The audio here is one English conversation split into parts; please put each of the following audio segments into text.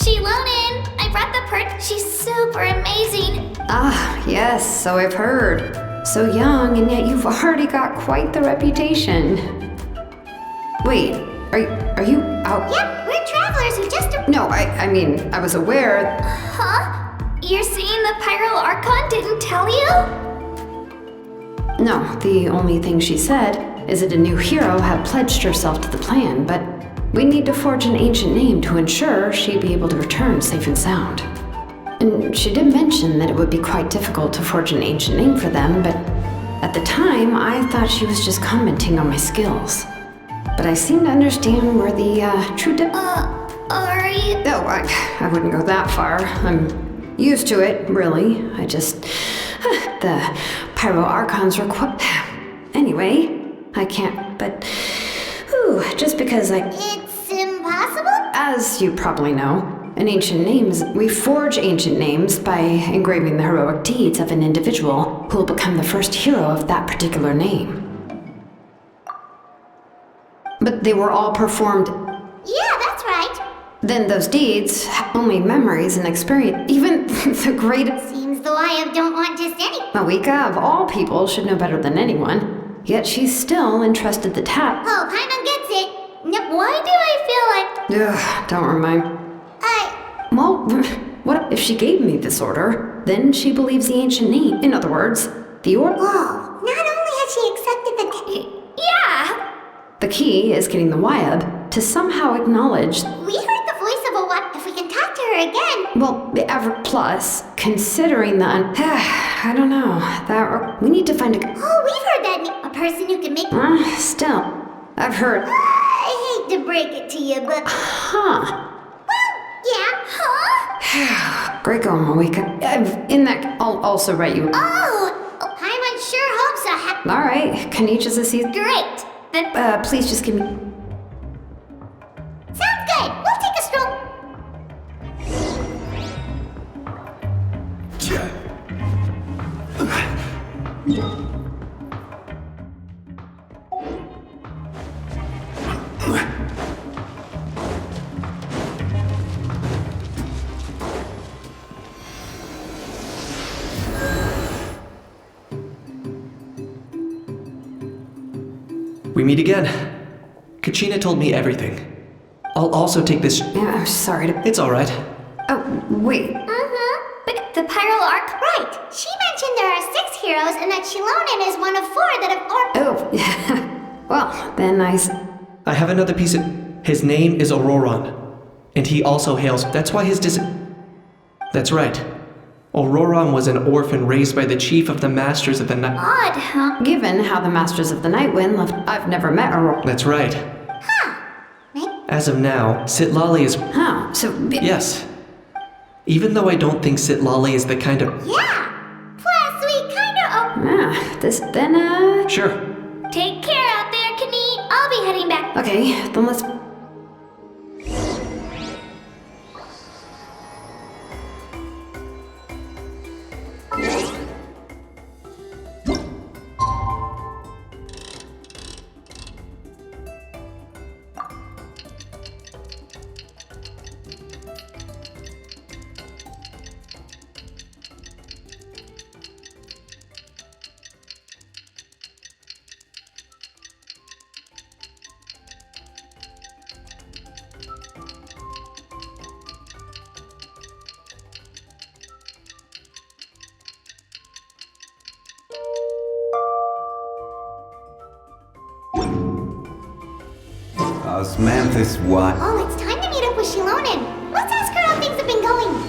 Shilonen! I brought the perch. She's super amazing. Ah, yes, so I've heard. So young, and yet you've already got quite the reputation. Wait, are you out? Yep, we're travelers who just... No, I mean, I was aware. Huh? You're saying the Pyro Archon didn't tell you? No, the only thing she said is that a new hero had pledged herself to the plan, but we need to forge an ancient name to ensure she'd be able to return safe and sound. And she did mention that it would be quite difficult to forge an ancient name for them, but at the time, I thought she was just commenting on my skills. But I seem to understand where the true Are you... No, I wouldn't go that far. I'm used to it, really. I just... the Pyro Archons require... Anyway, I can't, but... just because It's impossible? As you probably know, an ancient name is... We forge ancient names by engraving the heroic deeds of an individual who will become the first hero of that particular name. But they were all performed... Yeah, that's right. Then those deeds, only memories and experience, even the greatest... Seems the Wyab don't want just any... Mawika, of all people, should know better than anyone. Yet she's still entrusted the task. Oh, Paimon gets it. Now, why do I feel like... Ugh, don't remind... Well, what if she gave me this order? Then she believes the ancient name. In other words, the order... Whoa, not only has she accepted the... Yeah! The key is getting the Wyab to somehow acknowledge... We heard the voice of a what if we can talk to her again. Well, plus, considering the I don't know. We need to find a... Oh, we've heard that name. A person who can make... Still, I've heard... I hate to break it to you, but... Huh. Yeah, huh? Great going, Mawika. I'll also write you... Oh, Paimon sure hopes so. Alright, Kanichi's a season... Great. Then... please just give me... Sounds good. We'll take a stroll. We meet again. Kachina told me everything. I'll also take this... Yeah, I'm sorry to... It's alright. Oh, wait. But the Pyro Arc... Right. She mentioned there are 6 heroes and that Shilonen is one of 4 that have... Oh, well, then I have another piece of... His name is Auroron. And he also hails... That's why his That's right. Auroron was an orphan raised by the chief of the Masters of the Night... Odd, huh? Given how the Masters of the Night Wind left... I've never met Aurora. That's right. Huh. As of now, Sitlali is... Huh, so... Yes. Even though I don't think Sitlali is the kind of... Yeah. Plus, we kinda... Sure. Take care out there, Kani. I'll be heading back. Okay, then let's... Osmanthus, what? Oh, it's time to meet up with Shilonen. Let's ask her how things have been going.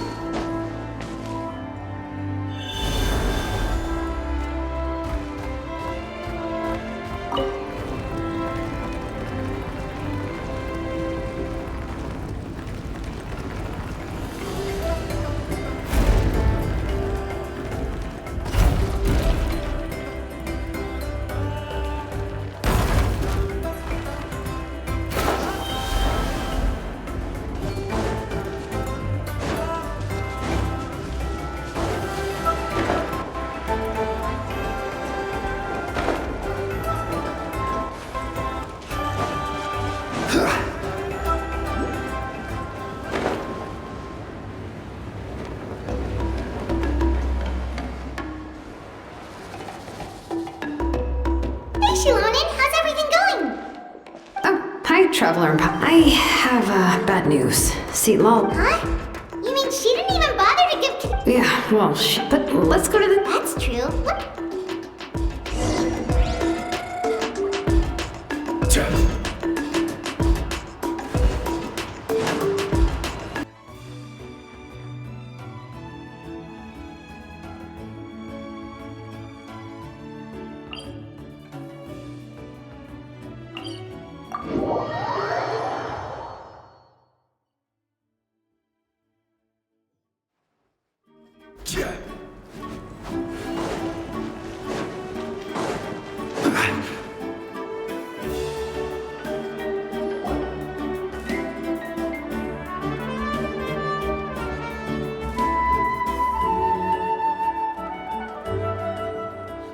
Traveler and I have bad news. See, Lol. Huh? You mean she didn't even bother to give... Yeah, well, but let's go to the... That's true. What?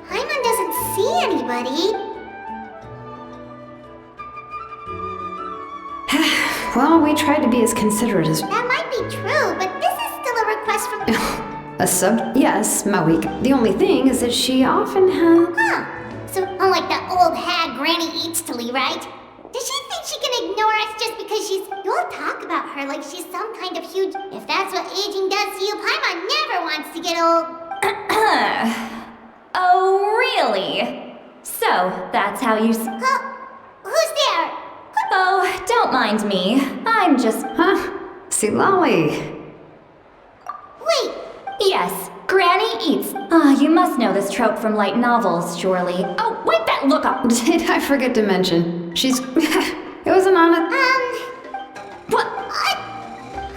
Paimon doesn't see anybody. Well, we tried to be as considerate as... That might be true, but this is still a request from... A sub... Yes, Mawik. The only thing is that she often has... Huh. So, unlike that old hag Granny Eatstily, right? Does she think she can ignore us just because she's... You'll talk about her like she's some kind of huge... If that's what aging does to you, Paimon never wants to get old. Oh, really? So, that's how you Huh? Who's there? Oh, don't mind me. I'm just... Huh? See, Lolly. Wait, Yes, Granny eats. You must know this trope from light novels, surely. Oh, wipe that look up! Did I forget to mention? She's... It wasn't on it. What?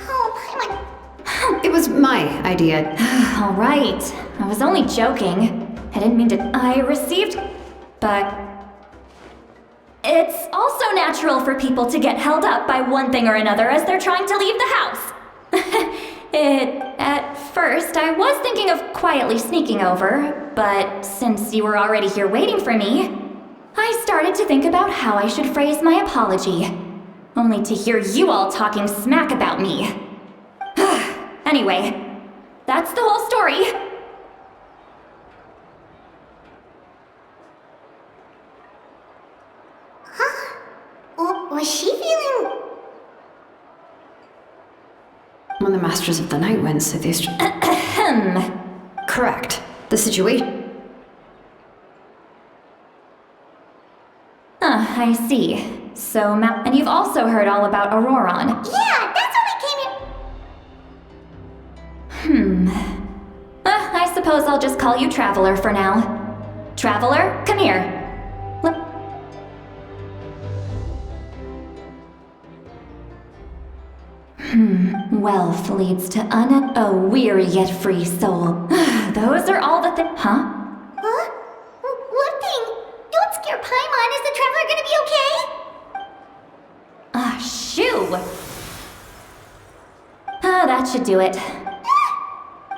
Oh, Paimon. It was my idea. All right. I was only joking. I didn't mean to... I received... But... It's also natural for people to get held up by one thing or another as they're trying to leave the house. At first, I was thinking of quietly sneaking over, but since you were already here waiting for me, I started to think about how I should phrase my apology. Only to hear you all talking smack about me. Anyway, that's the whole story. Was she feeling... When the Masters of the Night went, so these... Correct. The situation... I see. So, and you've also heard all about Auroron. Yeah, that's what we came here... I suppose I'll just call you Traveler for now. Traveler, come here. Wealth leads to a weary yet free soul. Those are all the Huh? Huh? What thing? Don't scare Paimon. Is the traveler gonna be okay? Shoo! That should do it.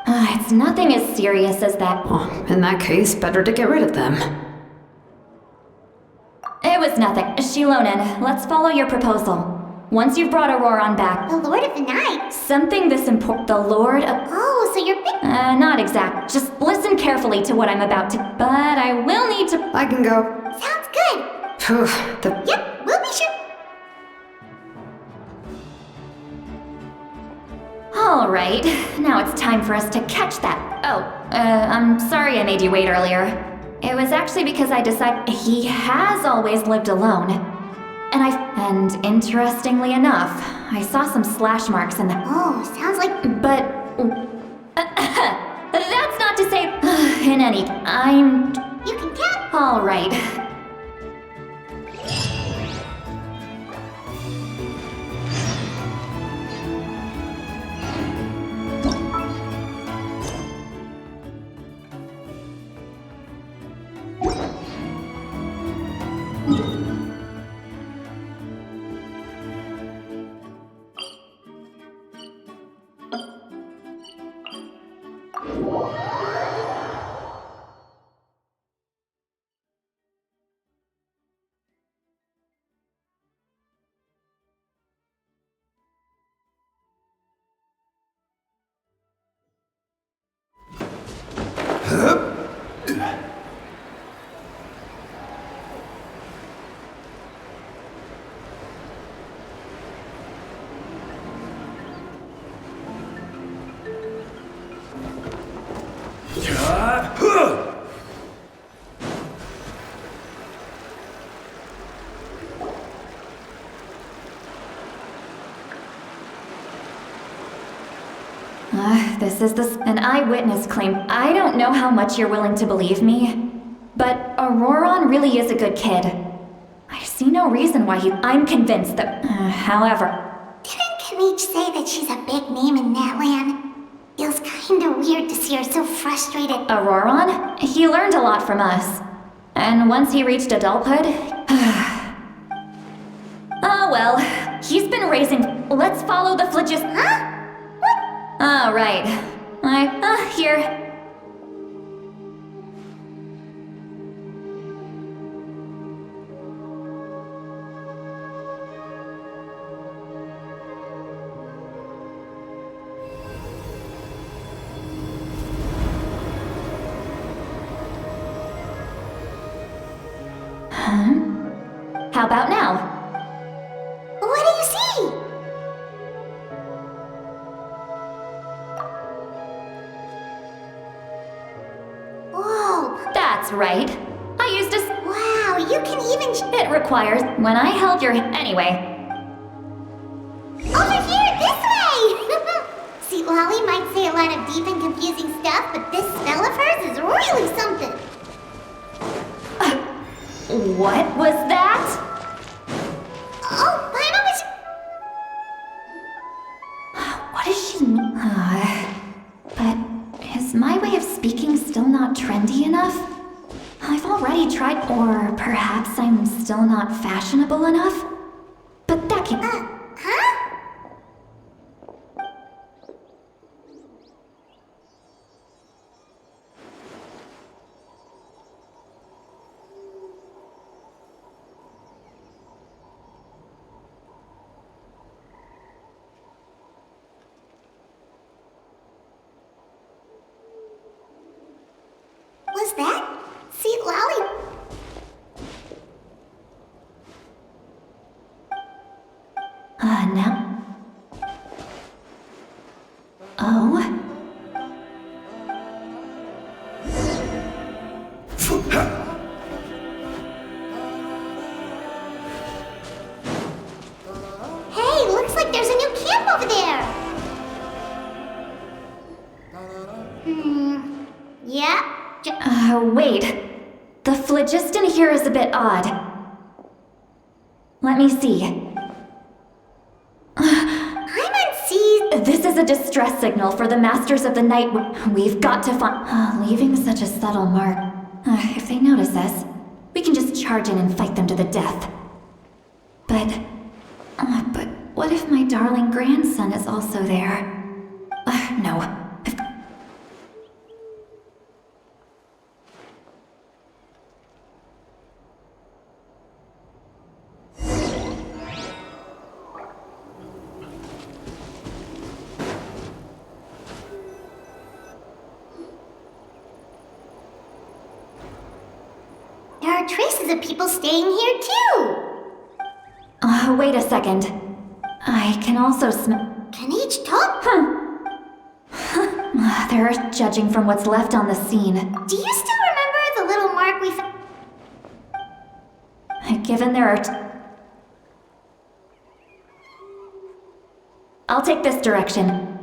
It's nothing as serious as that. Oh, in that case, better to get rid of them. It was nothing. Shilonen, let's follow your proposal. Once you've brought Auroron back... The Lord of the Night? Something this important... The Lord of... Oh, so you're big... not exact. Just listen carefully to what I'm about to... But I will need to... I can go. Sounds good. Phew, the... Yep, we'll be sure... Alright, now it's time for us to catch that... I'm sorry I made you wait earlier. It was actually because I decided... He has always lived alone. And interestingly enough, I saw some slash marks in the... Oh, sounds like... But... that's not to say... In any... You can tap... Alright. An eyewitness claim. I don't know how much you're willing to believe me, but Auroron really is a good kid. I see no reason why I'm convinced that. However. Didn't Kanich say that she's a big name in Natlan? Feels kinda weird to see her so frustrated. Auroron? He learned a lot from us. And once he reached adulthood. Oh well, he's been raising. Let's follow the Phlegis. Huh? What? Oh, right. Here. How about now? What do you see? Whoa. That's right. I used a. Wow, you can even. It requires. When I held your. Anyway. Over here, this way! See, Lolly might say a lot of deep and confusing stuff, but this spell of hers is really something. What was that? Oh, Paimon was. What does she mean? But is my way of speaking still not trendy enough? I've already tried, or perhaps I'm still not fashionable enough? But that can. Huh? Was that? See, Lolly. Now. Oh. Hey, looks like there's a new camp over there. Yeah. Wait. The phlogiston here is a bit odd. Let me see. Paimon sees. This is a distress signal for the Masters of the Night. We've got to find. Leaving such a subtle mark. If they notice us, we can just charge in and fight them to the death. But what if my darling grandson is also there? No. There are traces of people staying here too. Wait a second. I can also smell. Can each talk? They're judging from what's left on the scene. Do you still remember the little mark we found? Given there are. I'll take this direction.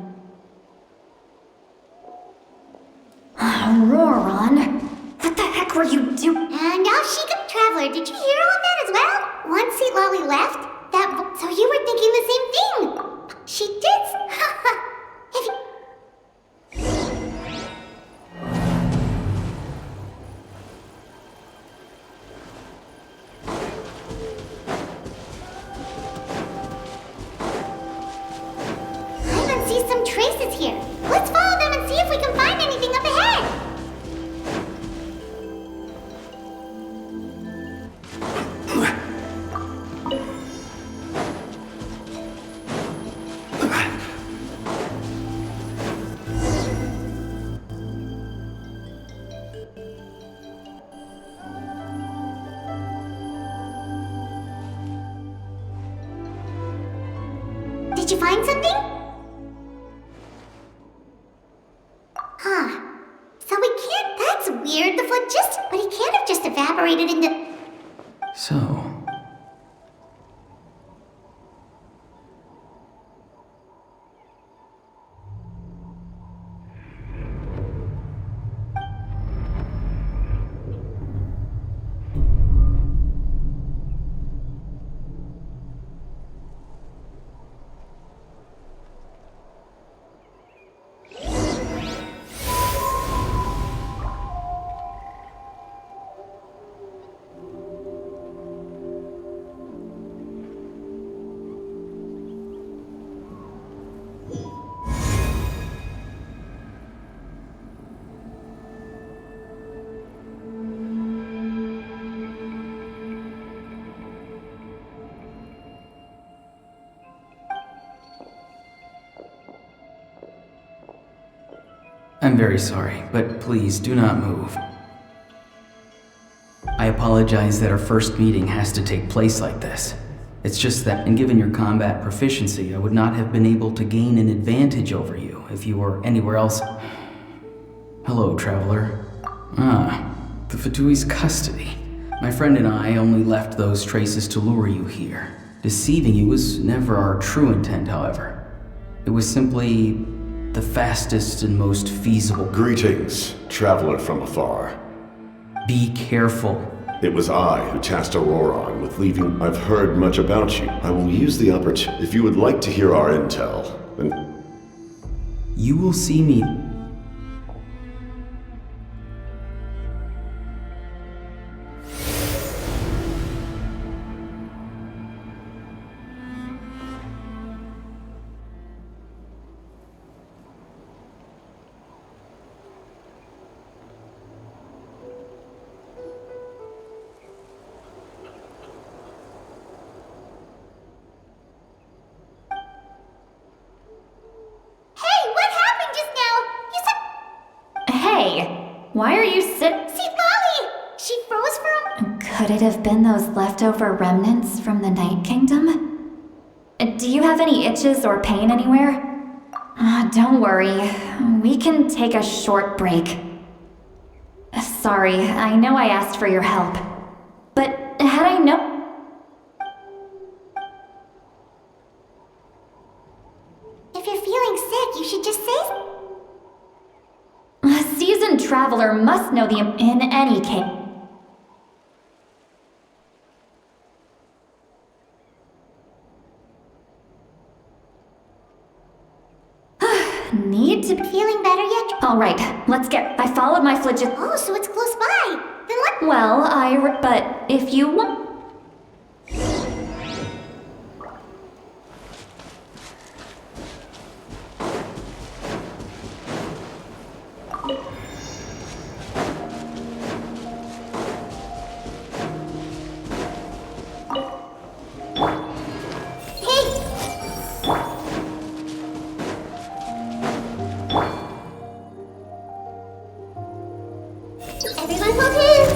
Auroron, what the heck were you doing? And Yashika Traveler, did you hear all of that as well? Once Seat Lolly left, so you were thinking the same thing. She did. If you... I see some traces here. Let's follow them and see if we can find anything up ahead. Did you find something? Huh. So we can't. That's weird. The phlogiston. But he can't have just evaporated into. So. I'm very sorry, but please do not move. I apologize that our first meeting has to take place like this. It's just that, and given your combat proficiency, I would not have been able to gain an advantage over you if you were anywhere else. Hello, traveler. The Fatui's custody. My friend and I only left those traces to lure you here. Deceiving you was never our true intent, however. It was simply the fastest and most feasible. Greetings, traveler from afar. Be careful. It was I who tasked Auroron with leaving. I've heard much about you. I will use the opportunity. If you would like to hear our intel, then... You will see me. Why are you See, Lolly! She froze for a... Could it have been those leftover remnants from the Night Kingdom? Do you have any itches or pain anywhere? Don't worry. We can take a short break. Sorry, I know I asked for your help. But had I known... If you're feeling sick, you should just say... A seasoned traveler must know the... In any case... Need to... Feeling better yet? Alright, let's get... I followed my flagellum... Oh, so it's close by. Then let... Well, but if you want... Everyone hold hands!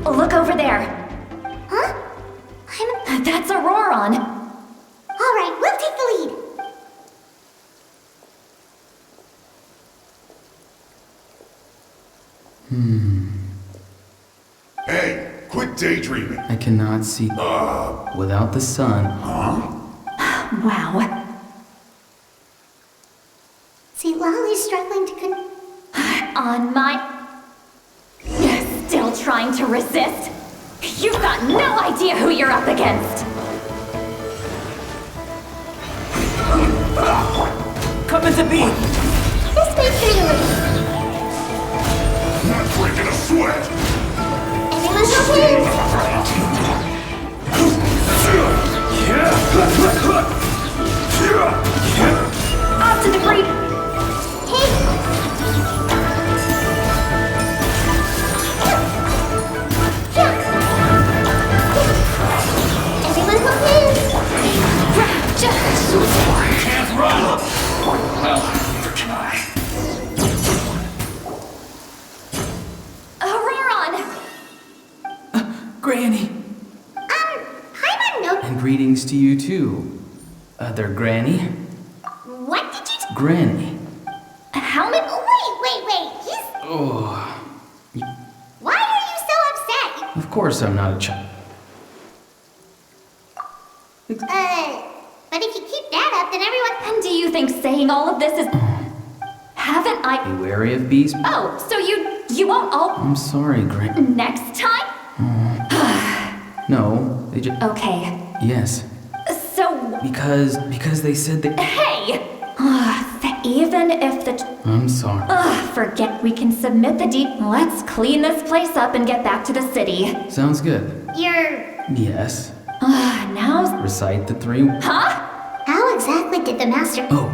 Look over there. Huh? That's Auroron. Alright, we'll take the lead. Hey, quit daydreaming. I cannot see without the sun. Wow. See, Lolly's struggling to On my... Still trying to resist? You've got no idea who you're up against! Come into being! This may fail. Not breaking a sweat. Everyone hold hands! Up to the break! Everyone hold hands! Can't run. Well, neither can I. Auroron! Granny! I'm a no... And greetings to you too. Other Granny? What did you... Granny. How many... Wait, he's... Oh, Why are you so upset? of course I'm not a child. But if you keep that up, then everyone... And do you think saying all of this is... Haven't I... Be wary of bees. Oh, so you won't all... I'm sorry, Granny. Next time? No, they just... Okay. Yes. So... Because they said that... Hey! Even if the... I'm sorry. Forget we can submit the deed. Let's clean this place up and get back to the city. Sounds good. You're... Yes. Now... Recite the three... Huh? How exactly did the master... Oh.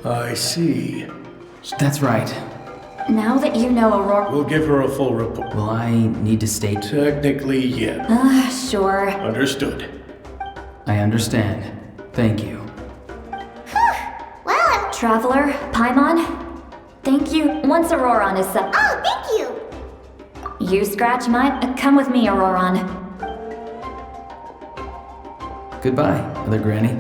I see. That's right. Now that you know Aurora... We'll give her a full report. Will I need to state? Technically, yeah. Sure. Understood. I understand. Thank you. Well, Traveler, Paimon, thank you. Once Auroron is set... oh, thank you. You scratch my... come with me, Auroron. Goodbye, Other Granny.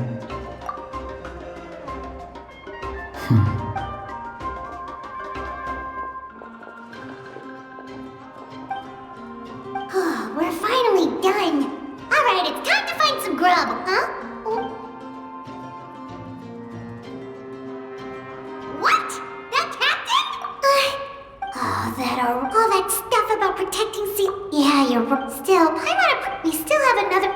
We're finally done. All right, it's time to find some grub, huh? What? That captain? All that stuff about protecting seal. Yeah, you're right. Still, we still have another.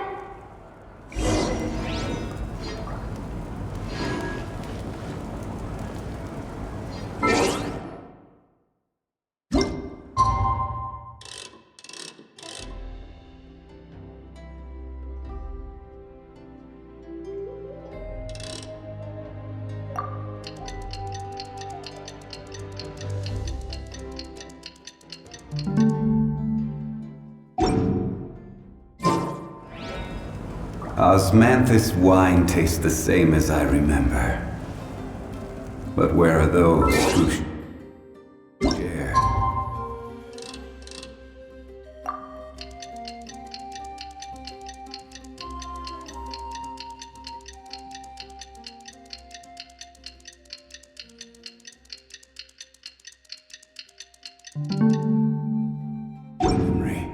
Osmanthus wine tastes the same as I remember. But where are those who share? Memory.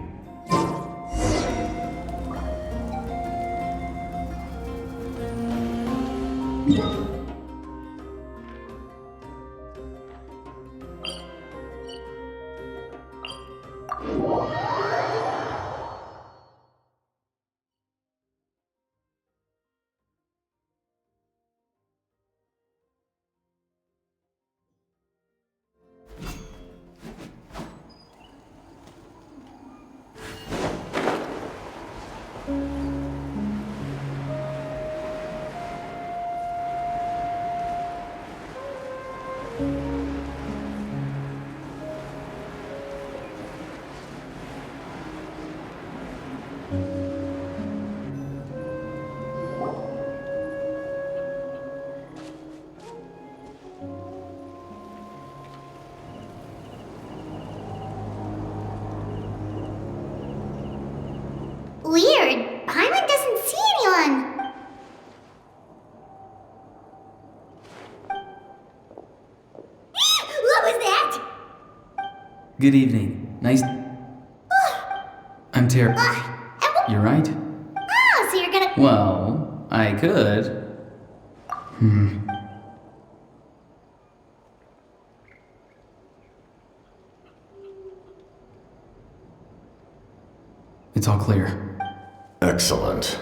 Weird. Paimon doesn't see anyone. What was that? Good evening. Nice... I'm Ter... You're right. Oh, so you're gonna... Well, I could. It's all clear. Excellent.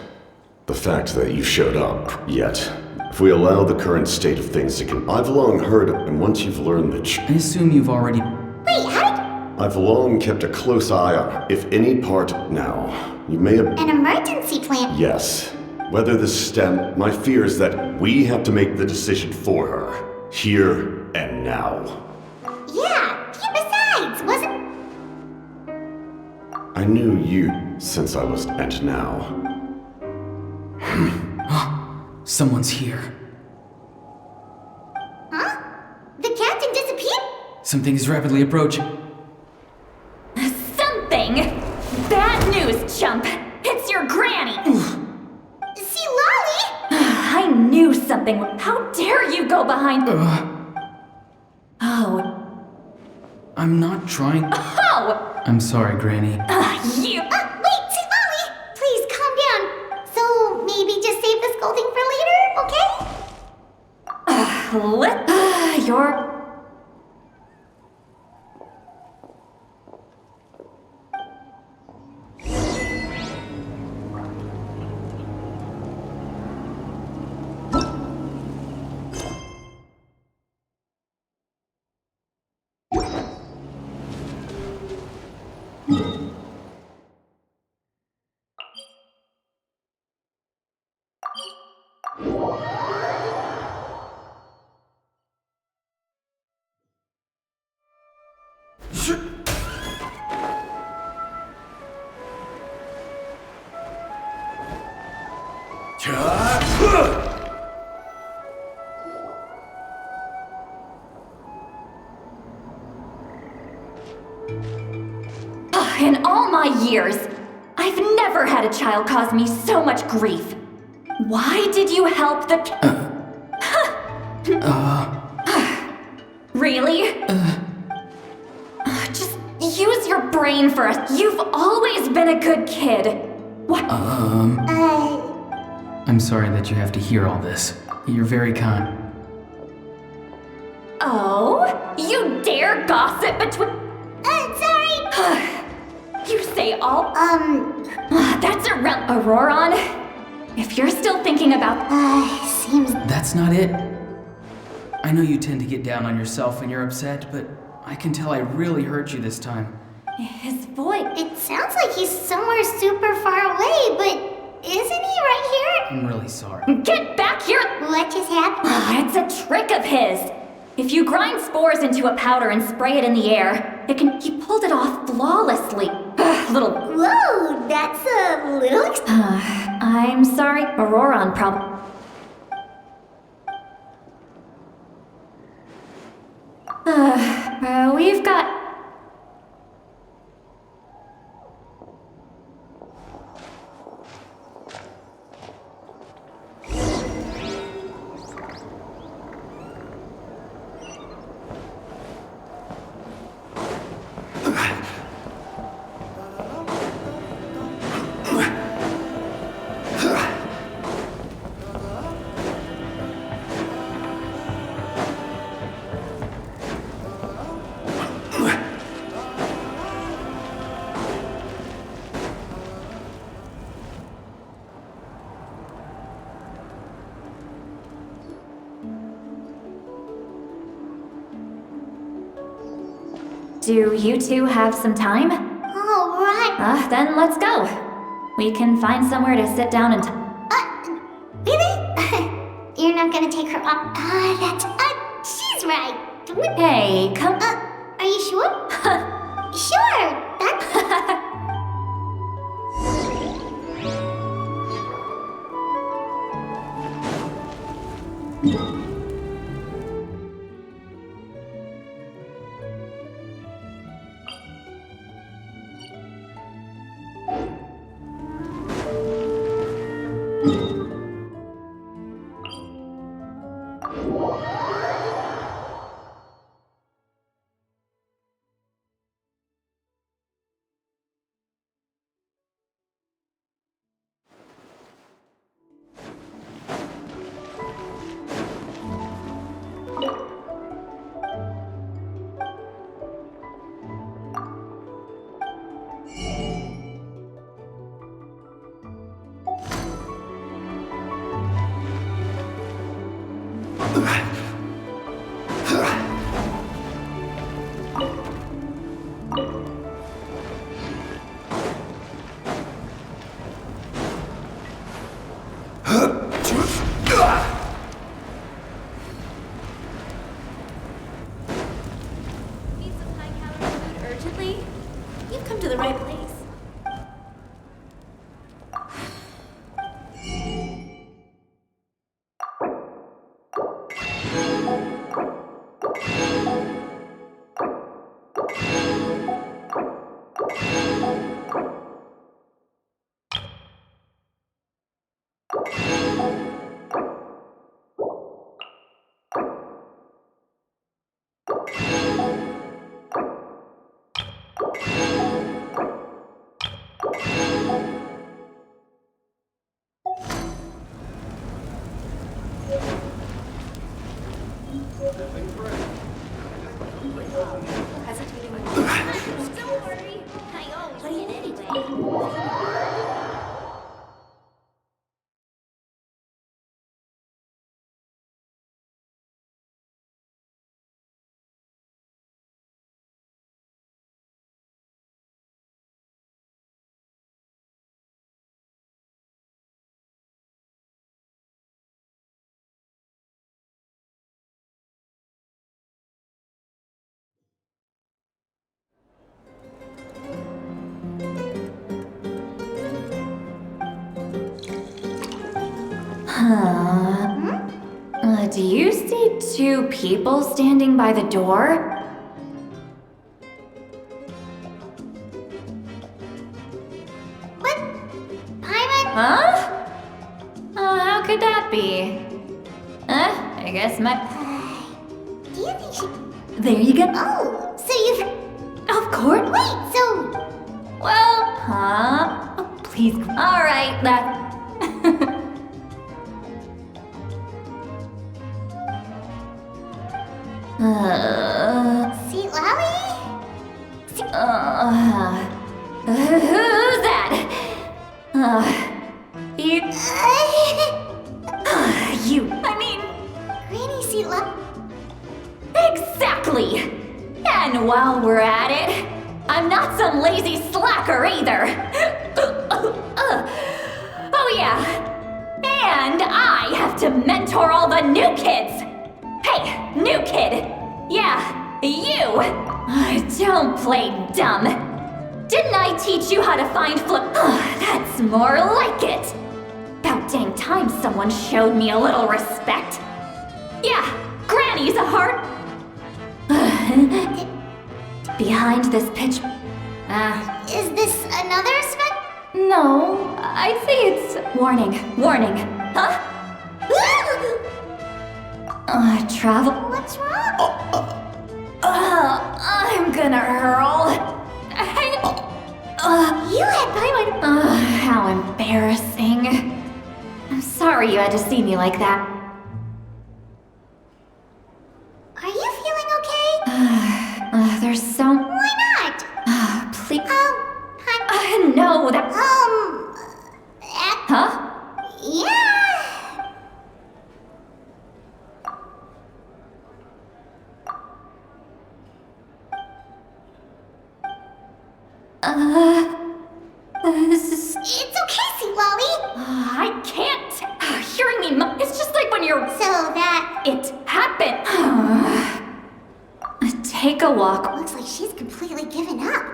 The fact that you showed up, yet. If we allow the current state of things to I've long heard, and once you've learned the I assume you've already... Wait, how did... I've long kept a close eye on, if any part now. You may have... An emergency plan? Yes. Whether this stem, my fear is that we have to make the decision for her. Here and now. Yeah, besides, wasn't... I knew you since I was... and now. Someone's here. Huh? The captain disappeared? Something is rapidly approaching. Something! Bad news, chump! It's your granny! See, Lolly? I knew something. How dare you go behind... Oh. I'm not trying... Oh! I'm sorry, Granny. You... Wait, see, Lolly! Please, calm down. So, maybe just save the scolding for later, okay? You're... In all my years, I've never had a child cause me so much grief. Why did you help the... Really? Just use your brain for us. You've always been a good kid. What? I'm sorry that you have to hear all this. You're very kind. Oh? You dare gossip between... Sorry. You say all... That's Auroron. If you're still thinking about... Seems... That's not it. I know you tend to get down on yourself when you're upset, but I can tell I really hurt you this time. His voice... It sounds like he's somewhere super far away, but isn't he right I'm really sorry. Get back here! here? What just happened? It's a trick of his. If you grind spores into a powder and spray it in the air, he pulled it off flawlessly. Little... Whoa, that's a little... I'm sorry. Auroron probably... we've got... Do you two have some time? All right. Then let's go. We can find somewhere to sit down and... Really? You're not gonna take her up? She's right. Hey, come... Are you sure? Sure. That's... Need some high-calorie food urgently? You've come to the right place. Do you see two people standing by the door? What? Paimon? Huh? How could that be? I guess my... Do you think she... There you go. Oh, so you've... Of course. Wait, so... Well, huh? Oh, please. All right, that... See, Lolly? Who's that? You... you... I mean... Granny, see, Lolly... Exactly! And while we're at it, I'm not some lazy slacker either. Oh yeah, and I have to mentor all the new kids. Hey, new kid. Yeah, you. Don't play dumb. Didn't I teach you how to find that's more like it. About dang time someone showed me a little respect. Yeah, Granny's a heart. Behind this pitch... Is this another spec? No, I'd say it's... Warning, warning. Huh? Travel... What's wrong? I'm gonna hurl. You had Paimon... How embarrassing. I'm sorry you had to see me like that. Are you feeling okay? There's so... Why not? Please... Paimon... No, that... Huh? Yeah... This is... It's okay, see, Lolly. I can't. Hearing me... It's just like when you're... So that... It happened. Take a walk. Looks like she's completely given up.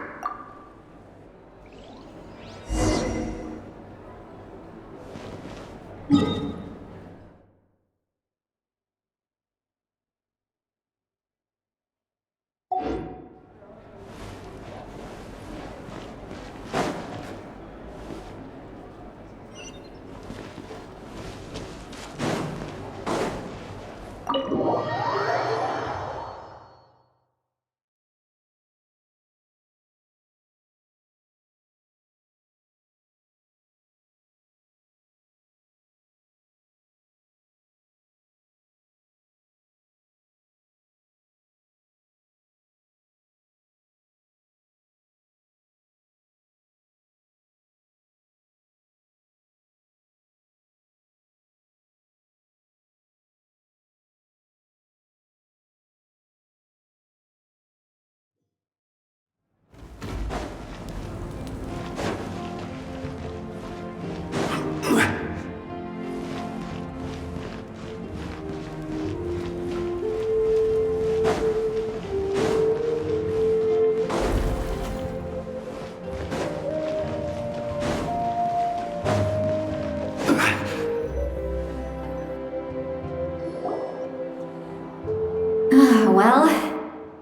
Well,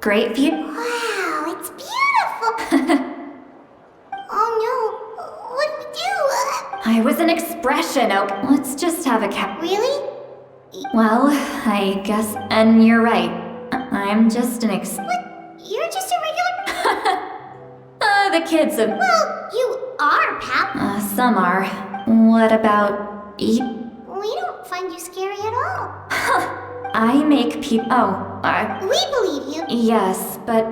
great view. Wow, it's beautiful. Oh no, what do we do? I was an expression. Oh, let's just have a cat. Really? Well, I guess, and you're right. I'm just an What? You're just a regular... the kids have... Well, you are, pal. Some are. What about you? We don't find you scary at all. I make people... Oh, We believe you. yes, but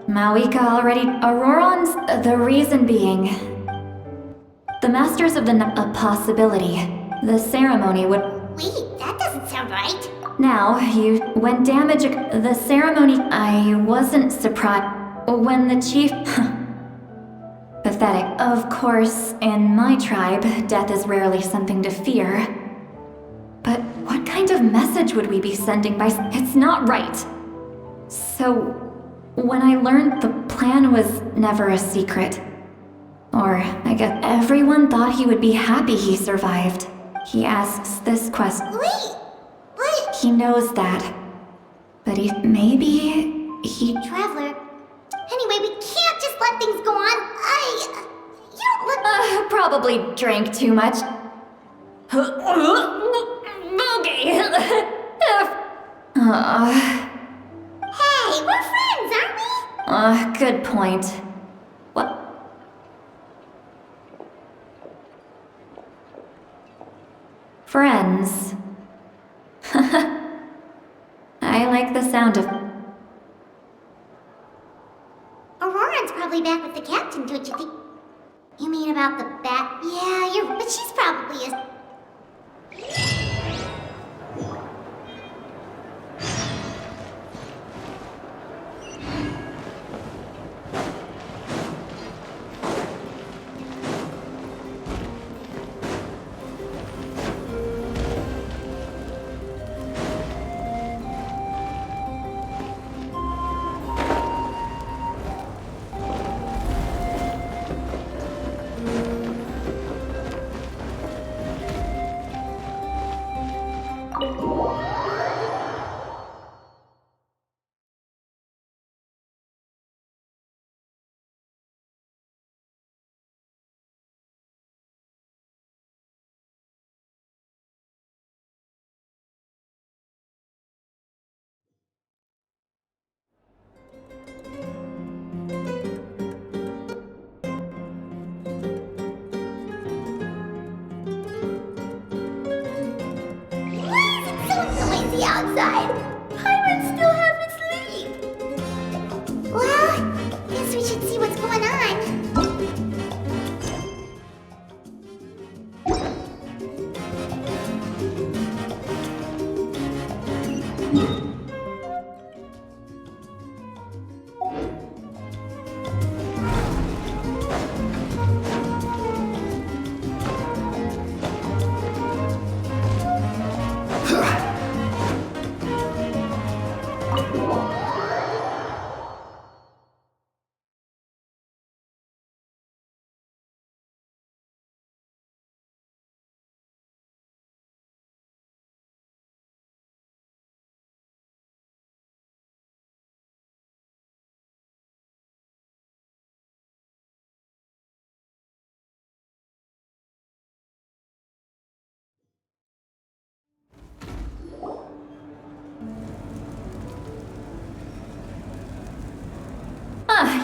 Mawika already... Auroron's... The reason being... The Masters of the... A possibility. The ceremony would... Wait, that doesn't sound right. Now, when damage... The ceremony... I wasn't surprised... When the chief... Pathetic. Of course, in my tribe, death is rarely something to fear. But what kind of message would we be sending by... It's not right. So, when I learned the plan was never a secret. Or, I guess everyone thought he would be happy he survived. He asks this question. Wait, what? He knows that. But maybe he... Traveler. Anyway, we can't just let things go on. You don't look... probably drank too much. Okay. Hey, we're friends, aren't we? Good point. What? Friends. I like the sound of... Aurora's probably back with the captain, don't you think? You mean about the bat? Yeah, but she's probably a... outside. Pirates still have asleep. Well, guess we should see what's going on.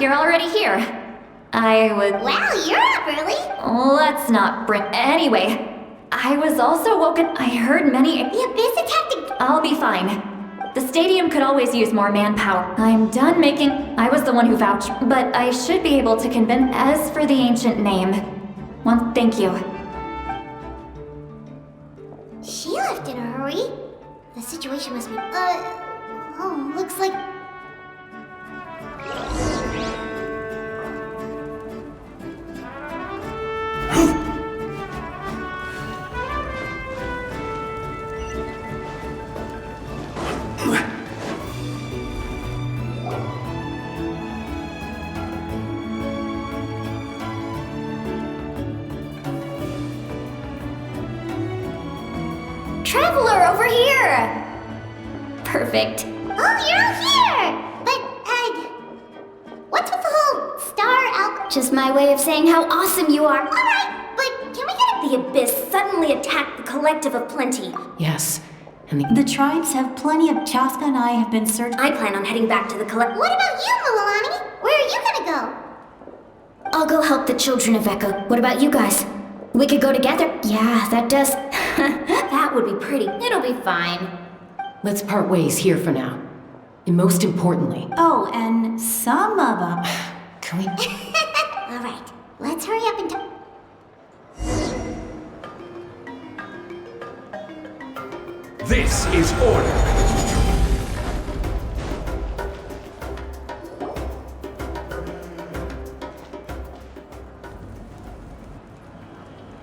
You're already here. I would... Wow, you're up early. Let's not bring... Anyway, I was also woken... I heard many... The Abyss attacked the... I'll be fine. The stadium could always use more manpower. I'm done making... I was the one who vouched, but I should be able to convince... As for the ancient name... thank you. She left in a hurry. The situation must be... Oh, looks like... Traveler, over here! Perfect. Oh, you're here! But, what's with the whole star out? Just my way of saying how awesome you are. Alright, but can we get a... The Abyss suddenly attacked the Collective of Plenty. Yes, and The tribes have plenty of... Chaska and I have been searching... I plan on heading back to the Collective. What about you, Mualani? Where are you gonna go? I'll go help the children of Echo. What about you guys? We could go together. Yeah, that does... that would be pretty. It'll be fine. let's part ways here for now. And most importantly... Oh, and some of them... Can we... Alright, let's hurry up and... This is order.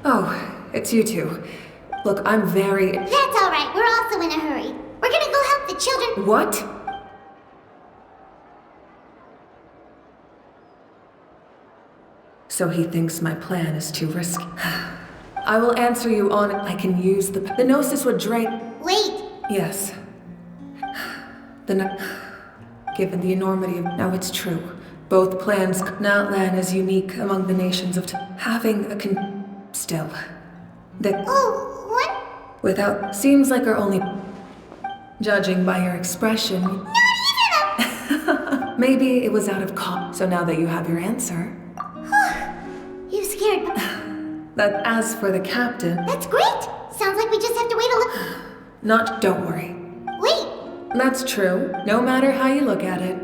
Oh, it's you two. Look, I'm very... That's alright, we're also in a hurry. We're gonna go help the children... What? So he thinks my plan is too risky. I will answer you on it. I can use the Gnosis would drain. Wait. Yes. Given the enormity of... Now it's true. Both plans... Natlan is unique among the nations of... having a still. Oh, what? Without... Seems like our only... Judging by your expression... Not even Maybe it was out of so now that you have your answer... You scared... That as for the captain... That's great! Sounds like we just have to wait a little... Don't worry. Wait! That's true. No matter how you look at it,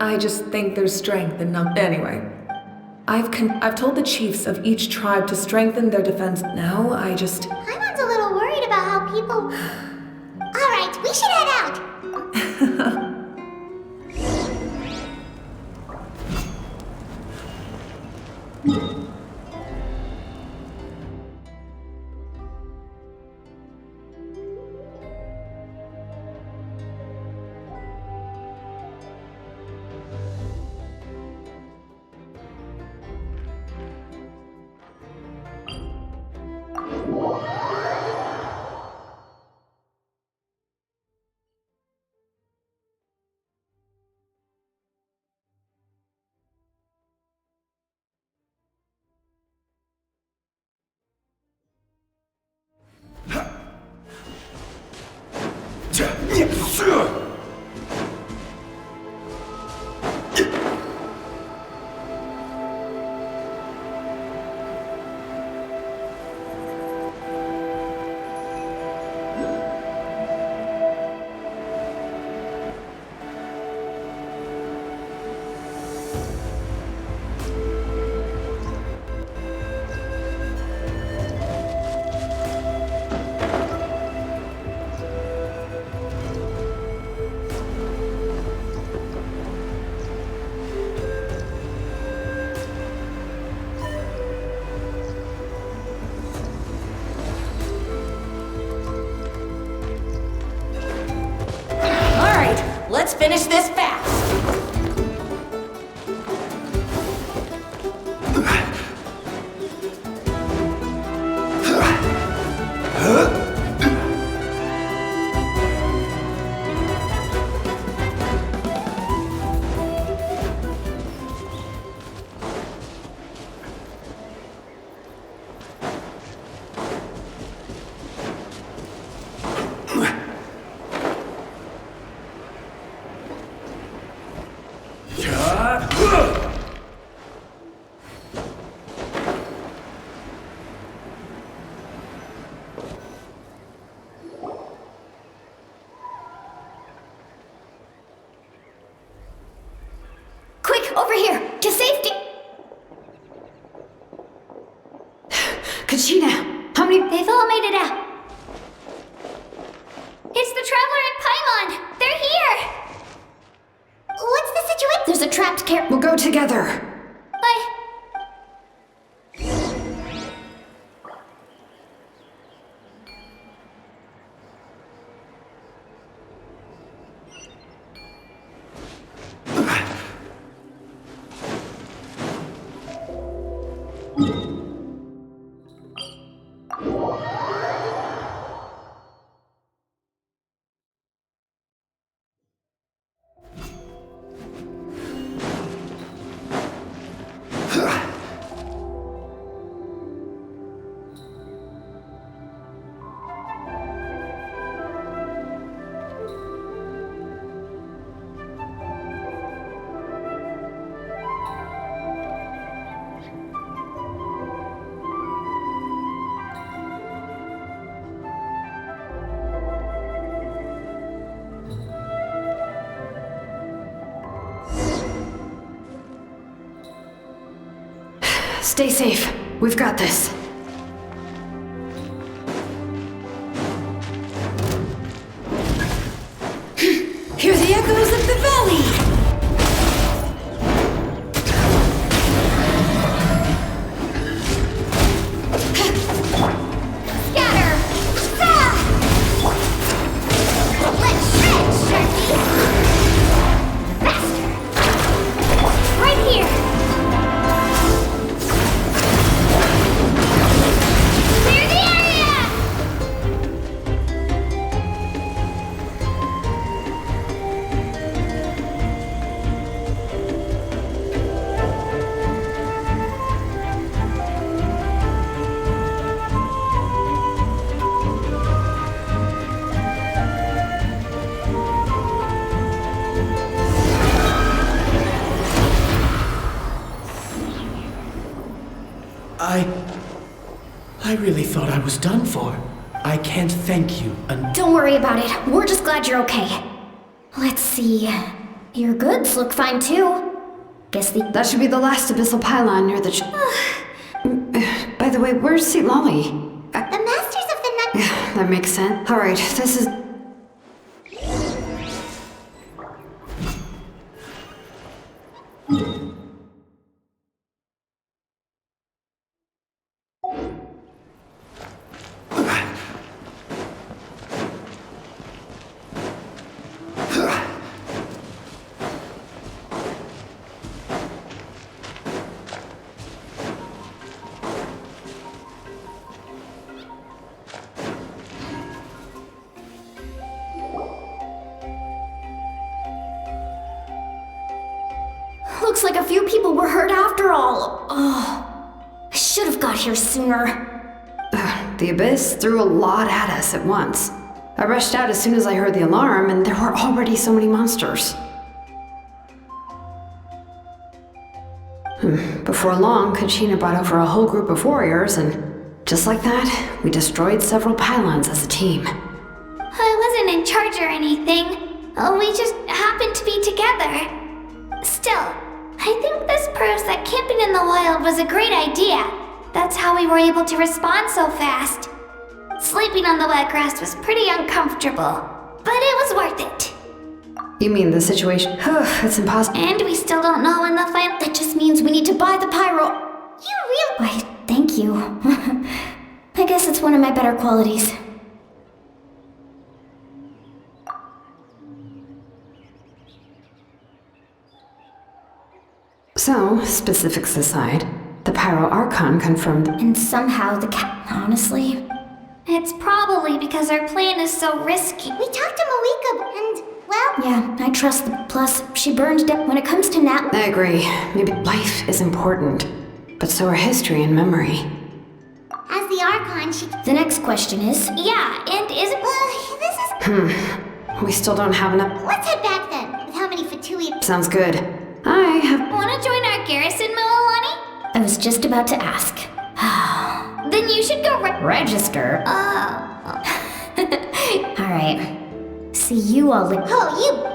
I just think there's strength in Anyway. I've told the chiefs of each tribe to strengthen their defense. Now, Paimon's a little worried about how people... Alright, we should head out! Let's finish this fast. Over here, to safety! Kachina, how many... They've all made it out. It's the Traveler and Paimon! They're here! What's the situation? There's a trapped We'll go together. Stay safe. We've got this. Hear the echoes of the valley! Right here! I really thought I was done for. I can't thank you enough. Don't worry about it. We're just glad you're okay. Let's see. Your goods look fine too. Guess That should be the last abyssal pylon near the By the way, where's St. Lolly? The Masters of the Night. Yeah, that makes sense. Alright, this is... Looks like a few people were hurt after all. Oh, I should have got here sooner. The Abyss threw a lot at us at once. I rushed out as soon as I heard the alarm, and there were already so many monsters. Before long, Kachina brought over a whole group of warriors, and just like that, we destroyed several pylons as a team. I wasn't in charge or anything. We just happened to be together. Still, I think this proves that camping in the wild was a great idea. That's how we were able to respond so fast. Sleeping on the wet grass was pretty uncomfortable, but it was worth it. You mean the situation? It's impossible. And we still don't know when the final... That just means we need to buy the pyro. You really... Why, thank you. I guess it's one of my better qualities. So, specifics aside, the Pyro Archon confirmed... And somehow the honestly... It's probably because our plan is so risky. We talked to Malika and, well... Yeah, I trust the... Plus, she burned down... When it comes to Nat... I agree. Maybe life is important, but so are history and memory. As the Archon, she... The next question is... Yeah, and is it... this is... We still don't have enough... Let's head back then, with how many Fatui... Sounds good. I have... Wanna join our garrison, Mililani? I was just about to ask. Then you should go register. Oh. Alright. See you all later. Oh, you...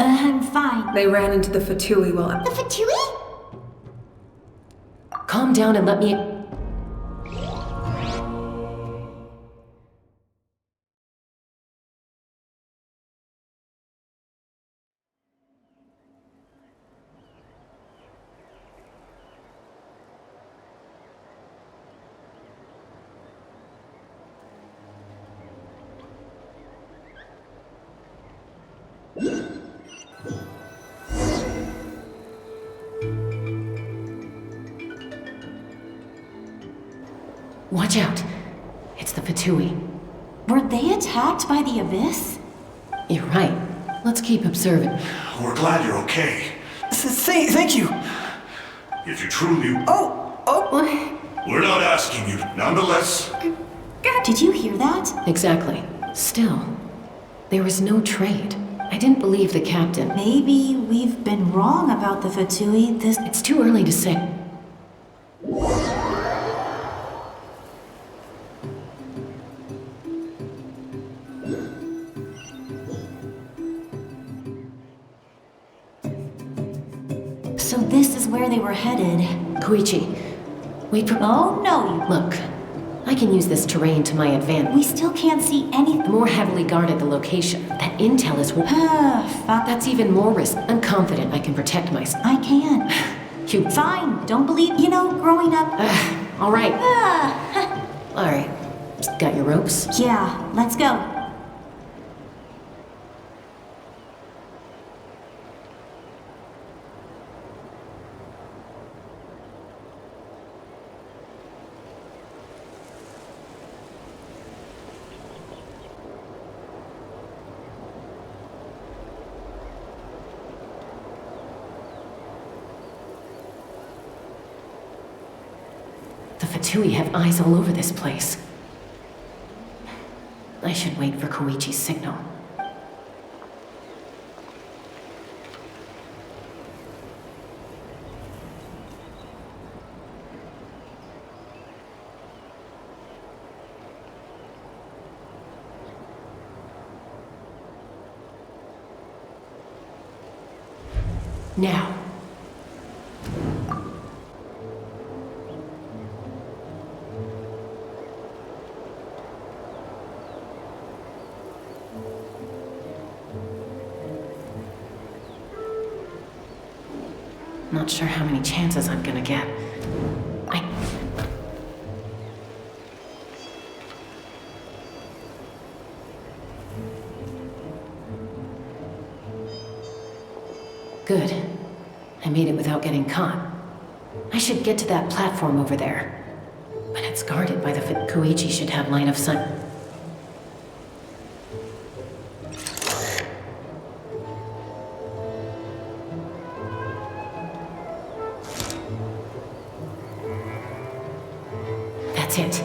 I'm fine. They ran into the Fatui while... The Fatui? Calm down and let me... Watch out. It's the Fatui. Were they attacked by the Abyss? You're right. Let's keep observing. We're glad you're okay. Thank you. If you truly... Oh! We're not asking you. Nonetheless, Did you hear that? Exactly. Still, there was no trade. I didn't believe the captain. Maybe we've been wrong about the Fatui. It's too early to say. So this is where they were headed. Koichi, Oh, no, Look, I can use this terrain to my advantage. we still can't see anything. The more heavily guarded the location, that intel is... That's even more risk. I'm confident I can protect myself. I can. You... Fine, don't believe... You know, growing up... all right. All right. Got your ropes? Yeah, let's go. The Fatui have eyes all over this place. I should wait for Koichi's signal. Now. Not sure how many chances I'm gonna get. Good. I made it without getting caught. I should get to that platform over there. But it's guarded by the Koichi should have line of sight. That's it.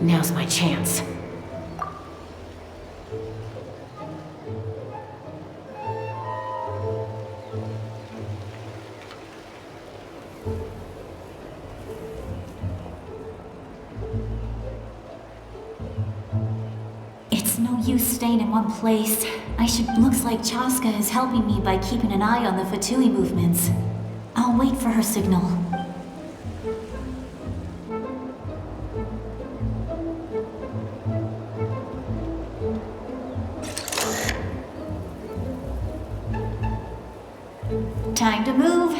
Now's my chance. It's no use staying in one place. Looks like Chaska is helping me by keeping an eye on the Fatui movements. I'll wait for her signal. Time to move.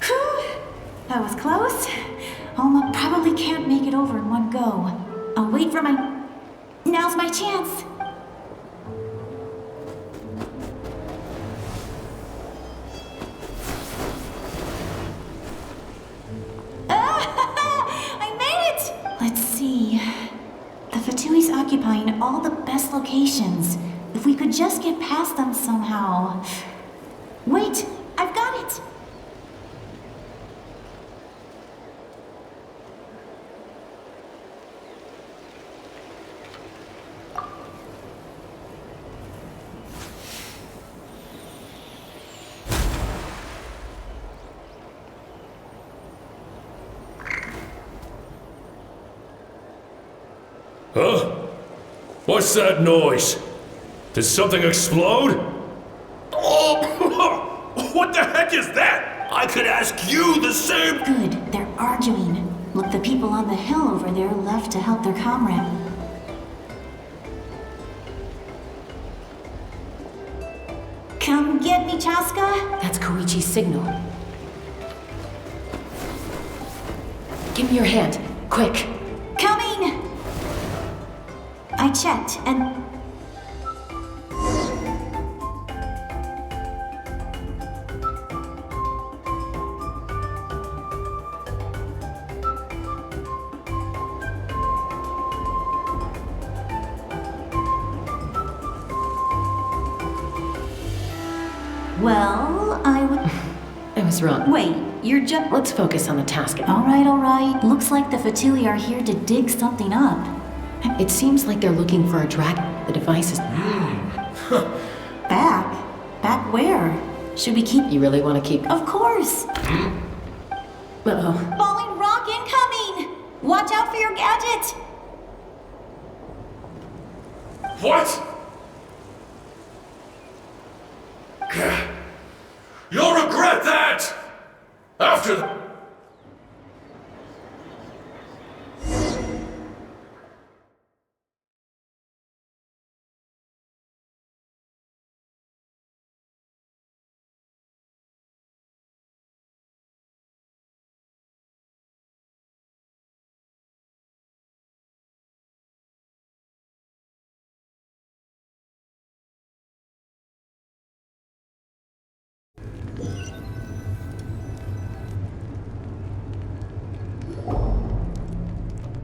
Whew, that was close. Oma probably can't make it over in one go. I'll wait for my... Now's my chance. Let's see. The Fatui's occupying all the best locations. If we could just get past them somehow. Wait, I've got it! Huh? What's that noise? Did something explode? Oh! What the heck is that? I could ask you the same... Good, they're arguing. Look, the people on the hill over there left to help their comrade. Come get me, Chaska? That's Koichi's signal. Give me your hand, quick. Coming! I checked, and... Well, I would... I was wrong. Wait, you're just... Let's focus on the task. Alright. Looks like the Fatui are here to dig something up. It seems like they're looking for a dragon. The device is... Back? Back where? Should we keep... You really want to keep... Of course! Uh-oh. Falling rock incoming! Watch out for your gadget! What? You'll regret that! After the...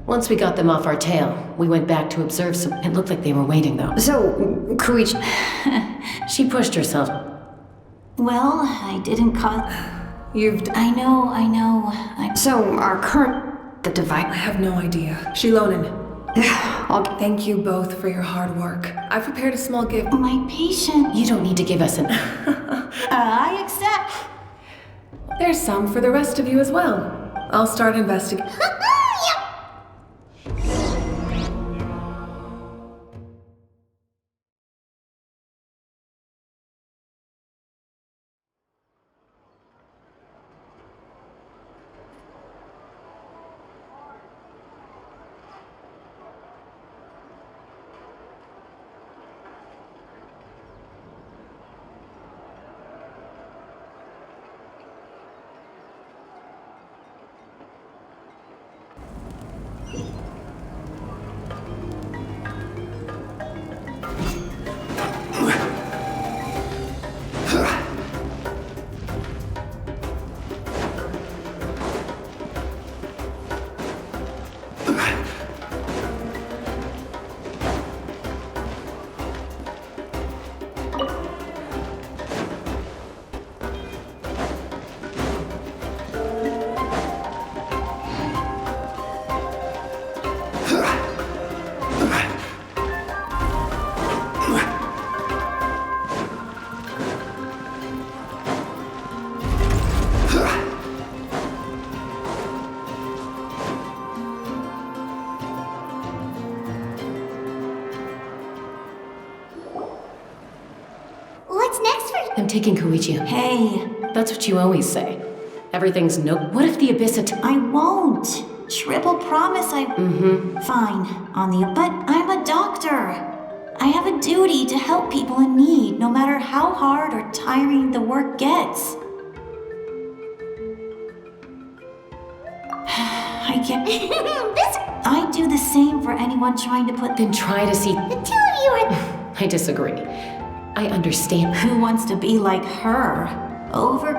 Once we got them off our tail, we went back to observe some... It looked like they were waiting, though. So, Koichi... She pushed herself. Well, I didn't cause... I know. So, our current... The device... I have no idea. Shilonen. Thank you both for your hard work. I've prepared a small gift. My patient... You don't need to give us an... I accept. There's some for the rest of you as well. I'll start investigating. I'm taking Koichi. Hey. That's what you always say. Everything's no... What if the abyss... I won't. Triple promise I... Fine. But I'm a doctor. I have a duty to help people in need, no matter how hard or tiring the work gets. I get... I do the same for anyone trying to put... Then try to see... The two of you are... I disagree. I understand. Who wants to be like her? Over...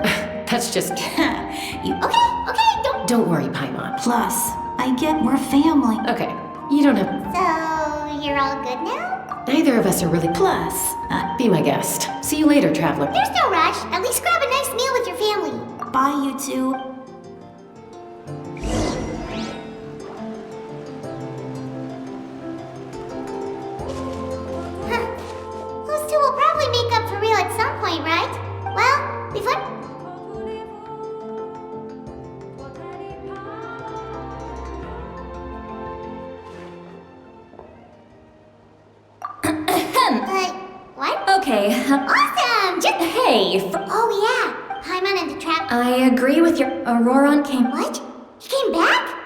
That's just... you... Okay, Don't worry, Paimon. Plus, I get we're family. Okay, you don't have... So, you're all good now? Neither of us are really... Plus, be my guest. See you later, traveler. There's no rush. At least grab a nice meal with your family. Bye, you two. Those two will probably make up for real at some point, right? Well, before... what? Okay. Awesome! Just... Hey, Oh, yeah. Paimon and the trap... I agree with your... Auroron came... What? He came back?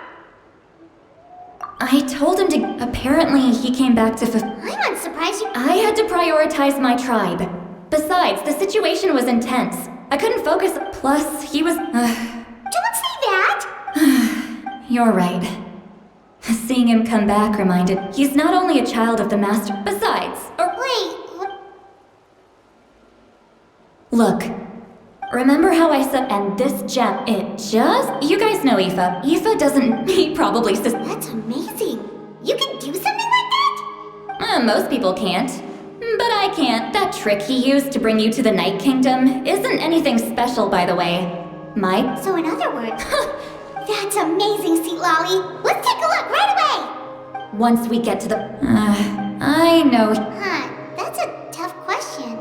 I told him to... Apparently, he came back to... I'm surprised you... I had to prioritize my tribe. Besides, the situation was intense. I couldn't focus. Plus, he was... Don't say that! You're right. Seeing him come back reminded... He's not only a child of the Master... Besides... Wait, what? Look. Remember how I said... And this gem, it just... You guys know Aoife. Aoife doesn't... He probably says... That's amazing. You can do something like that? Most people can't. But I can't. That trick he used to bring you to the Night Kingdom isn't anything special, by the way. So in other words, that's amazing, Sweet Lolly. Let's take a look right away. Once we get to the... I know. Huh, that's a tough question.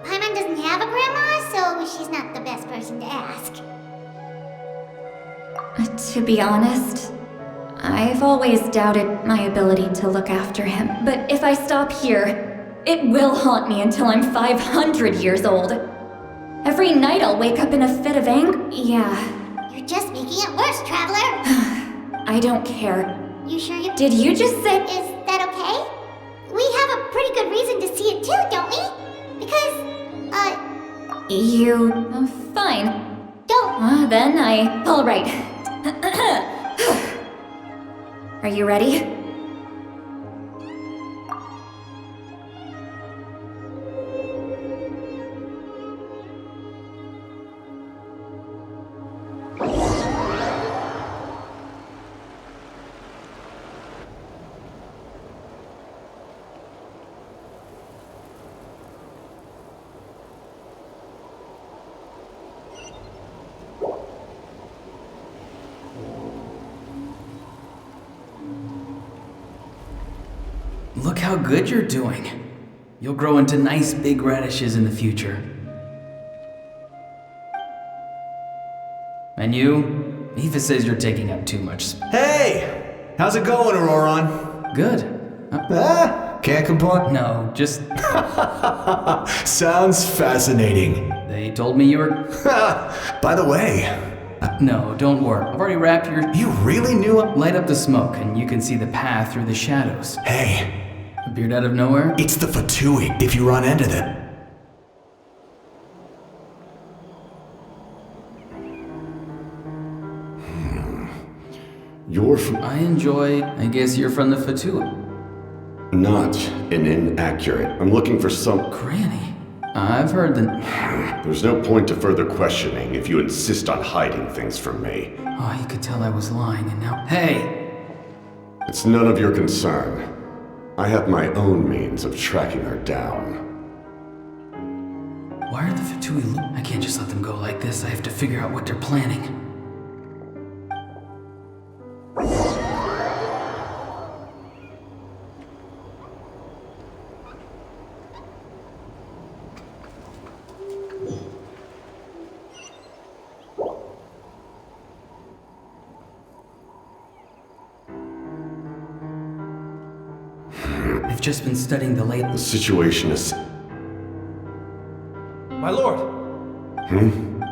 Paimon doesn't have a grandma, so she's not the best person to ask. To be honest, I've always doubted my ability to look after him. But if I stop here, it will haunt me until I'm 500 years old. Every night I'll wake up in a fit of anger. Yeah. You're just making it worse, Traveler. I don't care. You sure you... Did you just say... Is that okay? We have a pretty good reason to see it too, don't we? Because, You... fine. Don't... Then I... Alright. Are you ready? Look how good you're doing. You'll grow into nice big radishes in the future. And you? Eva says you're taking up too much space. Hey! How's it going, Auroron? Good. Can't complain? No, just... Sounds fascinating. They told me you were... By the way... No, don't worry. I've already wrapped your... You really knew... Light up the smoke and you can see the path through the shadows. Hey. Appeared out of nowhere? It's the Fatui, if you run into them. You're from... I guess you're from the Fatui. Not an inaccurate. I'm looking for some... Granny. I've heard that... There's no point to further questioning if you insist on hiding things from me. Oh, you could tell I was lying and now... Hey! It's none of your concern. I have my own means of tracking her down. Why are the Fatui... I can't just let them go like this. I have to figure out what they're planning. I've just been studying the The situation is... My lord!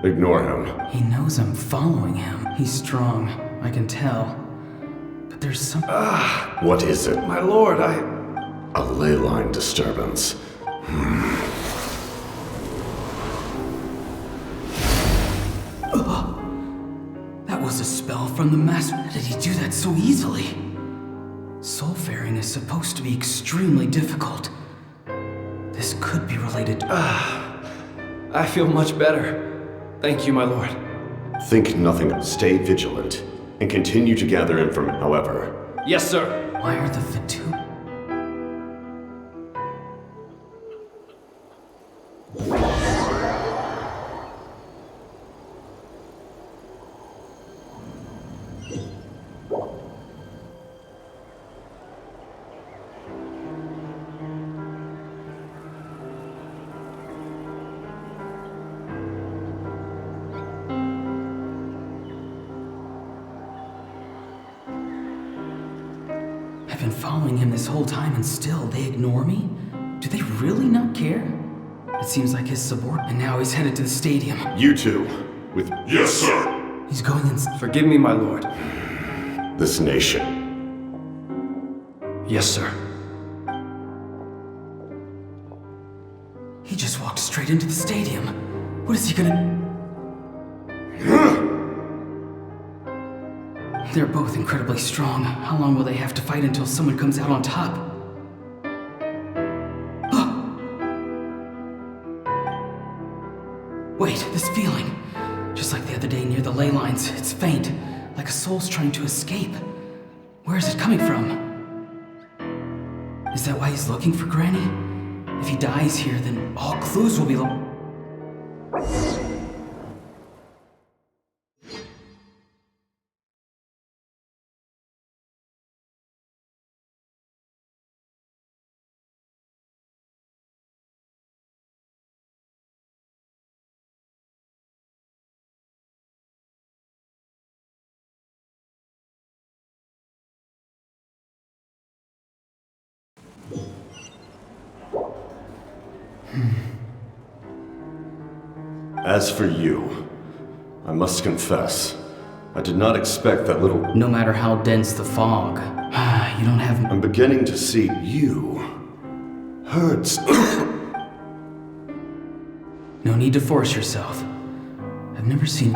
Ignore him. He knows I'm following him. He's strong, I can tell. But there's some... What is it? My lord, A ley line disturbance. That was a spell from the master. How did he do that so easily? Soulfaring is supposed to be extremely difficult. This could be related to... I feel much better. Thank you, my lord. Think nothing. Stay vigilant. And continue to gather information, however. Yes, sir. Why are the Fatui... I've been following him this whole time and still they ignore me? Do they really not care? It seems like his subordinate, and now he's headed to the stadium. You two, with... Yes, sir. He's going in... Forgive me, my lord. this nation. Yes, sir. He just walked straight into the stadium. What is he gonna... They're both incredibly strong. How long will they have to fight until someone comes out on top? Wait, this feeling. Just like the other day near the ley lines, it's faint, like a soul's trying to escape. Where is it coming from? Is that why he's looking for Granny? If he dies here, then all clues will be lost. As for you, I must confess, I did not expect that little... No matter how dense the fog, you don't have... I'm beginning to see you. Hurts. No need to force yourself. I've never seen...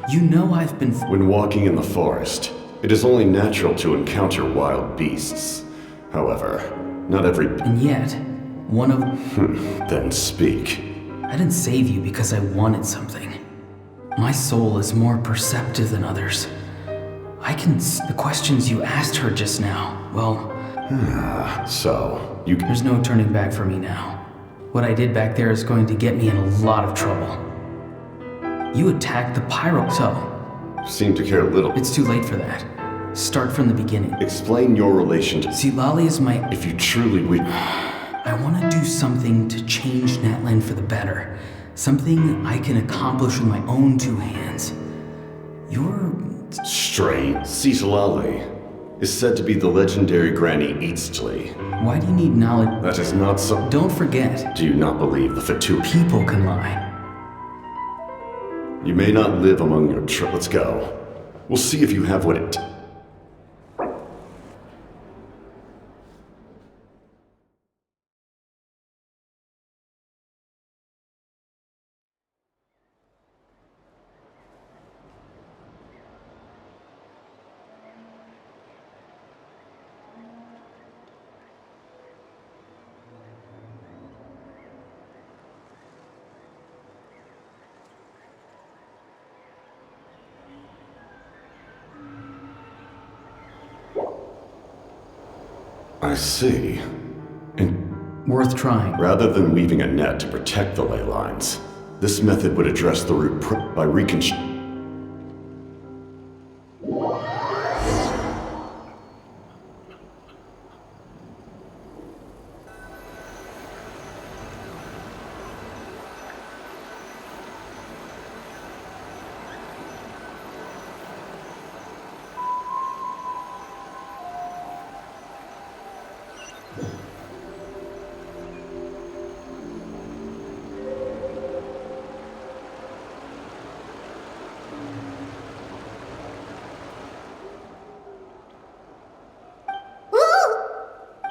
You know I've been... When walking in the forest, it is only natural to encounter wild beasts. However, not every... And yet, one of... Then speak. I didn't save you because I wanted something. My soul is more perceptive than others. I can... The questions you asked her just now, well... So, you... There's no turning back for me now. What I did back there is going to get me in a lot of trouble. You attacked the pyro, so... Seem to care little. It's too late for that. Start from the beginning. Explain your relation to... See, Lolly is my... If you truly would... I want to do something to change Natlan for the better. Something I can accomplish with my own two hands. You're... Strange. Cisalali is said to be the legendary Granny Eastly. Why do you need knowledge? That is not so... Don't forget. Do you not believe the Fatu... People can lie. You may not live among your Let's go. We'll see if you have what it... I see. Worth trying. Rather than weaving a net to protect the ley lines, this method would address the root by reconstructing.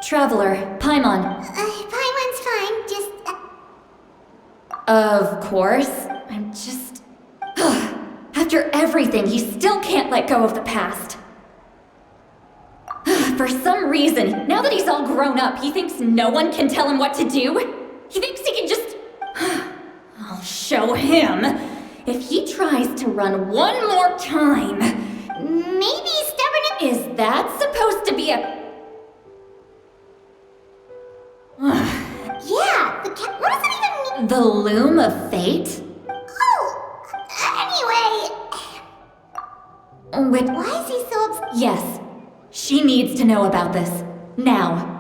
Traveler, Paimon. Paimon's fine, just... Of course. I'm just... After everything, he still can't let go of the past. For some reason, now that he's all grown up, he thinks no one can tell him what to do. He thinks he can just... I'll show him. If he tries to run one more time... Maybe stubborn... Is that supposed to be a... Yeah, what does it even mean? The loom of fate? Oh, anyway... Why is he so upset? Yes, she needs to know about this. Now.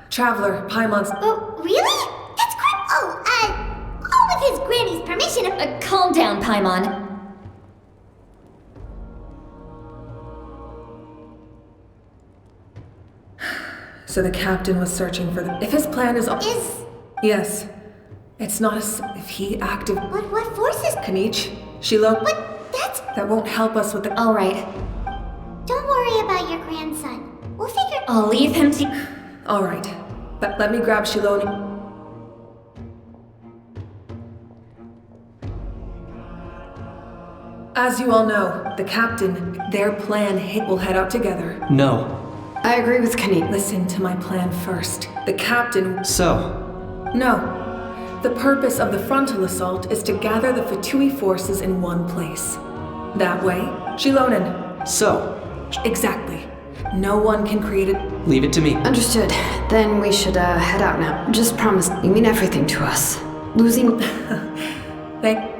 Traveler, Paimon's. Oh, really? That's great. All with his granny's permission. Calm down, Paimon. So the captain was searching for the. If his plan is. Yes. It's not as if he active. But what forces? Kanich, Shiloh. But that's. That won't help us with the. All right. Don't worry about your grandson. We'll figure. I'll leave him to. All right. But let me grab Shiloh. As you all know, the captain, their plan will head out together. No. I agree with Kanich. Listen to my plan first. The captain. So? No. The purpose of the frontal assault is to gather the Fatui forces in one place. That way, Shilonen. So? Exactly. No one can create it. Leave it to me. Understood. Then we should head out now. Just promise you mean everything to us. Losing. Thank.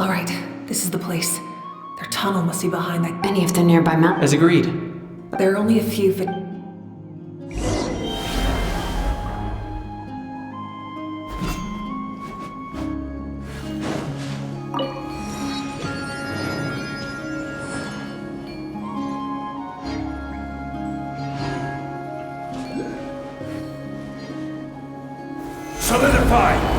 Alright, this is the place. Their tunnel must be behind that. Any of the nearby mountains? As agreed. There are only a few Solidify!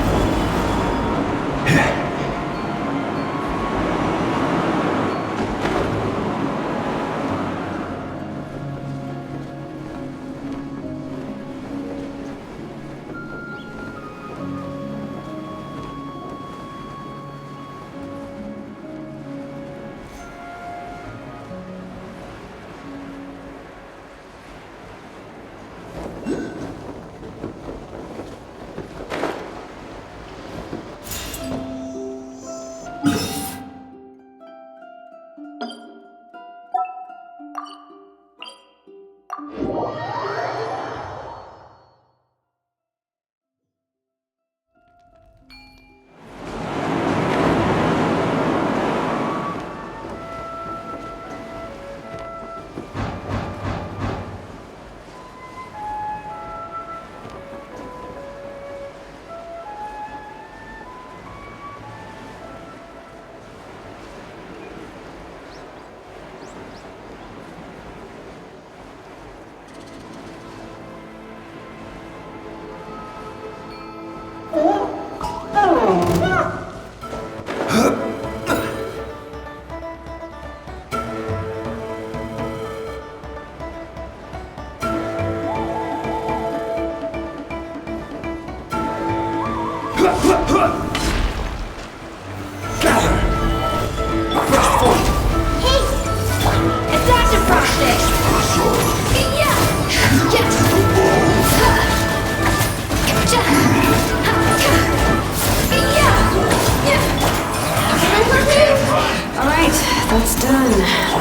Alright, that's done.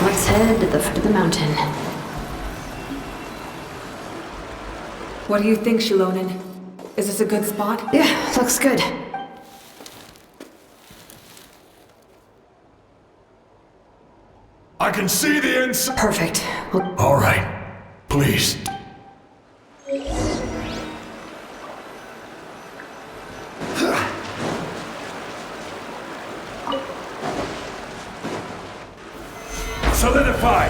Let's head to the foot of the mountain. What do you think, Shilonen? Is this a good spot? Yeah, looks good. I can see the inside. Perfect. All right. Please. Solidify!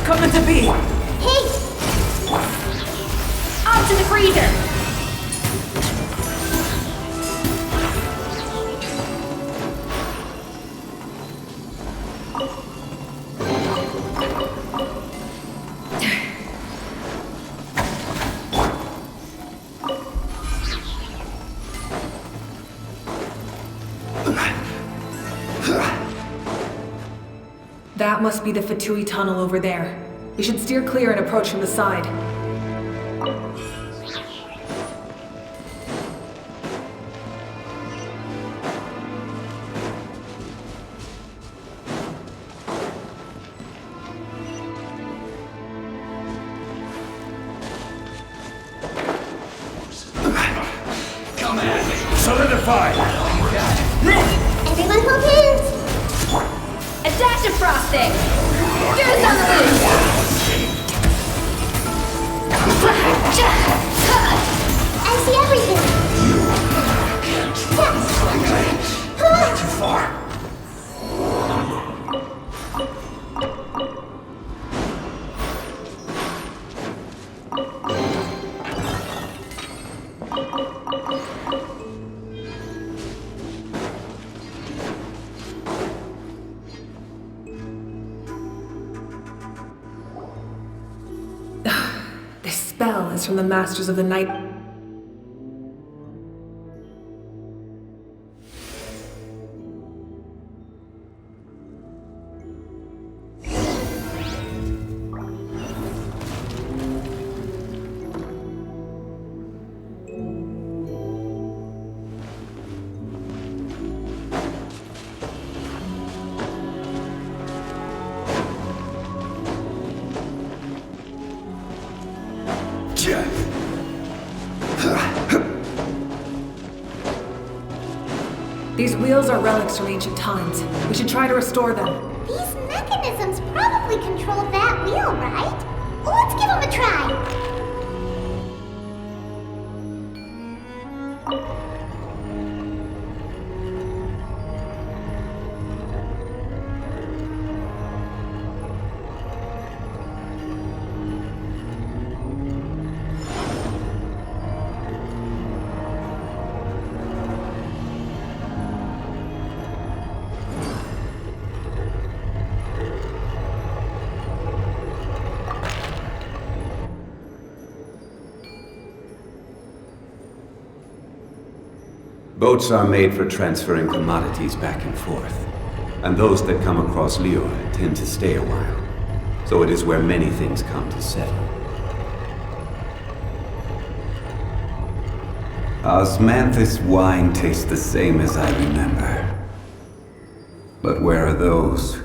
Coming to be! Hey! On to the freezer! That must be the Fatui tunnel over there. We should steer clear and approach from the side. Solidify! Everyone hold hands! A dash of frosting! Get us on the loose! I see everything! spell is from the Masters of the Night. These wheels are relics from ancient times. We should try to restore them. These mechanisms probably control that wheel, right? Well, let's give them a try. Boats are made for transferring commodities back and forth. And those that come across Lior tend to stay a while. So it is where many things come to settle. Osmanthus wine tastes the same as I remember. But where are those?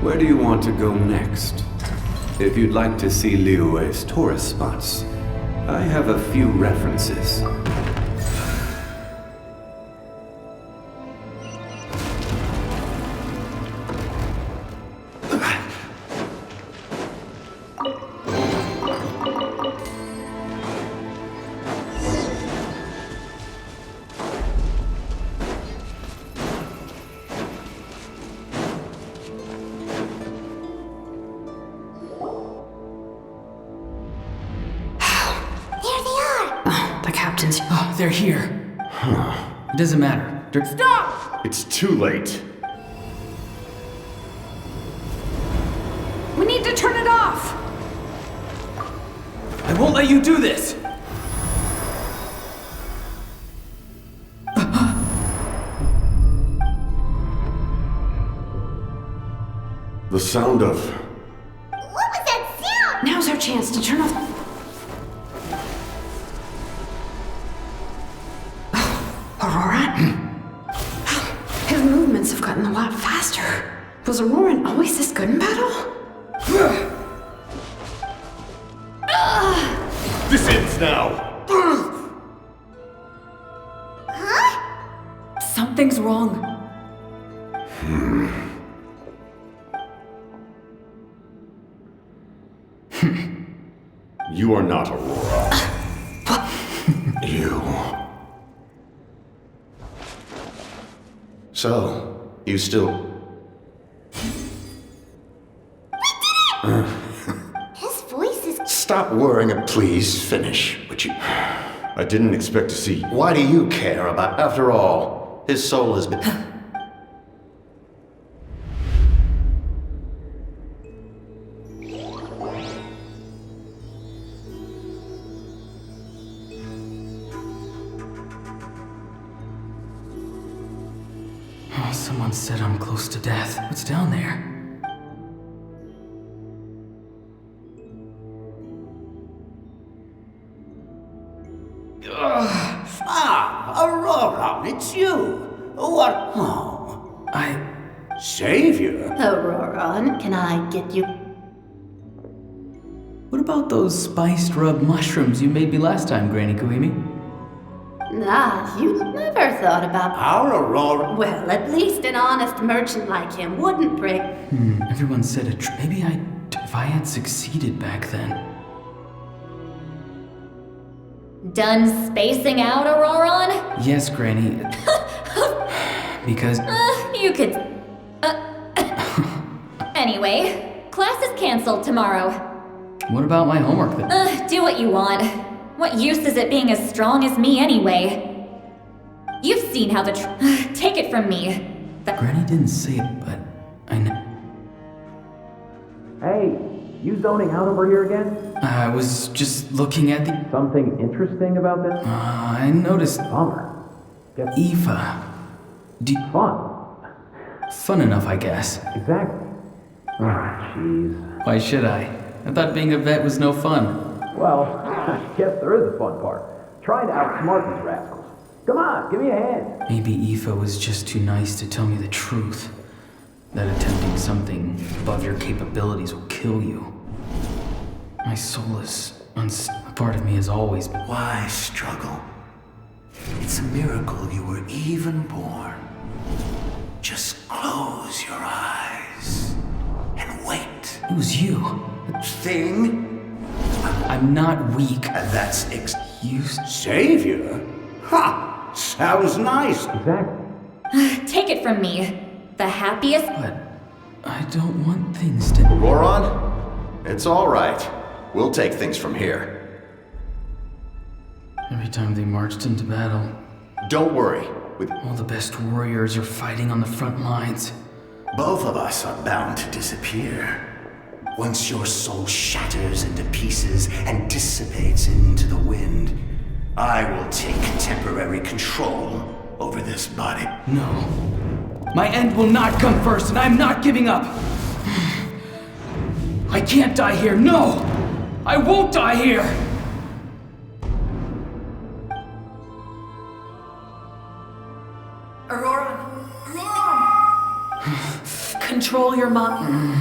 Where do you want to go next? If you'd like to see Liyue's tourist spots, I have a few references. Oh, they're here. It doesn't matter. Stop! It's too late. We need to turn it off! I won't let you do this! The sound of... What was that sound? Now's our chance to turn off... Aurora? His movements have gotten a lot faster. Was Auroran always this good in battle? This ends now! Huh? Something's wrong. You are not Aurora. You. So, you still... His voice is... Stop worrying and please finish, would you? I didn't expect to see... Why do you care about... After all, his soul has been... Oh, someone said I'm close to death. What's down there? Aurora, it's you. What? Oh. Savior? Aurora, can I get you? What about those spiced rub mushrooms you made me last time, Granny Kuimi? Ah, you never thought about... Our Aurora... Well, at least an honest merchant like him wouldn't break... Everyone said it. Maybe if I had succeeded back then. Done spacing out, Auroran? Yes, Granny. Because... You could... Anyway, class is cancelled tomorrow. What about my homework then? Do what you want. What use is it being as strong as me anyway? You've seen how the take it from me. Granny didn't say it, but I know. Hey, you zoning out over here again? I was just looking at the... Something interesting about this? I noticed... Bummer. Guess Aoife. fun. Fun enough, I guess. Exactly. Oh, jeez. Why should I? I thought being a vet was no fun. Well, I guess there is a fun part. Trying to outsmart these rascals. Come on, give me a hand. Maybe Aoife was just too nice to tell me the truth. That attempting something above your capabilities will kill you. My soul is... a part of me has always been... Why struggle? It's a miracle you were even born. Just close your eyes and wait. It was you. Thing? I'm not weak. And that's Savior? Ha! Sounds nice. Exactly. Take it from me. The happiest... But I don't want things to... Auroran? It's all right. We'll take things from here. Every time they marched into battle... Don't worry. With all the best warriors are fighting on the front lines. both of us are bound to disappear. Once your soul shatters into pieces and dissipates into the wind, I will take temporary control over this body. No. My end will not come first, and I'm not giving up. I can't die here. No! I won't die here! Aurora! Aurora! control your mind.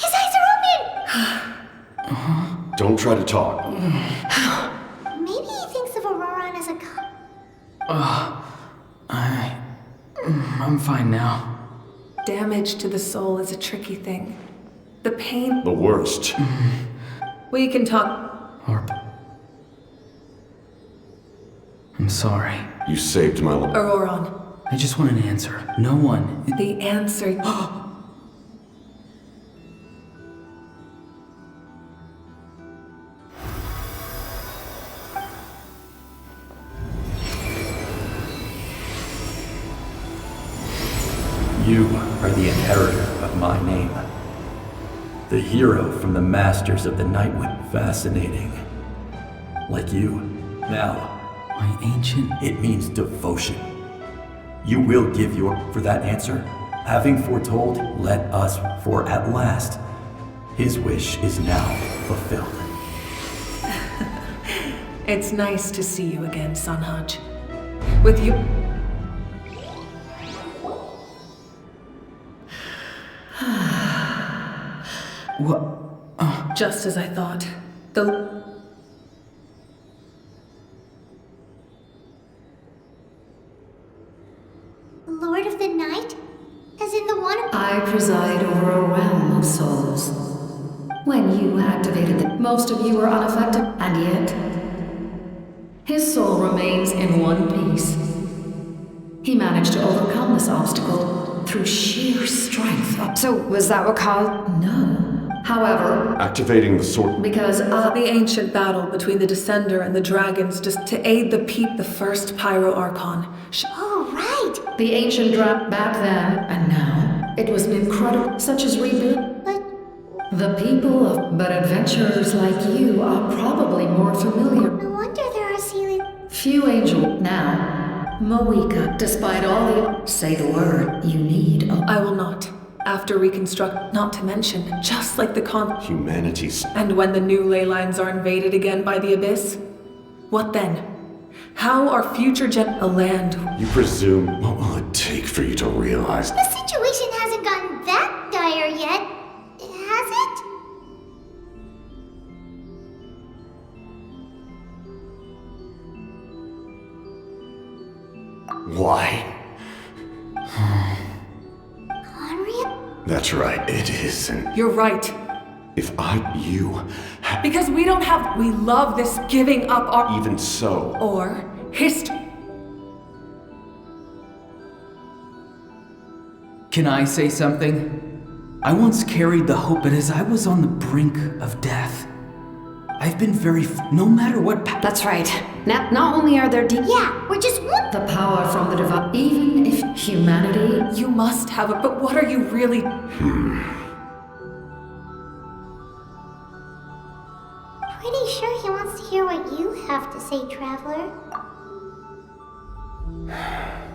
His eyes are open! Don't try to talk. Maybe he thinks of Auroran as a I'm fine now. Damage to the soul is a tricky thing. The pain... The worst. We can talk... I'm sorry. You saved my life. Auroran. I just want an answer. No one... The answer... You are the inheritor of my name. The hero from the Masters of the Nightwind. Fascinating. Like you. Now, my ancient... It means devotion. You will give for that answer. Having foretold, let us, for at last, his wish is now fulfilled. It's nice to see you again, Sanhaj. With you... What? Just as I thought. The... Lord of the Night? As in the one... I preside over a realm of souls. When you activated it, most of you were unaffected, and yet... his soul remains in one piece. He managed to overcome this obstacle through sheer strength. So, was that what caused... No. However... Activating the sword... Because the ancient battle between the Descender and the dragons just to aid the first Pyro Archon. Oh, right! The ancient back then, and now, it was an incredible... such as rebuild. But... The people of... But adventurers like you are probably more familiar. No wonder there are ceiling... Few angel... Now, Moeka, despite all the... Say the word, you need... I will not. After reconstruct, not to mention, just like the Humanity's... And when the new ley lines are invaded again by the Abyss? What then? How are future a land... You presume... What will it take for you to realize... The situation hasn't gotten that dire yet, has it? Why? Conrian? That's right, it isn't. You're right. If you... Because we don't have... We love this giving up our... Even so... Or... history. Can I say something? I once carried the hope, but as I was on the brink of death, I've been very... no matter what... That's right. Not only are there Yeah, we're just one... The power from the divine... Even if humanity... You must have it, but what are you really... Pretty sure he wants to hear what you have to say, Traveler.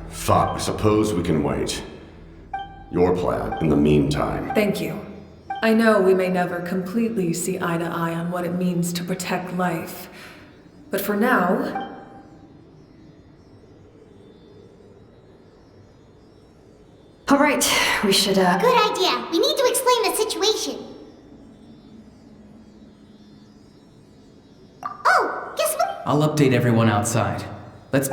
Fine, suppose we can wait. Your plan, in the meantime. Thank you. I know we may never completely see eye to eye on what it means to protect life. But for now... All right, we should, Good idea. We need to explain the situation. Oh, guess what? I'll update everyone outside. Let's...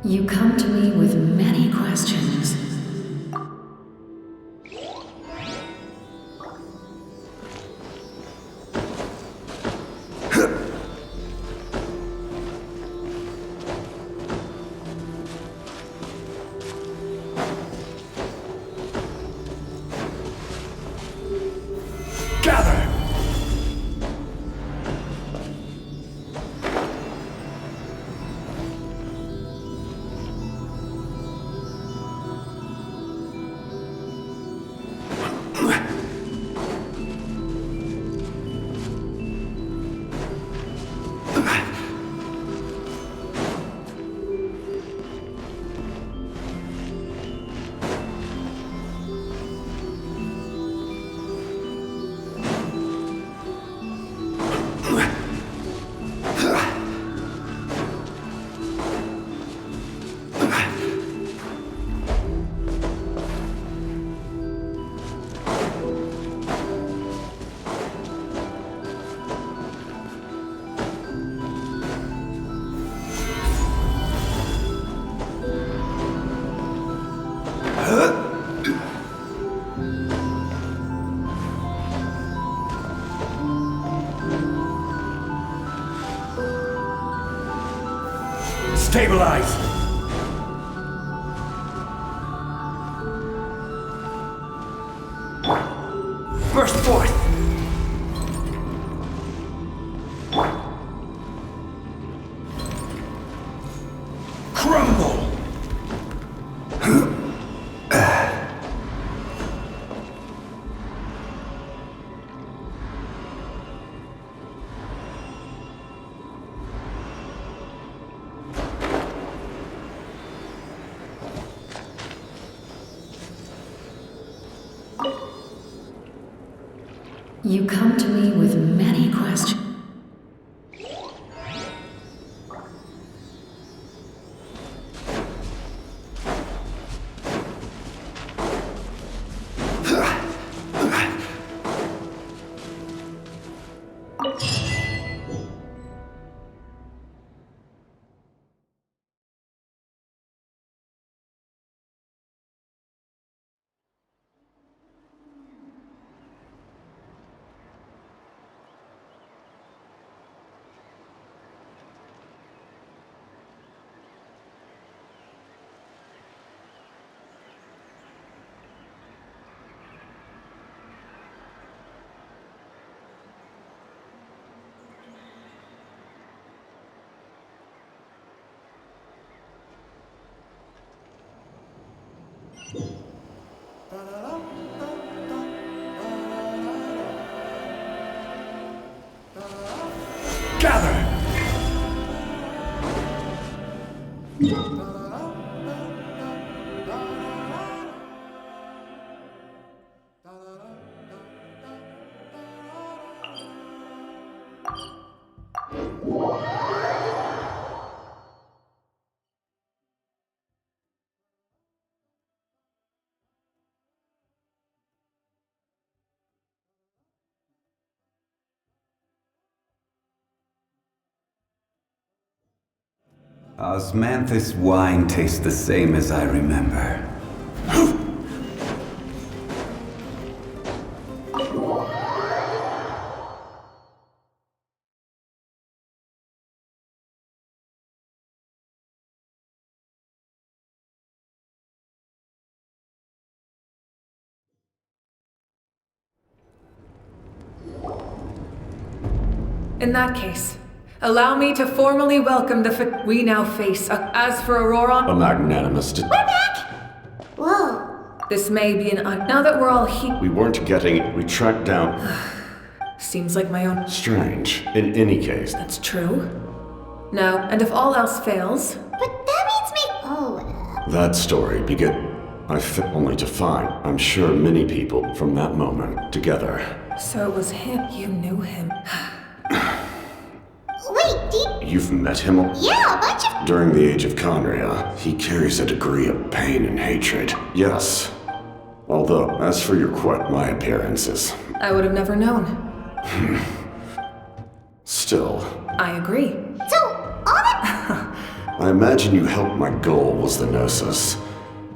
You come to me with many questions. Stabilize! Burst forth! Crumble! You come to me with many questions. Gather! Osmanthus wine tastes the same as I remember. In that case, allow me to formally welcome the we now face. As for Auroron, A magnanimous We're back! Whoa. this may be an now that we're all here. We weren't getting it. We tracked down... Seems like my own. Strange. In any case, That's true. No, and if all else fails, But that means me. Oh. that story began... I fit only to find, I'm sure, many people from that moment together. so it was him. You knew him. Wait, did. You've met him? Yeah, a bunch of. During the age of Conria, he carries a degree of pain and hatred. Yes. Although, as for your my appearances... I would have never known. Still... I agree. So, all that. I imagine you helped my goal was the Gnosis.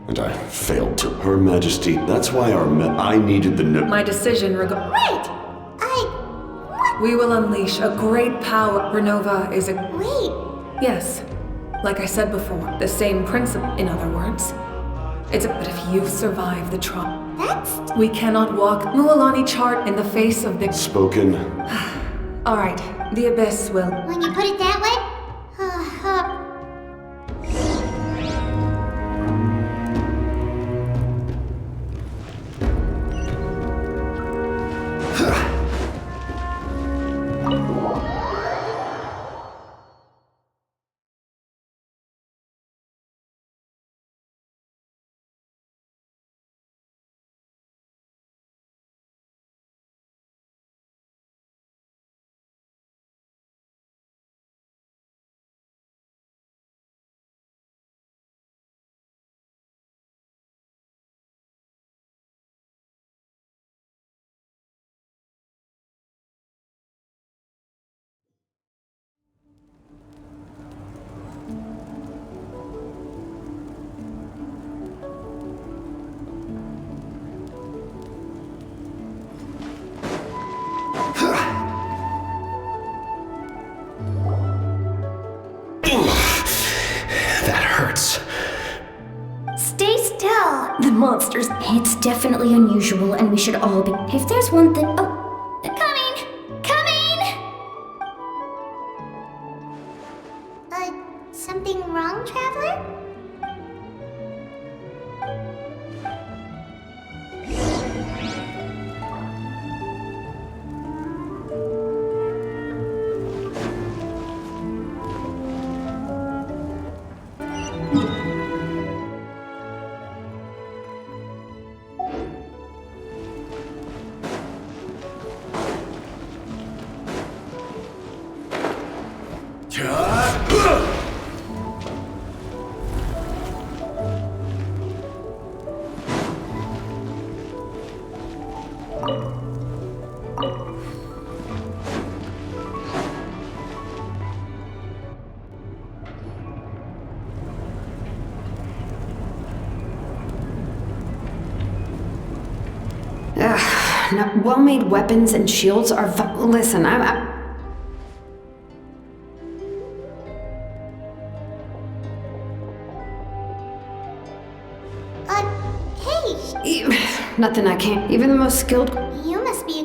And I failed to. Her Majesty, that's why I needed the My decision regarding... Wait! We will unleash a great power. Renova is a... Wait! Yes. Like I said before, the same principle, in other words. But if you survive the trauma... That's... We cannot walk Mualani chart in the face of the... Spoken. Alright, the Abyss will... When you put it that way? That hurts. Stay still. The monsters. It's definitely unusual, and we should all be. If there's one thing. Oh, something wrong, Traveler? Now, well-made weapons and shields are listen, Hey! Nothing I can't. Even the most skilled... You must be...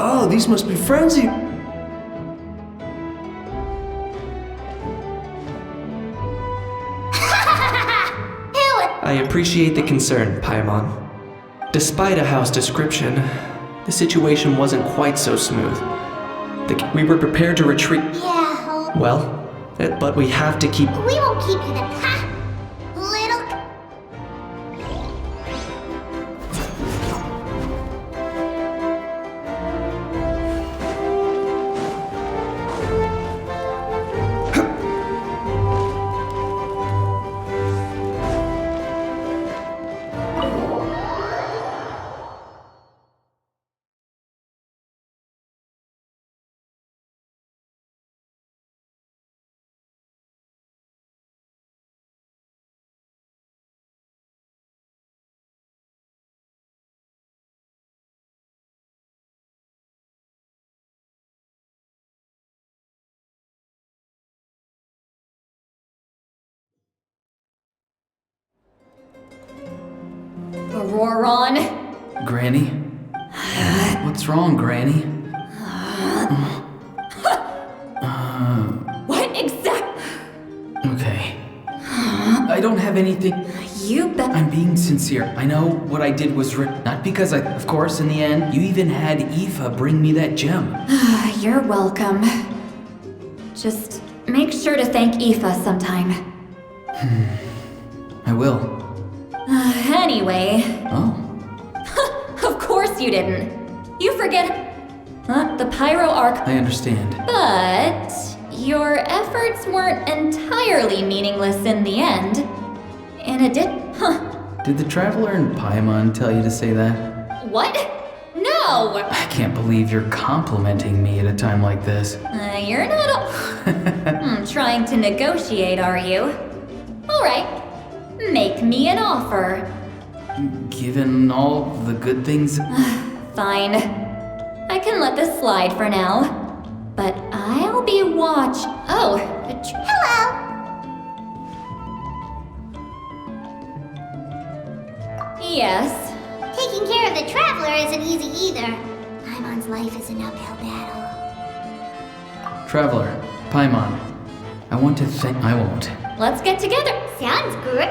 Oh, these must be friends you... I appreciate the concern, Paimon. Despite a house description, the situation wasn't quite so smooth. We were prepared to retreat. Yeah. Well, but we have to keep... We won't keep you then, huh? Little... Auroron? Granny? What's wrong, Granny? What exact? Okay. I don't have anything. You bet. I'm being sincere. I know what I did was not because of course, in the end, you even had Aoife bring me that gem. You're welcome. Just make sure to thank Aoife sometime. I will. Anyway. Oh. Of course you didn't. You forget the Pyro Arc. I understand. But your efforts weren't entirely meaningless in the end. And it did. Did the Traveler in Paimon tell you to say that? What? No! I can't believe you're complimenting me at a time like this. You're not trying to negotiate, are you? Alright. Make me an offer. Given all the good things... Fine. I can let this slide for now. But I'll be Oh! Hello! Yes. Taking care of the Traveler isn't easy either. Paimon's life is an uphill battle. Traveler, Paimon, I want to thank... I won't. Let's get together. Sounds good.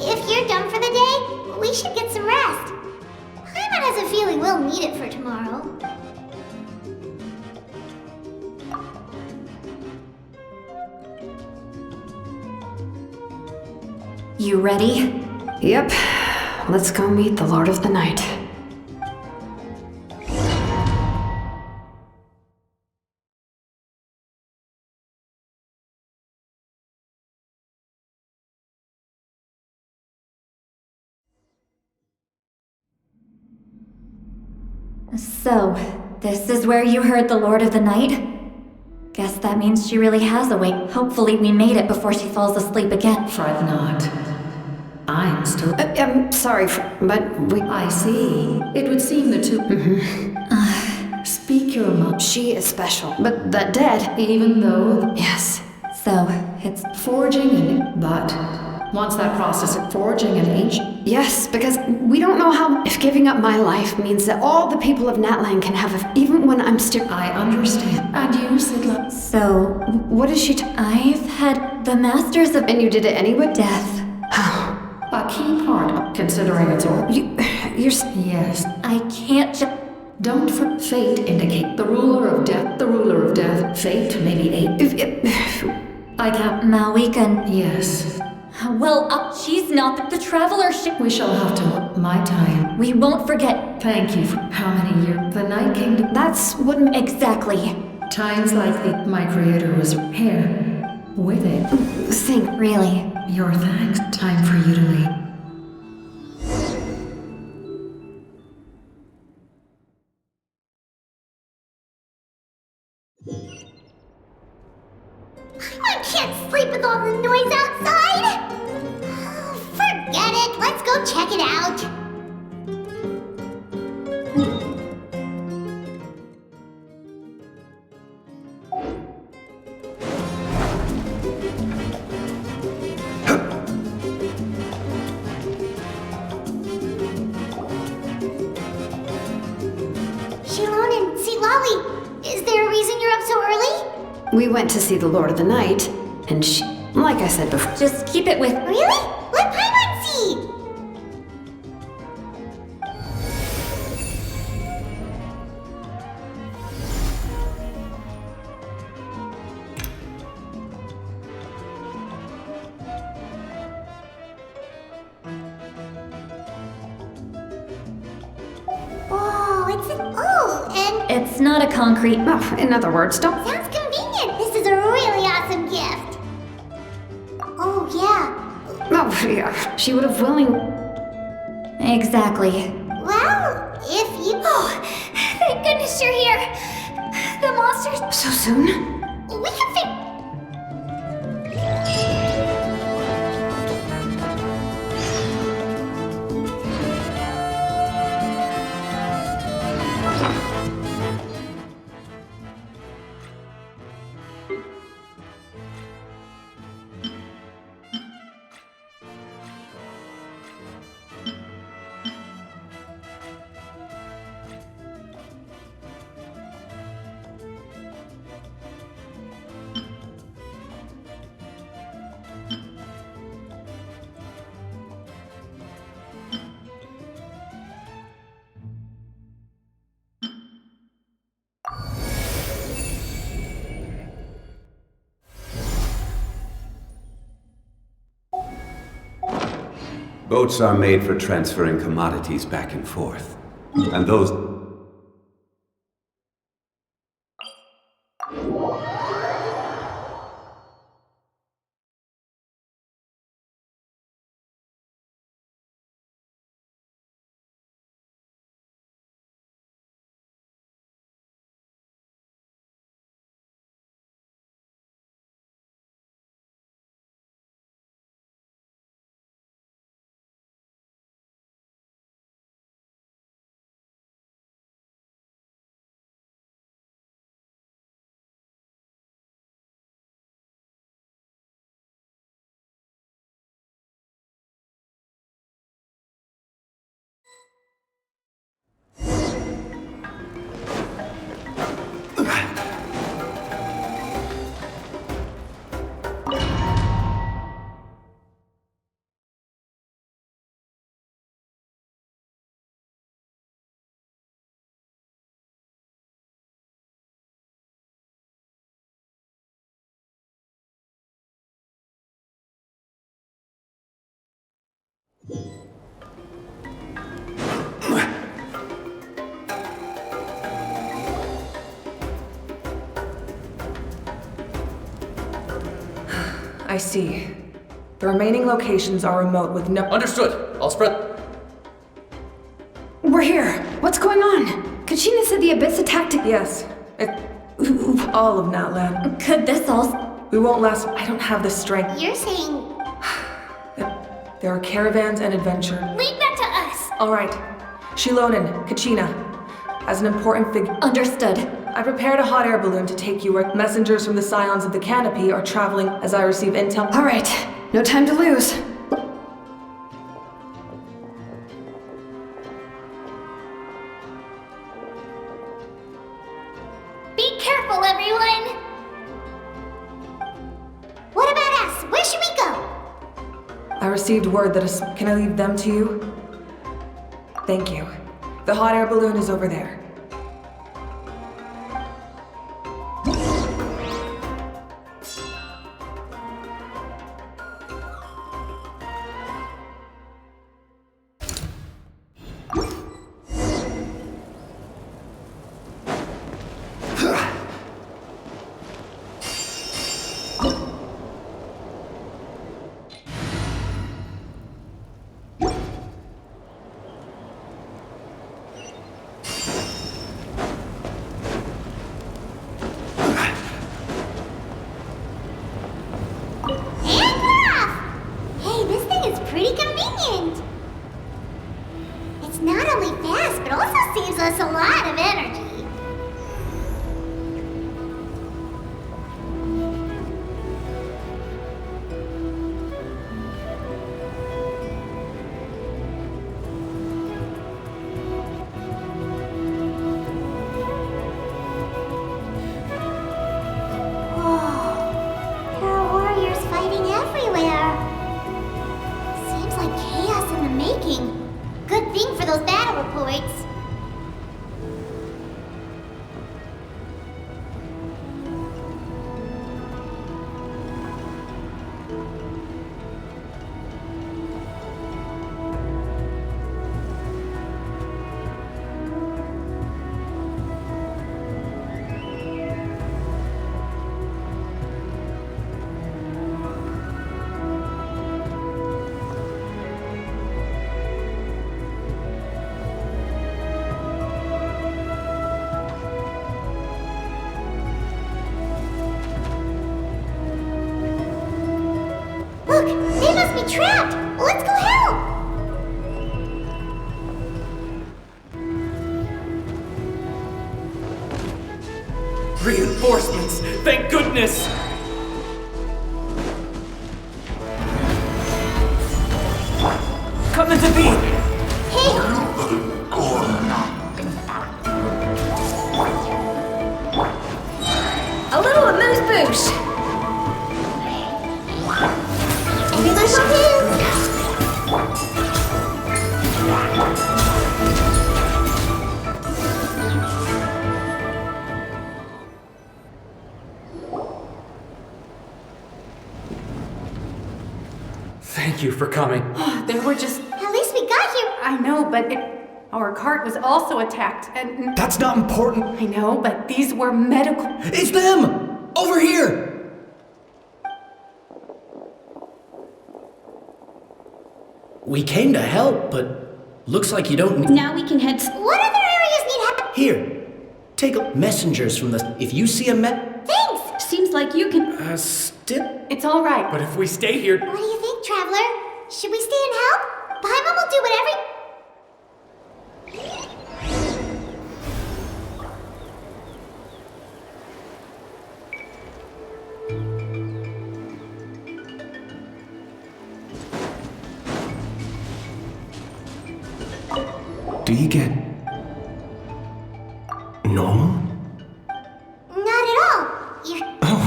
If you're done for the day, we should get some rest. Paimon has a feeling we'll need it for tomorrow. You ready? Yep. Let's go meet the Lord of the Night. So, this is where you heard the Lord of the Night? Guess that means she really has awake. Hopefully we made it before she falls asleep again. Fret not. I'm still... I'm sorry, but we... I see. It would seem the two... Speak your mind. She is special, but the dead... Even though... Yes. So, it's... Forging and... But... Once that process of forging an ancient... Yes, because we don't know how... If giving up my life means that all the people of Natlan can have it, even when I'm still... I understand. And you, Sidla... So... What is she... I've had the Masters of... And you did it anyway? Death. A key part, considering it's all... You're... Yes. I can't just... Don't for fate indicate the ruler of death, the ruler of death. Fate may be I can't... Malweekend. Yes. Well, she's not the traveler We shall have to... My time. We won't forget. Thank you for how many years? The Night Kingdom... That's what... Exactly. Times like my creator was here. With it. Think. Really. Your thanks. Time for you to leave. sleep with all the noise outside? Forget it. Let's go check it out. Shilon and Silali, is there a reason you're up so early? We went to see the Lord of the Night, and she, like I said before. Just keep it with. Really? Let Paimon see! It's not a concrete. Oh, in other words, don't. Sounds convenient. This is a really awesome gift. Oh, yeah. Oh, yeah. She would have willing. Exactly. Well, if you. Oh, thank goodness you're here. The monsters. So soon? We can fix. Boats are made for transferring commodities back and forth. And those... I see. The remaining locations are remote with no— Understood. I'll spread— We're here. What's going on? Kachina said the Abyss attacked— Yes. All of Natlan. Could this all— We won't last— I don't have the strength. You're saying... There are caravans and adventure. Leave that to us! Alright. Shilonen, Kachina. As an important figure— Understood. I prepared a hot air balloon to take you where messengers from the Scions of the Canopy are traveling as I receive intel— Alright. No time to lose. Be careful, everyone! What about us? Where should we go? I received word that Can I leave them to you? Thank you. The hot air balloon is over there. us a lot of energy. Good thing for those battle reports. Look, they must be trapped! Let's go help! Reinforcements! Thank goodness! Come into being! Hey! A little amuse-bouche! Thank you for coming. There were just... At least we got here. I know, but our cart was also attacked, and... That's not important. I know, but these were medical... It's them! Over here! We came to help, but looks like you don't need... Now we can head... What other areas need help? Here, take messengers from the... If you see a Thanks! Seems like you can... It's all right. But if we stay here... What do you think, Traveler? Should we stay and help? Paimon will do whatever... Do you get... normal? Not at all. You're... Oh,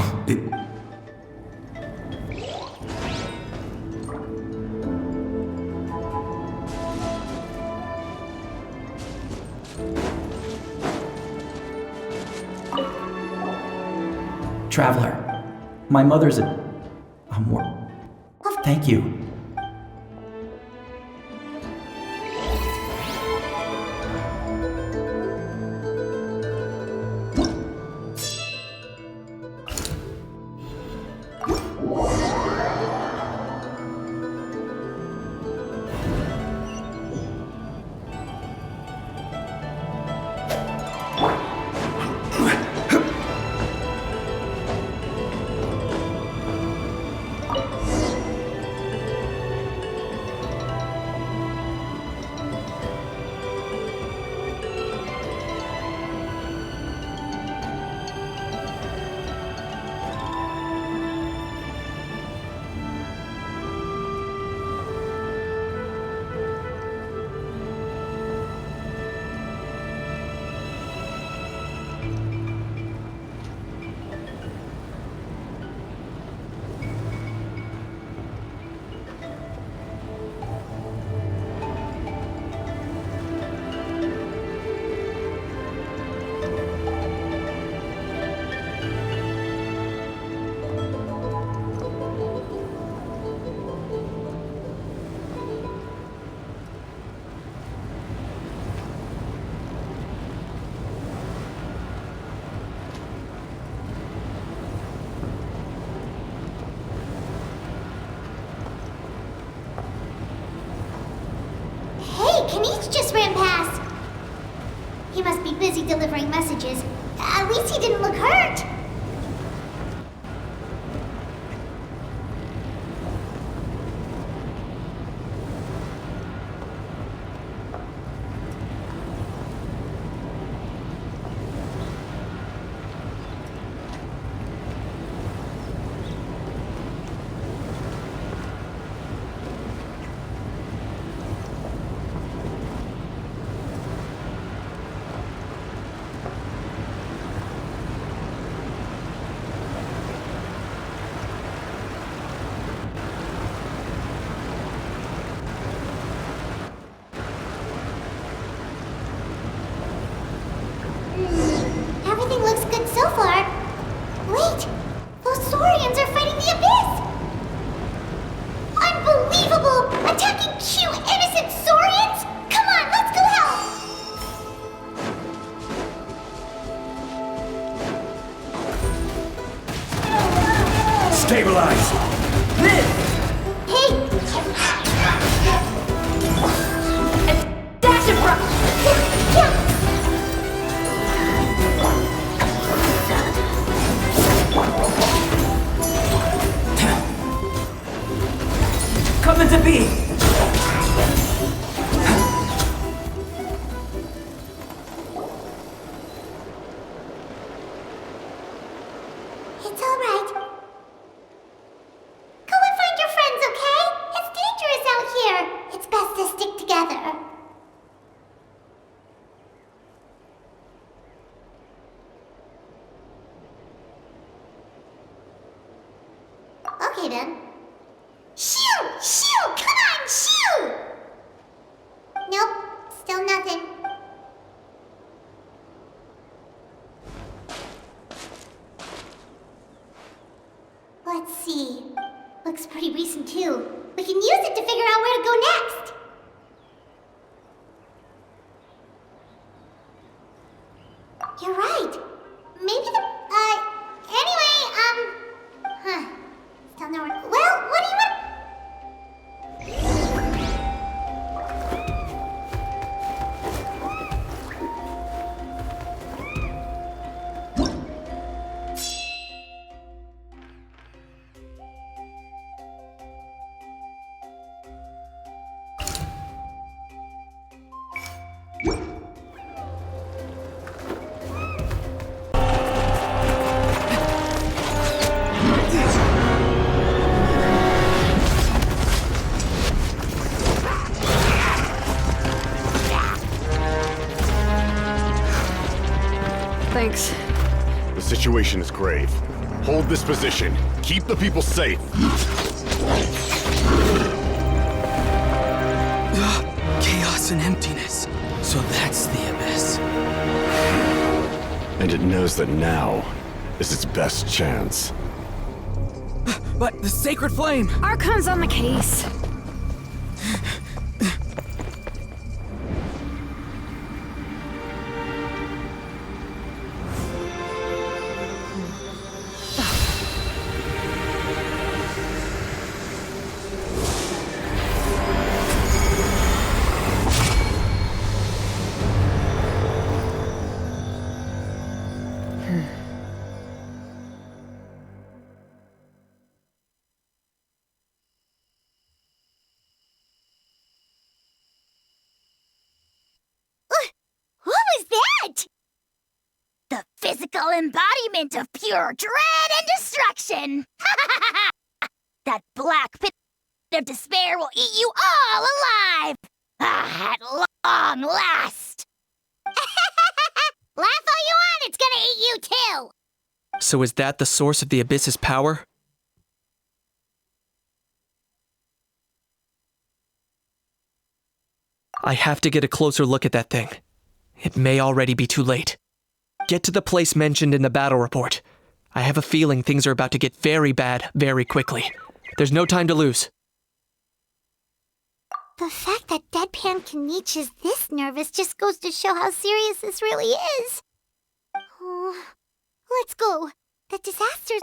Traveler, my mother's a more... Thank you. Kanish just ran past. He must be busy delivering messages. At least he didn't look hurt. so far. Wait, those Saurians are fighting the Abyss! Unbelievable! Attacking cute, innocent Saurians? Come on, let's go help! Stabilize! This! Hey! Dash it from... Coming to be! It's alright. Go and find your friends, okay? It's dangerous out here. It's best to stick together. Okay then. Shoo! Shoo! Come on, shoo! Nope, still nothing. Let's see. Looks pretty recent too. We can use it to figure out where to go next. You're right. Maybe the anyway, still no one. Well, what do you want? Thanks. The situation is grave. Hold this position. Keep the people safe. Chaos and emptiness. So that's the Abyss. And it knows that now is its best chance. But the sacred flame! Archon's on the case. What was that? The physical embodiment of pure dread and destruction! That black pit of despair will eat you all alive! At long last! Laugh all you want, it's gonna eat you too! So is that the source of the Abyss's power? I have to get a closer look at that thing. It may already be too late. Get to the place mentioned in the battle report. I have a feeling things are about to get very bad very quickly. There's no time to lose. The fact that Deadpan Kaniche is this nervous just goes to show how serious this really is. Oh, let's go. The disaster's...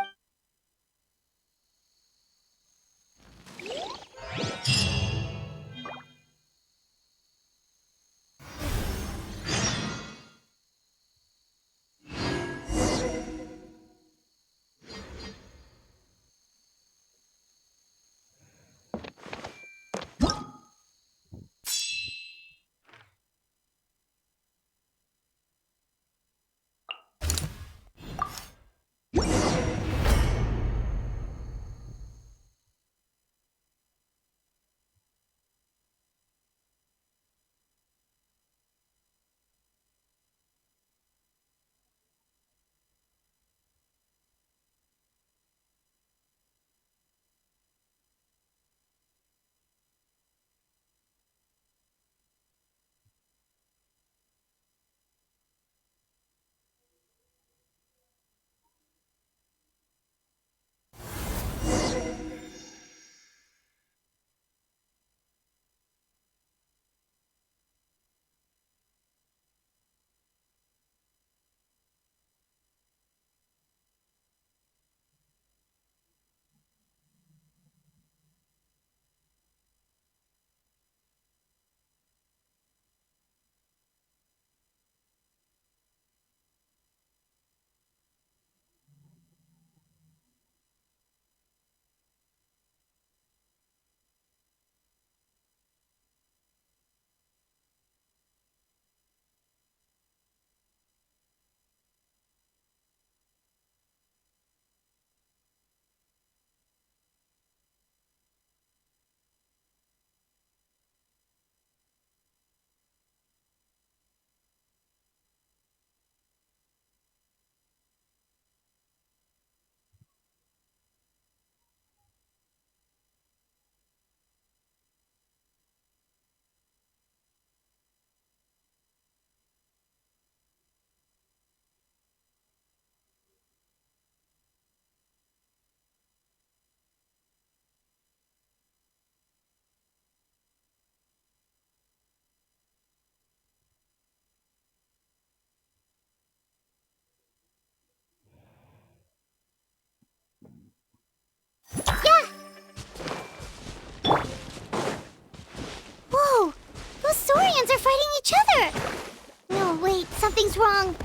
Something's wrong.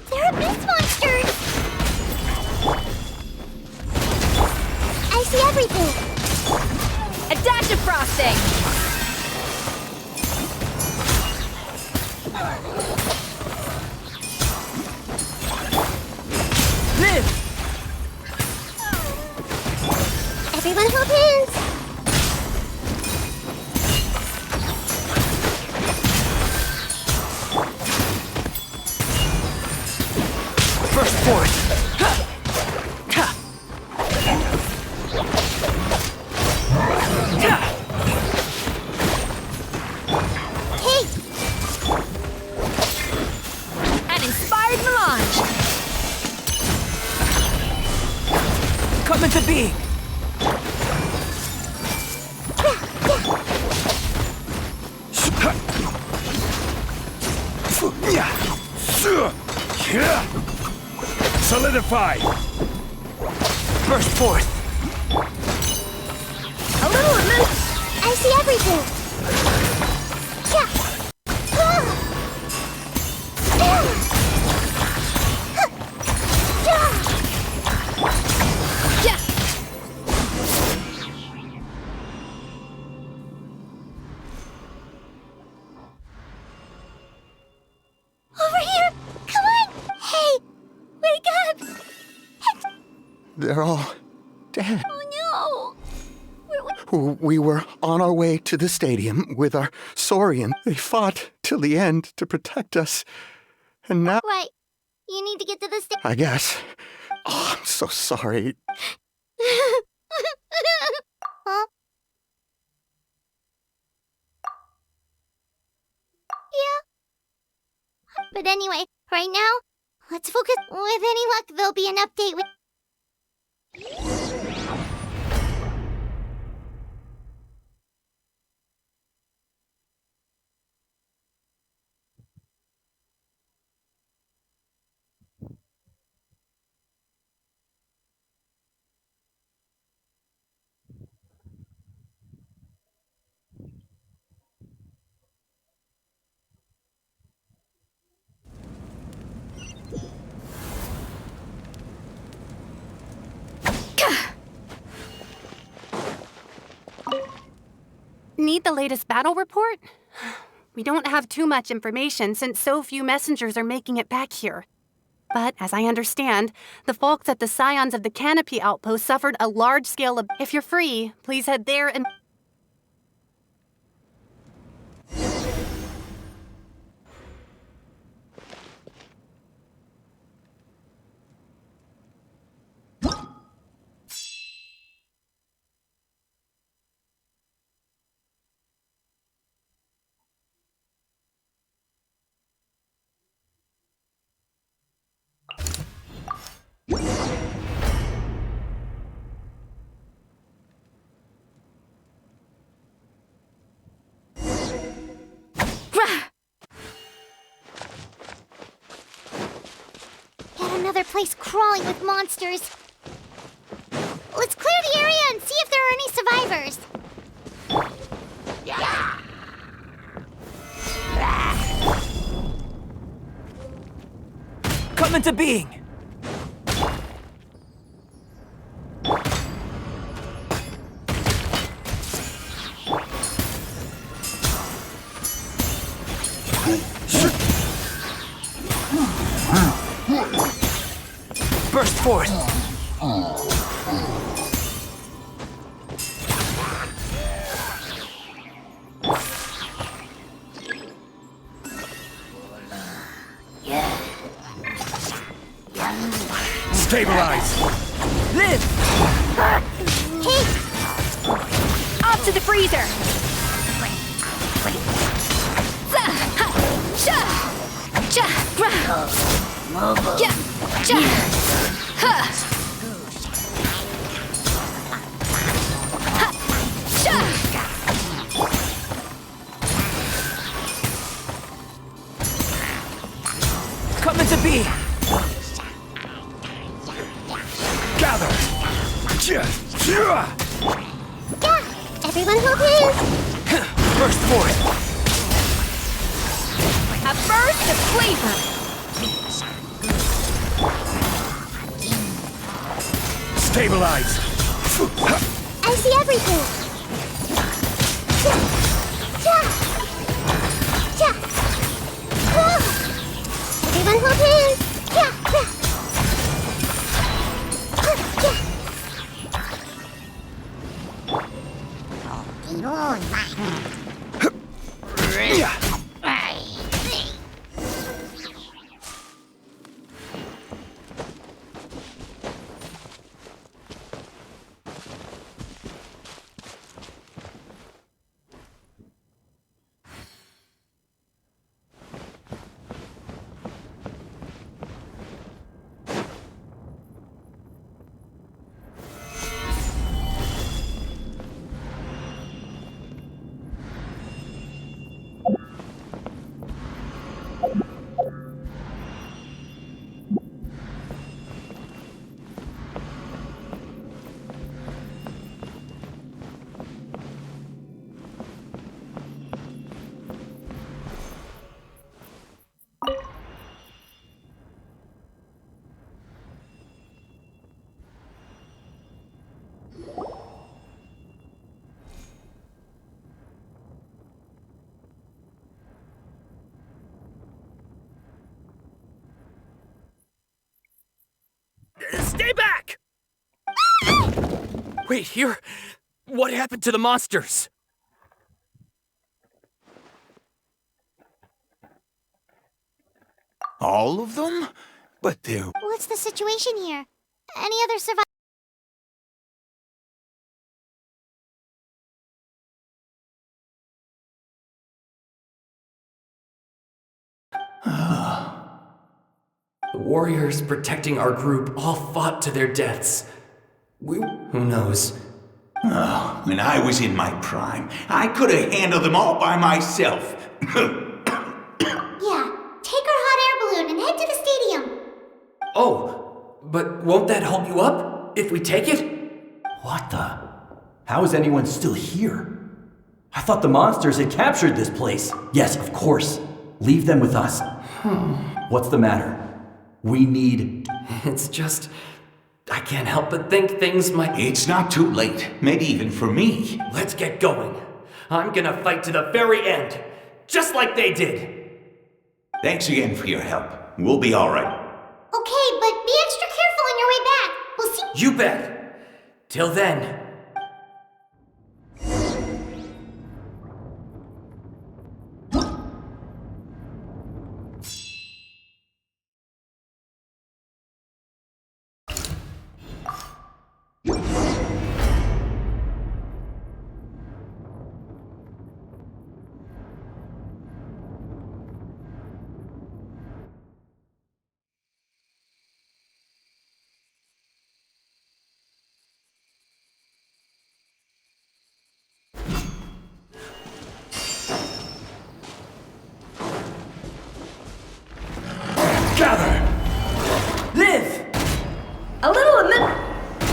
There are beast monsters! I see everything! A dash of frosting! Live! Everyone hold hands! First force! Hey! An inspired melange! Come into being! Solidify! Burst forth! A little loose! I see everything! Yeah! Ah! Yeah! Yeah! Over here! Come on! Hey! Wake up! They're all dead. Oh no! We were on our way to the stadium with our Saurian. They fought till the end to protect us. And now... Right. You need to get to the I guess. Oh, I'm so sorry. Huh? Yeah. But anyway, right now, let's focus. With any luck, there'll be an update with... Need the latest battle report? We don't have too much information since so few messengers are making it back here. But, as I understand, the folks at the Scions of the Canopy Outpost suffered a large-scale of... If you're free, please head there and... Yet another place crawling with monsters. Let's clear the area and see if there are any survivors. Come into being! Burst forth! Stabilize! Live! Hey! Off to the freezer! Come into being! Gather! Yeah! Everyone hold hands! Burst forth! A burst of flavor! Stabilize! I see everything. Everyone hold hands. Stay back! Wait, here? What happened to the monsters? All of them? But they're... What's the situation here? Any other survivors? The warriors protecting our group all fought to their deaths. Who knows? Oh, when I was in my prime, I could have handled them all by myself. Yeah, take our hot air balloon and head to the stadium. Oh, but won't that hold you up if we take it? What the? How is anyone still here? I thought the monsters had captured this place. Yes, of course. Leave them with us. What's the matter? We need... It's just... I can't help but think things might... It's not too late. Maybe even for me. Let's get going. I'm gonna fight to the very end. Just like they did. Thanks again for your help. We'll be alright. Okay, but be extra careful on your way back. We'll see. You bet. Till then...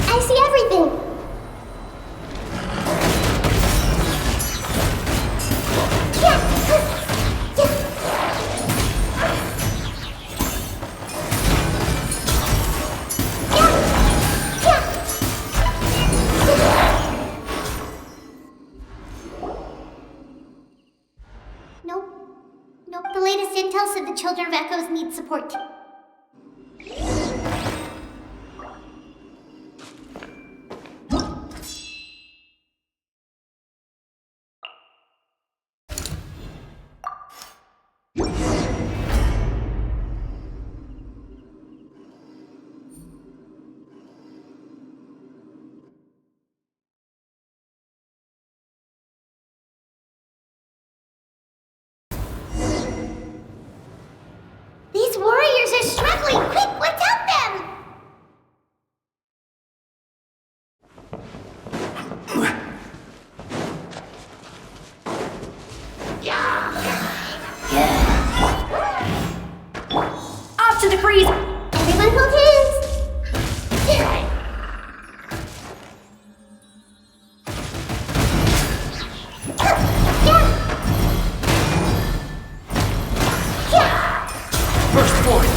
I see everything. Nope. The latest intel said the children of Echoes need support. These warriors are struggling! Quick, let's help them! Off to the freeze! Everyone hold hands! Burst forth!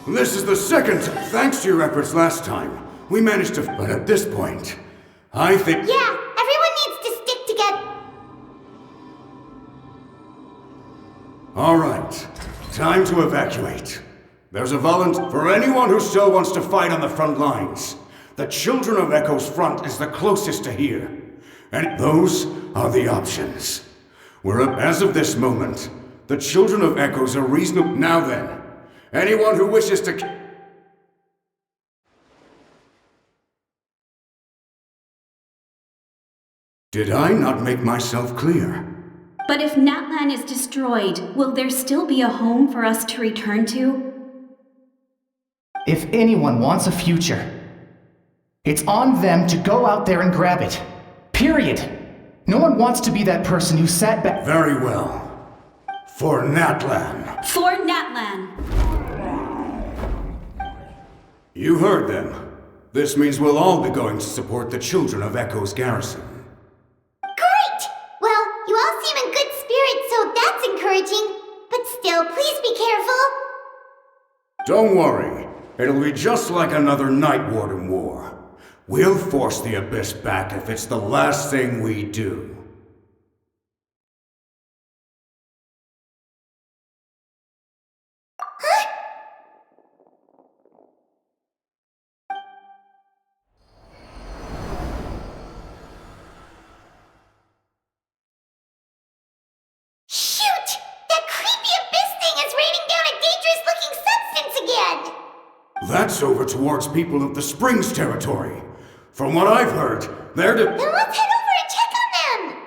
This is the second time. Thanks to your efforts last time, we managed to. But at this point, I think. Yeah, everyone needs to stick together. All right, time to evacuate. There's a volunteer for anyone who still wants to fight on the front lines. The Children of Echo's front is the closest to here. And those are the options. As of this moment, the Children of Echo's are reasonable. Now then, anyone who wishes to... Did I not make myself clear? But if Natlan is destroyed, will there still be a home for us to return to? If anyone wants a future, it's on them to go out there and grab it. Period. No one wants to be that person who sat back. Very well. For Natlan. For Natlan. You heard them. This means we'll all be going to support the Children of Echo's garrison. Great! Well, you all seem in good spirits, so that's encouraging. But still, please be careful. Don't worry. It'll be just like another Night Warden war. We'll force the Abyss back if it's the last thing we do. Shoot! That creepy Abyss thing is raining down a dangerous-looking substance again! That's over towards people of the Springs territory. From what I've heard, they're Then let's head over and check on them!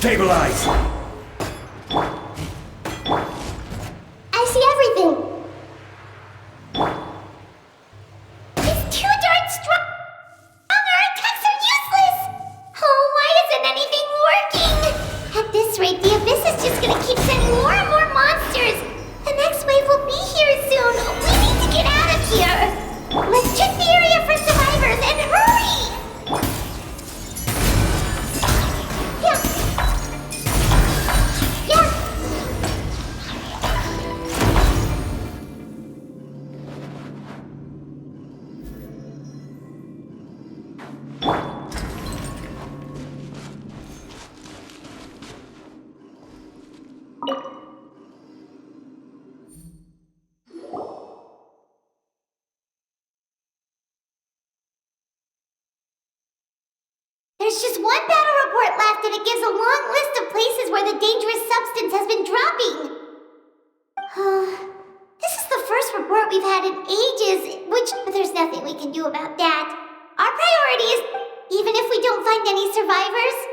Stabilize! I see everything. It's too darn strong. Our attacks are useless. Oh, why isn't anything working? At this rate, the Abyss is just gonna keep sending more and more monsters. The next wave will be here soon. We need to get out of here. Let's check the area for survivors and hurry! There's just one battle report left, and it gives a long list of places where the dangerous substance has been dropping. This is the first report we've had in ages, but there's nothing we can do about that. Our priority is, even if we don't find any survivors,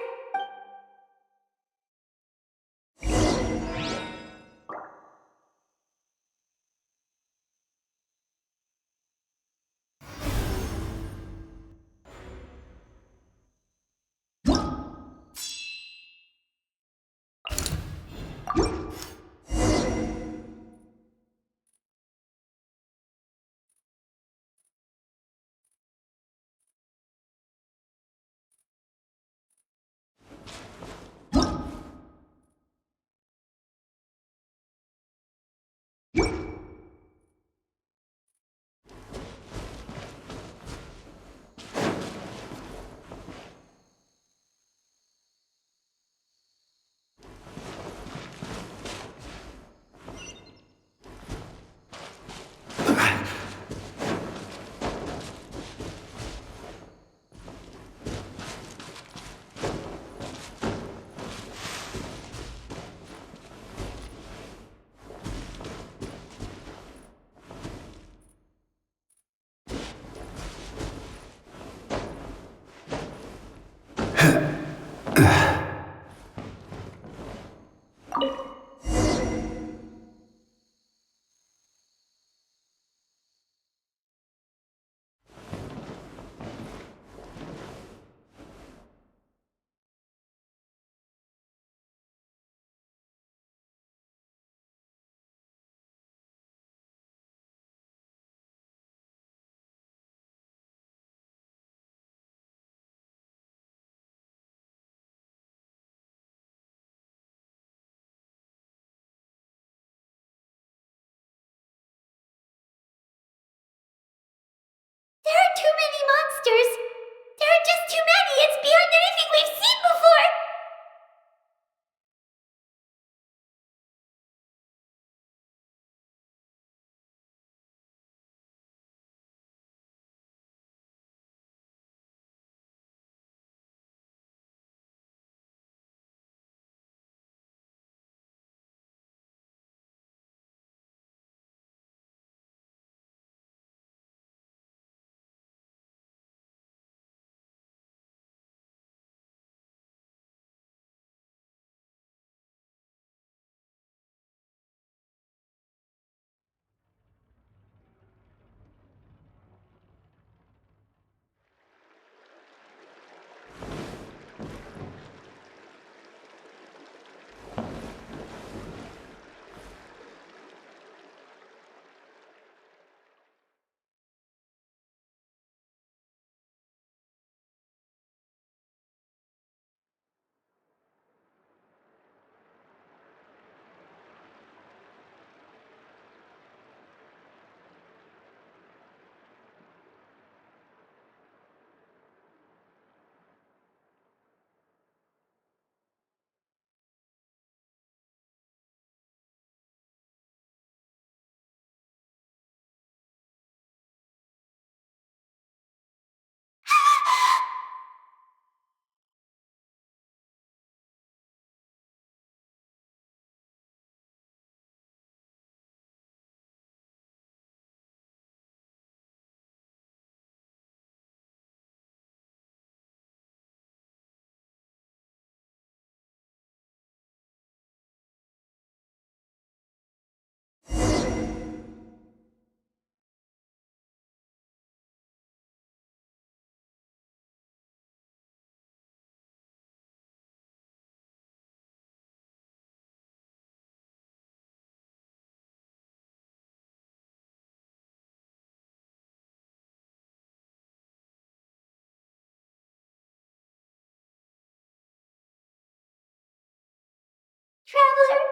Traveler,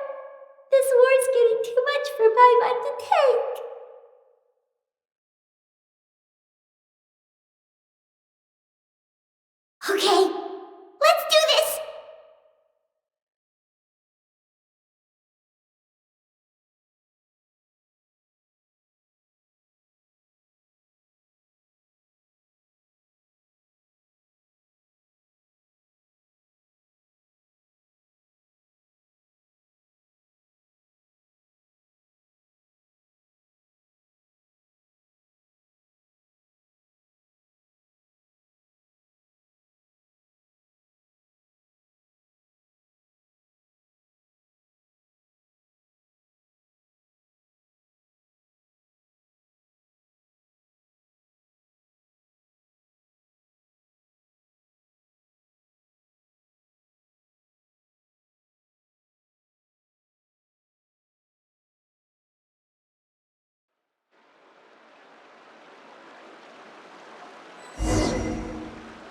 this war's getting too much for Paimon to take. Okay, let's do this!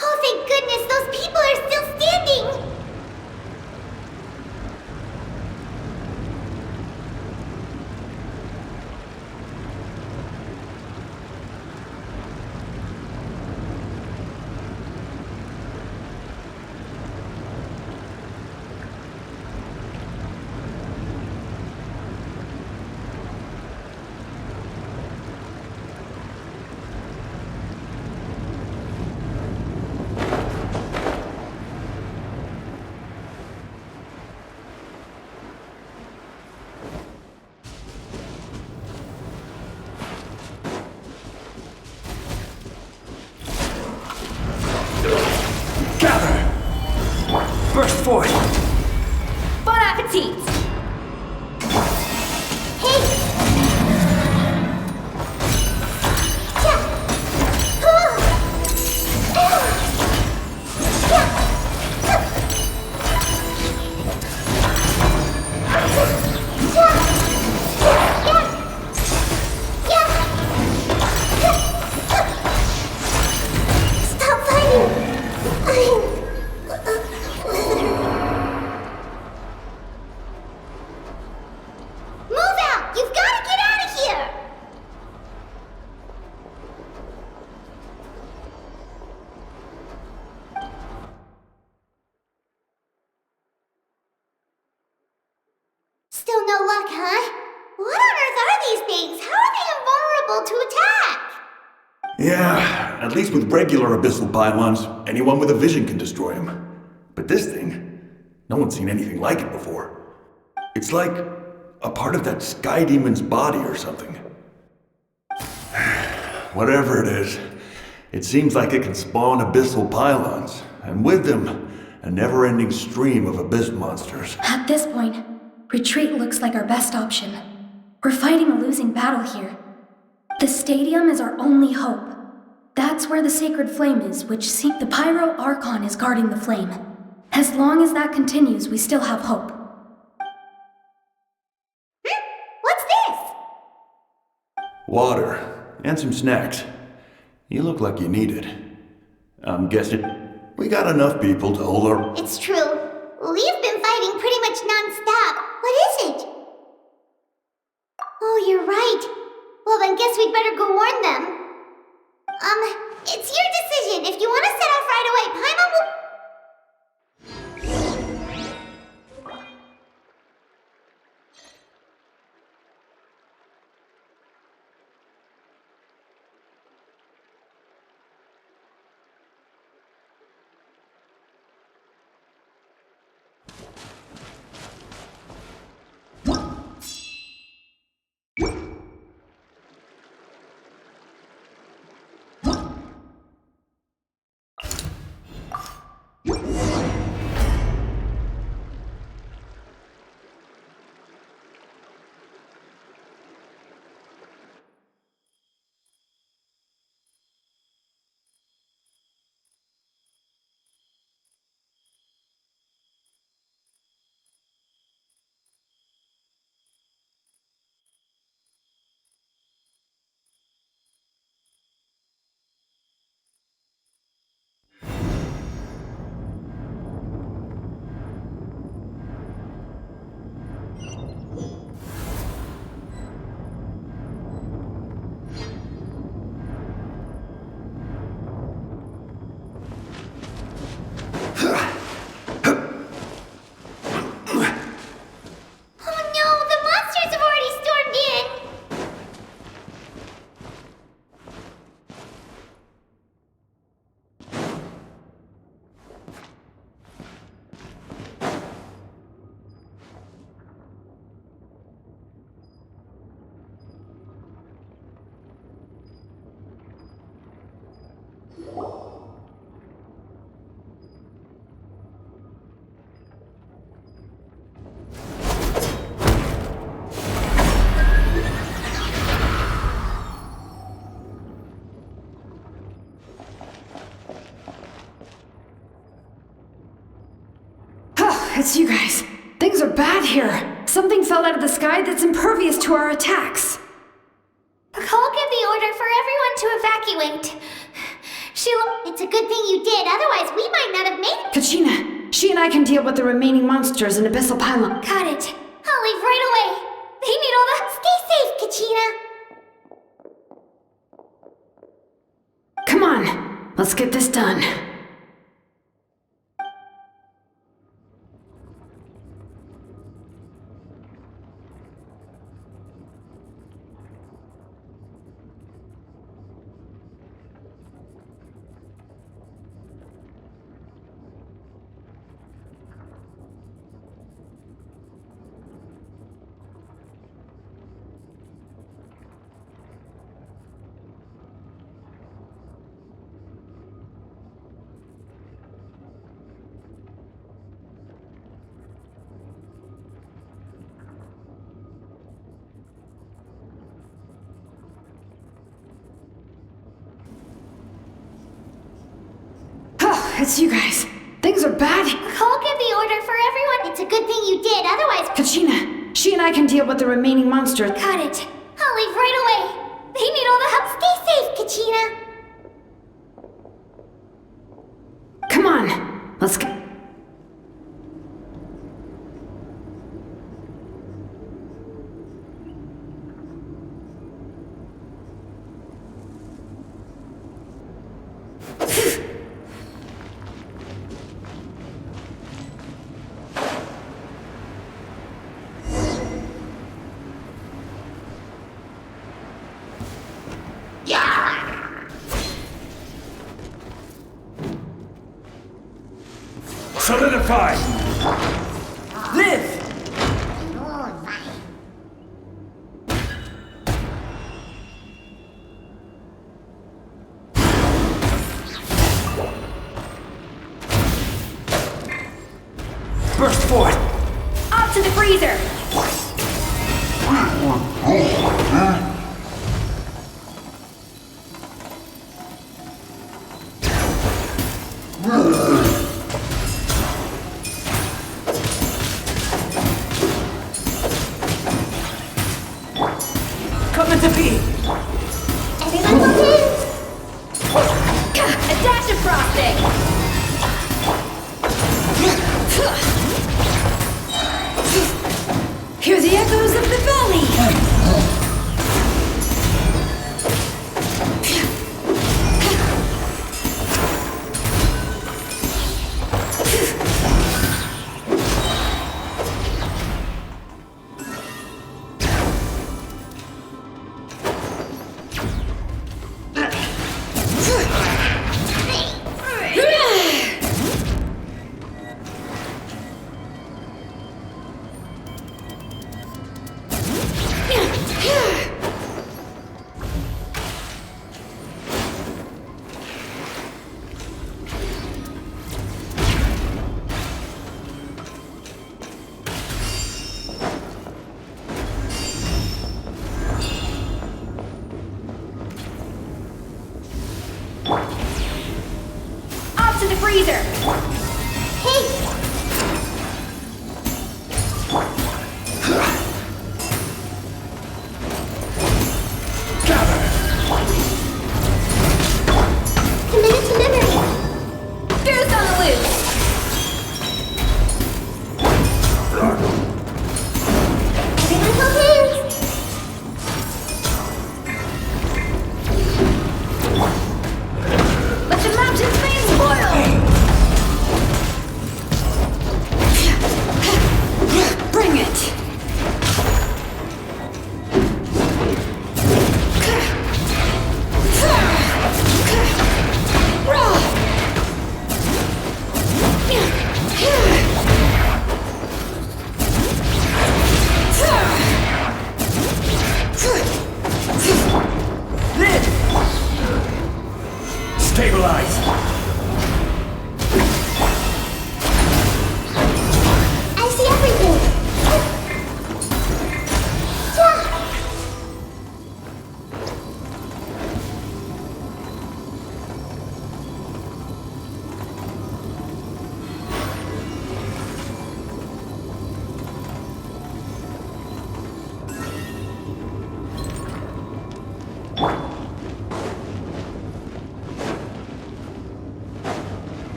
Oh, thank goodness, those people are still standing! Burst forth! Bon appetit! Stop fighting! Move out! You've got to get out of here! Still no luck, huh? What on earth are these things? How are they invulnerable to attack? Yeah, at least with regular abyssal pylons, anyone with a vision can destroy them. But this thing, no one's seen anything like it before. It's like a part of that sky demon's body or something. Whatever it is, it seems like it can spawn abyssal pylons, and with them, a never-ending stream of abyss monsters. At this point, retreat looks like our best option. We're fighting a losing battle here. The stadium is our only hope. That's where the sacred flame is, which the Pyro Archon is guarding the flame. As long as that continues, we still have hope. What's this? Water, and some snacks. You look like you need it. I'm guessing we got enough people to hold our... It's true. We've been fighting pretty much non-stop. What is it? Oh, you're right. Well, then guess we'd better go warn them. It's your decision. If you want to set off right away, Paimon will... here! Something fell out of the sky that's impervious to our attacks. Cole gave the order for everyone to evacuate. It's a good thing you did, otherwise we might not have made it. Kachina, she and I can deal with the remaining monsters in Abyssal Pylon. Got it. I'll leave right away. They need all the... Stay safe, Kachina. Come on, let's get this done. It's you guys. Things are bad. Cole gave the order for everyone. It's a good thing you did, otherwise... Kachina, she and I can deal with the remaining monsters. Got it. I'll leave right away. They need all the help. Stay safe, Kachina. Come on, let's go. Solidify! Live! Burst forth! Up to the freezer! Coming to be! Everyone look in! A dash of frosting! Hear the echoes of the valley!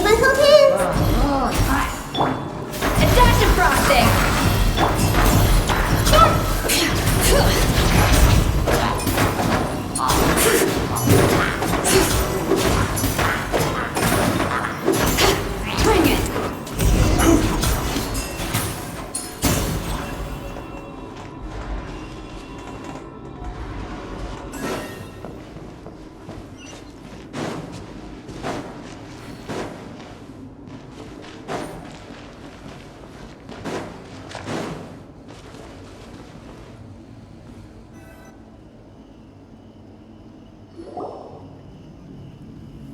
my whole hands! A dash of frosting! Bring it!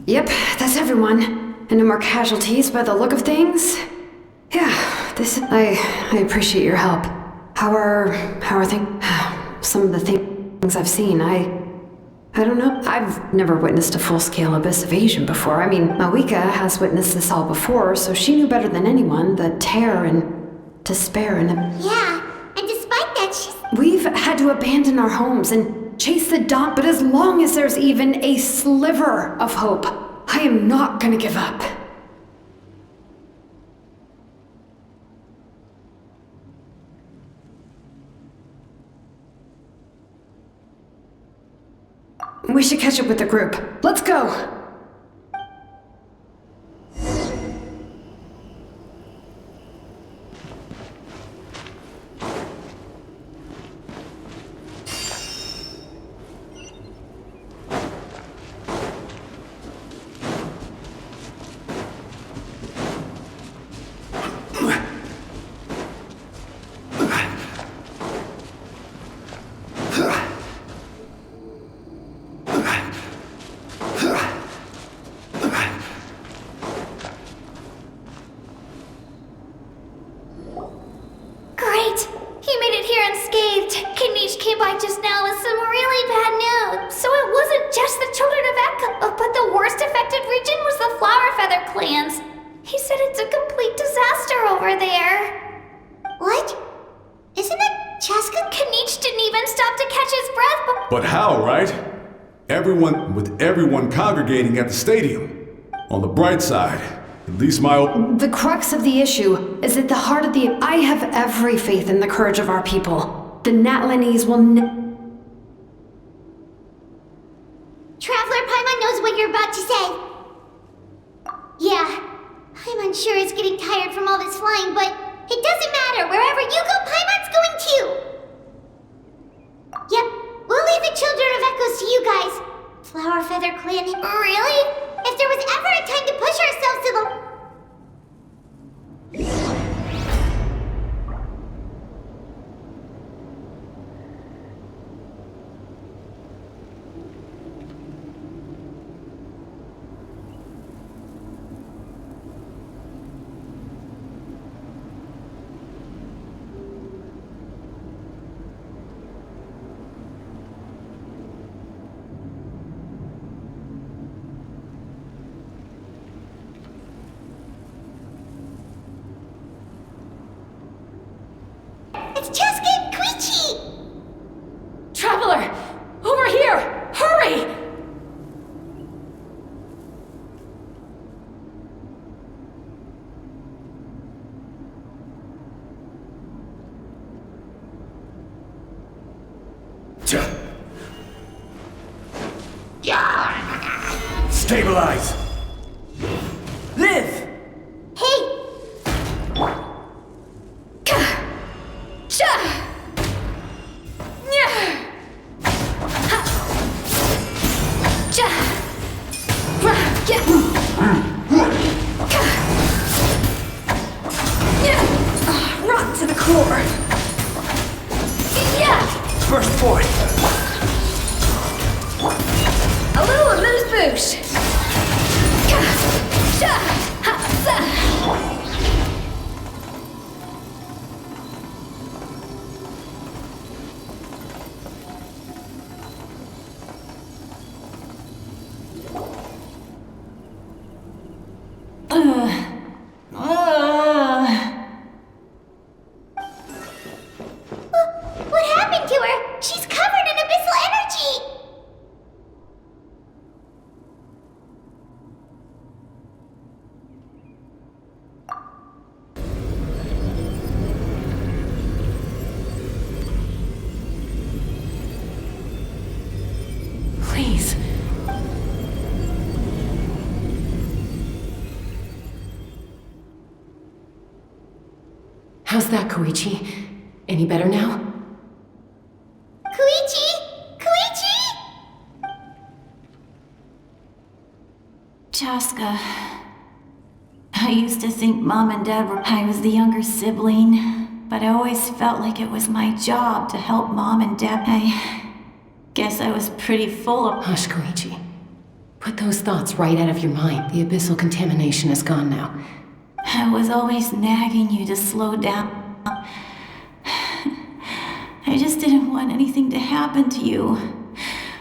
Yep, that's everyone. And no more casualties by the look of things. Yeah, I appreciate your help. How are some of the things I've seen? I don't know. I've never witnessed a full-scale abyss invasion before. I mean, Mawika has witnessed this all before, so she knew better than anyone the terror and despair and... Yeah, and despite that, We've had to abandon our homes and chase the dawn, but as long as there's even a sliver of hope, I am not gonna give up. We should catch up with the group. Let's go! But how, right? Everyone congregating at the stadium. On the bright side, at least The crux of the issue is at the heart of the... I have every faith in the courage of our people. The Natlanese will Traveler Paimon knows what you're about to say. Yeah, Paimon's sure is getting tired from all this flying, but it doesn't matter. Wherever you go, Paimon's going too. Yep, we'll leave the Children of Echoes to you guys. Flower Feather Clan, really? If there was ever a time to push ourselves to the... It's Cheska and Koichi! Traveler! Over here! Hurry! Stabilize! Live! Hey! Rot to the core. Burst forward! A little amuse-bouche! What happened to her? She's covered that, Koichi? Any better now? Koichi! Koichi! Chaska, I used to think Mom and Dad were... I was the younger sibling, but I always felt like it was my job to help Mom and Dad. I guess I was pretty full of... Hush, Koichi. Put those thoughts right out of your mind. The abyssal contamination is gone now. I was always nagging you to slow down. I just didn't want anything to happen to you,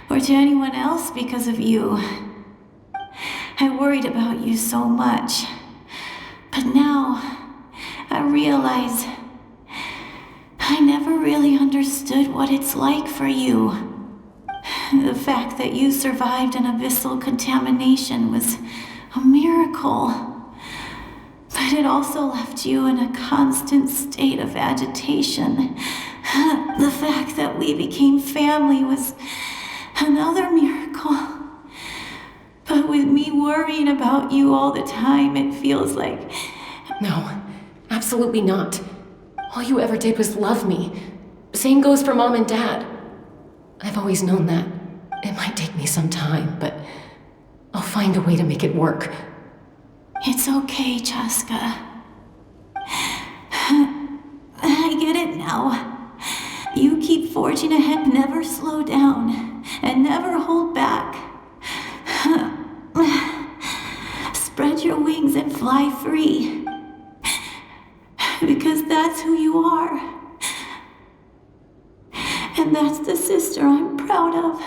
or to anyone else because of you. I worried about you so much. But now, I realize I never really understood what it's like for you. The fact that you survived an abyssal contamination was a miracle. But it also left you in a constant state of agitation. The fact that we became family was another miracle. But with me worrying about you all the time, it feels like... No, absolutely not. All you ever did was love me. Same goes for Mom and Dad. I've always known that. It might take me some time, but I'll find a way to make it work. It's okay, Chaska. I get it now. You keep forging ahead, never slow down, and never hold back. Spread your wings and fly free. Because that's who you are. And that's the sister I'm proud of.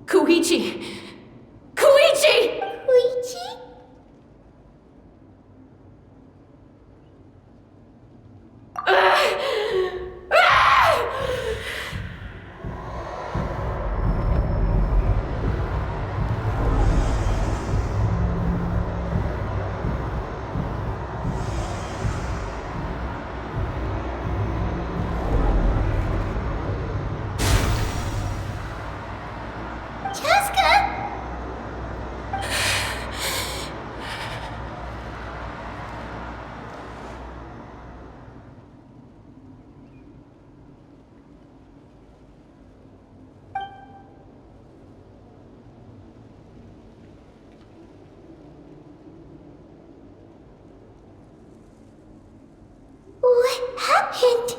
Koichi! Koichi! Koichi? What happened?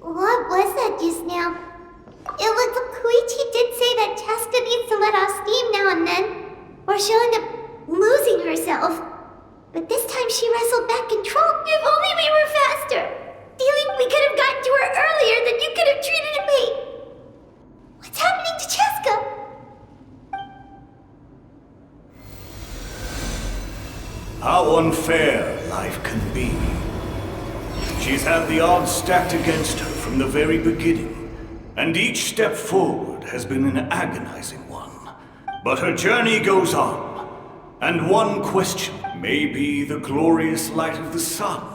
What was that just now? It looked like Koichi did say that Chaska needs to let off steam now and then, or she'll end up losing herself. But this time she wrestled back control. If only we were faster! Do you think we could have gotten to her earlier, then you could have treated me? What's happening to Chaska? How unfair life can be. She's had the odds stacked against her from the very beginning, and each step forward has been an agonizing one. But her journey goes on, and one question may be the glorious light of the sun.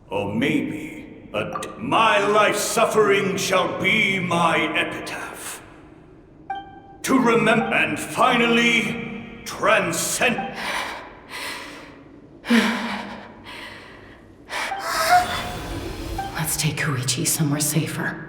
Or maybe my life's suffering shall be my epitaph. To remember and finally transcend. Let's take Koichi somewhere safer.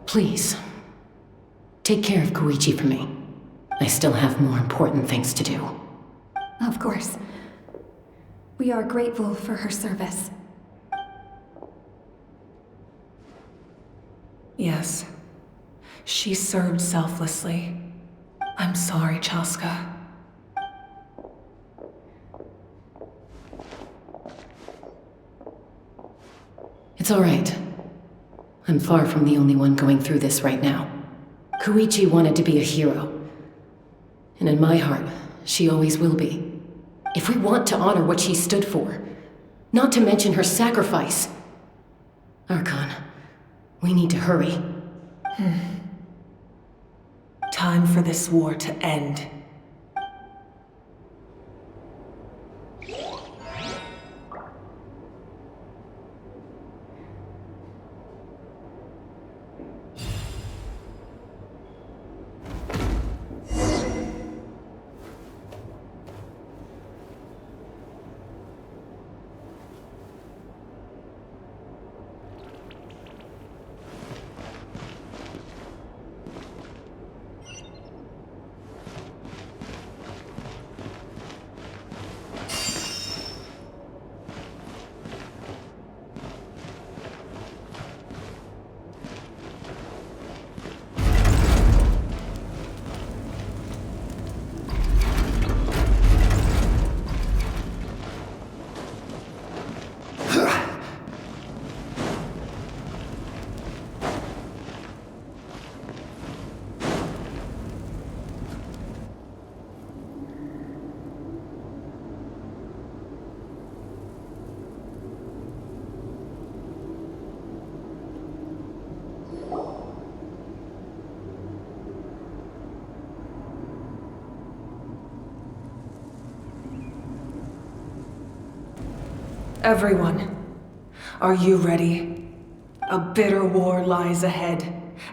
Please, take care of Koichi for me. I still have more important things to do. Of course. We are grateful for her service. Yes. She served selflessly. I'm sorry, Chaska. It's all right. I'm far from the only one going through this right now. Koichi wanted to be a hero. And in my heart, she always will be. If we want to honor what she stood for, not to mention her sacrifice. Archon, we need to hurry. Time for this war to end. Everyone, are you ready? A bitter war lies ahead.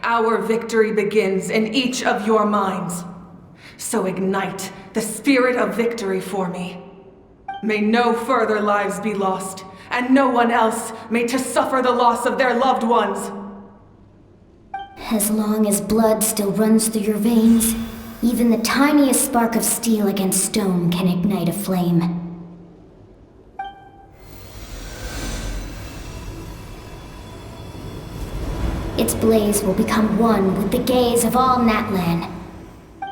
Our victory begins in each of your minds. So ignite the spirit of victory for me. May no further lives be lost, and no one else may to suffer the loss of their loved ones. As long as blood still runs through your veins, even the tiniest spark of steel against stone can ignite a flame. Its blaze will become one with the gaze of all Natlan.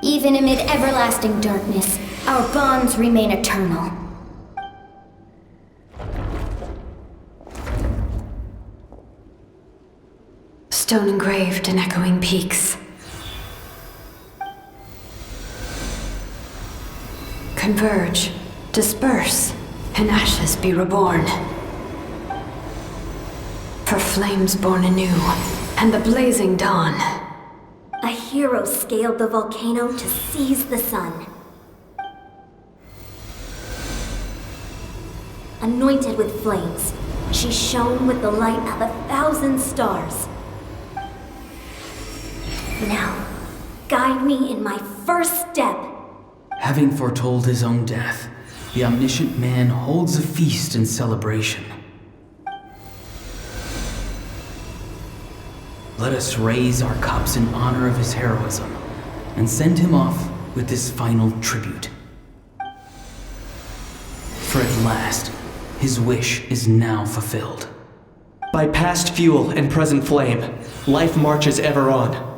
Even amid everlasting darkness, our bonds remain eternal. Stone engraved in echoing peaks. Converge, disperse, and ashes be reborn. For flames born anew, and the blazing dawn. A hero scaled the volcano to seize the sun. Anointed with flames, she shone with the light of 1,000 stars. Now, guide me in my first step. Having foretold his own death, the omniscient man holds a feast in celebration. Let us raise our cups in honor of his heroism and send him off with this final tribute. For at last, his wish is now fulfilled. By past fuel and present flame, life marches ever on.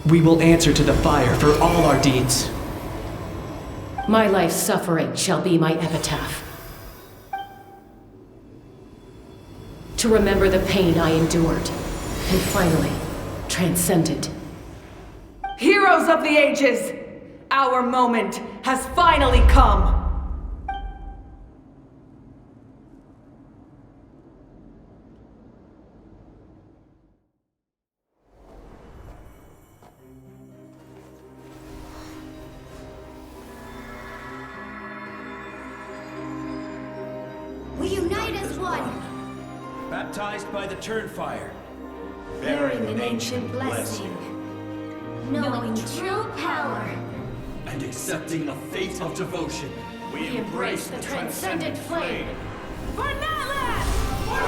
We will answer to the fire for all our deeds. My life's suffering shall be my epitaph. To remember the pain I endured, and finally, transcended. Heroes of the ages! Our moment has finally come! We unite as one! Baptized by the Turnfire, Bearing an ancient blessing. Knowing true power. and accepting the fate of devotion, We embrace the transcendent flame. For Natlan!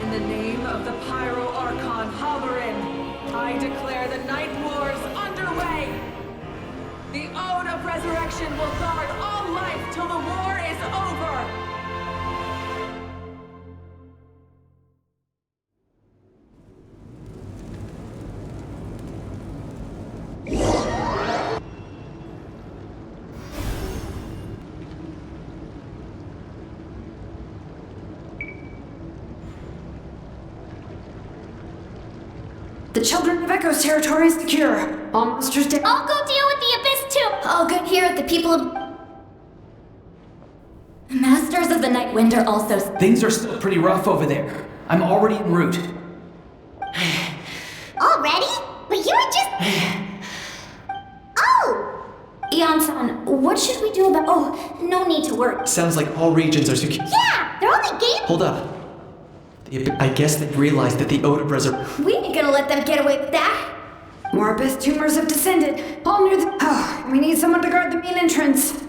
In the name of the Pyro Archon Halloran, I declare the Night Wars underway! The Ode of Resurrection will guard all life till the war is over! The Children of Echo's territory is secure. All monsters dead. I'll go deal with the Abyss too! All good here at the people of... Masters of the Night Wind are also... Things are still pretty rough over there. I'm already en route. Already? But you were just... Oh! Ian-san, what should we do about... Oh, no need to worry. Sounds like all regions are secure. Yeah! They're only game... Hold up. I guess they realized that the Ode of Resurrection... We ain't gonna let them get away with that. More Abyss tumors have descended. All near the... Oh, we need someone to guard the main entrance.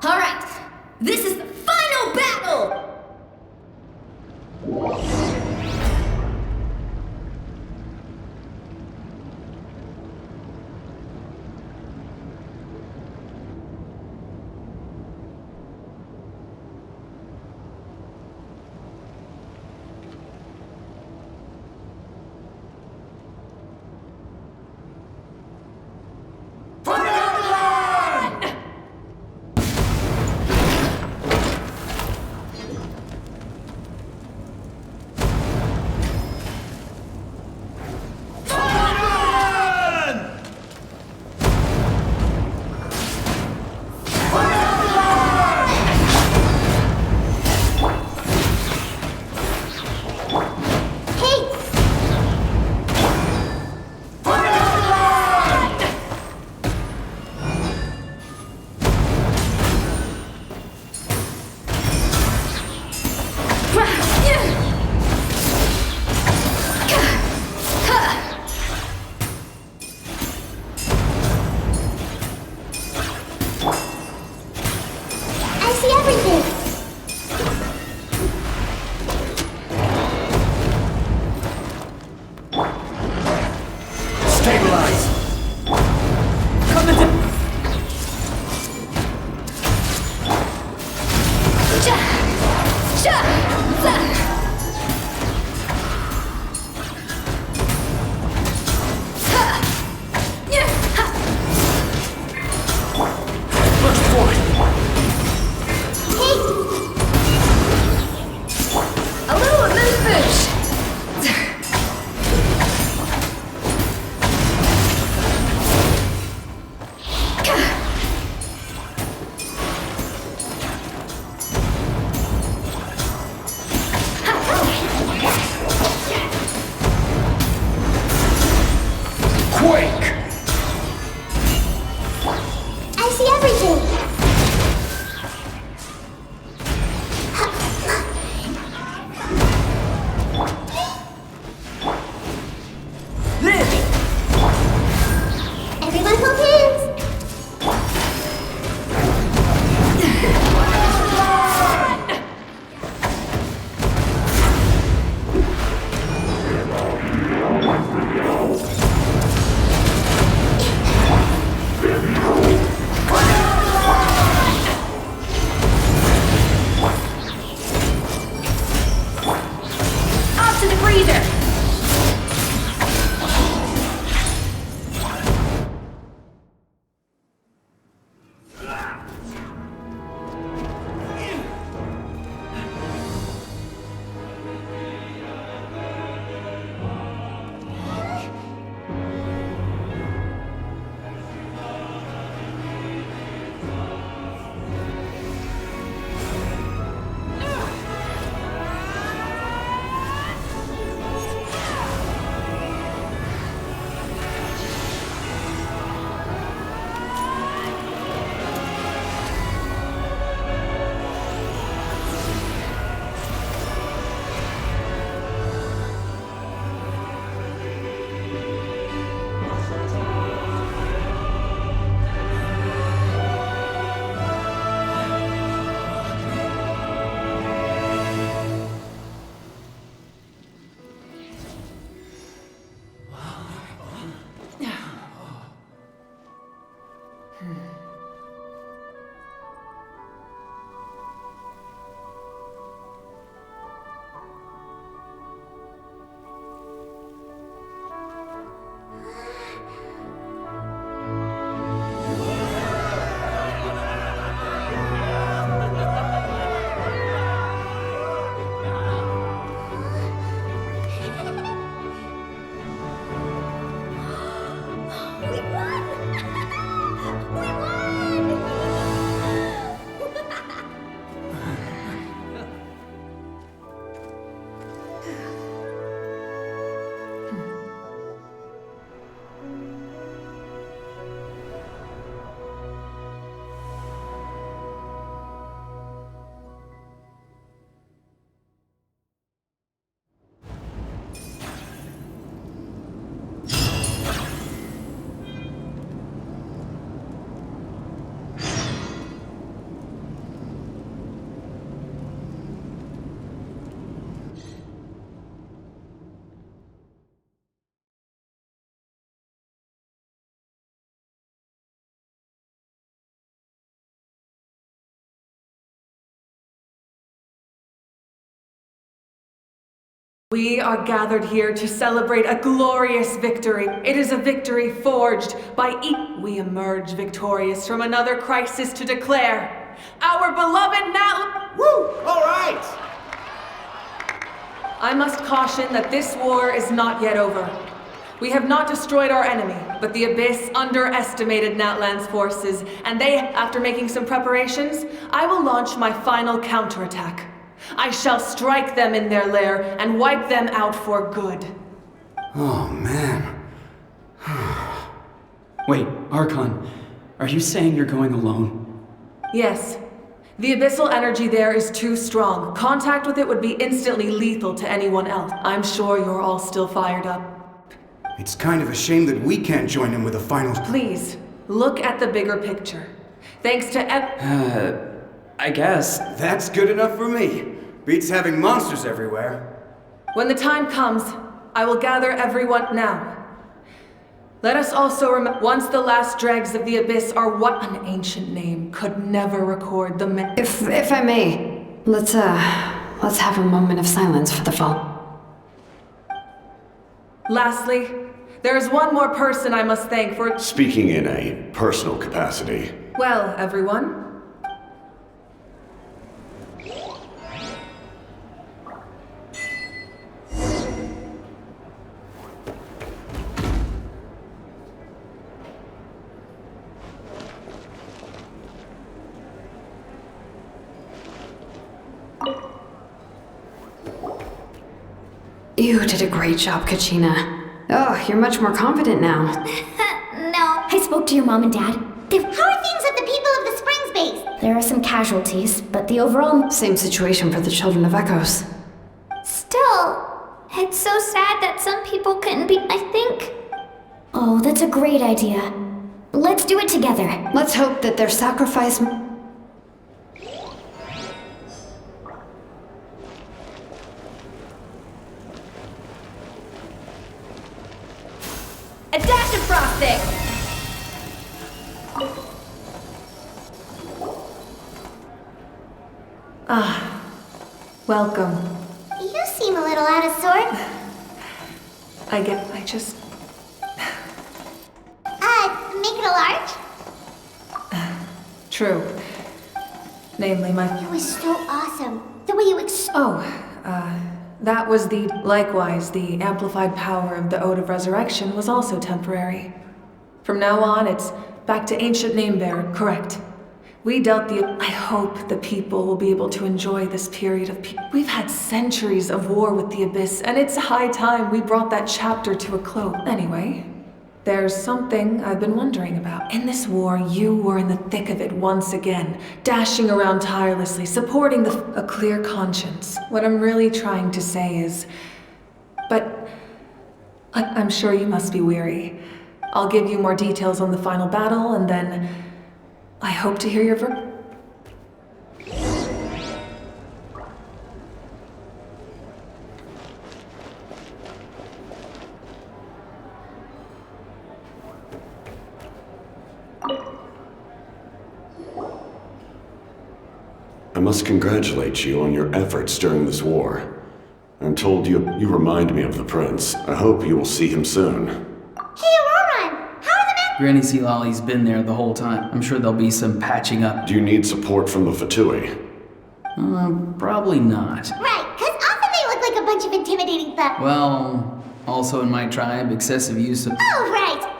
Alright, this is the final battle! We are gathered here to celebrate a glorious victory. It is a victory forged by each. We emerge victorious from another crisis to declare our beloved Woo! All right! I must caution that this war is not yet over. We have not destroyed our enemy, but the Abyss underestimated Natlan's forces, and after making some preparations, I will launch my final counterattack. I shall strike them in their lair and wipe them out for good. Oh, man. Wait, Archon, are you saying you're going alone? Yes. The abyssal energy there is too strong. Contact with it would be instantly lethal to anyone else. I'm sure you're all still fired up. It's kind of a shame that we can't join in with the finals. Please, look at the bigger picture. Thanks to I guess. That's good enough for me. Beats having monsters everywhere. When the time comes, I will gather everyone now. Let us also remember, once the last dregs of the Abyss are what an ancient name could never record the If I may, let's have a moment of silence for the fall. Lastly, there is one more person I must thank for Speaking in a personal capacity. Well, everyone. You did a great job, Kachina. Oh, you're much more confident now. No. I spoke to your mom and dad. How are things with the people of the Springs base? There are some casualties, but the overall... Same situation for the Children of Echoes. Still, it's so sad that some people couldn't be... I think... Oh, that's a great idea. Let's do it together. Let's hope that their sacrifice... A dash of frosting! Ah, welcome. You seem a little out of sorts. I just... Make it a large? True. Namely, It was so awesome. The way you that was Likewise, the amplified power of the Ode of Resurrection was also temporary. From now on, it's back to ancient Namebearer, correct. We dealt I hope the people will be able to enjoy this period of peace. We've had centuries of war with the Abyss, and it's high time we brought that chapter to a close. Anyway, there's something I've been wondering about. In this war, you were in the thick of it once again, dashing around tirelessly, supporting a clear conscience. What I'm really trying to say is... But I'm sure you must be weary. I'll give you more details on the final battle, and then I hope to hear your I must congratulate you on your efforts during this war. I'm told you remind me of the prince. I hope you will see him soon. Hey, Auroran! How are the Granny Sealali's been there the whole time. I'm sure there'll be some patching up. Do you need support from the Fatui? Probably not. Right, because often they look like a bunch of intimidating thugs. Well, also in my tribe, excessive use of... Oh, right!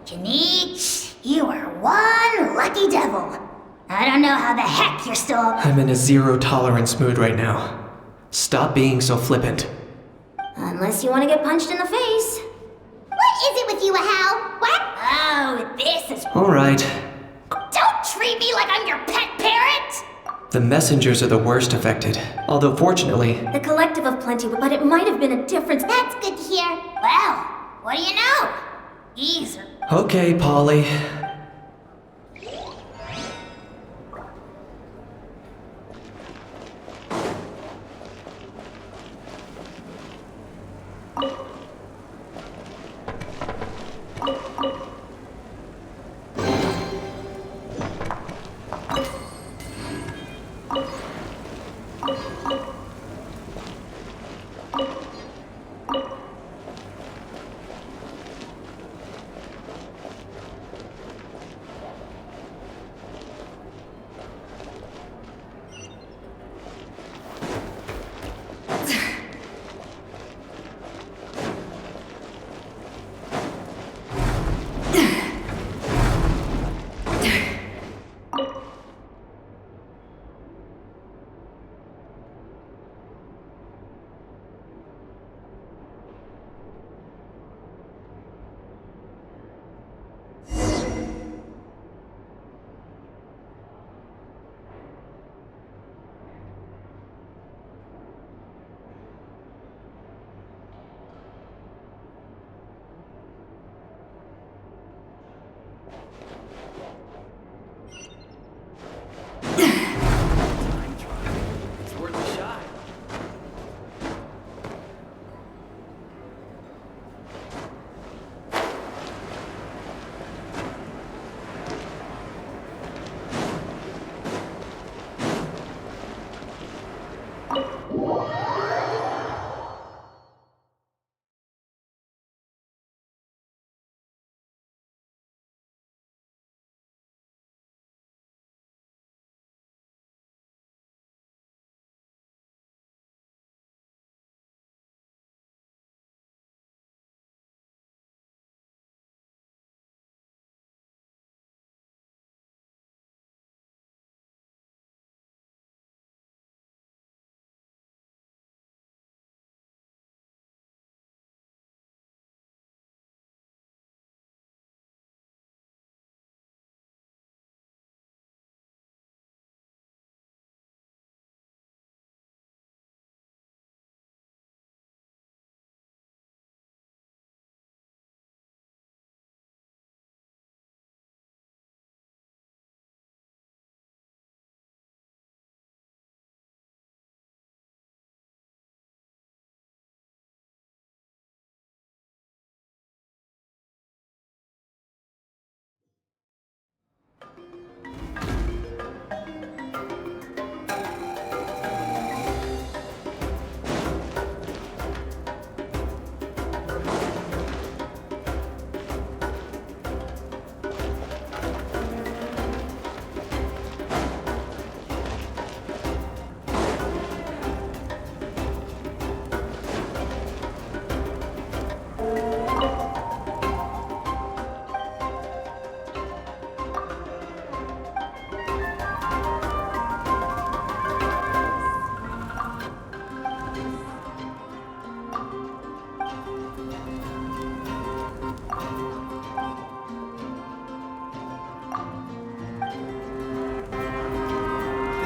Janich, you are one lucky devil. I don't know how the heck you're still... I'm in a zero-tolerance mood right now. Stop being so flippant. Unless you want to get punched in the face. What is it with you, Hal? What? Oh, this is... All right. Don't treat me like I'm your pet parrot! The messengers are the worst affected. Although fortunately... The collective of plenty, but it might have been a difference. That's good to hear. Well, what do you know? Easy. Okay, Polly.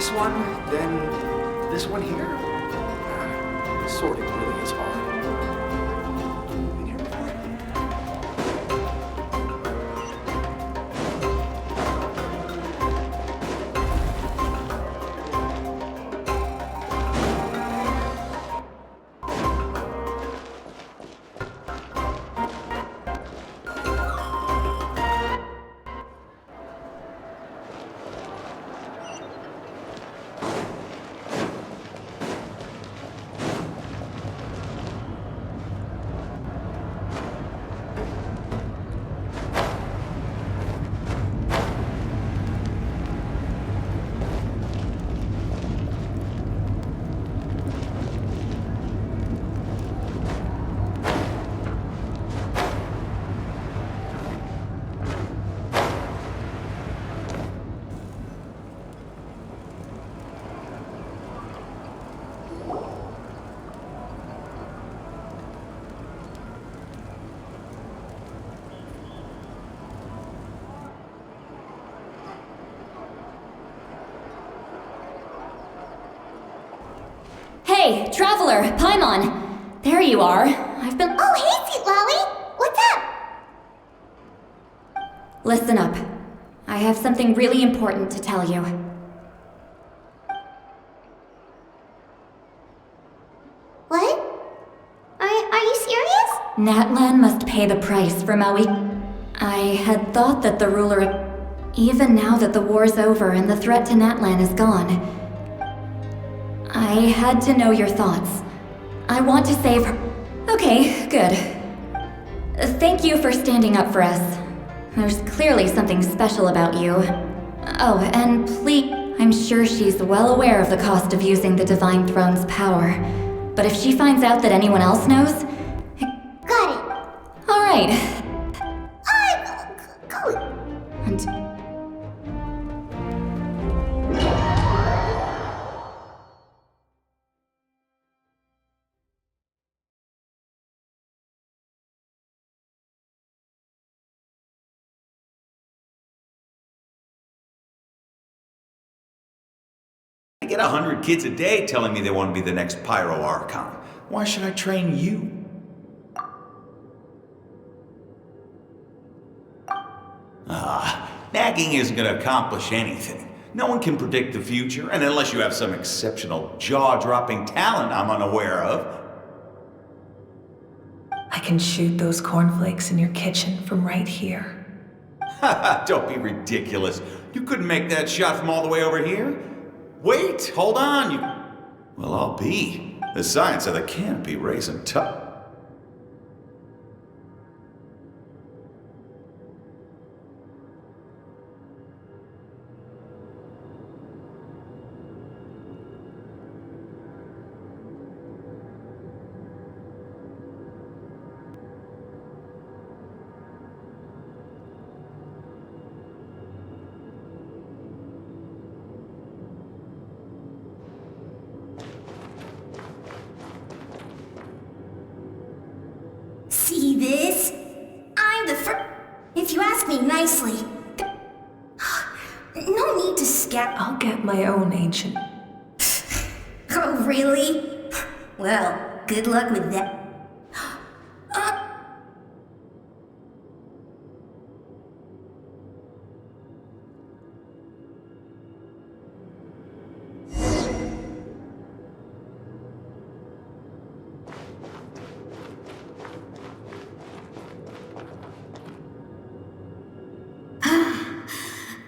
this one, then this one here. Sorting really is hard. Hey, Traveler, Paimon! There you are. I've been— Oh, hey, Sweet Lolly! What's up? Listen up. I have something really important to tell you. What? Are you serious? Natlan must pay the price for Maui. I had thought that the ruler— Even now that the war's over and the threat to Natlan is gone, I had to know your thoughts. I want to save her. Okay, good. Thank you for standing up for us. There's clearly something special about you. Oh, and please— I'm sure she's well aware of the cost of using the Divine Throne's power. But if she finds out that anyone else knows— Got it. Alright. Go. And— I get 100 kids a day telling me they want to be the next Pyro Archon. Why should I train you? Nagging isn't going to accomplish anything. No one can predict the future, and unless you have some exceptional jaw-dropping talent I'm unaware of. I can shoot those cornflakes in your kitchen from right here. Don't be ridiculous. You couldn't make that shot from all the way over here? Wait, hold on. Well, I'll be. The science of the canopy raising tough. See this? I'm the first. If you ask me nicely. No need to scat. I'll get my own ancient. Oh, really? Well, good luck with that.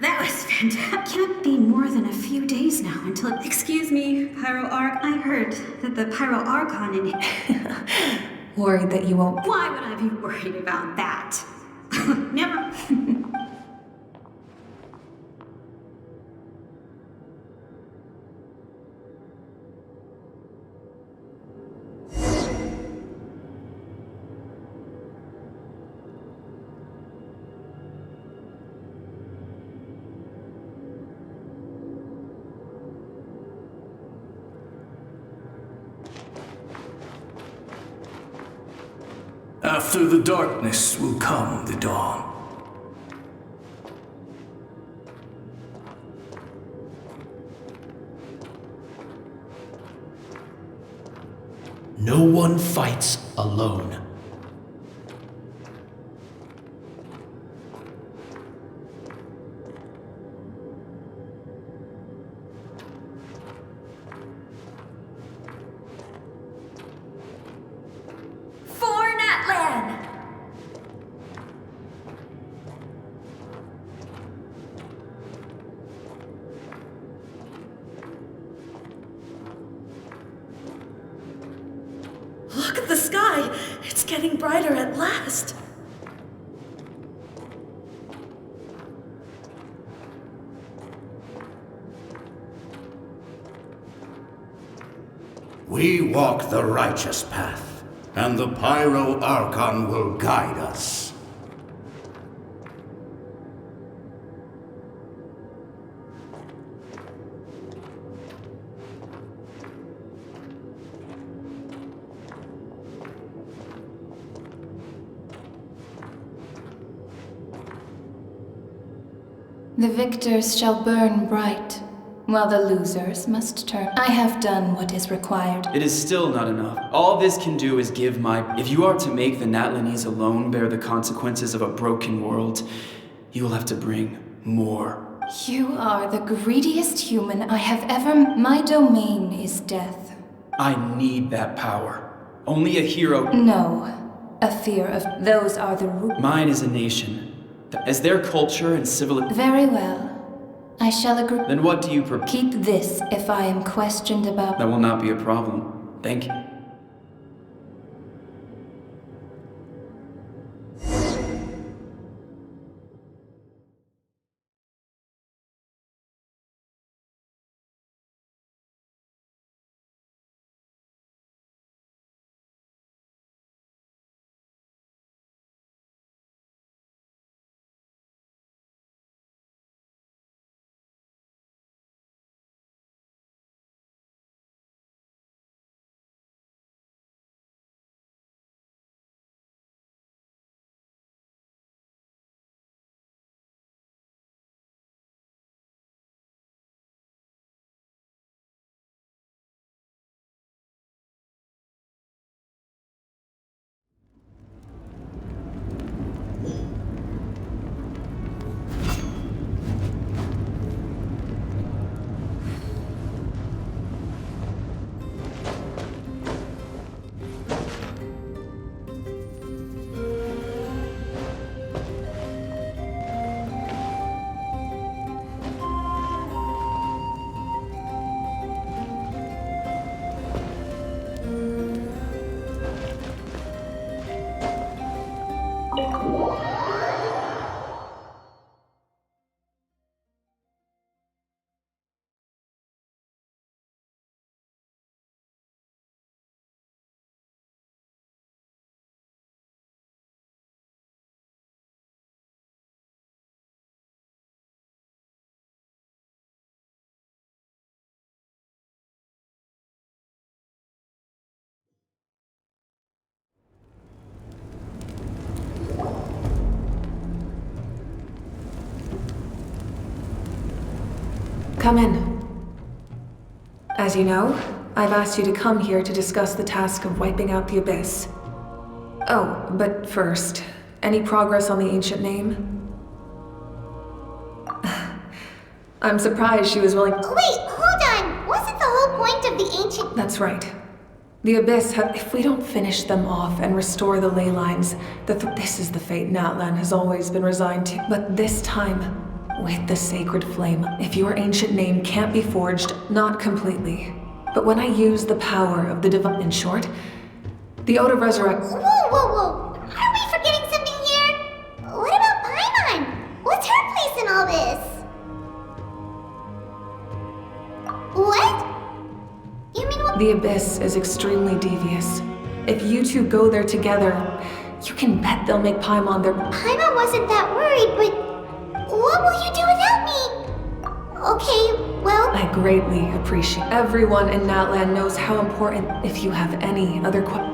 That was fantastic. Can't be more than a few days now until— Excuse me, Pyro Arch. I heard that the Pyro Archon in— Worried that you won't— Why would I be worried about that? Never. After the darkness will come the dawn. No one fights alone. For Natlan! Look at the sky! It's getting brighter at last! We walk the righteous path, and the Pyro Archon will guide us. The victors shall burn bright, while the losers must turn. I have done what is required. It is still not enough. All this can do is give my... If you are to make the Natlanese alone bear the consequences of a broken world, you will have to bring more. You are the greediest human I have ever... My domain is death. I need that power. Only a hero... No. A fear of... Those are the rules. Mine is a nation. As their culture and civilization... Very well. I shall agree. Then what do you propose? Keep this if I am questioned about... That will not be a problem. Thank you. Come in. As you know, I've asked you to come here to discuss the task of wiping out the Abyss. Oh, but first, any progress on the ancient name? I'm surprised she was willing- Wait, hold on! Wasn't the whole point of the ancient- That's right. The Abyss if we don't finish them off and restore the ley lines, this is the fate Natlan has always been resigned to. But this time, with the sacred flame, if your ancient name can't be forged, not completely, but when I use the power of the divine, in short, the Ode of Resurrect- Whoa, whoa, whoa! Are we forgetting something here? What about Paimon? What's her place in all this? What? You mean what? The Abyss is extremely devious. If you two go there together, you can bet they'll make Paimon their- Paimon wasn't that worried, but what will you do without me? Okay, well... I greatly appreciate. Everyone in Natlan knows how important. If you have any other questions.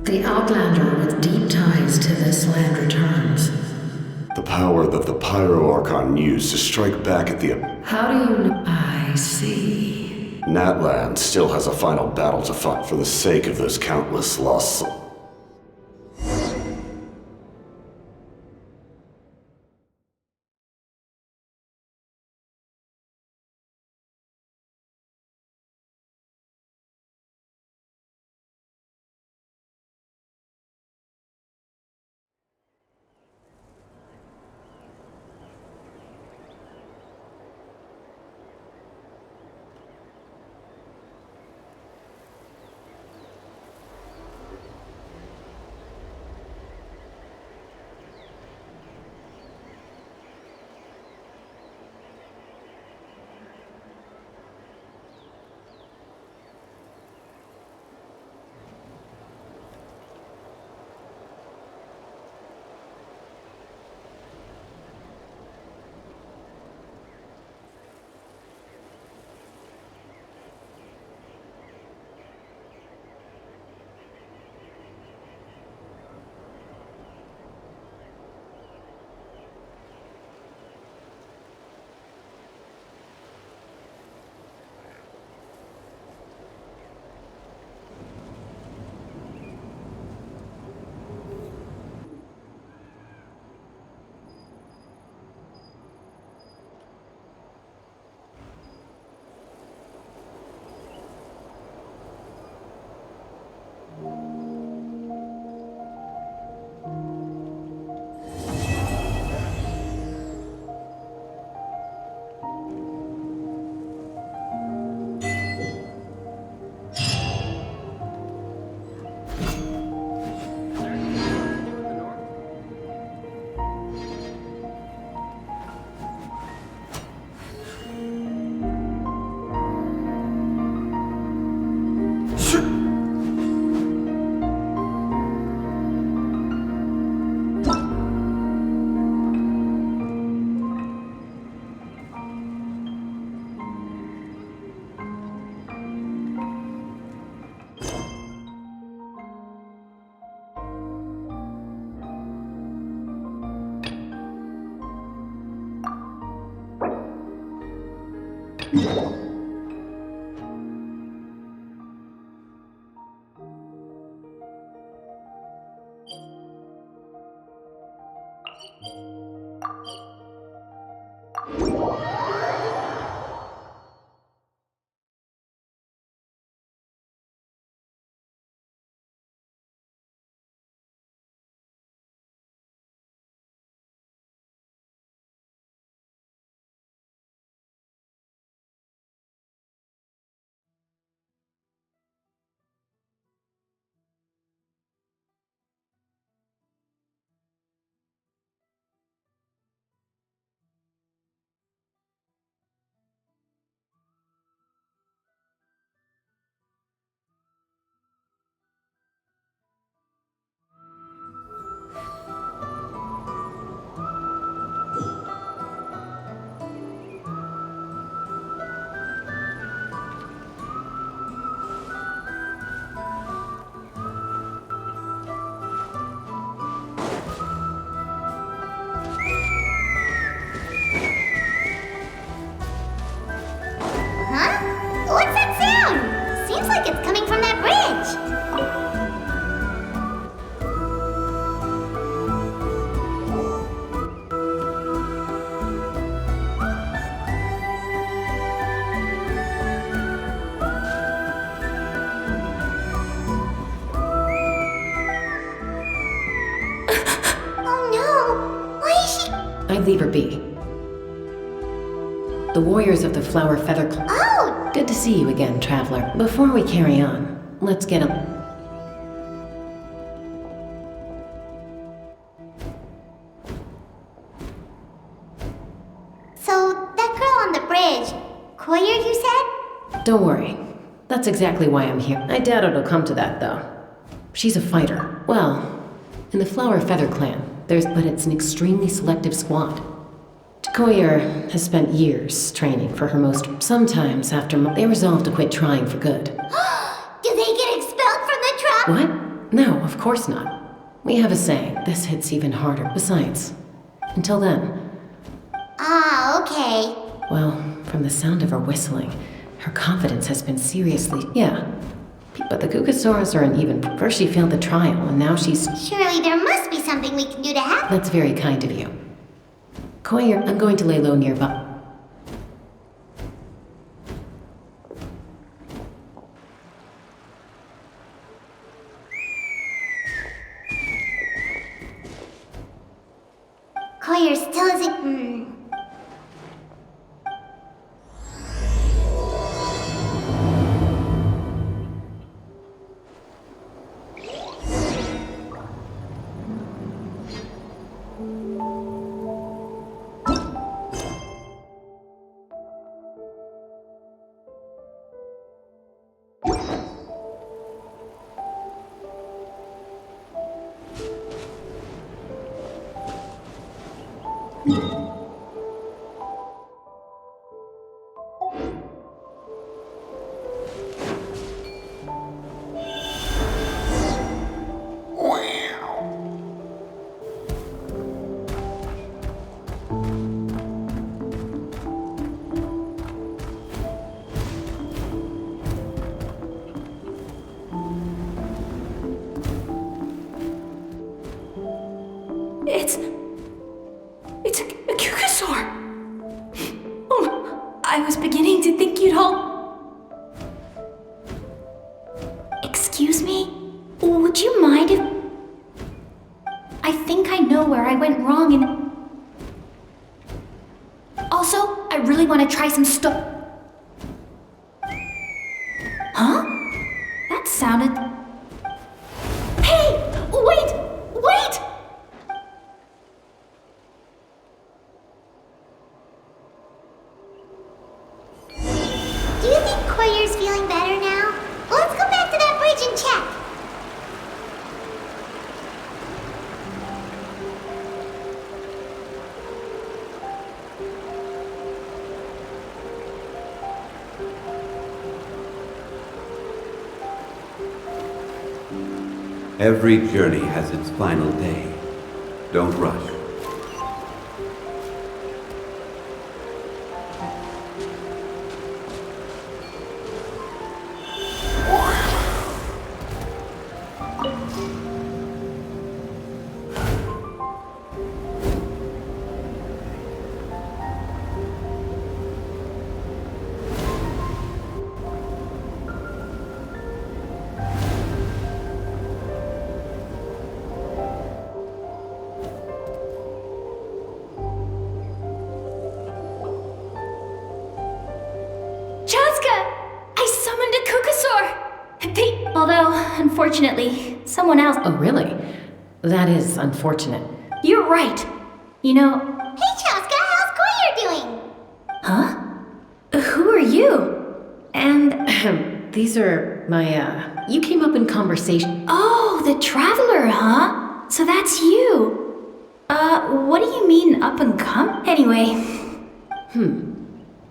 The Outlander with deep ties to this land returns. The power that the Pyro Archon used to strike back at the... How do you know? I see. Natland still has a final battle to fight for the sake of those countless lost souls. What's that sound? Seems like it's coming from that bridge. Oh no! Why is she... I'd leave her be. The warriors of the Flower Feather Club. Oh! Good to see you again, Traveler. Before we carry on, let's get a... So, that girl on the bridge, Koyer, you said? Don't worry. That's exactly why I'm here. I doubt it'll come to that, though. She's a fighter. Well, in the Flower Feather clan, but it's an extremely selective squad. Koyer has spent years training for her most... Sometimes after they resolve to quit trying for good. Do they get expelled from the tribe? What? No, of course not. We have a saying, this hits even harder. Besides, until then. Ah, okay. Well, from the sound of her whistling, her confidence has been seriously... Yeah. But the Kukasaurus are uneven. First she failed the trial, and now she's... Surely there must be something we can do to help. That's very kind of you. Koyer, I'm going to lay low nearby. Koyer still isn't... It's a Kukasaur! Oh, I was beginning to think you'd all... Excuse me? Would you mind if... I think I know where I went wrong and... Also, I really want to try some stuff... Huh? That sounded... Hey! Wait! Wait! Do you think Koyer's feeling better now? Well, let's go back to that bridge and check. Every journey has its final day. Don't rush. Although, unfortunately, someone else... Oh, really? That is unfortunate. You're right. You know... Hey, Chaska, how's Koyer doing? Huh? Who are you? And... these are my, You came up in conversation. Oh, the Traveler, huh? So that's you. What do you mean up and come? Anyway...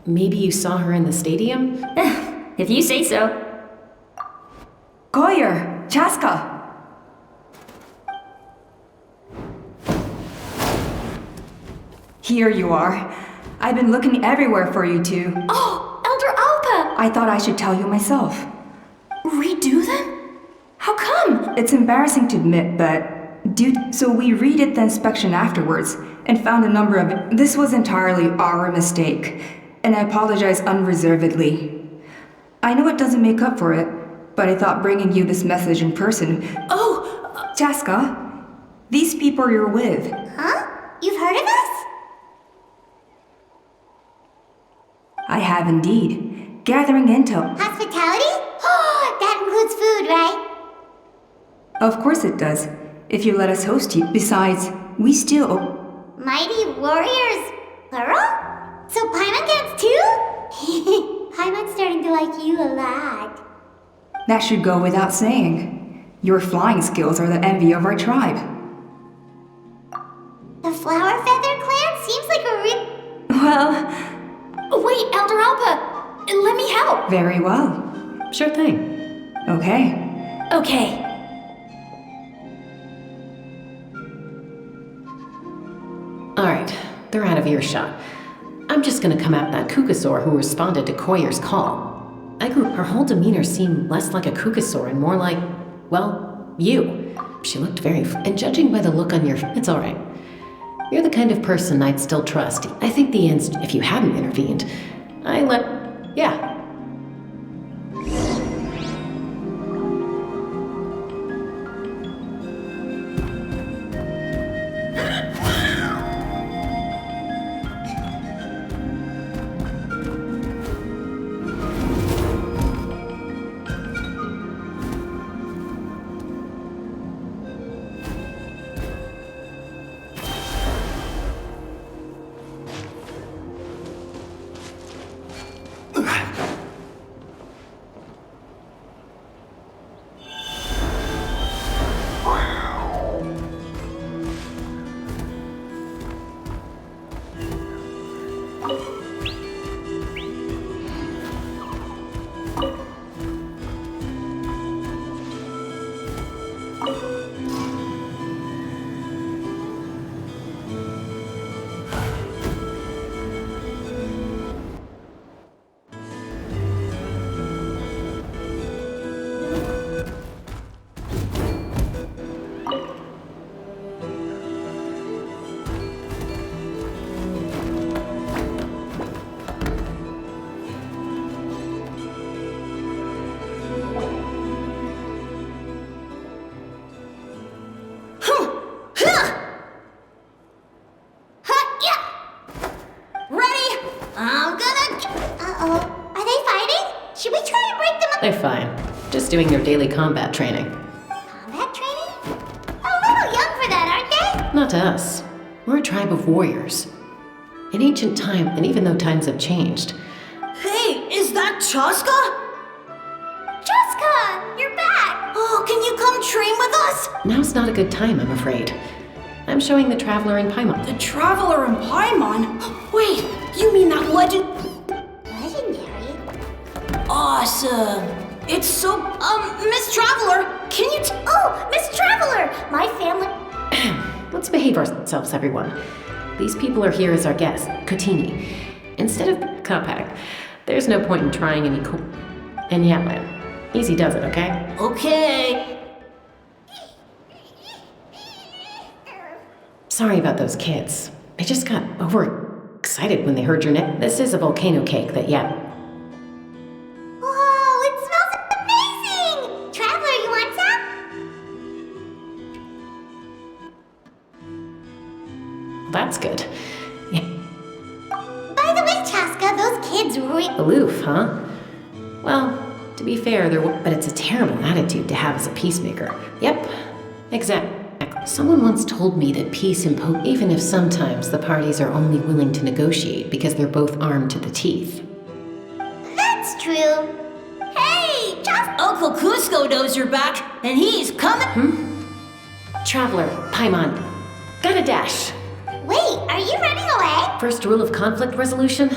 Maybe you saw her in the stadium? If you say so. Koyer! Chaska! Here you are. I've been looking everywhere for you two. Oh, Elder Alpa! I thought I should tell you myself. Redo them? How come? It's embarrassing to admit, but... So we redid the inspection afterwards, and found a number of... This was entirely our mistake, and I apologize unreservedly. I know it doesn't make up for it, but I thought bringing you this message in person... Oh! Chaska, these people you're with... Huh? You've heard of us? I have indeed. Gathering intel. Hospitality? Oh, that includes food, right? Of course it does, if you let us host you. Besides, we still... Mighty warriors, plural? So Paimon gets too? Paimon's starting to like you a lot. That should go without saying. Your flying skills are the envy of our tribe. The Flower Feather clan seems like a real... Well... Wait, Elder Alpa! Let me help! Very well. Sure thing. Okay. Okay. out of earshot. I'm just gonna come at that Kukasaur who responded to Koyer's call. Her whole demeanor seemed less like a Kukasaur and more like, well, you. She looked very and judging by the look on your it's alright. You're the kind of person I'd still trust. I think the ends, if you hadn't intervened, yeah. They're fine. Just doing their daily combat training. Combat training? A little young for that, aren't Not to us. We're a tribe of warriors. In ancient time, and even though times have changed. Hey, is that Chaska? Chaska, you're back! Oh, can you come train with us? Now's not a good time, I'm afraid. I'm showing the Traveler in Paimon. The Traveler in Paimon? Wait, you mean that legend? Legendary? Awesome. It's so, Miss Traveler, can you Oh, Miss Traveler! My family... Let's behave ourselves, everyone. These people are here as our guests, Kotini. Instead of Kapak, there's no point in trying any cool... And Yatlan. Easy does it, okay? Okay. Sorry about those kids. They just got overexcited when they heard your name. This is a volcano cake that, Whoa, it smells amazing! Traveler, you want some? That's good. By the way, Chaska, those kids Aloof, huh? Well, to be fair, but it's a terrible attitude to have as a peacemaker. Yep, exactly. Someone once told me that peace even if sometimes the parties are only willing to negotiate because they're both armed to the teeth. That's true. Hey, Uncle Cusco knows you're back, and he's coming. Traveler, Paimon, gotta dash. Wait, are you running away? First rule of conflict resolution?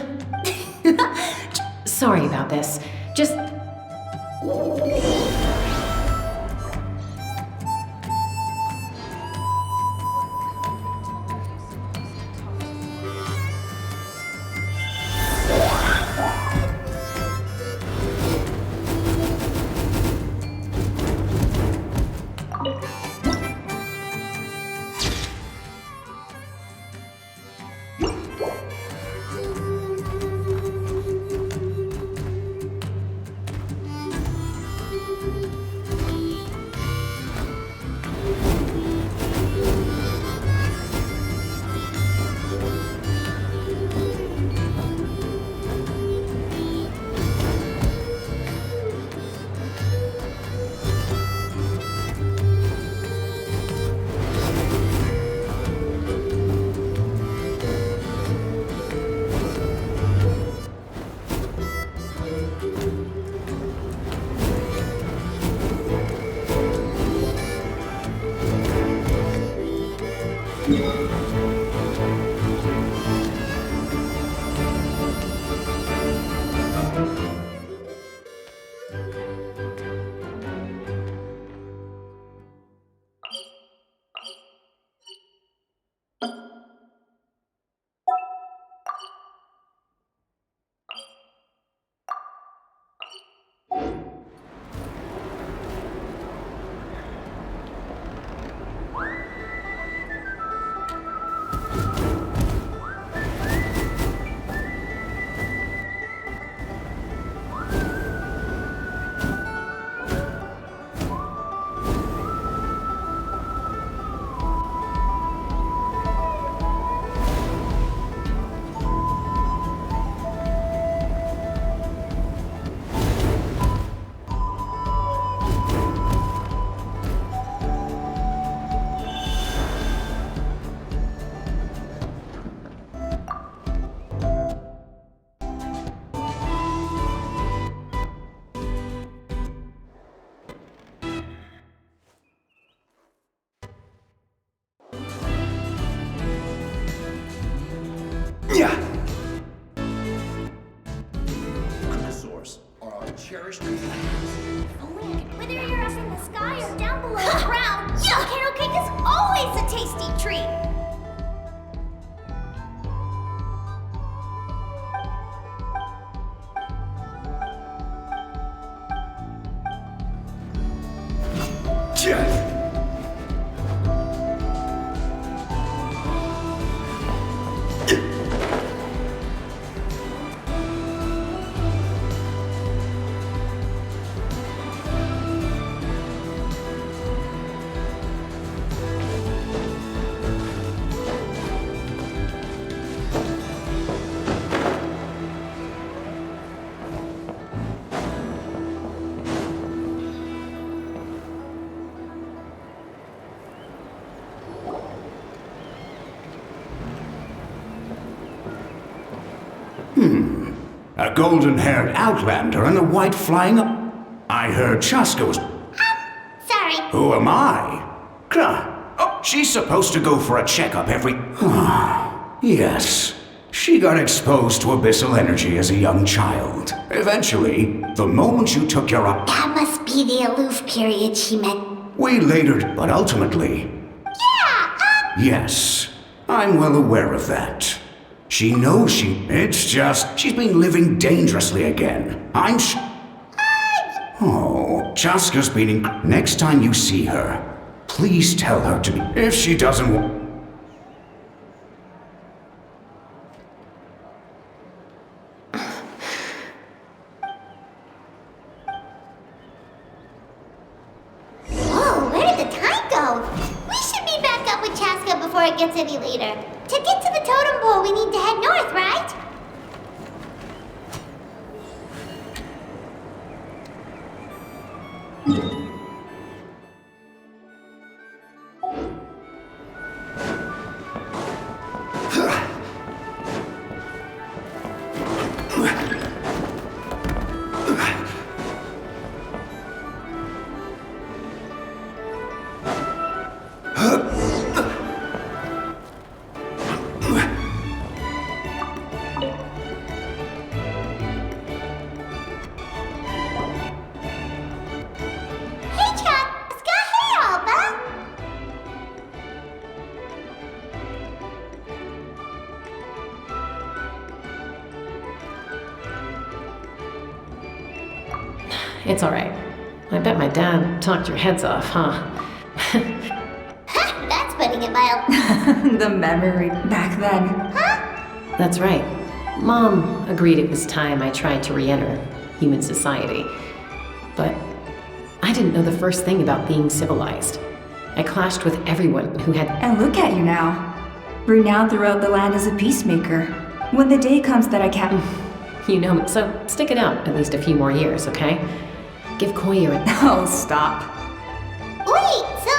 Sorry about this. Just... cherished. Whether you're up in the sky or down below the ground, volcano cake is always a tasty treat. A golden-haired outlander and a white flying up. I heard Chaska was... Sorry. Who am I? Oh, she's supposed to go for a checkup every... Yes. She got exposed to abyssal energy as a young child. Eventually, the moment you took your up... That must be the aloof period she meant. We later... But ultimately... Yes. I'm well aware of that. She knows It's just... She's been living dangerously again. Oh, Chaska's been Next time you see her, please tell her to... If she doesn't Whoa, where did the time go? We should be back up with Chaska before it gets any later. To get to the totem pole, we need to head north, right? It's alright. I bet my dad talked your heads off, huh? That's putting it mild. The memory back then. That's right. Mom agreed it was time I tried to re-enter human society. But I didn't know the first thing about being civilized. I clashed with everyone who had... And look at you now. Renowned throughout the land as a peacemaker. When the day comes that I can't... You know, so stick it out at least a few more years, okay? Give Koya a... Oh, stop. Wait, so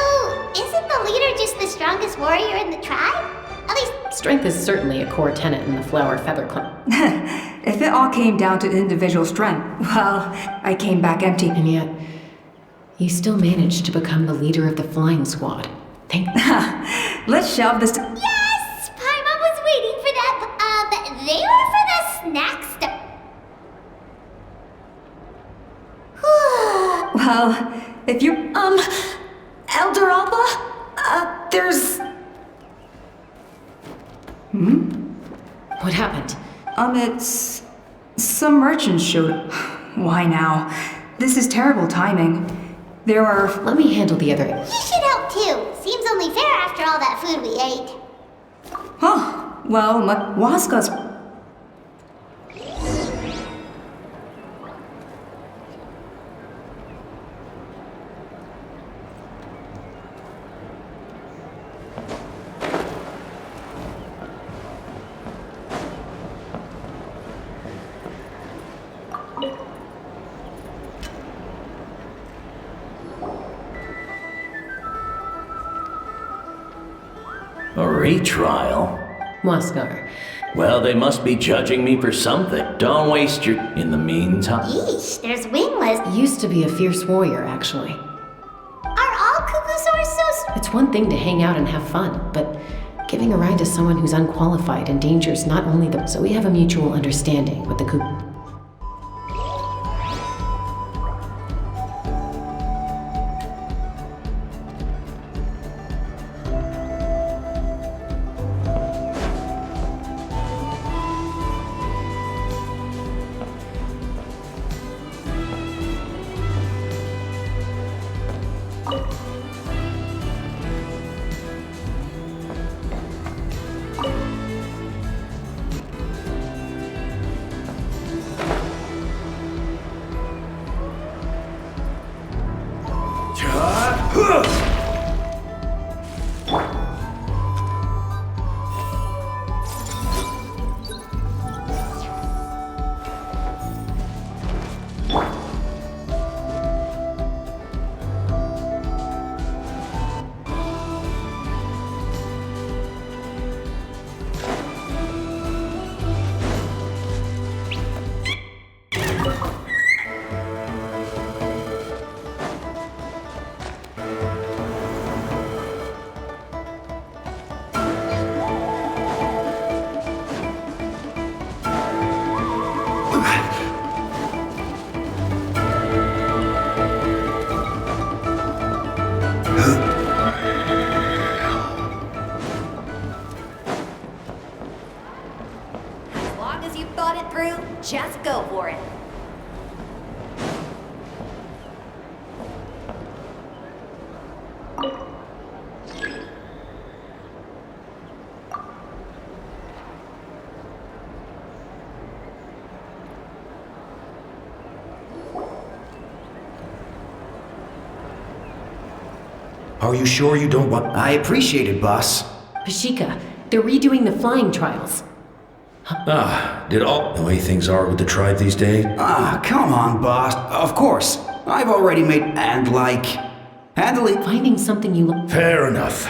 isn't the leader just the strongest warrior in the tribe? At least... Strength is certainly a core tenet in the Flower Feather Clan. If it all came down to individual strength, well, I came back empty. And yet, you still managed to become the leader of the flying squad. Let's shelve this to... Yes! Paimon was waiting for that. They were for the snack stuff. Well, if you... Elder Alba? There's... What happened? It's... Some merchants showed... Why now? This is terrible timing. There are... Let me handle the other... He should help too. Seems only fair after all that food we ate. Huh. Well, Waska's... A retrial? Waskar. Well, they must be judging me for something. Don't waste your... In the meantime... Yeesh, there's wingless. Used to be a fierce warrior, actually. Are all Kukusaurs so... It's one thing to hang out and have fun, but giving a ride to someone who's unqualified endangers not only the... So we have a mutual understanding with the for it. Are you sure you don't want... I appreciate it, boss. Pashika, they're redoing the flying trials. Did all the way things are with the tribe these days? Come on, boss. Of course. I've already made... and like... handling... Finding something you look... Fair enough.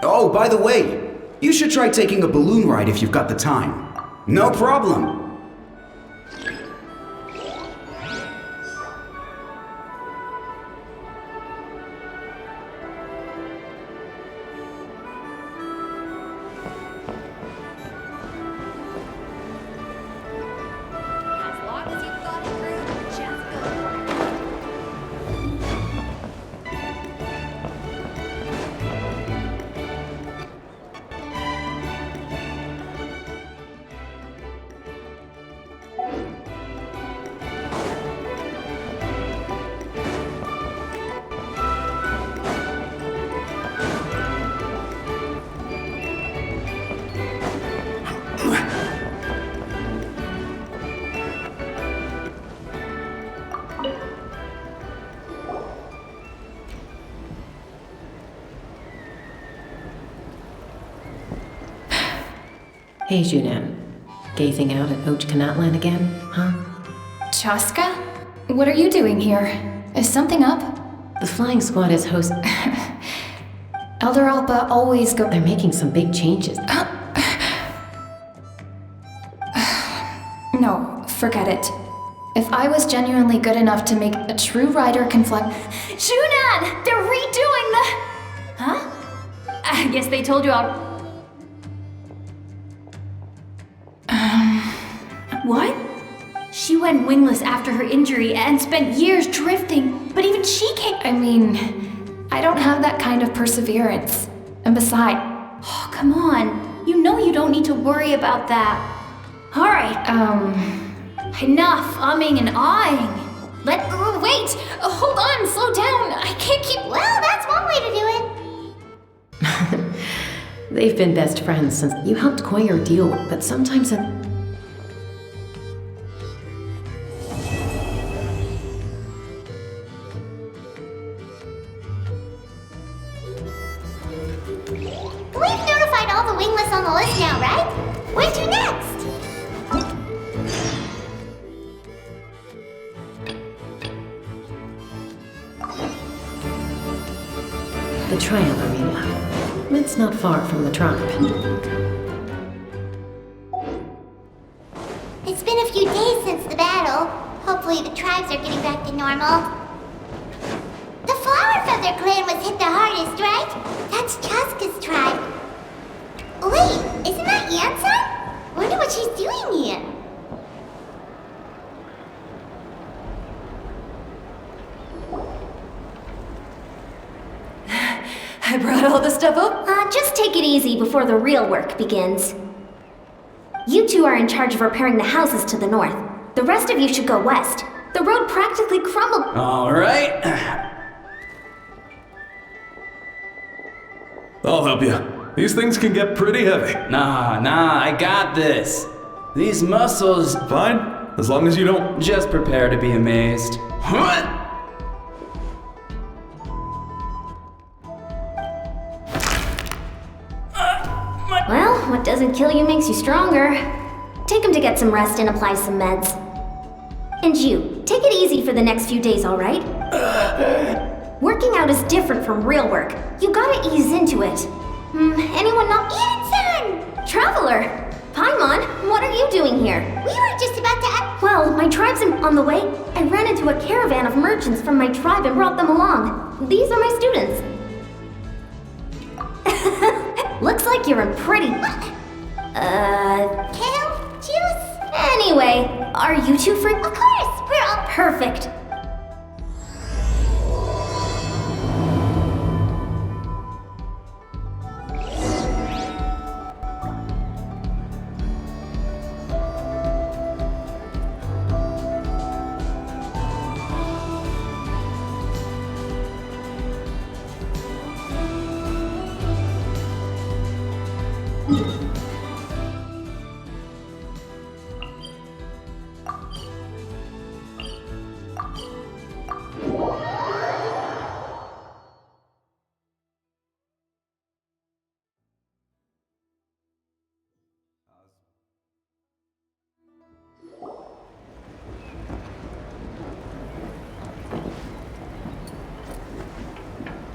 Oh, by the way, you should try taking a balloon ride if you've got the time. No problem. Hey, Junan. Gazing out at Och Kanatlan again, huh? Chaska? What are you doing here? Is something up? The flying squad is host... Elder Alpa always go... They're making some big changes. No, forget it. If I was genuinely good enough to make a true rider conflict... Junan! They're redoing the... Huh? I guess they told you all... What? She went wingless after her injury and spent years drifting, but even she can't... I mean, I don't have that kind of perseverance. And besides... Oh, come on. You know you don't need to worry about that. Alright, enough umming and ahhing. Wait! Hold on, slow down. I can't keep... Well, that's one way to do it. They've been best friends since you helped Koyer deal with, but sometimes it... We've notified all the wingless on the list now, right? Where to next? The trial arena. It's not far from the tribe. It's been a few days since the battle. Hopefully the tribes are getting back to normal. The Flower Feather clan was hit the hardest, right? That's Chaska's tribe. Wait, isn't that Yansan? Wonder what she's doing here. I brought all the stuff up. Just take it easy before the real work begins. You two are in charge of repairing the houses to the north. The rest of you should go west. The road practically crumbled. All right. I'll help you. These things can get pretty heavy. Nah, I got this. These muscles... Fine, as long as you don't... Just prepare to be amazed. What? Well, what doesn't kill you makes you stronger. Take him to get some rest and apply some meds. And you, take it easy for the next few days, alright? Working out is different from real work. You gotta ease into it. Anyone not... Yansan! Traveler! Paimon, what are you doing here? We were just about to... Well, my tribe's on the way. I ran into a caravan of merchants from my tribe and brought them along. These are my students. Looks like you're in pretty... Kale? Juice? Anyway, are you two free? Of course! We're all... Perfect.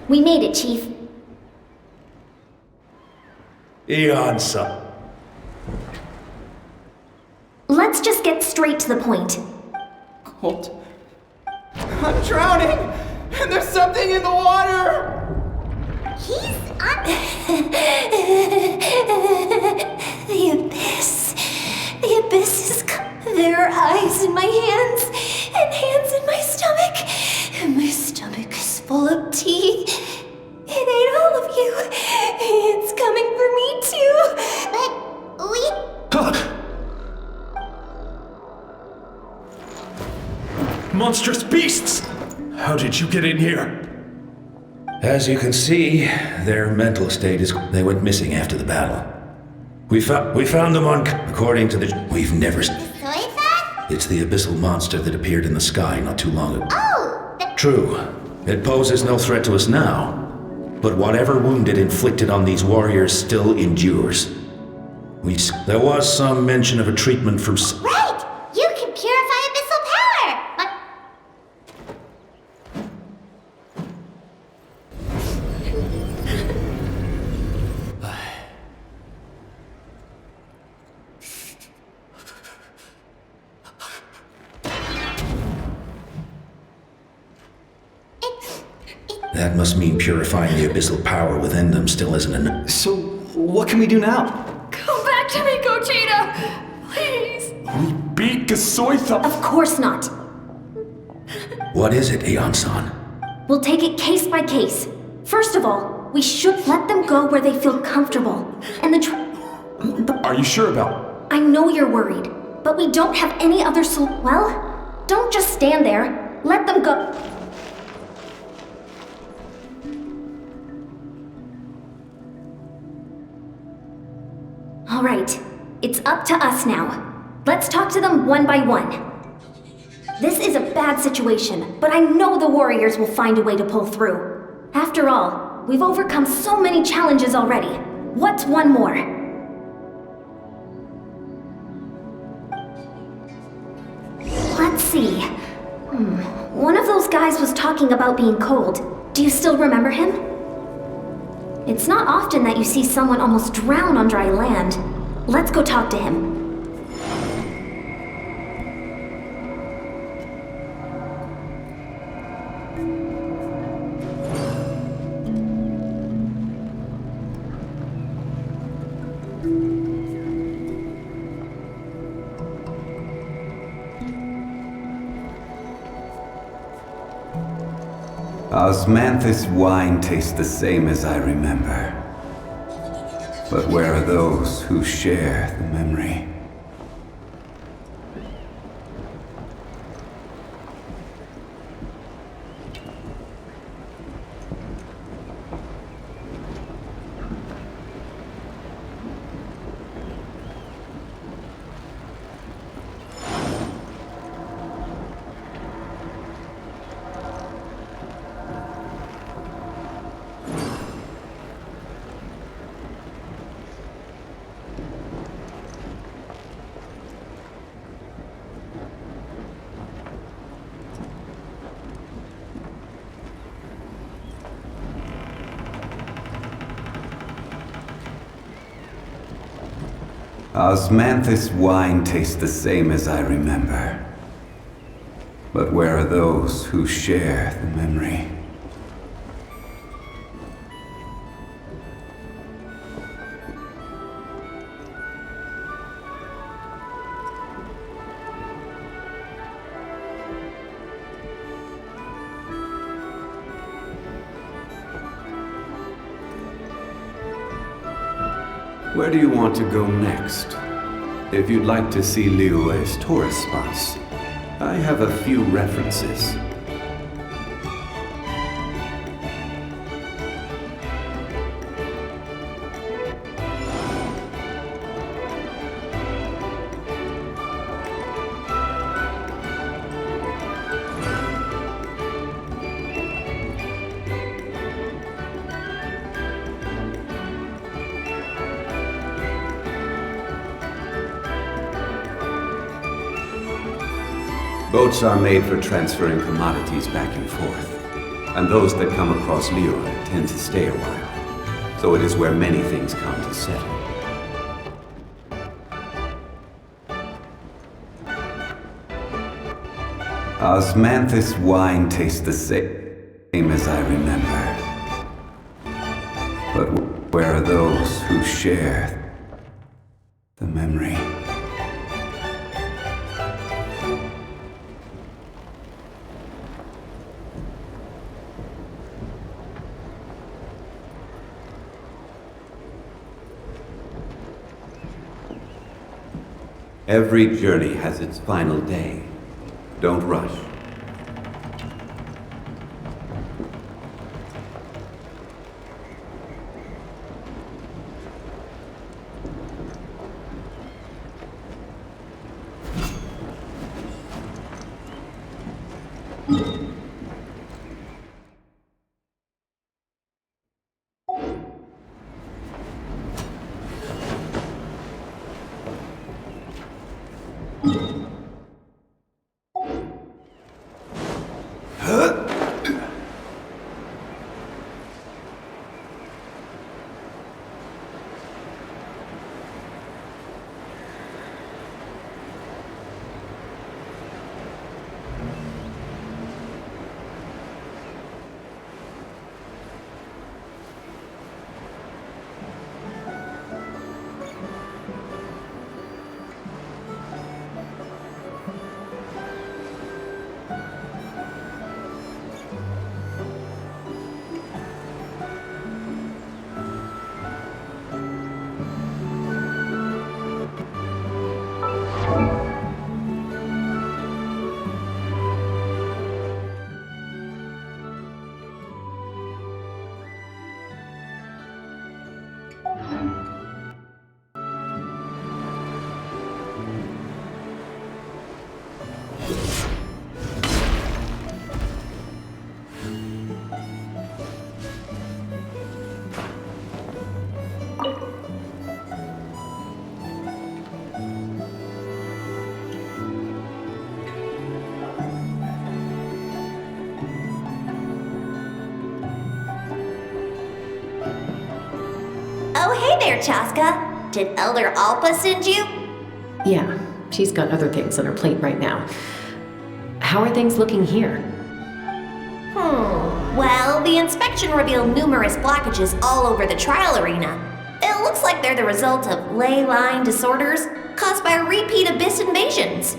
We made it, Chief. Eon-san. Let's just get straight to the point. Colt. I'm drowning! And there's something in the water! He's on... The abyss. The abyss is... There are eyes in my hands, and hands in my stomach. And my stomach is full of teeth. It ate all of you. It's coming for me too. But we... Monstrous beasts! How did you get in here? As you can see, their mental state is... They went missing after the battle. We found them on... According to the... We've never... It's the abyssal monster that appeared in the sky not too long ago. Oh! True. It poses no threat to us now. But whatever wound it inflicted on these warriors still endures. There was some mention of a treatment from... Right! You can purify abyssal power! But... That must mean purifying the abyssal power within them still isn't enough. So, what can we do now? Come back to me, Gogeta! Please! We beat Gasoitha! Of course not. What is it, Eon-san? We'll take it case by case. First of all, we should let them go where they feel comfortable. And Are you sure about... I know you're worried, but we don't have any other Well, don't just stand there. Let them go. All right, it's up to us now. Let's talk to them one by one. This is a bad situation, but I know the warriors will find a way to pull through. After all, we've overcome so many challenges already. What's one more? Let's see. One of those guys was talking about being cold. Do you still remember him? It's not often that you see someone almost drown on dry land. Let's go talk to him. Osmanthus wine tastes the same as I remember. But where are those who share the memory? Osmanthus wine tastes the same as I remember. But where are those who share the memory? Where do you want to go next? If you'd like to see Liyue's tourist spots, I have a few references. Boats are made for transferring commodities back and forth. And those that come across Leroy tend to stay a while. So it is where many things come to settle. Osmanthus wine tastes the same as I remember. But where are those who share the memory? Every journey has its final day. Don't rush. Oh, hey there, Chaska. Did Elder Alpa send you? Yeah, she's got other things on her plate right now. How are things looking here? Well, the inspection revealed numerous blockages all over the trial arena. It looks like they're the result of ley line disorders caused by repeat abyss invasions.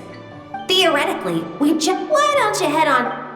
Theoretically, why don't you head on...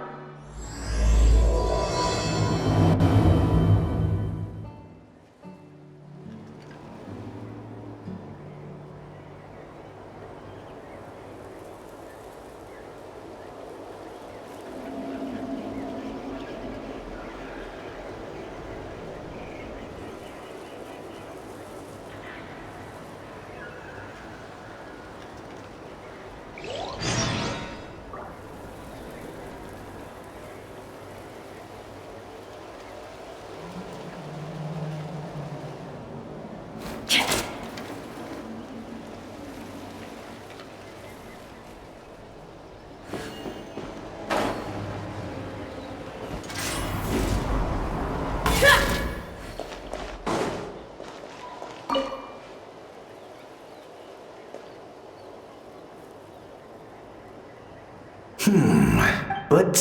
But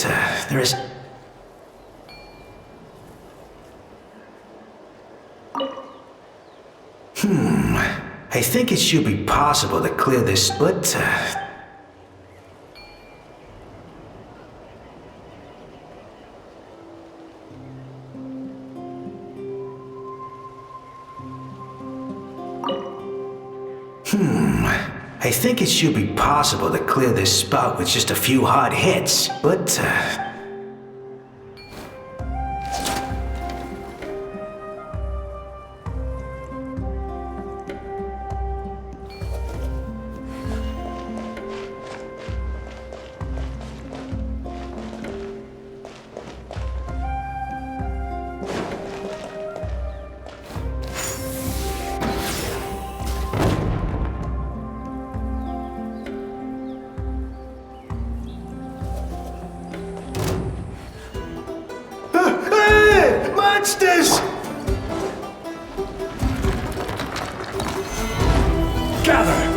there is... I think it should be possible to clear this, but... I think it should be possible to clear this spout with just a few hard hits, but... monsters! Gather!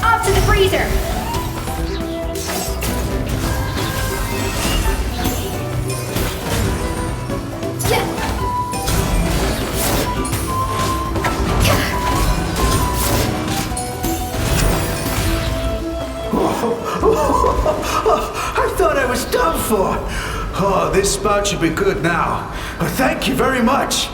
Off to the freezer! I thought I was done for. Oh, this spout should be good now. Thank you very much.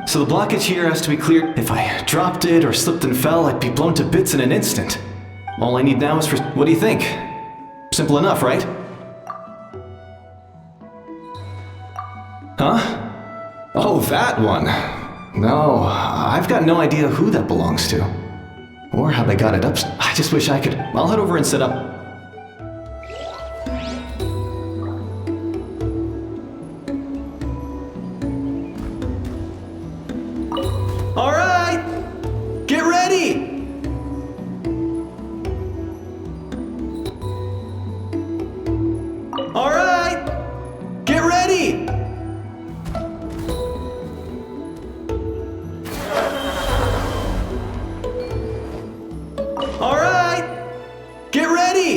So the blockage here has to be cleared. If I dropped it or slipped and fell, I'd be blown to bits in an instant. All I need now is for... What do you think? Simple enough, right? Huh? Oh, that one. No, I've got no idea who that belongs to. Or how they got it up. I just wish I could... I'll head over and set up. All right! Get ready! All right! Get ready! All right! Get ready!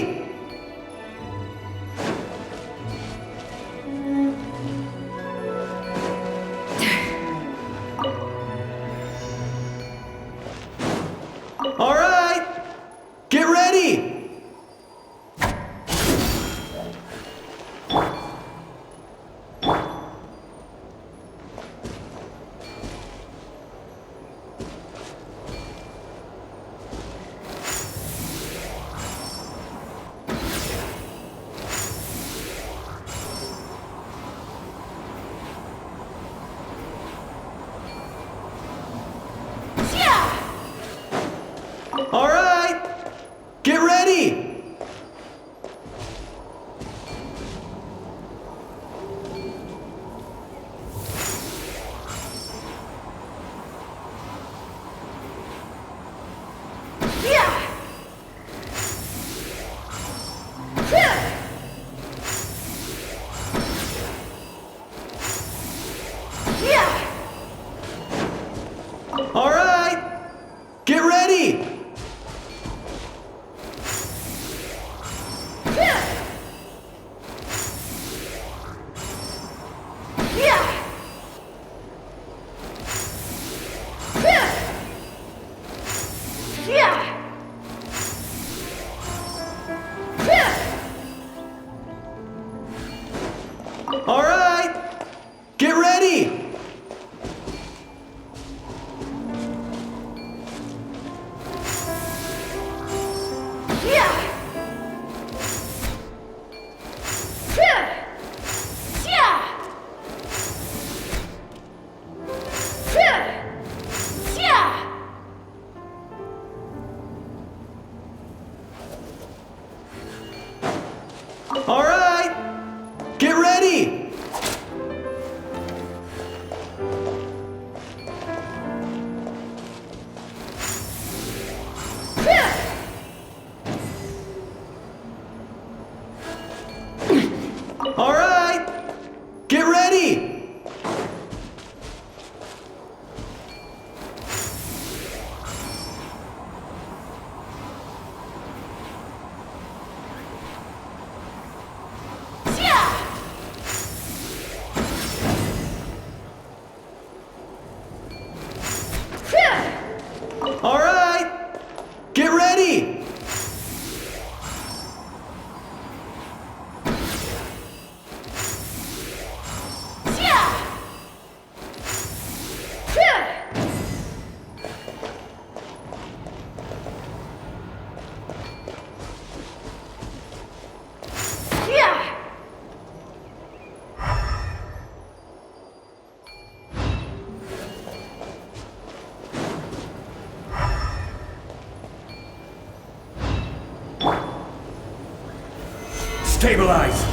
Stabilize!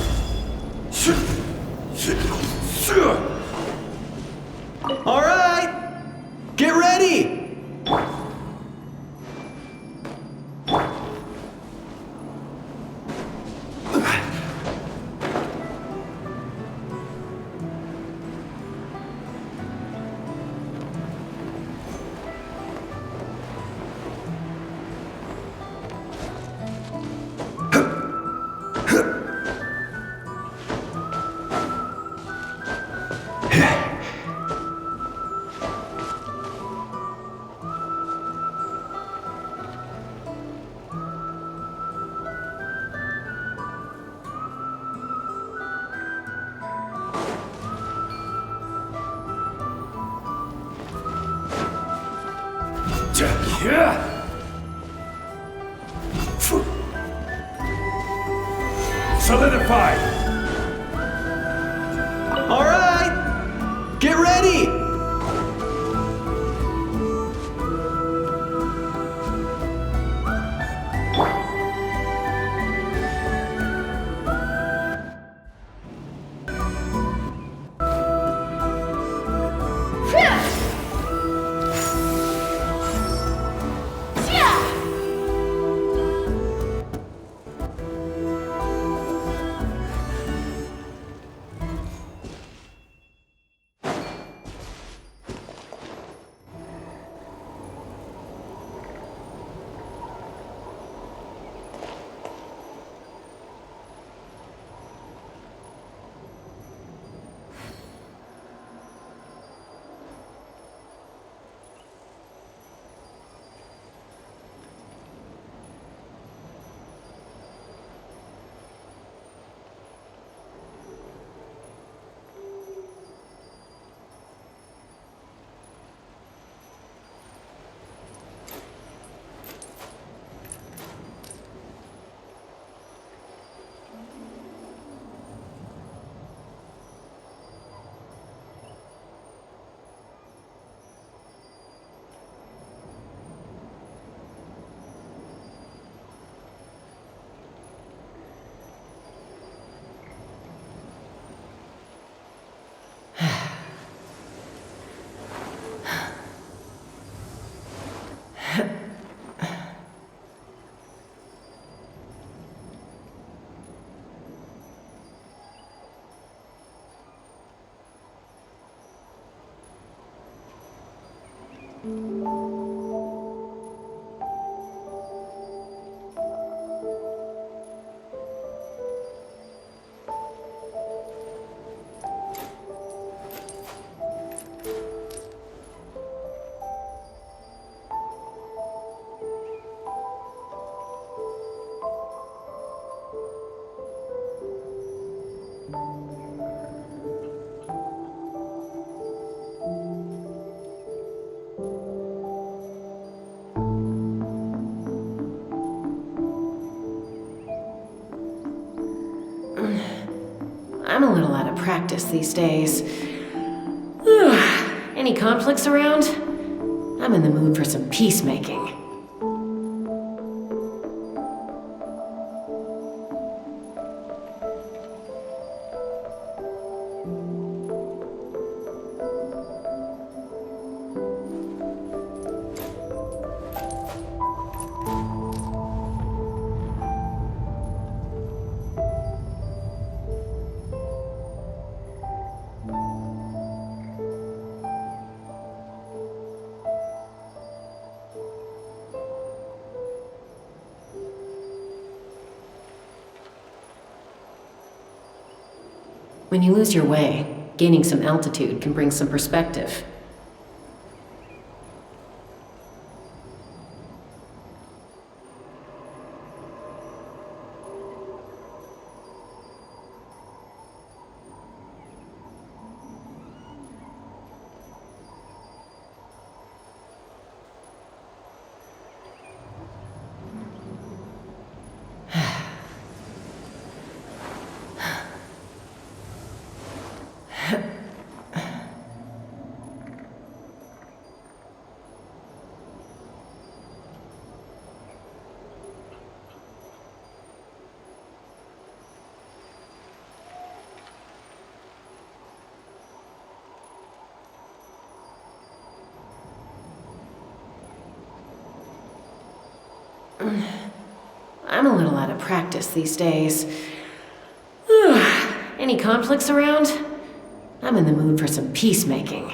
All right! Get ready! Solidify! All right! Get ready! I'm a little out of practice these days. Ugh. Any conflicts around? I'm in the mood for some peacemaking. When you lose your way, gaining some altitude can bring some perspective. I'm a little out of practice these days. Any conflicts around? I'm in the mood for some peacemaking.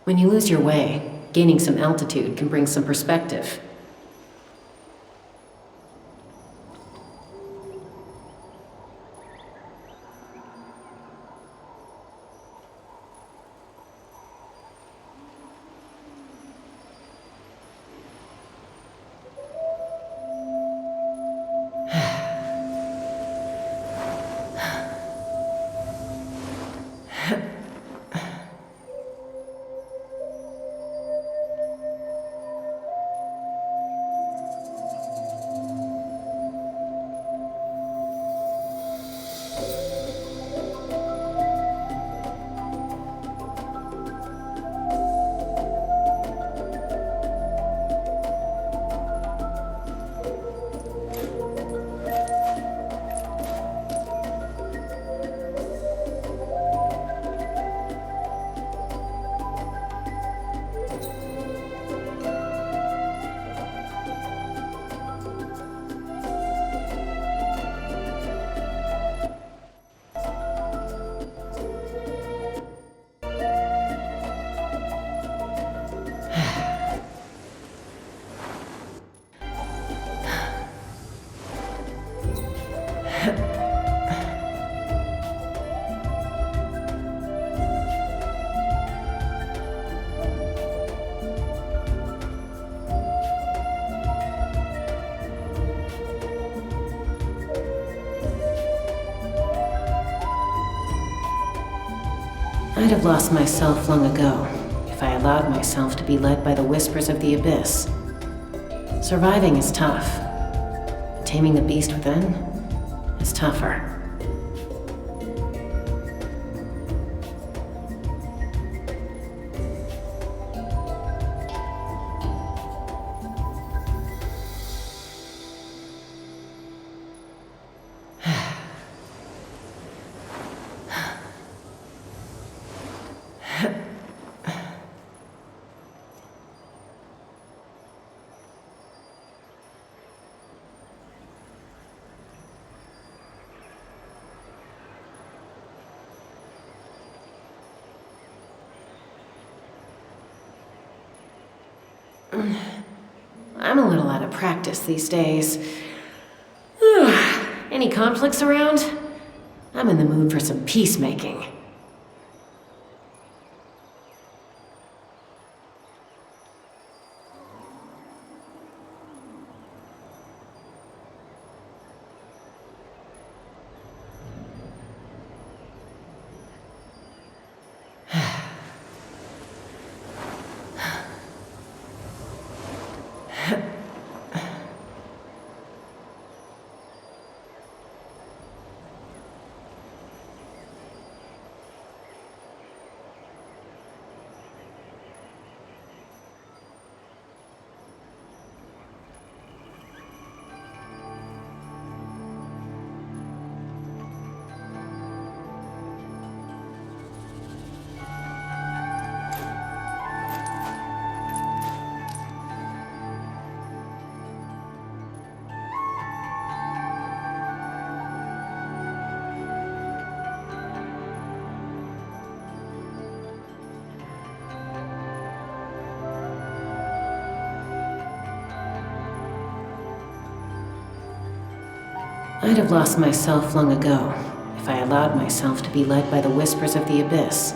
When you lose your way, gaining some altitude can bring some perspective. I'd have lost myself long ago if I allowed myself to be led by the whispers of the abyss. Surviving is tough. Taming the beast within is tougher. I'm a little out of practice these days. Any conflicts around? I'm in the mood for some peacemaking. I'd have lost myself long ago if I allowed myself to be led by the whispers of the abyss.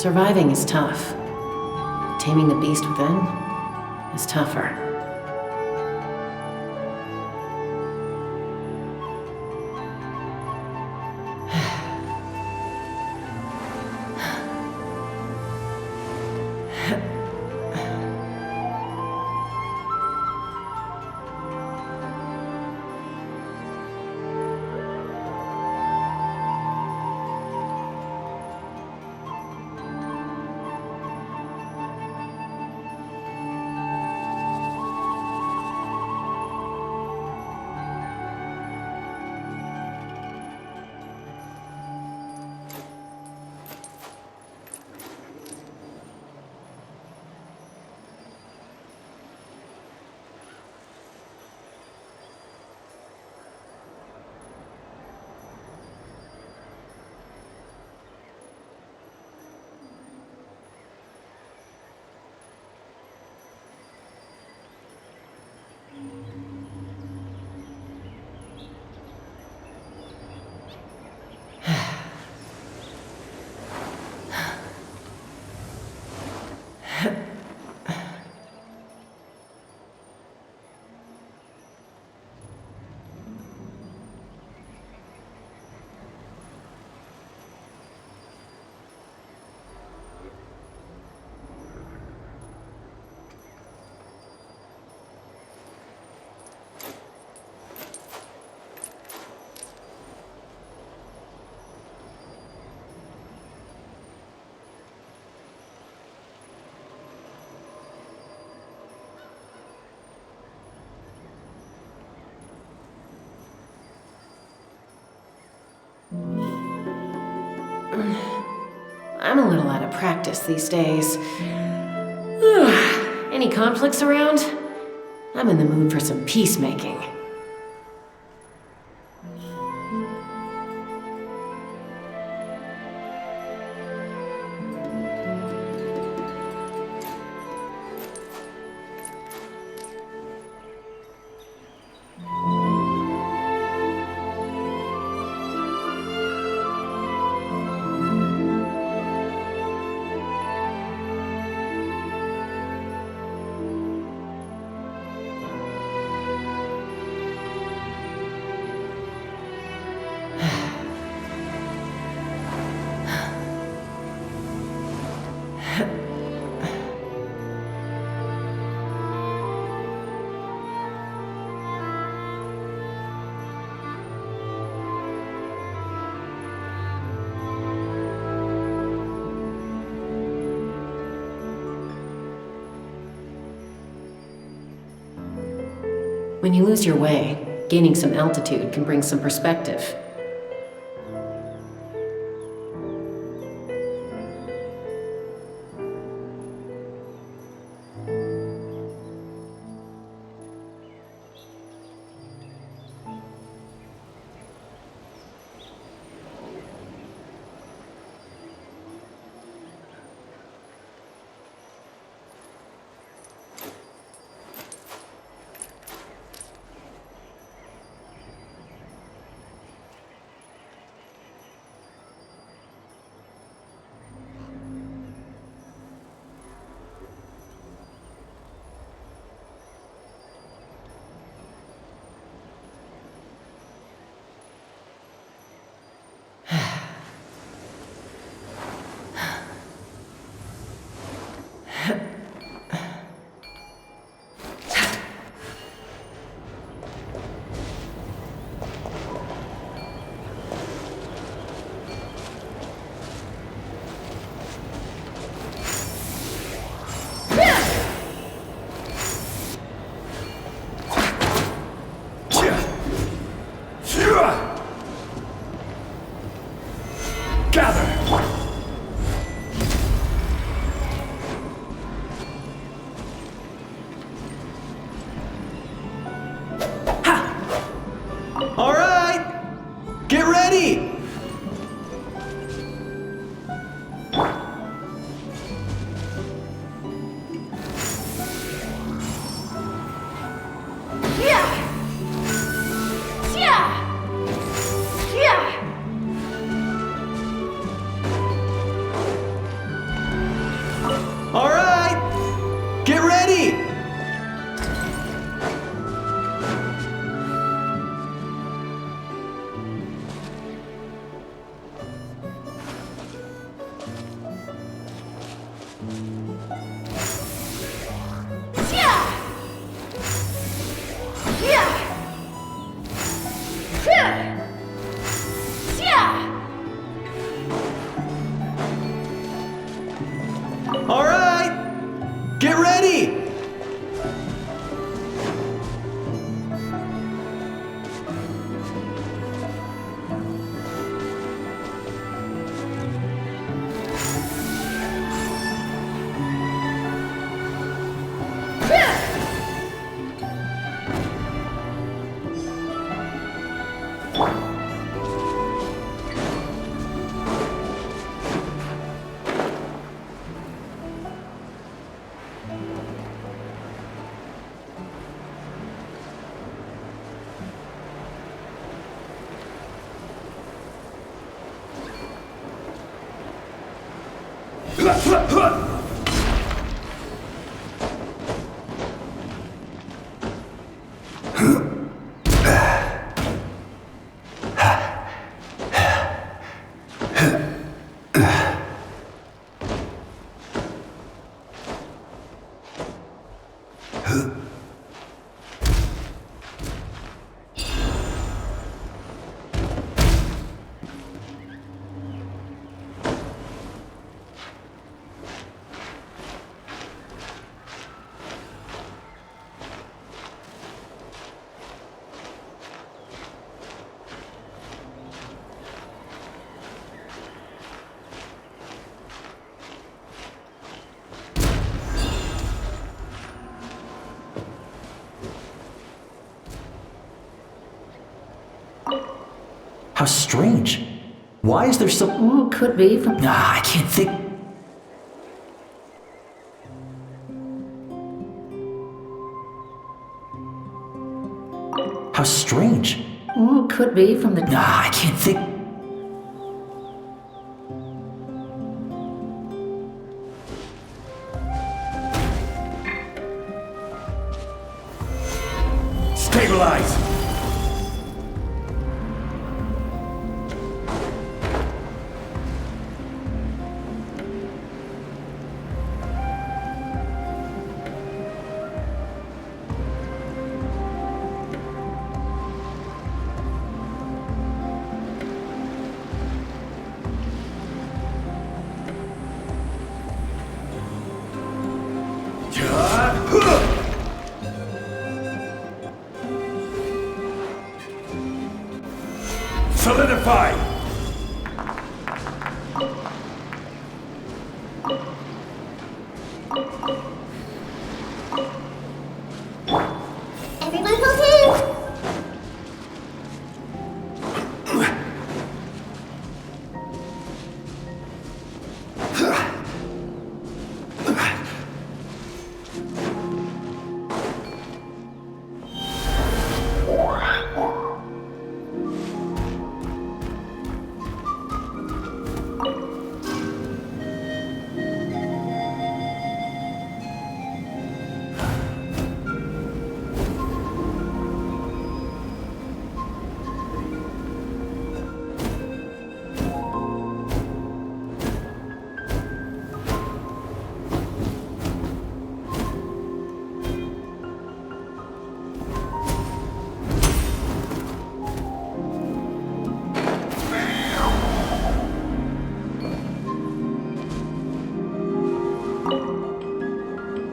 Surviving is tough. Taming the beast within is tougher. I'm a little out of practice these days. Any conflicts around? I'm in the mood for some peacemaking. When you lose your way, gaining some altitude can bring some perspective. Get ready! How strange. Why is there so... Could be from... I can't think... How strange. Could be from the... I can't think... Stabilize! Solidify! Everyone hold hands!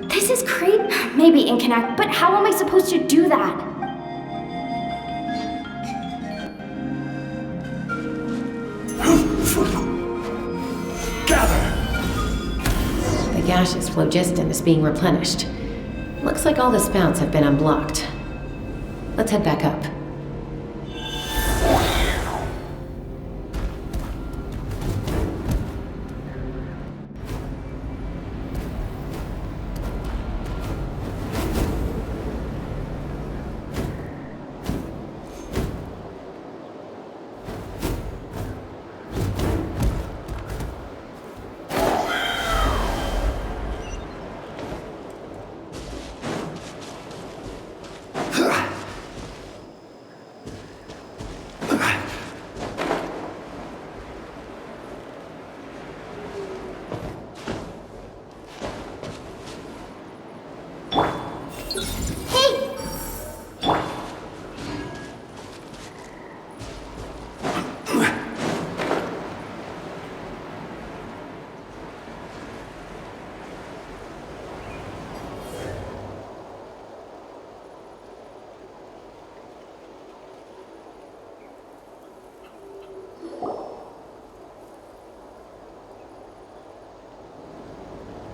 This is great. Maybe Inkanak, but how am I supposed to do that? The gaseous phlogiston is being replenished. Looks like all the spouts have been unblocked. Let's head back up.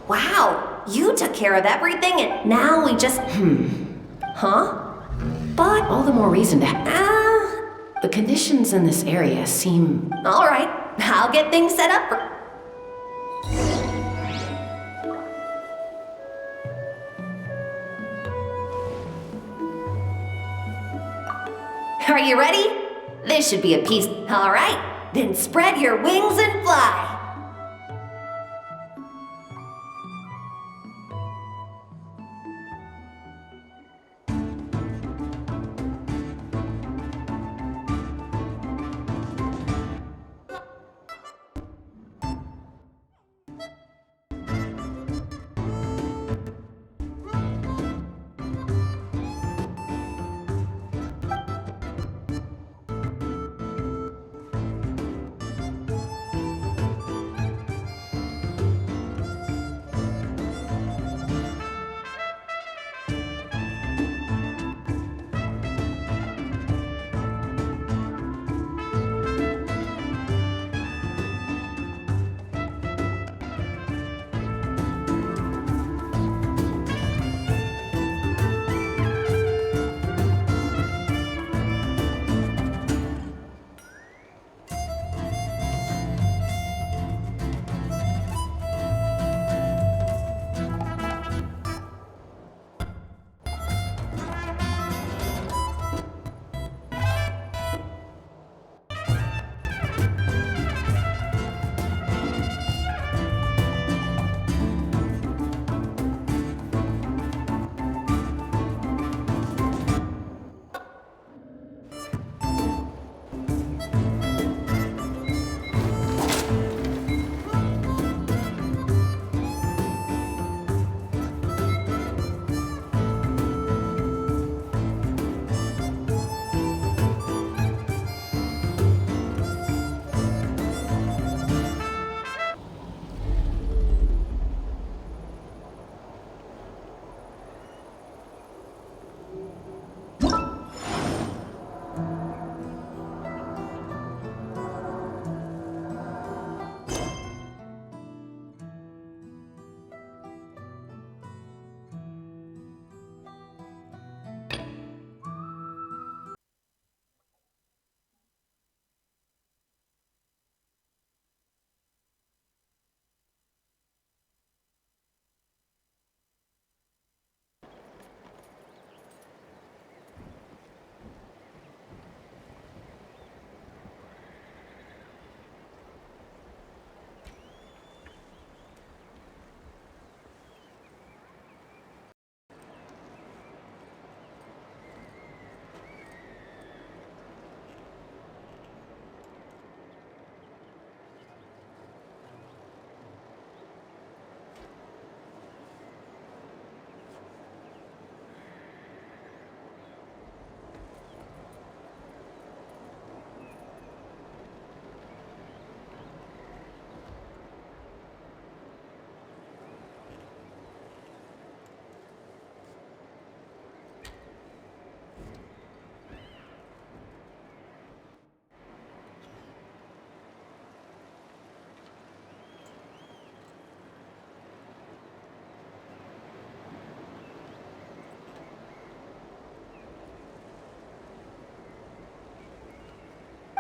Wow, you took care of everything and now we just... Huh? But... All the more reason to... The conditions in this area seem... Alright, I'll get things set up for... Are you ready? This should be a piece. Alright, then spread your wings and fly.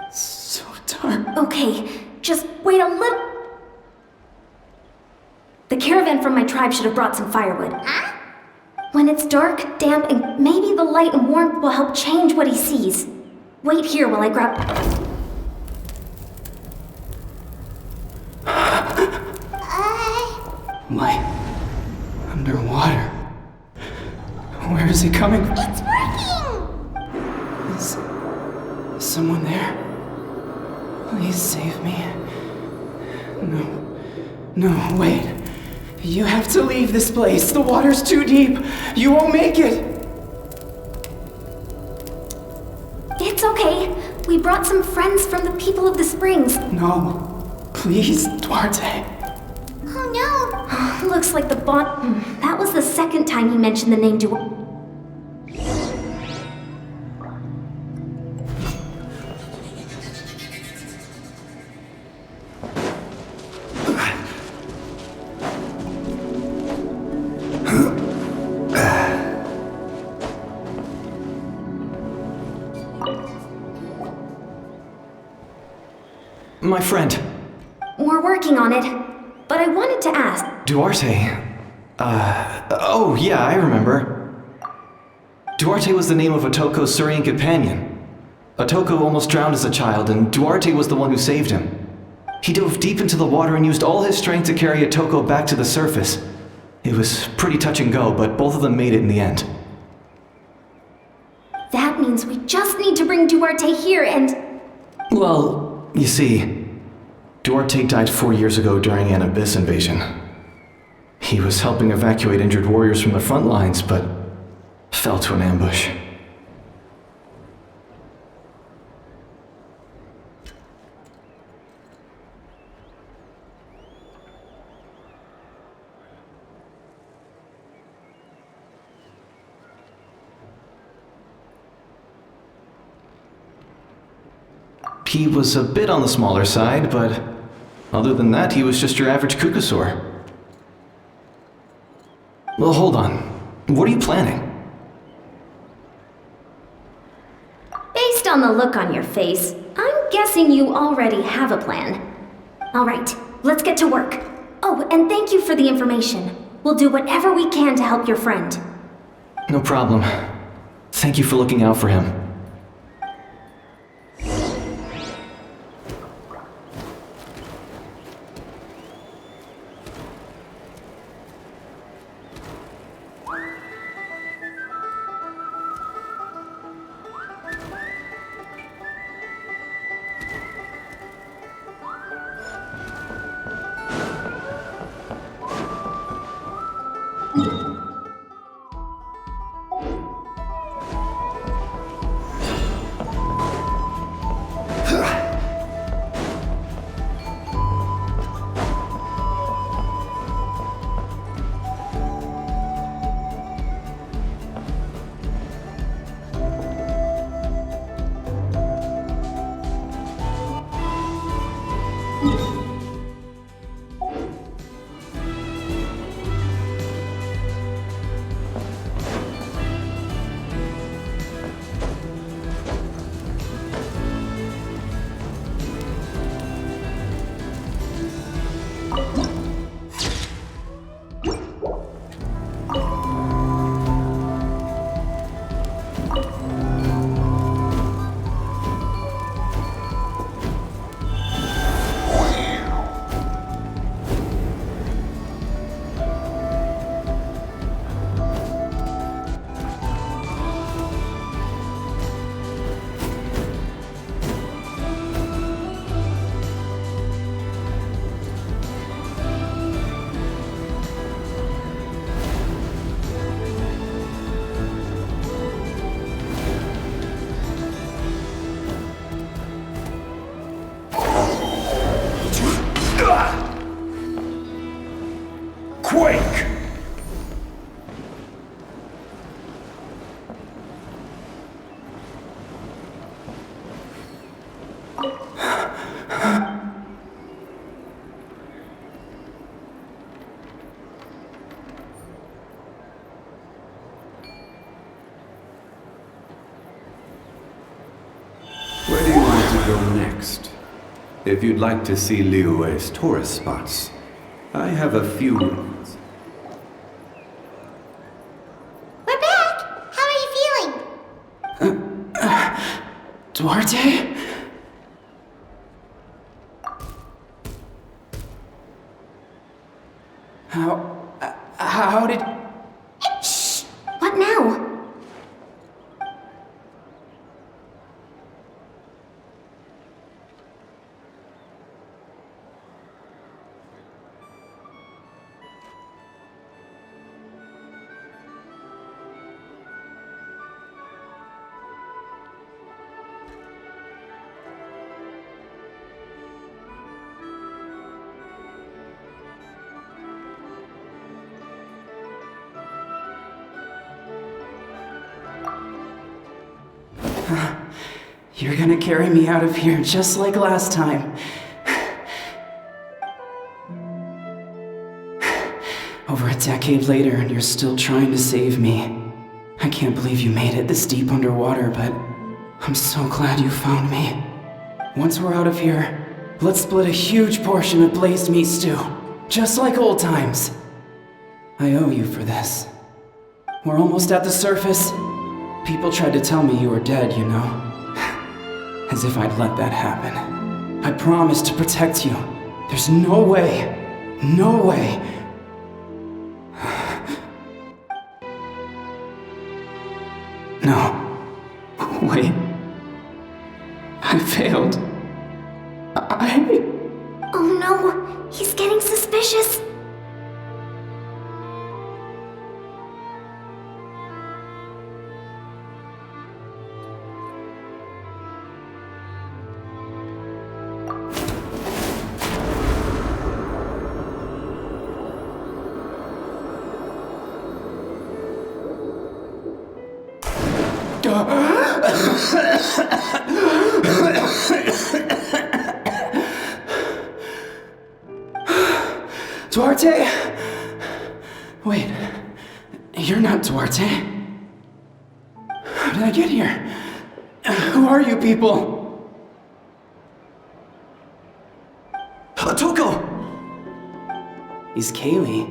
So dark. Okay, just wait a little. The caravan from my tribe should have brought some firewood. Huh? When it's dark, damp, and maybe the light and warmth will help change what he sees. Wait here while I grab... Light. Underwater. Where is he coming from? It's working! Is someone there? Please save me. No, wait. You have to leave this place. The water's too deep. You won't make it. It's okay. We brought some friends from the people of the springs. No. Please, Duarte. Oh no! Looks like the bond... That was the second time he mentioned the name Duarte. My friend. We're working on it, but I wanted to ask. Duarte. Oh yeah, I remember. Duarte was the name of Otoko's Surian companion. Otoko almost drowned as a child, and Duarte was the one who saved him. He dove deep into the water and used all his strength to carry Otoko back to the surface. It was pretty touch and go, but both of them made it in the end. That means we just need to bring Duarte here and... Well, you see, Duarte died 4 years ago during an Abyss invasion. He was helping evacuate injured warriors from the front lines, but fell to an ambush. He was a bit on the smaller side, but other than that, he was just your average Kukusaur. Well, hold on. What are you planning? Based on the look on your face, I'm guessing you already have a plan. Alright, let's get to work. Oh, and thank you for the information. We'll do whatever we can to help your friend. No problem. Thank you for looking out for him. Where do you want to go next? If you'd like to see Liyue's tourist spots, I have a few... We're back! How are you feeling? Duarte? How did... Shh! What now? You're gonna carry me out of here just like last time. Over a decade later, and you're still trying to save me. I can't believe you made it this deep underwater, but I'm so glad you found me. Once we're out of here, let's split a huge portion of blazed meat stew. Just like old times. I owe you for this. We're almost at the surface. People tried to tell me you were dead, you know. As if I'd let that happen. I promised to protect you. There's no way. No way. No. Wait. I failed. Oh no, he's getting suspicious. Duarte? Wait, you're not Duarte. How did I get here? Who are you people? Toko! Is Kaylee?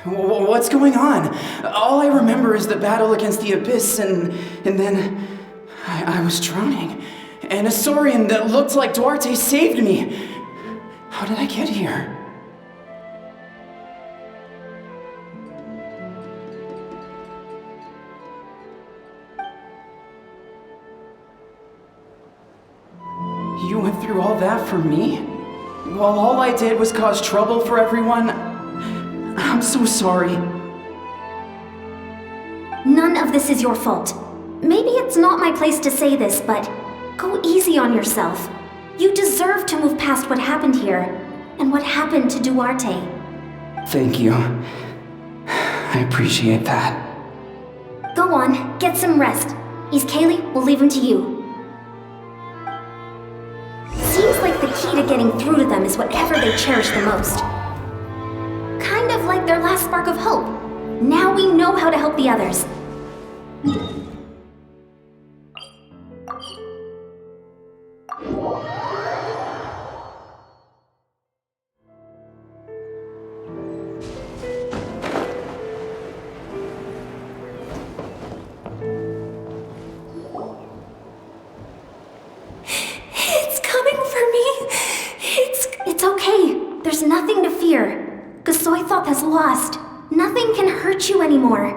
What's going on? All I remember is the battle against the Abyss and then I was drowning. And a Saurian that looked like Duarte saved me. How did I get here? You went through all that for me? While all I did was cause trouble for everyone? I'm so sorry. None of this is your fault. Maybe it's not my place to say this, but go easy on yourself. You deserve to move past what happened here, and what happened to Duarte. Thank you. I appreciate that. Go on, get some rest. Is Kaylee? We'll leave him to you. Seems like the key to getting through to them is whatever they cherish the most. Kind of like their last spark of hope. Now we know how to help the others. It's okay. There's nothing to fear. Gasoythop has lost. Nothing can hurt you anymore.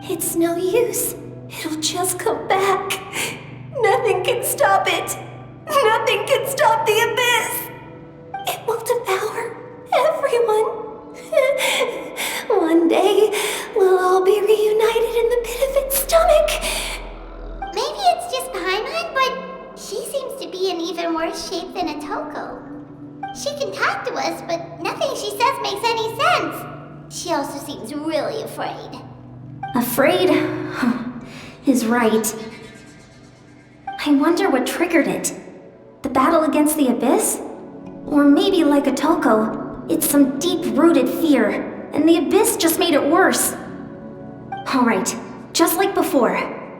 It's no use. It'll just come back. Nothing can stop it. Nothing can stop the abyss. It will devour everyone. One day, we'll all be reunited in the pit of its stomach. Maybe it's just Paimon, but she seems to be in even worse shape than Atoko. She can talk to us, but nothing she says makes any sense. She also seems really afraid. Afraid? Is right. I wonder what triggered it. The battle against the Abyss? Or maybe like Atoko, it's some deep-rooted fear, and the Abyss just made it worse. Alright, just like before,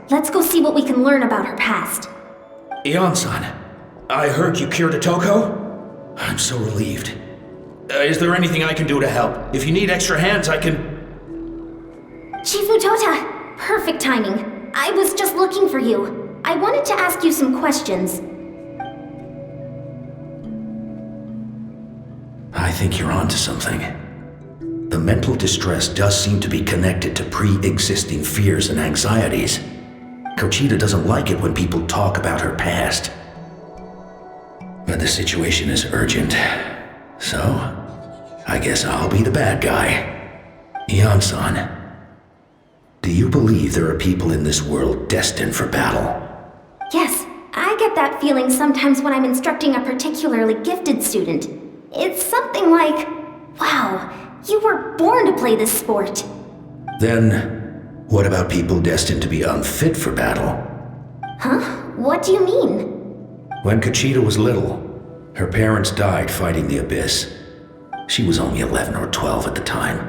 let's go see what we can learn about her past. Ion-san, I heard you cured Atoko? I'm so relieved. Is there anything I can do to help? If you need extra hands, I can... Chifu Tota! Perfect timing. I was just looking for you. I wanted to ask you some questions. I think you're onto something. The mental distress does seem to be connected to pre-existing fears and anxieties. Kochita doesn't like it when people talk about her past. But the situation is urgent, so I guess I'll be the bad guy. Ion-san, do you believe there are people in this world destined for battle? Yes, I get that feeling sometimes when I'm instructing a particularly gifted student. It's something like, wow, you were born to play this sport. Then, what about people destined to be unfit for battle? Huh? What do you mean? When Kochita was little, her parents died fighting the Abyss. She was only 11 or 12 at the time,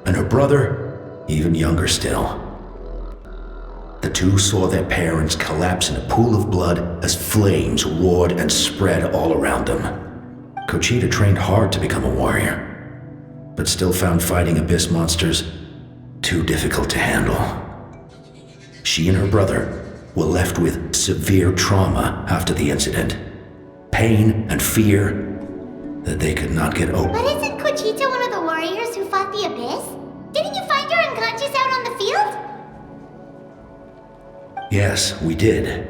and her brother, even younger still. The two saw their parents collapse in a pool of blood as flames roared and spread all around them. Conchita trained hard to become a warrior, but still found fighting abyss monsters too difficult to handle. She and her brother were left with severe trauma after the incident. Pain and fear that they could not get over. But isn't Conchita one of the warriors who fought the Abyss? Didn't you find her unconscious out on the field? Yes, we did.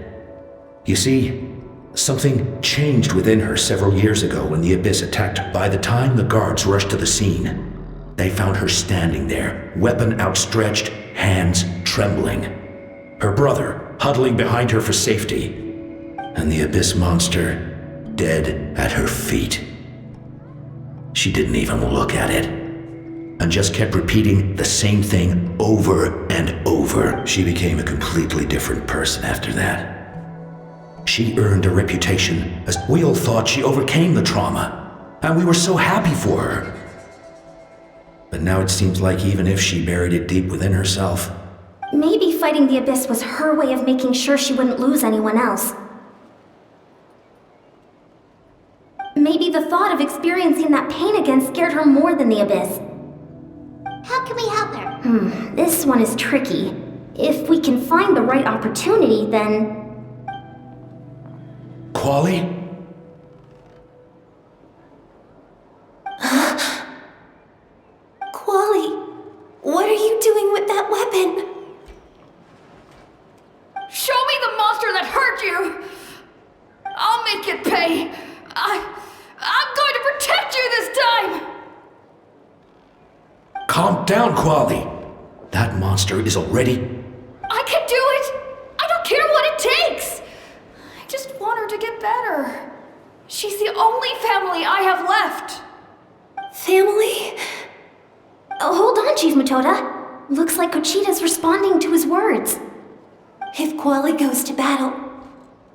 You see, something changed within her several years ago when the Abyss attacked. By the time the guards rushed to the scene, they found her standing there, weapon outstretched, hands trembling. Her brother huddling behind her for safety, and the Abyss monster dead at her feet. She didn't even look at it, and just kept repeating the same thing over and over. She became a completely different person after that. She earned a reputation as we all thought she overcame the trauma, and we were so happy for her. But now it seems like even if she buried it deep within herself, Maybe fighting the Abyss was her way of making sure she wouldn't lose anyone else. Maybe the thought of experiencing that pain again scared her more than the Abyss. How can we help her? This one is tricky. If we can find the right opportunity, then... Quali? Quali, what are you doing with that weapon? Show me the monster that hurt you! I'll make it pay! I'm going to protect you this time! Calm down, Quali. That monster is already... I can do it! I don't care what it takes! I just want her to get better. She's the only family I have left. Family? Oh, hold on, Chief Matoda. Looks like Conchita's responding to his words. If Quali goes to battle,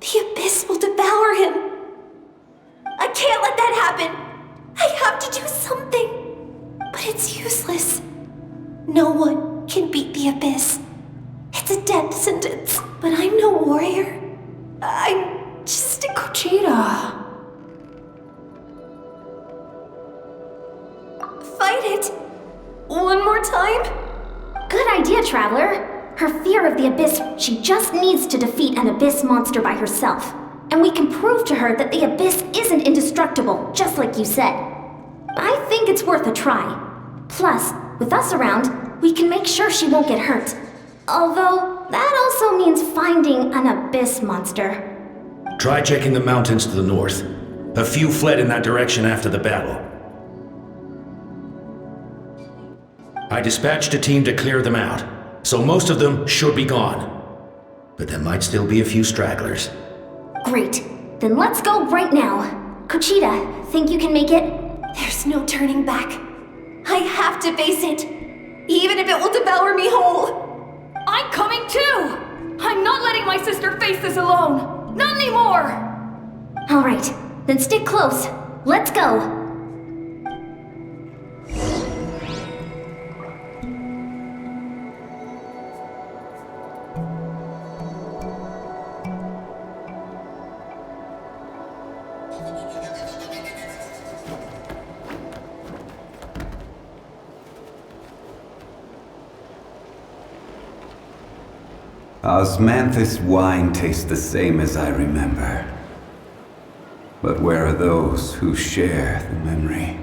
the Abyss will devour him. I can't let that happen. I have to do something. But it's useless. No one can beat the Abyss. It's a death sentence. But I'm no warrior. I'm just a Conchita. Fight it. One more time? Good idea, Traveler. Her fear of the Abyss, she just needs to defeat an Abyss monster by herself. And we can prove to her that the Abyss isn't indestructible, just like you said. I think it's worth a try. Plus, with us around, we can make sure she won't get hurt. Although, that also means finding an Abyss monster. Try checking the mountains to the north. A few fled in that direction after the battle. I dispatched a team to clear them out, so most of them should be gone. But there might still be a few stragglers. Great. Then let's go right now. Conchita, think you can make it? There's no turning back. I have to face it, even if it will devour me whole. I'm coming too! I'm not letting my sister face this alone! Not anymore! All right, then stick close. Let's go. Osmanthus wine tastes the same as I remember. But where are those who share the memory?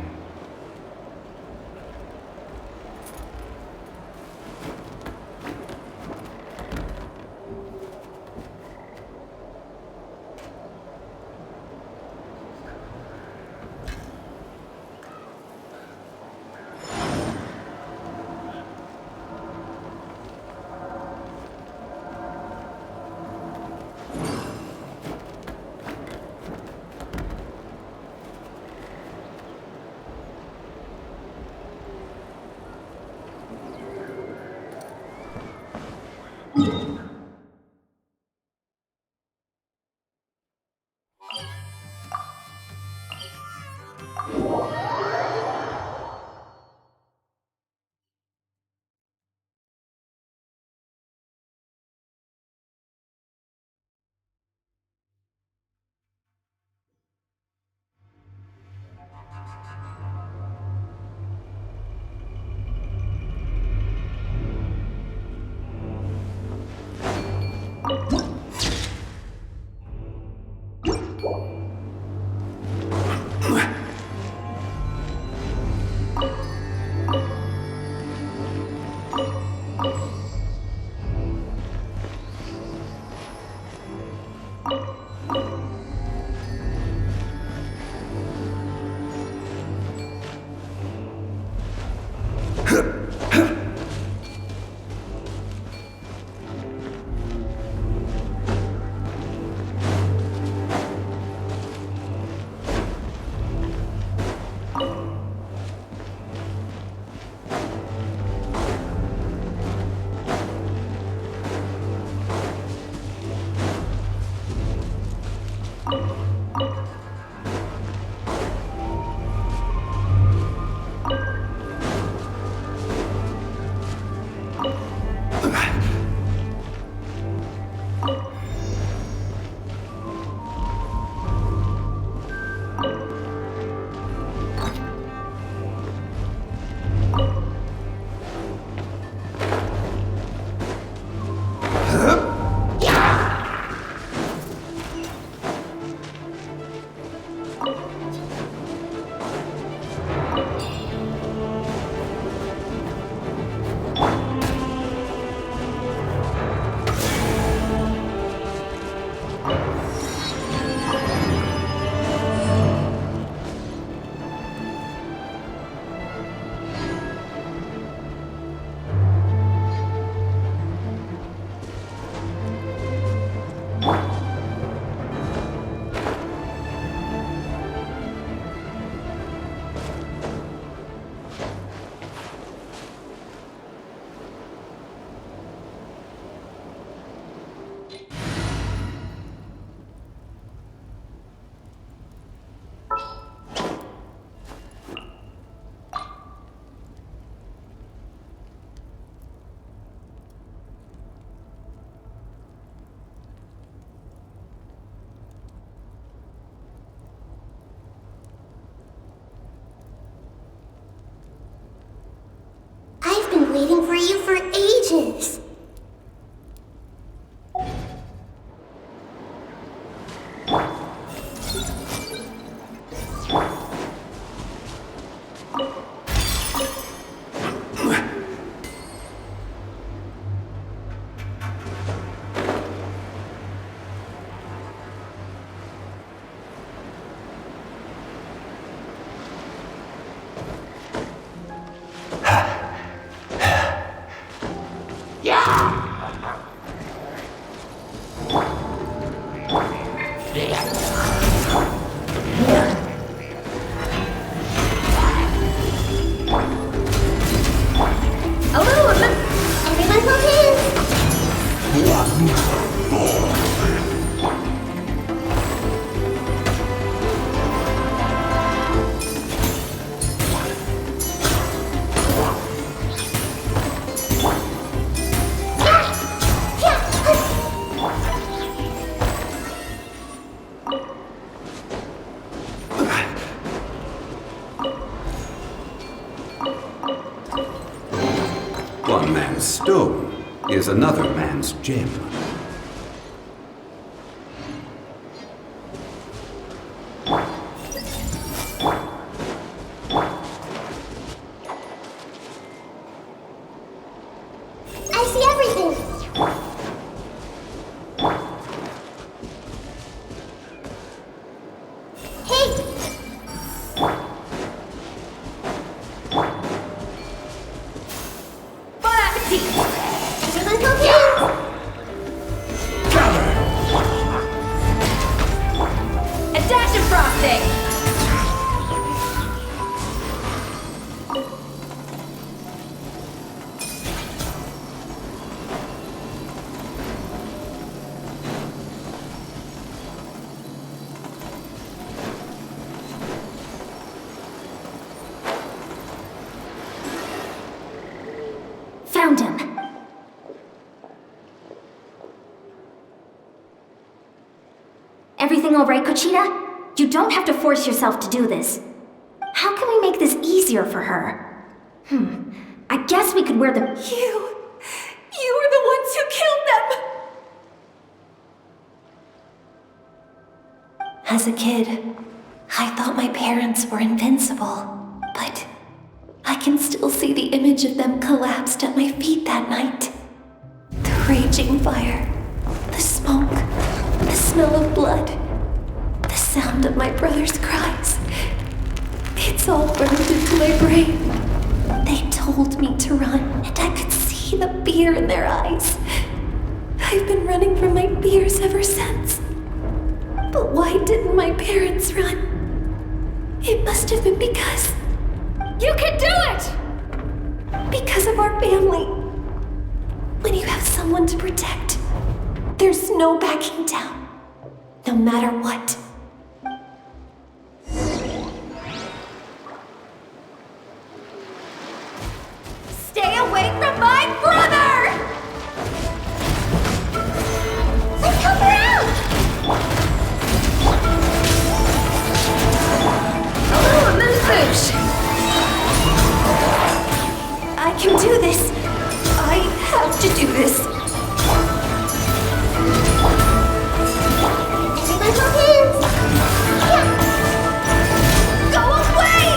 waiting for you for ages. One man's stone is another man's gem. I see everything. Hey! Bon appetit! Everyone confused! A dash of frosting! Found him. Everything all right, Conchita? You don't have to force yourself to do this. How can we make this easier for her? I guess we could wear the... You were the ones who killed them! As a kid, I thought my parents were invincible, but I can still see the image of them collapsed at my feet that night. The raging fire, the smoke, the smell of blood, the sound of my brother's cries. It's all burned into my brain. They told me to run, and I could see the fear in their eyes. I've been running from my fears ever since. But why didn't my parents run? It must have been because... You can do it! Because of our family. When you have someone to protect, there's no backing down, no matter what. Stay away from my brother! Let's help her out! Oh, a moose! I can do this. I have to do this. Everyone confused! Go away!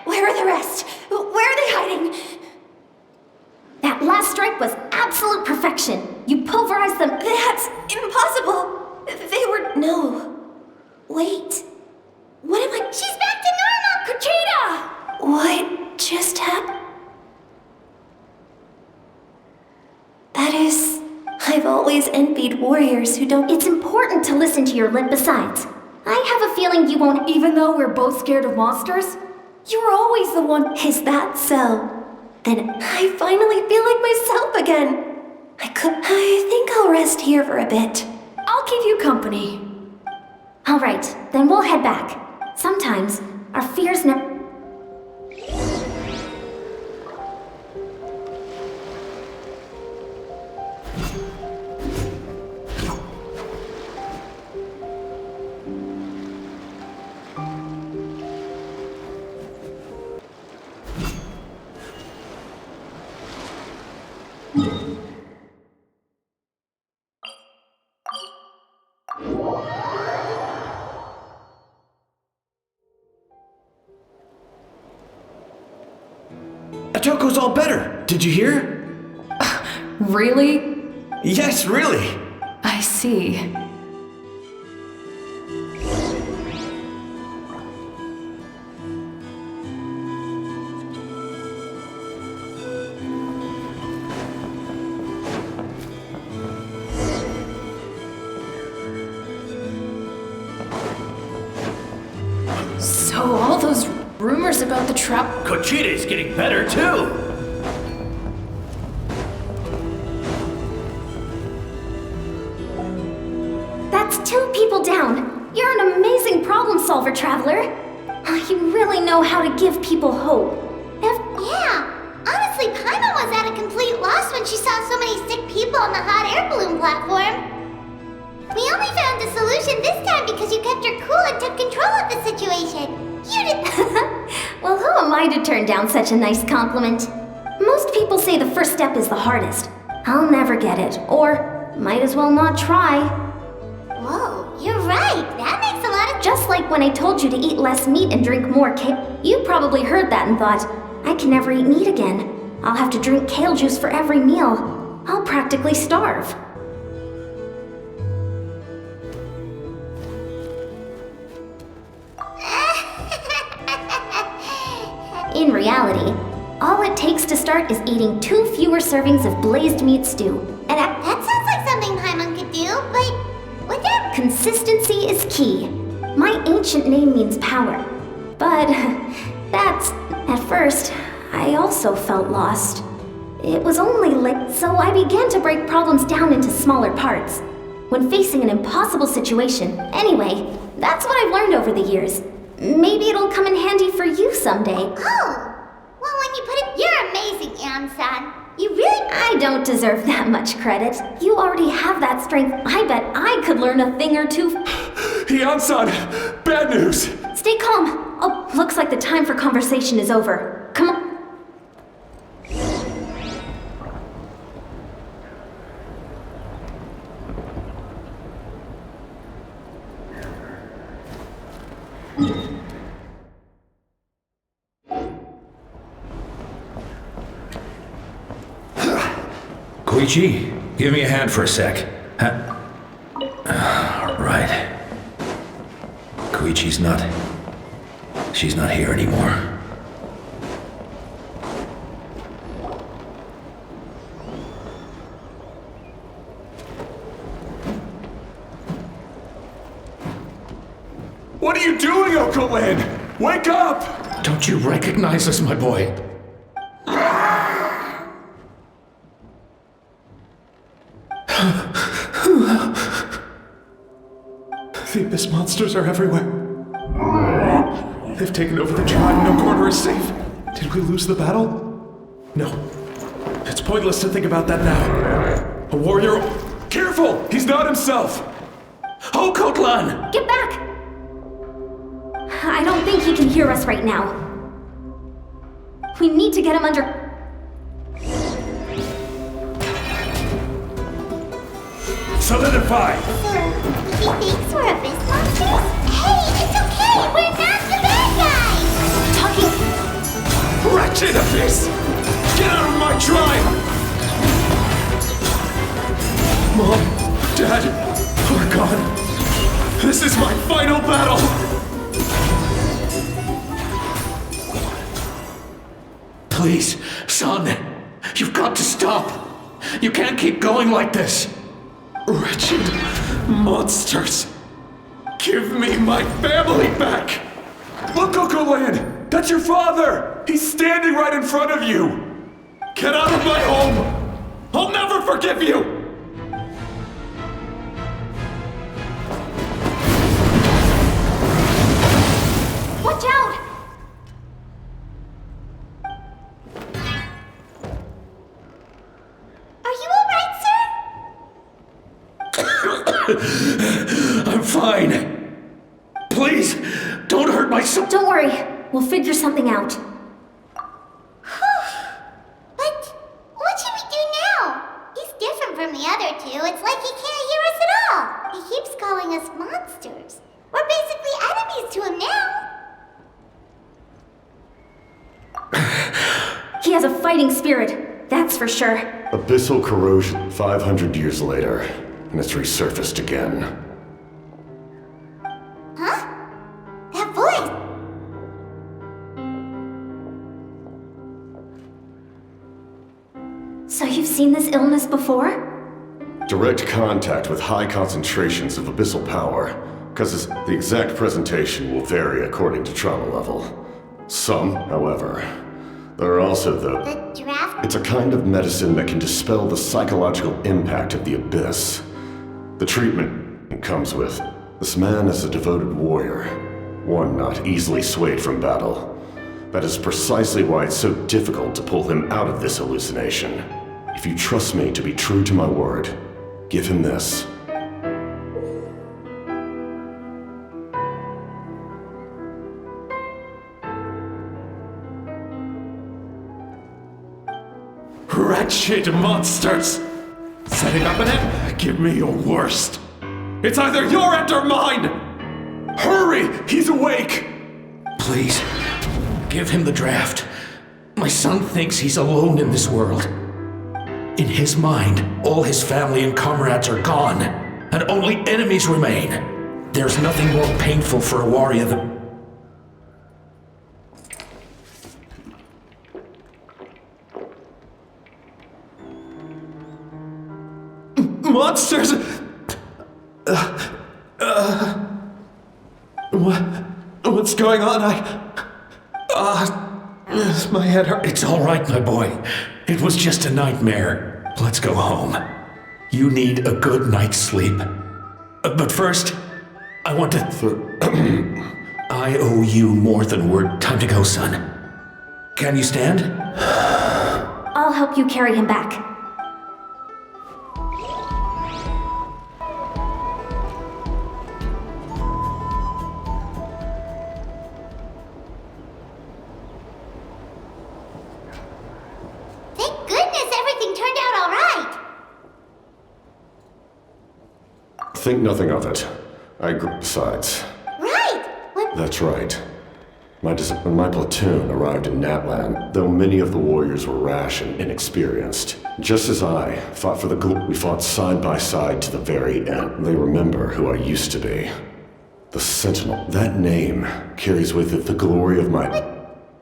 Where are the rest? Where are they hiding? That last strike was absolute perfection. You pulverized them. That's impossible. They were... No. Wait. What am I... She's back to normal! Conchita! What just happened? That is... I've always envied warriors who don't... It's important to listen to your limp. Besides, I have a feeling you won't... Even though we're both scared of monsters, you're always the one... Is that so? Then I finally feel like myself again. I think I'll rest here for a bit. I'll keep you company. All right, then we'll head back. Sometimes our fears never... Atoko's all better. Did you hear? Really? Yes, really. I see. So all those rumors about the trap... Conchita's getting better, too! That's 2 people down. You're an amazing problem solver, Traveler. You really know how to give people hope. Yeah, honestly, Paimon was at a complete loss when she saw so many sick people on the hot air balloon platform. We only found the solution this time because you kept her cool and took control of the situation. You did. Well, who am I to turn down such a nice compliment? Most people say the first step is the hardest. I'll never get it, or might as well not try. Whoa, you're right. That makes a lot of... Just like when I told you to eat less meat and drink more kale. You probably heard that and thought, I can never eat meat again. I'll have to drink kale juice for every meal. I'll practically starve. In reality, all it takes to start is eating 2 fewer servings of blazed meat stew. And that sounds like something Paimon could do, but with that... Consistency is key. My ancient name means power. But that's... At first, I also felt lost. It was only so I began to break problems down into smaller parts. When facing an impossible situation, anyway, that's what I've learned over the years. Maybe it'll come in handy for you someday. Oh! Well, when you put it... You're amazing, Ansan. You really... I don't deserve that much credit. You already have that strength. I bet I could learn a thing or two. Ansan! Bad news! Stay calm. Oh, looks like the time for conversation is over. Come on. Koichi, give me a hand for a sec. Huh? Right. Koichi's not... She's not here anymore. What are you doing, Uncle Lin? Wake up! Don't you recognize us, my boy? The Abyss monsters are everywhere. They've taken over the tribe. No corner is safe. Did we lose the battle? No. It's pointless to think about that now. A warrior... Careful! He's not himself! Oh, Kotlan! Get back! I don't think he can hear us right now. We need to get him under... Solidify! He thinks we're Abyss monsters? Hey, it's okay! We're not the bad guys! Talking... Wretched Abyss! Get out of my tribe! Mom, Dad, we're gone. This is my final battle! Please, son, you've got to stop. You can't keep going like this. Wretched monsters. Give me my family back! Look, Uncle Lan! That's your father! He's standing right in front of you! Get out of my home! I'll never forgive you! Watch out! Are you alright, sir? I'm fine. Please, don't hurt my son. Don't worry. We'll figure something out. But what should we do now? it's like he can't hear us at all. He keeps calling us monsters. We're basically enemies to him now. He has a fighting spirit, that's for sure. Abyssal corrosion 500 years later, and it's resurfaced again. Huh? That voice! So you've seen this illness before? Direct contact with high concentrations of abyssal power, because the exact presentation will vary according to trauma level. Some, however, there are also The draft? It's a kind of medicine that can dispel the psychological impact of the abyss. The treatment comes with, this man is a devoted warrior, one not easily swayed from battle. That is precisely why it's so difficult to pull him out of this hallucination. If you trust me to be true to my word, give him this. Wretched monsters! Setting up an end? Give me your worst. It's either your end or mine! Hurry! He's awake! Please, give him the draft. My son thinks he's alone in this world. In his mind, all his family and comrades are gone, and only enemies remain. There's nothing more painful for a warrior than... Monsters! What's going on? My head hurts. It's all right, my boy. It was just a nightmare. Let's go home. You need a good night's sleep. But first, I want to... I owe you more than word. Time to go, son. Can you stand? I'll help you carry him back. Thank goodness everything turned out all right. Think nothing of it. I agree. Besides, Right. What? that's right. When my platoon arrived in Natlan, though many of the warriors were rash and inexperienced, just as I fought for the we fought side by side to the very end. They remember who I used to be. The Sentinel. That name carries with it the glory of my... That's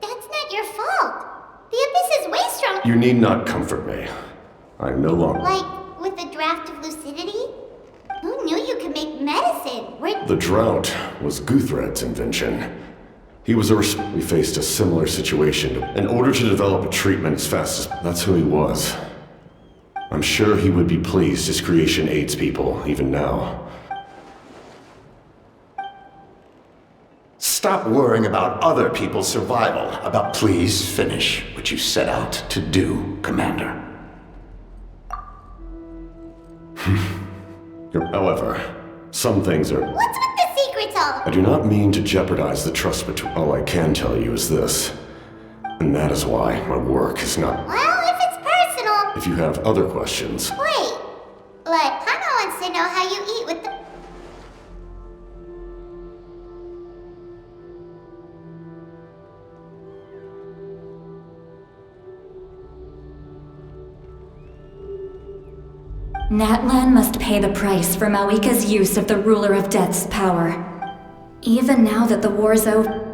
not your fault. The Abyss is way strong. You need not comfort me. I no longer... Like, with the draft of lucidity? Who knew you could make medicine? The drought was Guthred's invention. He was we faced a similar situation. In order to develop a treatment as fast as... That's who he was. I'm sure he would be pleased his creation aids people, even now. Stop worrying about other people's survival. Please finish what you set out to do, Commander. However, some things are... What's with the secrets all? I do not mean to jeopardize the trust between... All I can tell you is this. And that is why my work is not... Well, if it's personal... If you have other questions... Wait. Like, Paimon wants to know how you eat with the... Natlan must pay the price for Malika's use of the Ruler of Death's power. Even now that the war's over...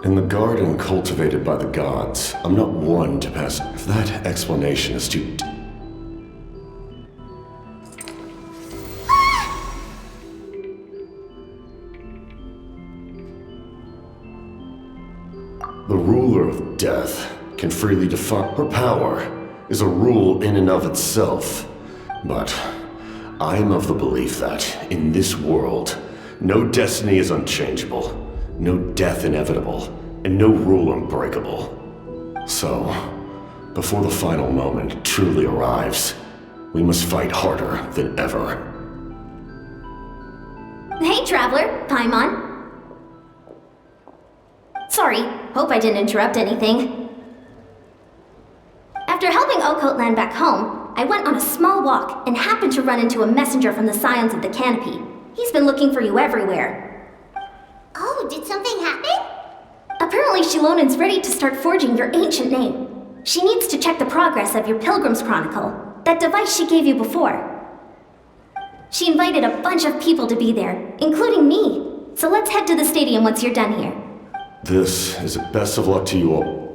In the garden cultivated by the gods, I'm not one to pass... If that explanation is too... The Ruler of Death can freely define... Her power is a rule in and of itself. But I am of the belief that, in this world, no destiny is unchangeable, no death inevitable, and no rule unbreakable. So, before the final moment truly arrives, we must fight harder than ever. Hey, Traveler, Paimon. Sorry, hope I didn't interrupt anything. After After helping Ocote land back home, I went on a small walk and happened to run into a messenger from the Scions of the Canopy. He's been looking for you everywhere. Oh, did something happen? Apparently Shilonen's ready to start forging your ancient name. She needs to check the progress of your Pilgrim's Chronicle, that device she gave you before. She invited a bunch of people to be there, including me. So let's head to the stadium once you're done here. This is a best of luck to you all.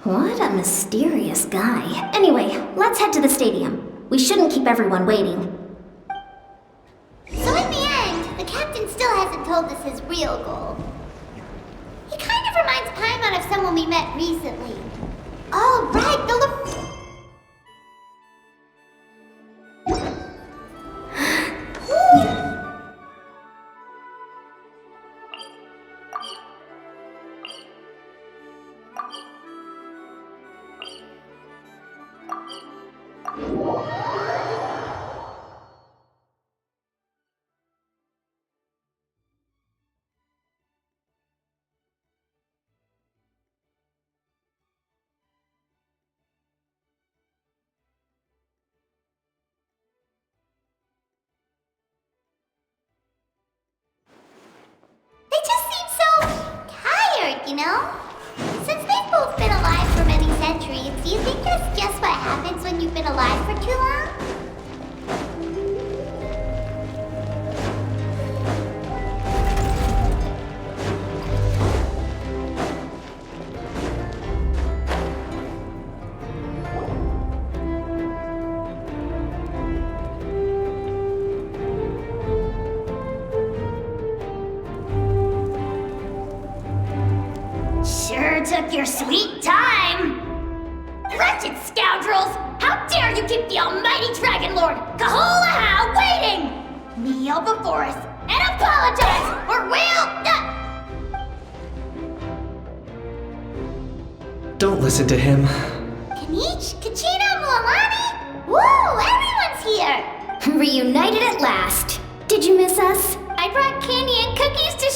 What a mysterious guy. Anyway, let's head to the stadium. We shouldn't keep everyone waiting. So in the end, the captain still hasn't told us his real goal. He kind of reminds Paimon of someone we met recently. Oh, right, the They just seem so tired, you know? Since they've both been alive for many centuries, do you think that's just what happens when you've been alive for too long? Sure took your sweet time! Wretched scoundrels! How dare you keep the almighty Dragon Lord, Kahulaha, waiting! Kneel before us and apologize, or we'll... Don't listen to him. Kanich, Kachina, Mualani? Woo, everyone's here! Reunited at last. Did you miss us? I brought candy and cookies to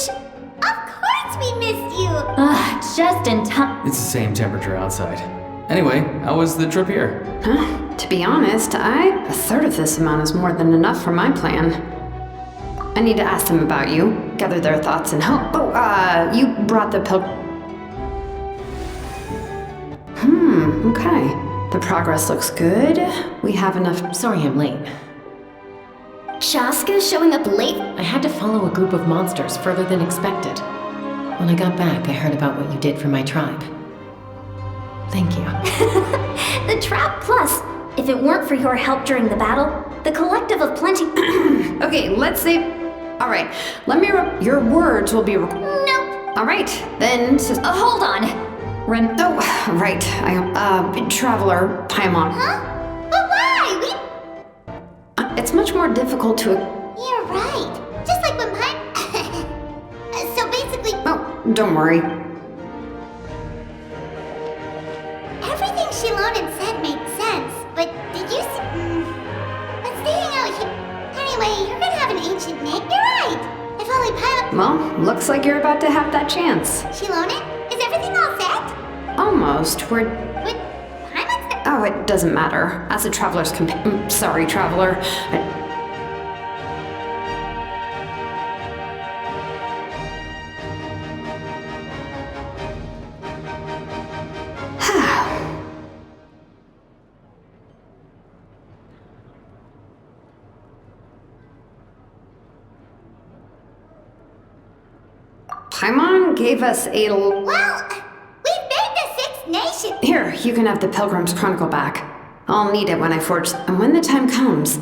Of course we missed you! Just in time. It's the same temperature outside. Anyway, how was the trip here? To be honest, a third of this amount is more than enough for my plan. I need to ask them about you, gather their thoughts and hope. Oh, you brought the okay. The progress looks good. We have enough. Sorry I'm late. Shaska's showing up late? I had to follow a group of monsters further than expected. When I got back, I heard about what you did for my tribe. Thank you. The trap plus. If it weren't for your help during the battle, the collective of plenty... Okay, let's say... Alright, let me... Your words will be... Nope. Alright, then... hold on. Oh, right. Traveler, Paimon. Huh? But why? It's much more difficult to... You're right. Just like when So basically... Oh, don't worry. Everything Shilonen said makes sense, but did you see... But staying out here... Anyway, you're gonna have an ancient name. You're right. If only Paimon... Well, looks like you're about to have that chance. Shilonen, is everything all set? Almost. We're... Paimon's... Oh, it doesn't matter. As a traveler's sorry, traveler. Paimon gave us a... Well, we made the Six Nations... Here, you can have the Pilgrim's Chronicle back. I'll need it when I forge... And when the time comes...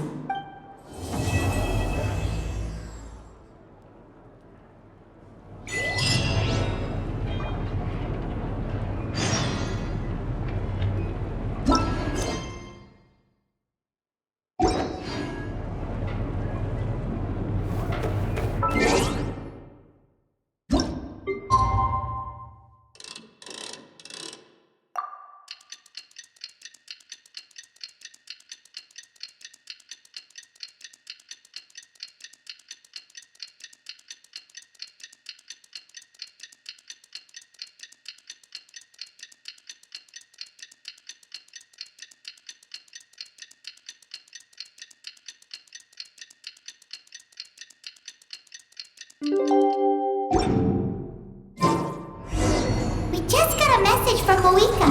got a message from Moika.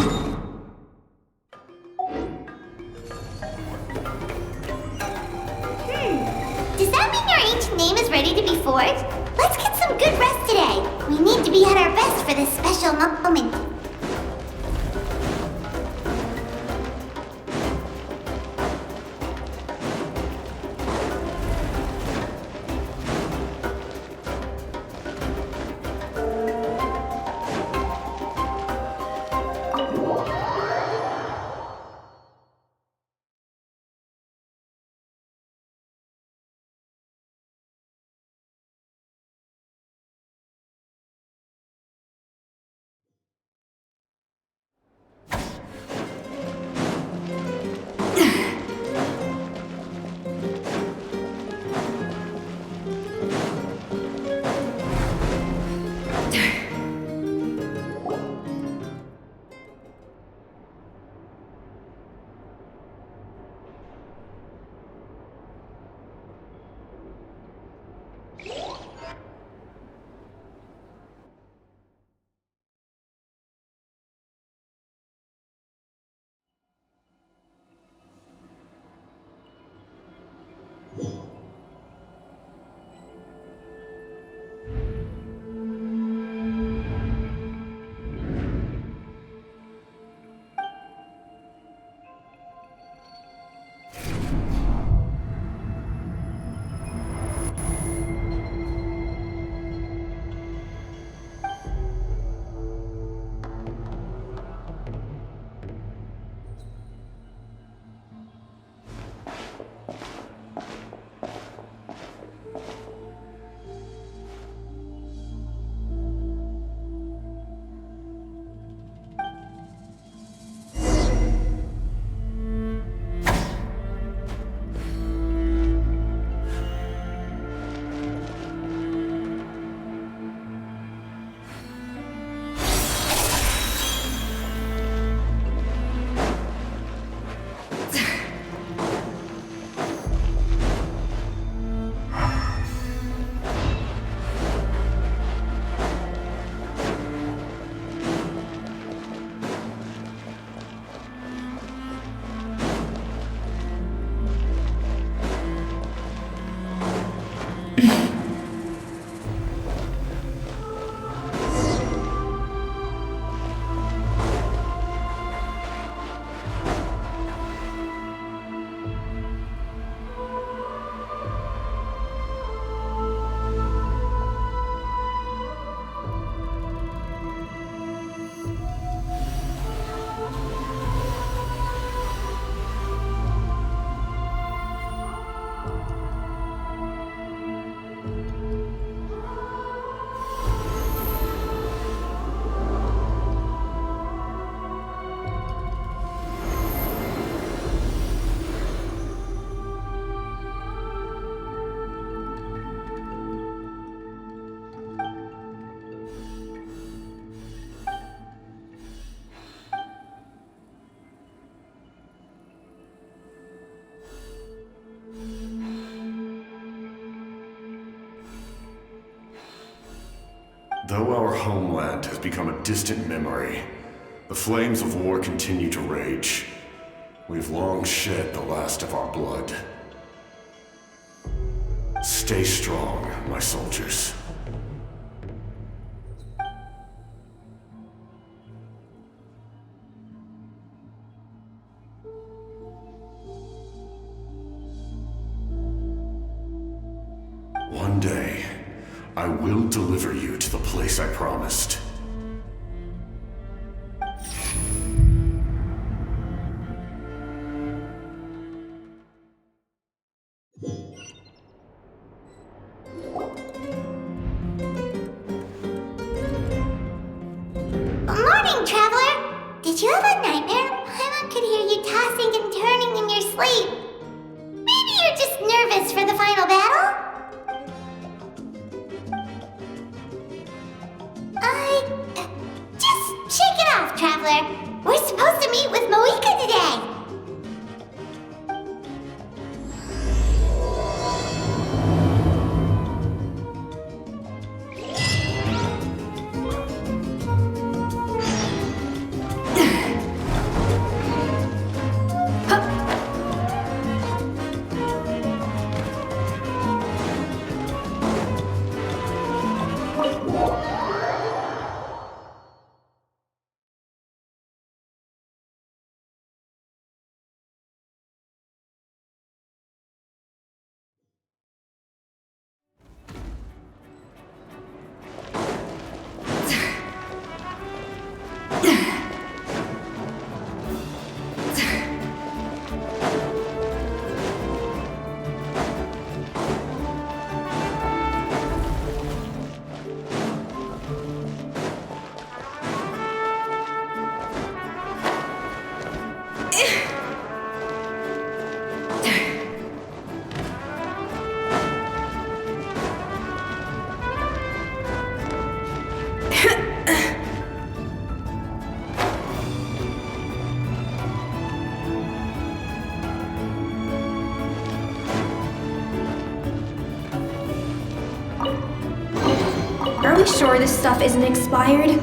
Does that mean your ancient name is ready to be forged? Let's get some good rest today. We need to be at our best for this special moment. Though our homeland has become a distant memory, the flames of war continue to rage. We've long shed the last of our blood. Stay strong, my soldiers. One day, I will deliver you to the place I promised. Morning, traveler! Did you have a nightmare? Paimon could hear you tossing and turning in your sleep. Maybe you're just nervous for the final battle? Just shake it off, traveler. We're supposed to meet with Moika today. Are we sure this stuff isn't expired?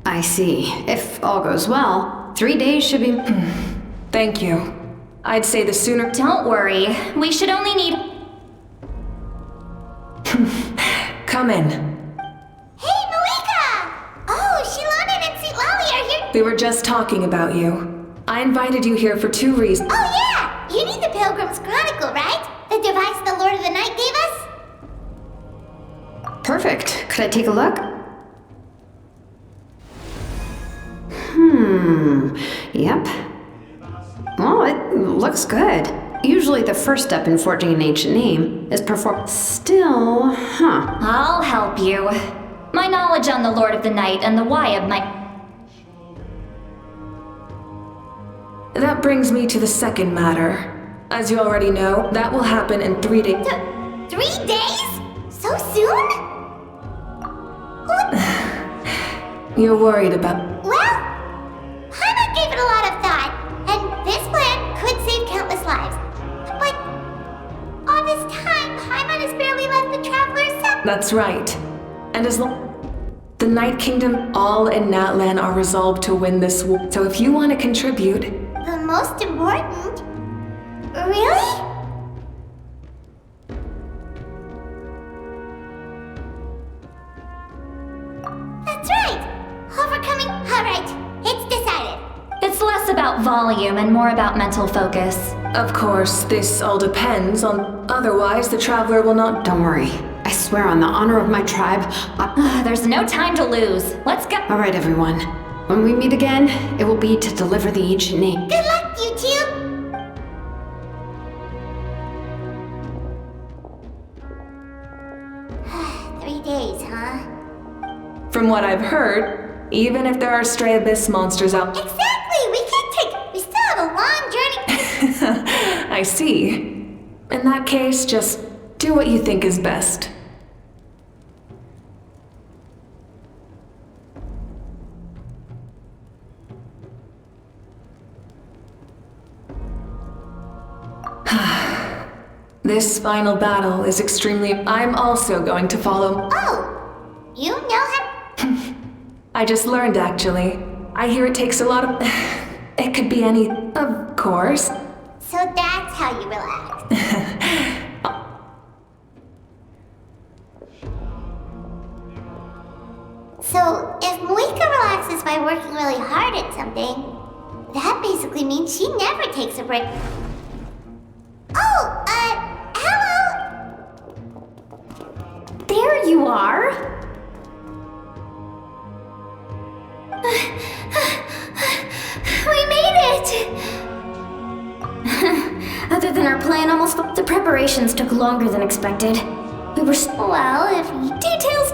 I see. If all goes well, 3 days should be... Thank you. I'd say the sooner... Don't worry. We should only need... Come in. Hey, Malika! Oh, Shilonen and Sweet Lolly are here. We were just talking about you. I invited you here for 2 reasons. Oh, yeah! You need the Pilgrim's Chronicle, right? The device the Lord of the Night gave us? Perfect. Could I take a look? Yep. Well, it looks good. Usually the first step in forging an ancient name is performed. Still, I'll help you. My knowledge on the Lord of the Night and the why of my... That brings me to the second matter. As you already know, that will happen in 3 days. 3 days? So soon? You're worried about... Well, Paimon gave it a lot of thought, and this plan could save countless lives. But all this time, Paimon has barely left the Traveler's Scepter. That's right. And as long... The Night Kingdom, all in Natlan are resolved to win this war. So if you want to contribute... The most important? Really? That's right! Overcoming... Alright, it's decided. It's less about volume and more about mental focus. Of course, this all depends on... Otherwise, the Traveler will not... Don't worry. I swear on the honor of my tribe, There's no time to lose. Let's go. All right, everyone. When we meet again, it will be to deliver the ancient name. Good luck, you two! Three days, huh? From what I've heard, even if there are stray abyss monsters out... Exactly! We still have a long journey. I see. In that case, just do what you think is best. This final battle is extremely... I'm also going to follow... Oh! You know how... I just learned, actually. I hear it takes a lot of... It could be any... Of course. So that's how you relax. So, if Moika relaxes by working really hard at something, that basically means she never takes a break. Oh, hello! There you are! We made it! Other than our plan almost... The preparations took longer than expected. We were... Well, if...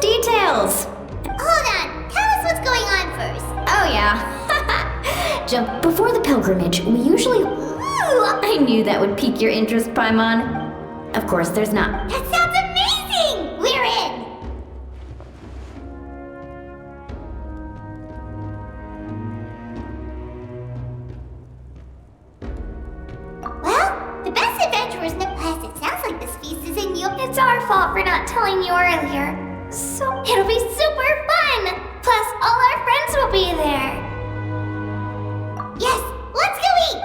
Details! Hold on! Tell us what's going on first! Oh, yeah. Jump. Before the pilgrimage, we usually... I knew that would pique your interest, Paimon. Of course, there's not. That sounds amazing! We're in! about telling you earlier. So it'll be super fun! Plus, all our friends will be there. Yes, let's go eat!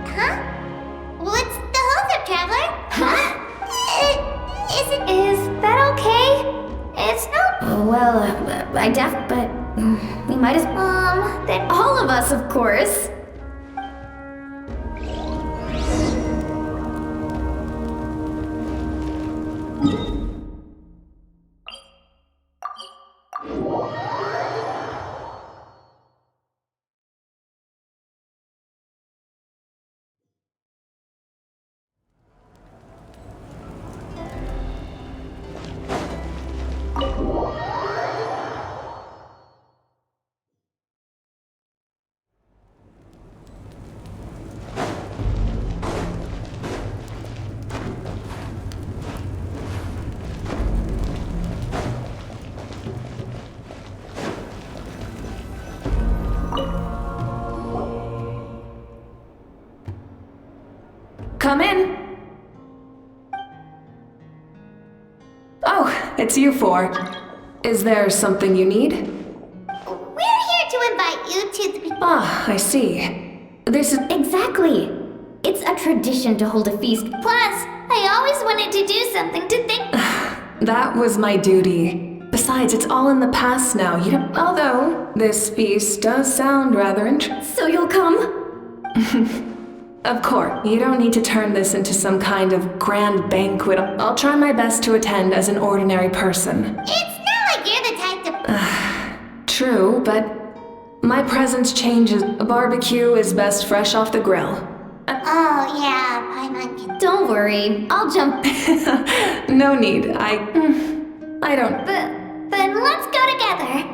Huh? What's the hold-up, Traveler? Huh? Is that okay? It's not... Well, but we might as... Then All of us, of course. Come in. Oh, it's you four. Is there something you need? we're here to invite you to the... Ah, I see. This is... Exactly. It's a tradition to hold a feast. Plus, I always wanted to do something to think... That was my duty. Besides, it's all in the past now. You don't... Although, this feast does sound rather interesting. So you'll come? Of course, you don't need to turn this into some kind of grand banquet. I'll try my best to attend as an ordinary person. It's not like you're the type to... True, but my presence changes. A barbecue is best fresh off the grill. Oh, yeah, Paimon can... Don't worry, I'll jump. No need. I don't... Then let's go together.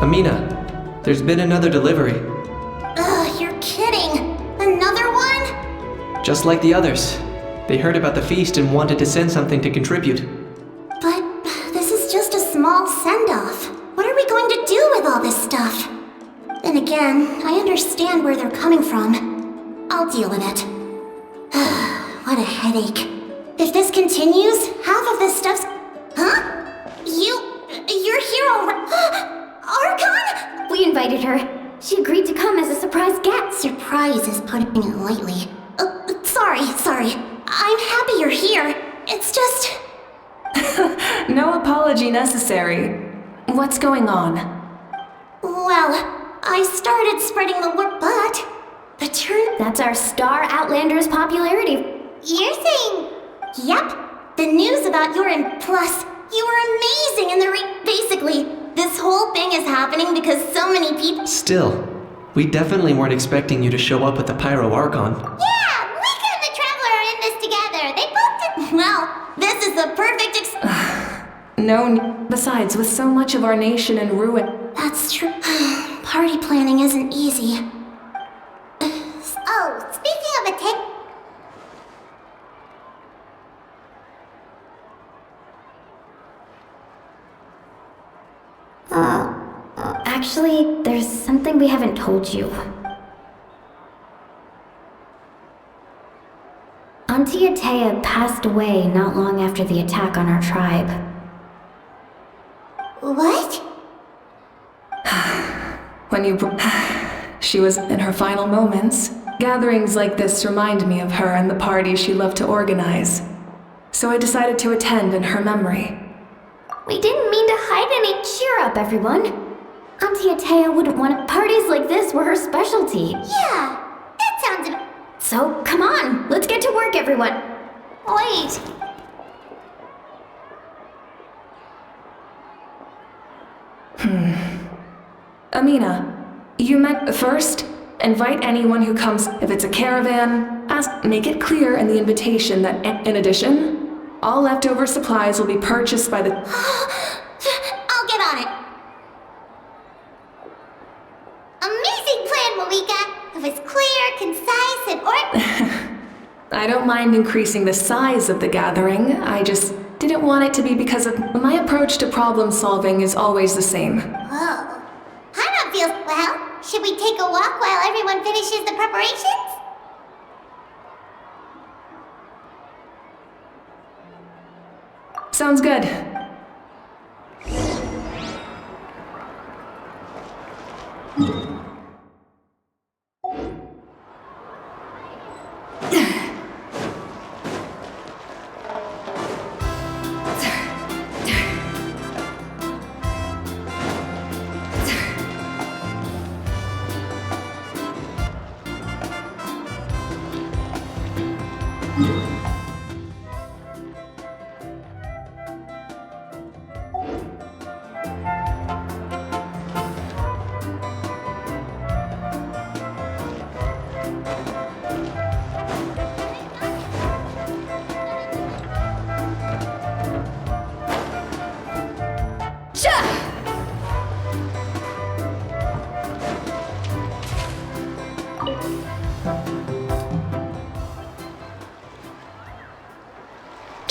Amina, there's been another delivery. Ugh, you're kidding. Another one? Just like the others. They heard about the feast and wanted to send something to contribute. But this is just a small send-off. What are we going to do with all this stuff? Then again, I understand where they're coming from. I'll deal with it. What a headache. If this continues, half of this stuff's... Huh? You're here already? Archon? We invited her. She agreed to come as a surprise guest. Surprise is putting it lightly. Sorry. I'm happy you're here. It's just... No apology necessary. What's going on? Well, I started spreading the word, but... That's our star Outlander's popularity. You're saying... Yep. The news about plus, you were amazing in the basically, this whole thing is happening because so many people... Still, we definitely weren't expecting you to show up with the Pyro Archon. Yeah, Mika and the Traveler are in this together. They both did... Well, this is the perfect No, besides, with so much of our nation in ruin... That's true. Party planning isn't easy. Oh, speaking of a Actually, there's something we haven't told you. Auntie Atea passed away not long after the attack on our tribe. What? When you she was in her final moments. Gatherings like this remind me of her and the parties she loved to organize. So I decided to attend in her memory. We didn't mean to hide any. Cheer up, everyone. Auntie Atea wouldn't want parties like this were her specialty. Yeah, that sounds... So, come on, let's get to work, everyone. Wait. Amina, you meant first, invite anyone who comes. If it's a caravan, make it clear in the invitation that, in addition, all leftover supplies will be purchased by the... I'll get on it. Amazing plan, Malika. It was clear, concise, and I don't mind increasing the size of the gathering. I just didn't want it to be because of my approach to problem solving is always the same. Whoa. Hana feels... Well, should we take a walk while everyone finishes the preparations? Sounds good.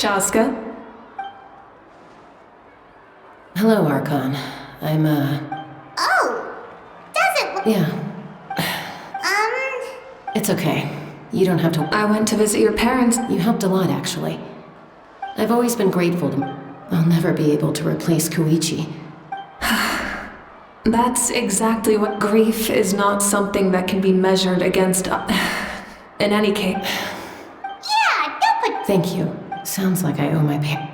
Chaska? Hello, Archon. I'm, Oh! Doesn't look... Yeah. It's okay. You don't have to... I went to visit your parents. You helped a lot, actually. I've always been grateful to... I'll never be able to replace Koichi. That's exactly what grief is not something that can be measured against... in any case. Yeah, don't put... Thank you. Sounds like I owe my parents.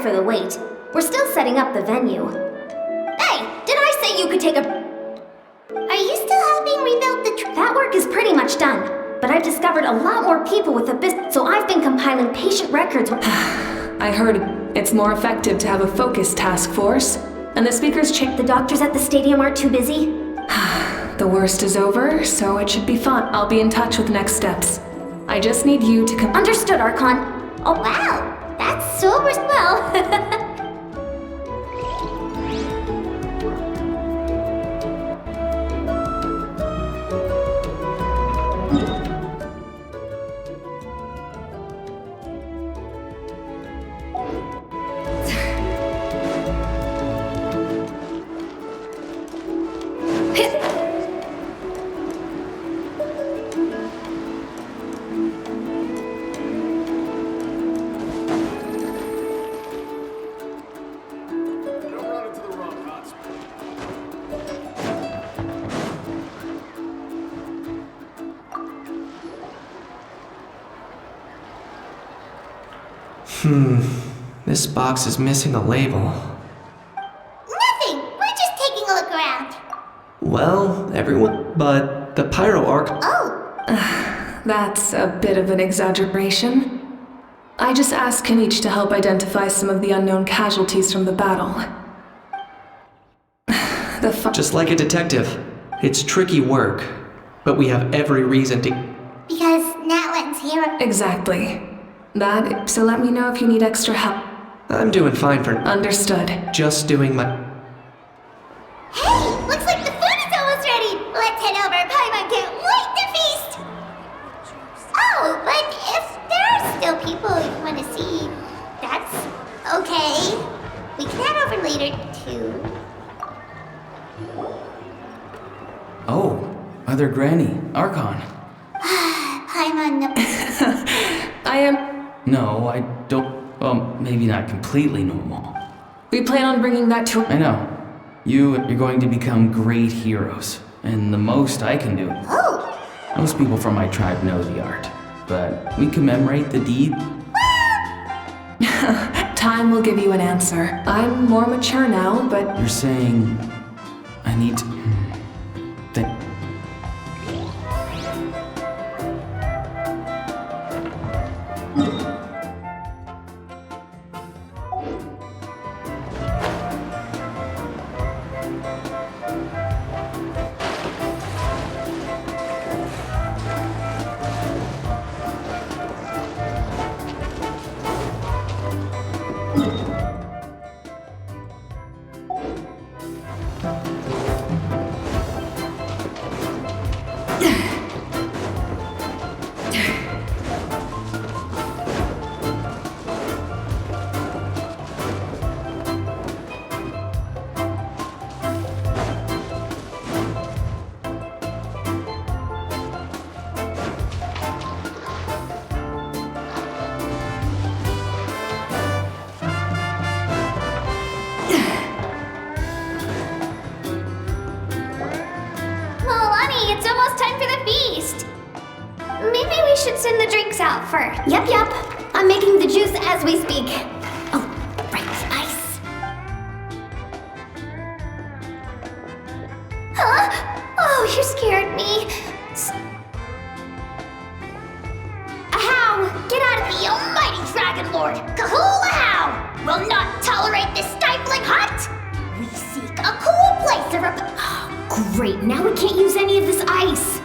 for the wait. We're still setting up the venue. Hey, did I say you could take a... Are you still helping rebuild the That work is pretty much done, but I've discovered a lot more people with abyss, so I've been compiling patient records. I heard it's more effective to have a focused task force, and the speakers check. The doctors at the stadium aren't too busy? The worst is over, so it should be fun. I'll be in touch with next steps. I just need you to come. Understood, Archon. Oh, wow. That's so well. This box is missing a label. Nothing! We're just taking a look around. Well, everyone but the Pyro Arc. Oh! That's a bit of an exaggeration. I just asked Kanich to help identify some of the unknown casualties from the battle. Just like a detective. It's tricky work, but we have every reason to... Because Natlan's here. Exactly. So let me know if you need extra help. I'm doing fine for... Understood. Just doing my... Hey! Looks like the food is almost ready! Let's head over. Paimon can't wait to feast! Oh, but if there are still people you want to see, that's okay. We can head over later, too. Oh, Mother Granny, Archon. Paimon... I am... No, I don't... Well, maybe not completely normal. We plan on bringing that to... I know. You're going to become great heroes. And the most I can do... Oh! Most people from my tribe know the art. But we commemorate the deed... Time will give you an answer. I'm more mature now, but... You're saying... I need to... Send the drinks out first. Yep. I'm making the juice as we speak. Oh, right, ice. Huh? Oh, you scared me. Ahow! Get out of the almighty Dragon Lord! Kahula-how! Will not tolerate this stifling hut! We seek a cool place of Oh, great, now we can't use any of this ice.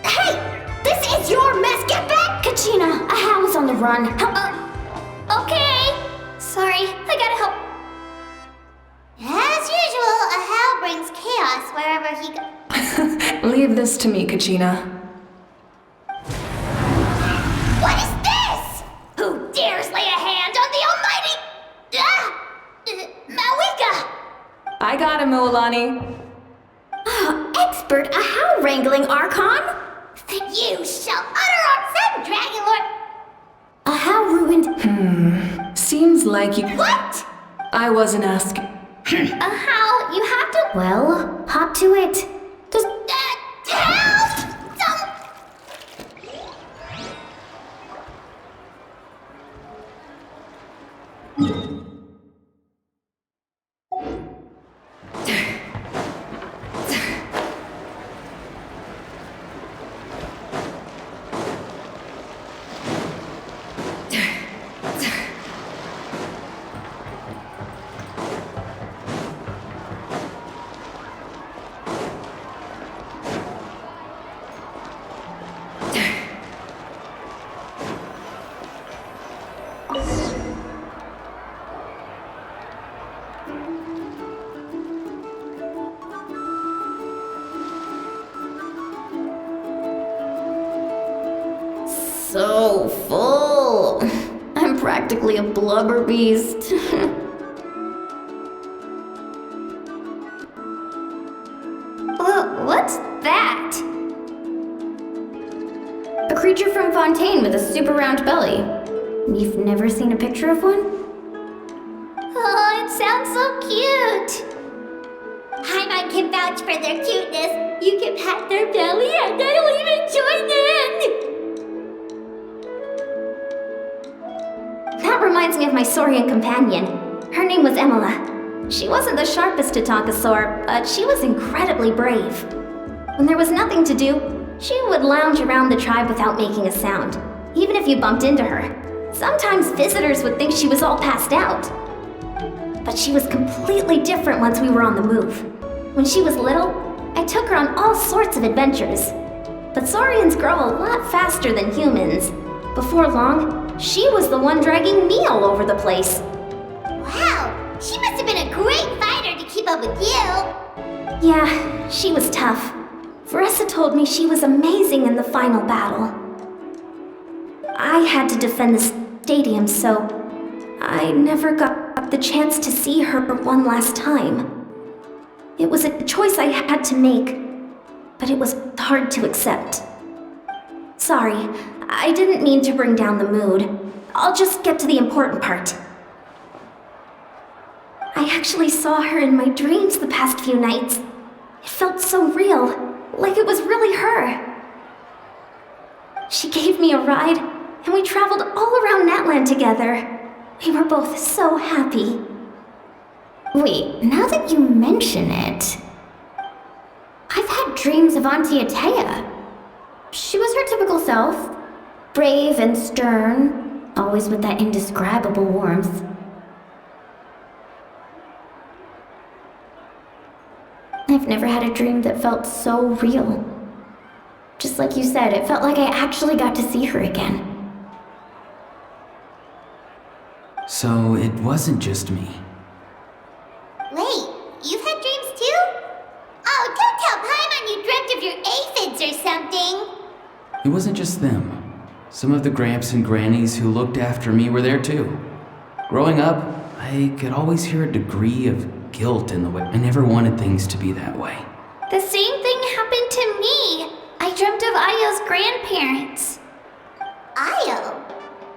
Hey! This is your mess! Get back! Kachina, Ahow is on the run. Okay. Sorry, I gotta help. As usual, Ahow brings chaos wherever he goes. Leave this to me, Kachina. What is this? Who dares lay a hand on the almighty... Mawika! I got him, Mualani. Expert Ahow wrangling, Archon? Then you shall utter our son, Dragon Lord! Ahow ruined... Seems like you... What? I wasn't asking. Ahow, you have to... Well, hop to it. Just... help! so full. I'm practically a blubber beast. What's that? A creature from Fontaine with a super round belly. You've never seen a picture of one? Oh, it sounds so cute. Paimon can vouch for their cuteness. You can pat their belly and I'll even join in. That reminds me of my Saurian companion. Her name was Emila. She wasn't the sharpest to Tonkasaur, but she was incredibly brave. When there was nothing to do, she would lounge around the tribe without making a sound, even if you bumped into her. Sometimes visitors would think she was all passed out. But she was completely different once we were on the move. When she was little, I took her on all sorts of adventures. But Saurians grow a lot faster than humans. Before long, she was the one dragging me all over the place. Wow, she must have been a great fighter to keep up with you. Yeah, she was tough. Veressa told me she was amazing in the final battle. I had to defend the stadium, so I never got the chance to see her one last time. It was a choice I had to make, but it was hard to accept. Sorry, I didn't mean to bring down the mood. I'll just get to the important part. I actually saw her in my dreams the past few nights. It felt so real, like it was really her. She gave me a ride, and we traveled all around Natland together. We were both so happy. Wait, now that you mention it, I've had dreams of Auntie Atea. She was her typical self, brave and stern, always with that indescribable warmth. I've never had a dream that felt so real. Just like you said, it felt like I actually got to see her again. So it wasn't just me. Wait, you've had dreams too? Oh, don't tell Paimon you dreamt of your aphids or something. It wasn't just them. Some of the Gramps and Grannies who looked after me were there too. Growing up, I could always hear a degree of guilt in the way. I never wanted things to be that way. The same thing happened to me. I dreamt of Ayo's grandparents. Ayo?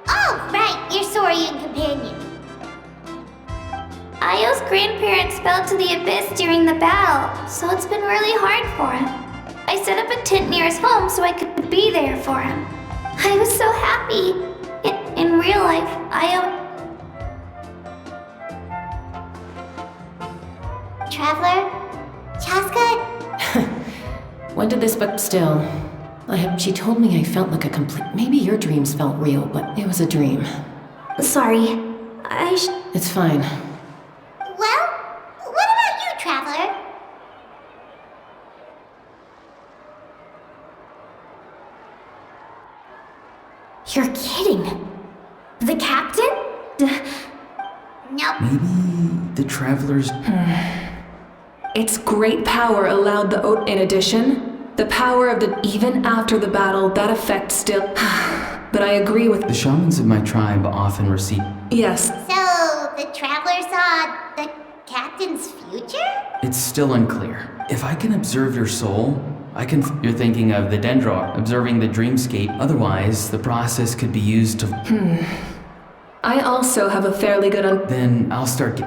Oh, right, your Saurian companion. Ayo's grandparents fell to the abyss during the battle, so it's been really hard for him. I set up a tent near his home so I could be there for him. I was so happy. In real life, Ayo... Traveler? Chaska? When did this, but still. She told me I felt like a complete... Maybe your dreams felt real, but it was a dream. Sorry, It's fine. Well, what about you, Traveler? You're kidding. The captain? Nope. Maybe the Travelers... Its great power allowed the in addition, the power of the even after the battle, that effect still... But I agree with... The shamans of my tribe often receive... Yes. So, the Traveler saw the captain's future? It's still unclear. If I can observe your soul, I can... You're thinking of the Dendro, observing the dreamscape. Otherwise, the process could be used to... I also have a fairly good Then I'll start...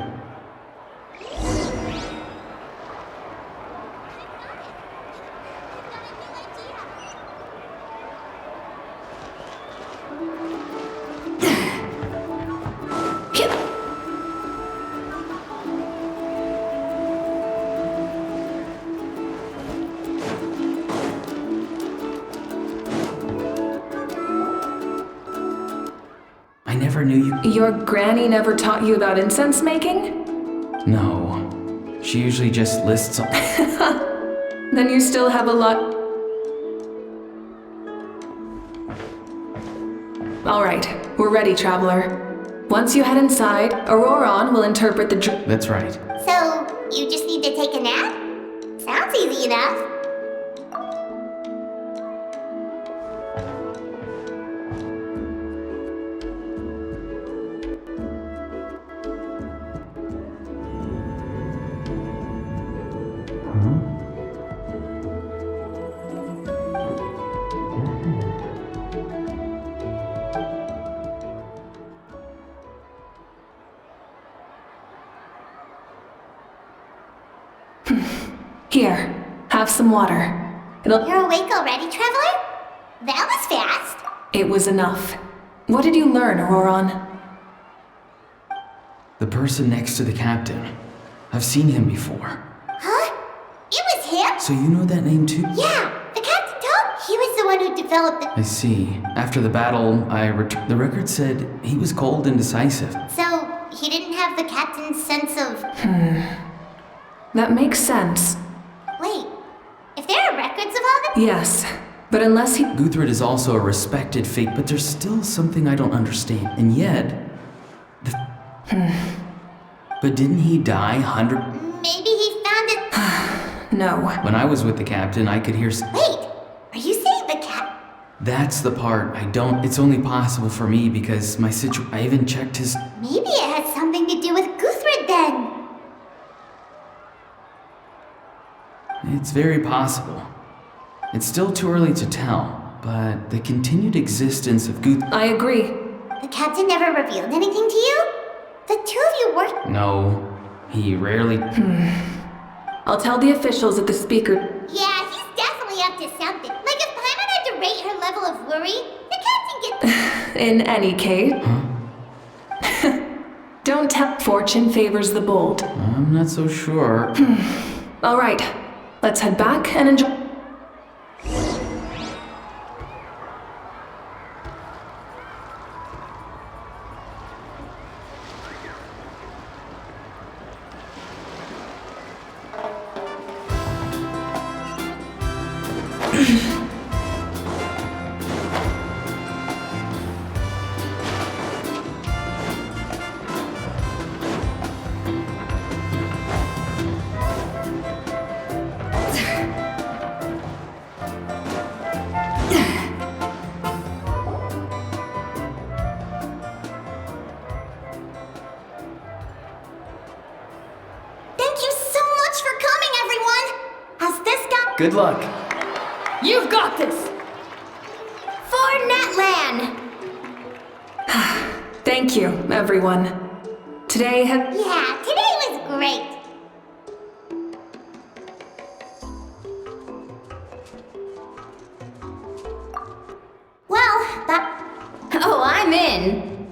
I never knew you... Your granny never taught you about incense making? No. She usually just lists... Then you still have a lot... Alright, we're ready, Traveler. Once you head inside, Auroron will interpret the That's right. So, you just need to take a nap? Sounds easy enough. some water. You're awake already, Traveler? That was fast. It was enough. What did you learn, Auroron? The person next to the captain. I've seen him before. Huh? It was him? So you know that name too? Yeah, the captain told. He was the one who developed the... I see. After the battle, the record said he was cold and decisive. So, he didn't have the captain's sense of... That makes sense. Wait, if there are records of all the... Yes, but unless he... Guthred is also a respected fate, but there's still something I don't understand. And yet... But didn't he die Maybe he found it... No. When I was with the captain, I could hear... Wait, are you saying the cat... That's the part I don't... It's only possible for me because my I even checked his... Maybe it had something to do with Guthred then. It's very possible. It's still too early to tell, but the continued existence of Guthred... I agree. The captain never revealed anything to you? The two of you worked... No, he rarely... I'll tell the officials at the speaker... Yeah, he's definitely up to something. Like if Paimon had to rate her level of worry, the captain gets... In any case... Don't tell fortune favors the bold. I'm not so sure. All right, let's head back and enjoy... Good luck. You've got this! For Netland! Thank you, everyone. Today had... Yeah, today was great. Well, that... Oh, I'm in.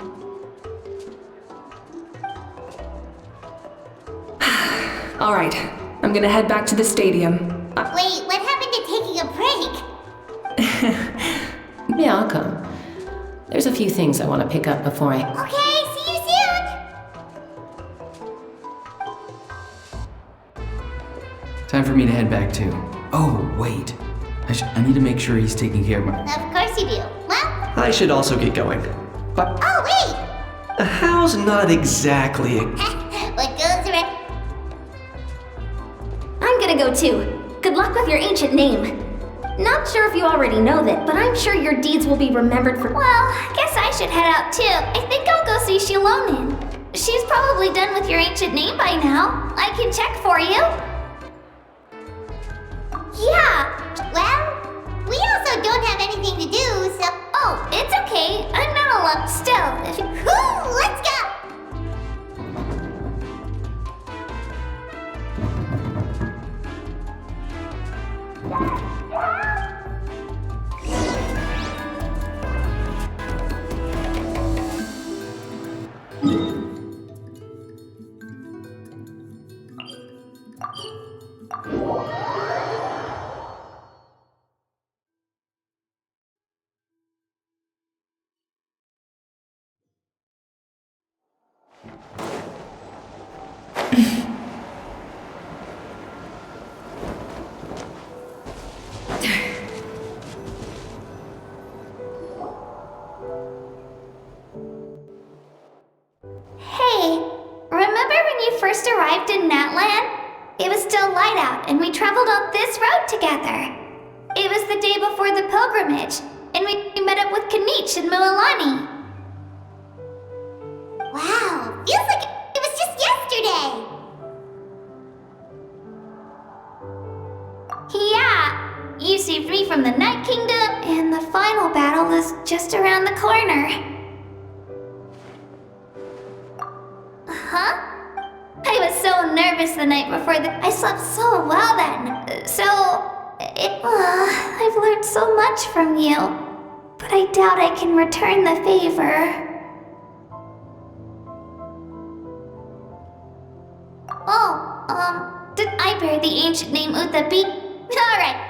All right, I'm gonna head back to the stadium. Wait, what happened to taking a break? Yeah, I'll come. There's a few things I want to pick up before I... Okay, see you soon! Time for me to head back too. Oh, wait. I need to make sure he's taking care of my... Of course you do. Well... I should also get going. But Oh, wait! how's not exactly a... What goes around... I'm gonna go too. Good luck with your ancient name. Not sure if you already know that, but I'm sure your deeds will be remembered for... Well, guess I should head out too. I think I'll go see Shilonin. She's probably done with your ancient name by now. I can check for you. Yeah, well, we also don't have anything to do, so... Oh, it's okay. I'm not alone still. Let's go! Hey, remember when you first arrived in Natland? It was still light out, and we traveled on this road together. It was the day before the pilgrimage, and we met up with Kanich and Mualani. Wow, feels like it was just yesterday. Yeah, you saved me from the Night Kingdom, and the final battle is just around the corner. Huh? I was so nervous the night before I slept so well then. So, I've learned so much from you, but I doubt I can return the favor. Did I bear the ancient name Utapi? Alright,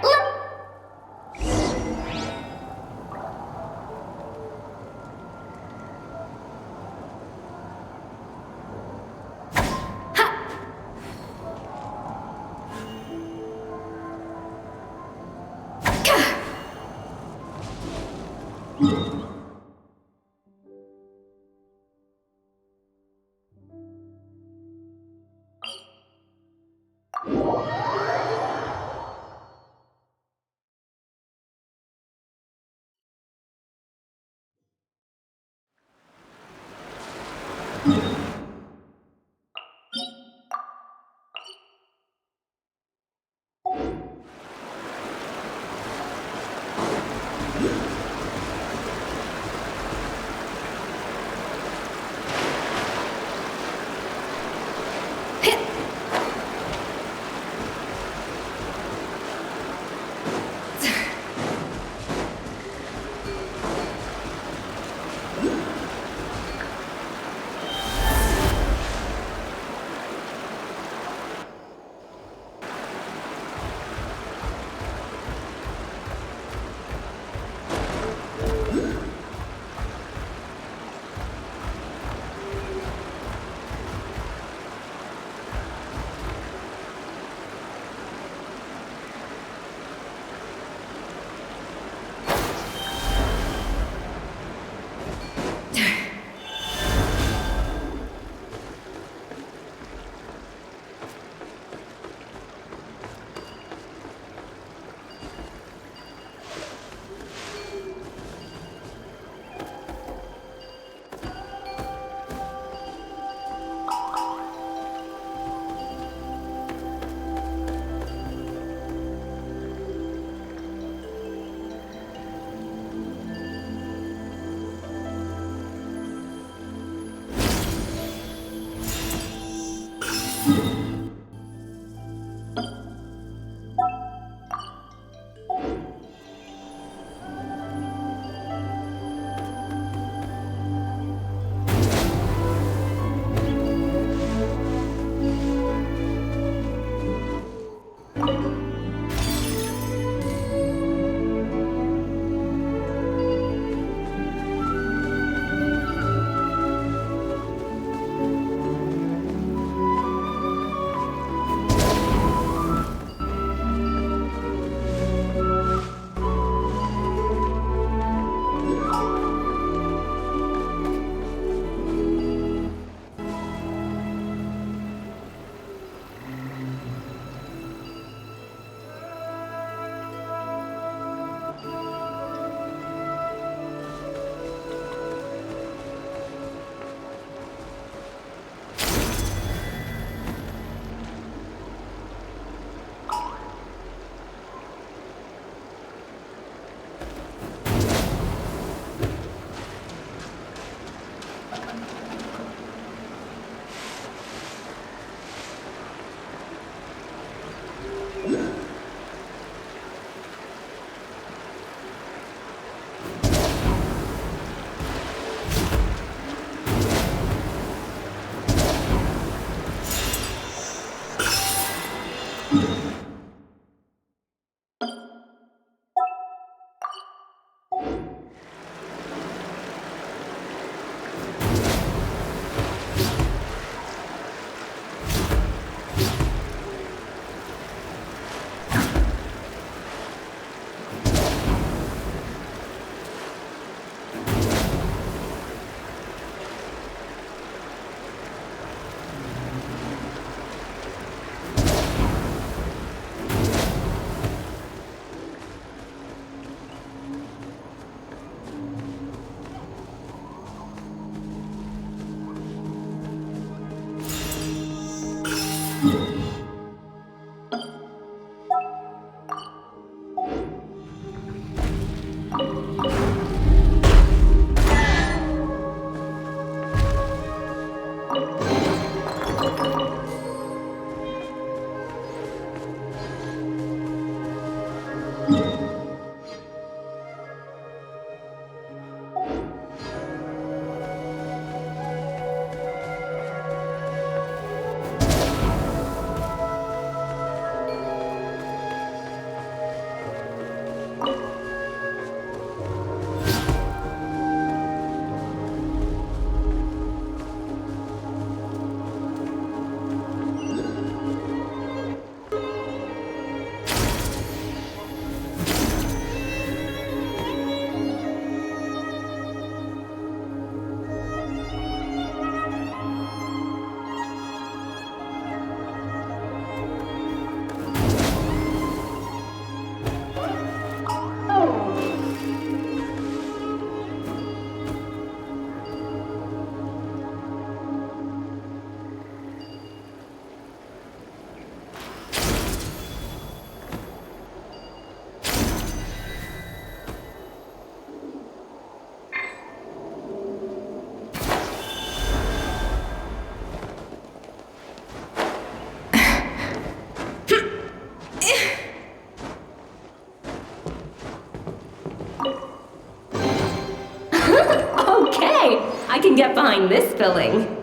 I can get behind this filling.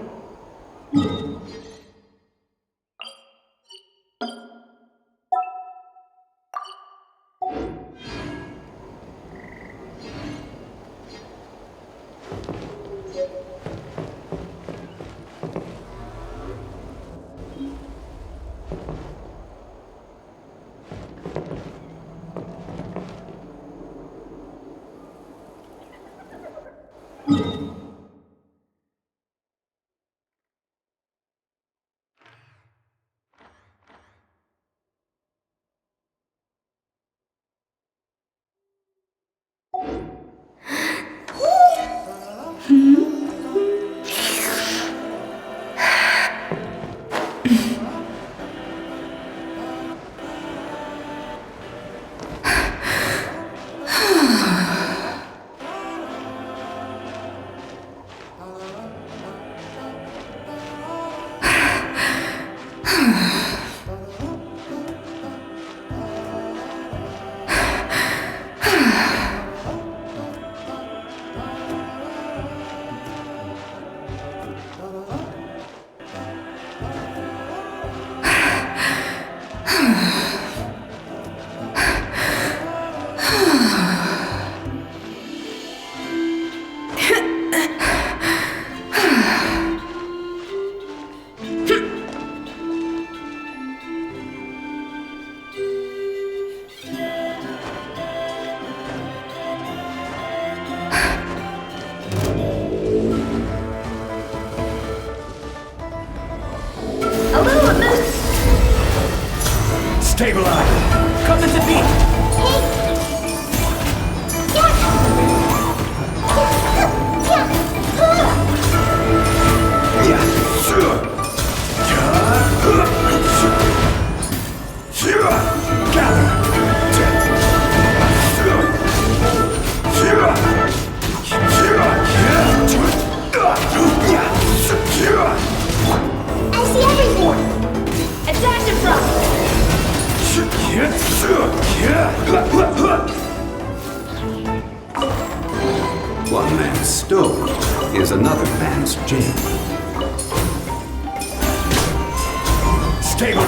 Stabilize! Come into beat! I see everything! Attack the front! One man's stove is another man's jail. Stable!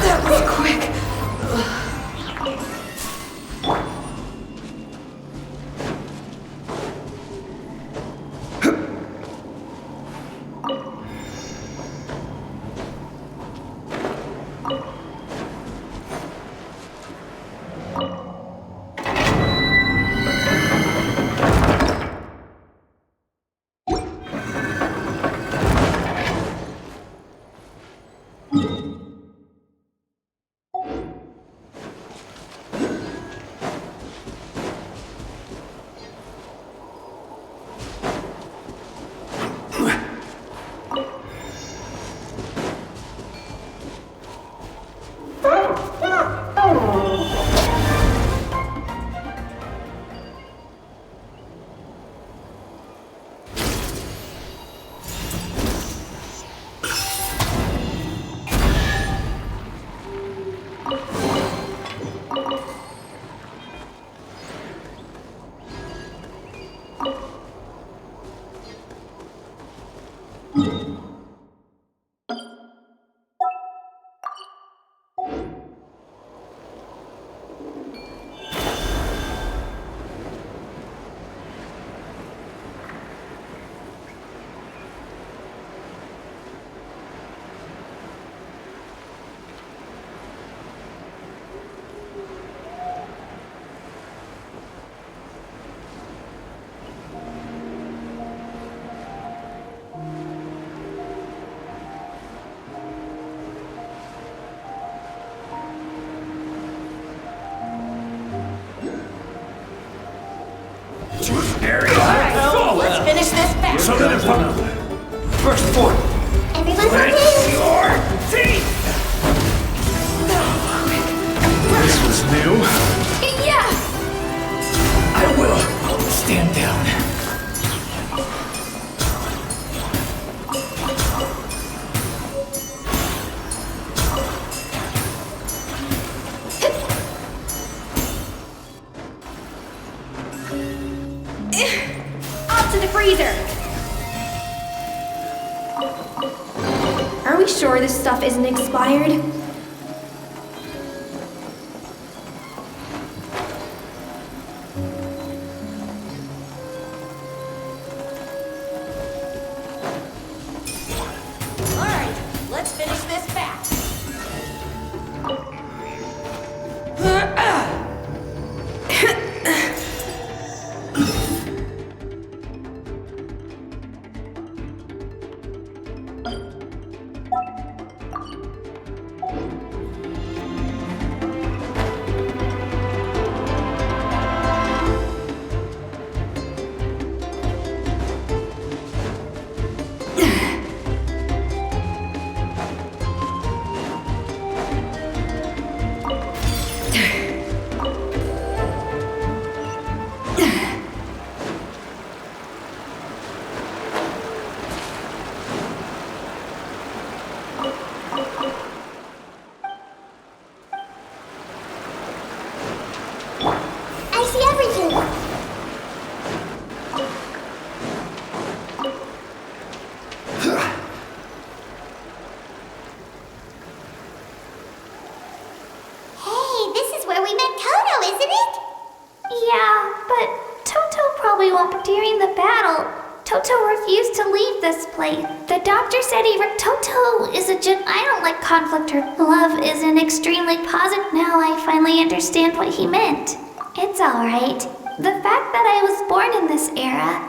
That was quick. So then if first form. Everyone's okay? Your teeth! This was new. Yeah! I will. Stand down. Off to the freezer! Are we sure this stuff isn't expired? Alright, let's finish this fast. I see everything. Hey, this is where we met Toto, isn't it? Yeah, but Toto probably won't be during the battle. Toto refused to leave this place. The doctor said Toto is I don't like conflict or love is an extremely positive. Now I finally understand what he meant. It's alright. The fact that I was born in this era,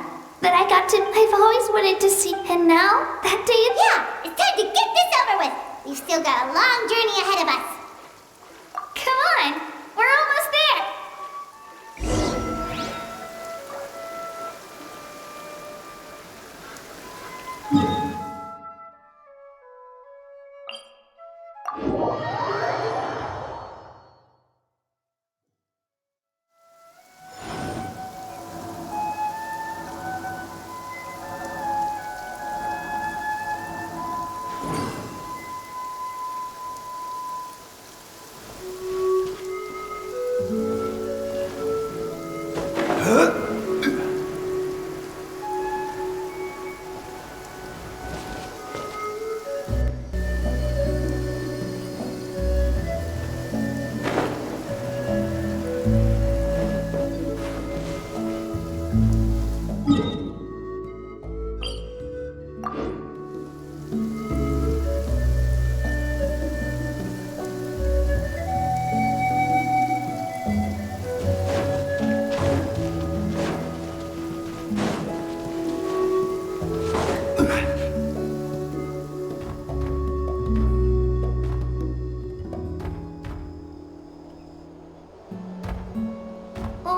I've always wanted to see, and now, that day Yeah, it's time to get this over with. We've still got a long journey ahead of us. Come on, we're almost there.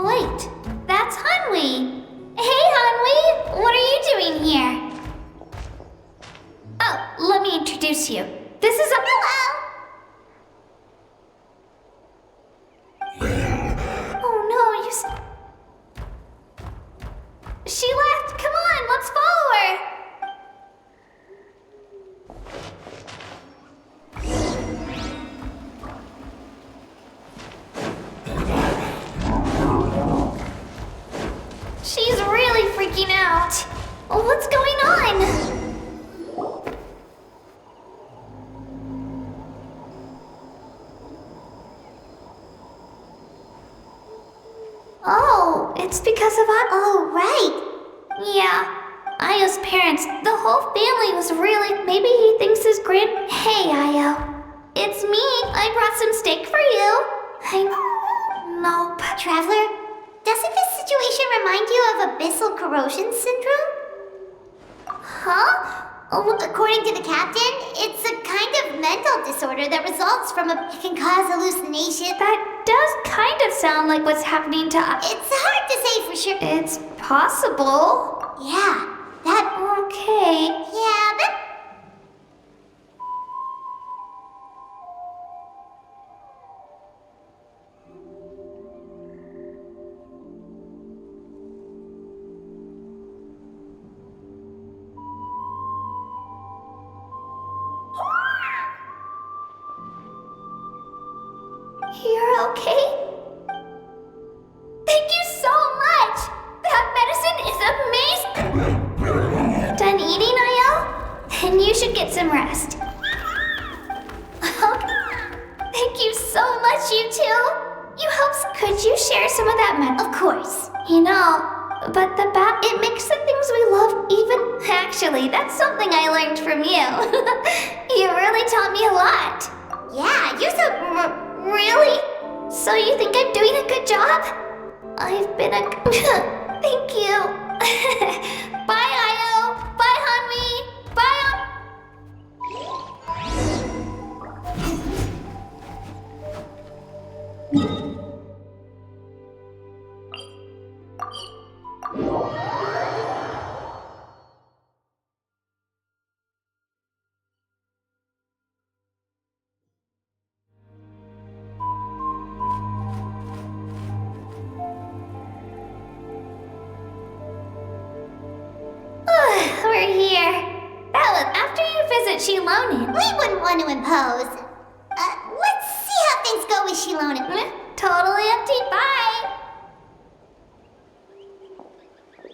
Wait, that's Hanwi. Hey, Hanwi, what are you doing here? Oh, let me introduce you. This is a... Hello! Oh no, She left! Come on, let's follow her! She's really freaking out. What's going on? Oh, it's because of Oh, right. Yeah. Ayo's parents, the whole family was really... Maybe he thinks his Hey, Ayo. It's me. I brought some steak for you. Nope. Traveler, doesn't this situation remind you of abyssal corrosion syndrome? Huh? Oh, according to the captain, it's a kind of mental disorder that results from It can cause hallucination. That does kind of sound like what's happening to us. It's hard to say for sure. It's possible. Yeah, Okay. Yeah, but... You're okay? Thank you so much! That medicine is amazing! Done eating, Ayel? Then you should get some rest. Thank you so much, you two! You helped. Could you share some of that Of course. You know, but it makes the things we love even... Actually, that's something I learned from you. You really taught me a lot. Yeah, you're so... Really? So you think I'm doing a good job? I've been a... Thank you. Bye, Io. Bye, Hanmi. Bye, We're here. That was after you visit Shilonin. We wouldn't want to impose. Let's see how things go with Shilonin. Totally up to you. Bye.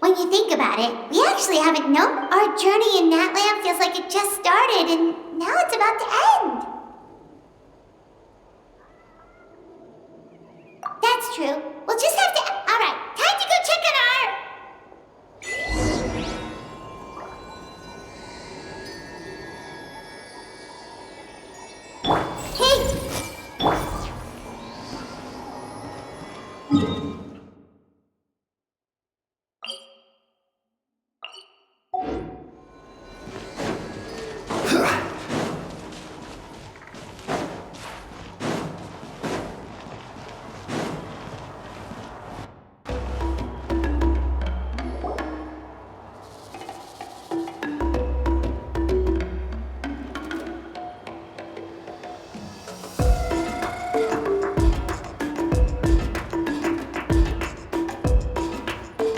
When you think about it, we actually haven't known. Our journey in Natland feels like it just started, and now it's about to end. That's true. We'll just have to... Alright, time to go check on our... Hey!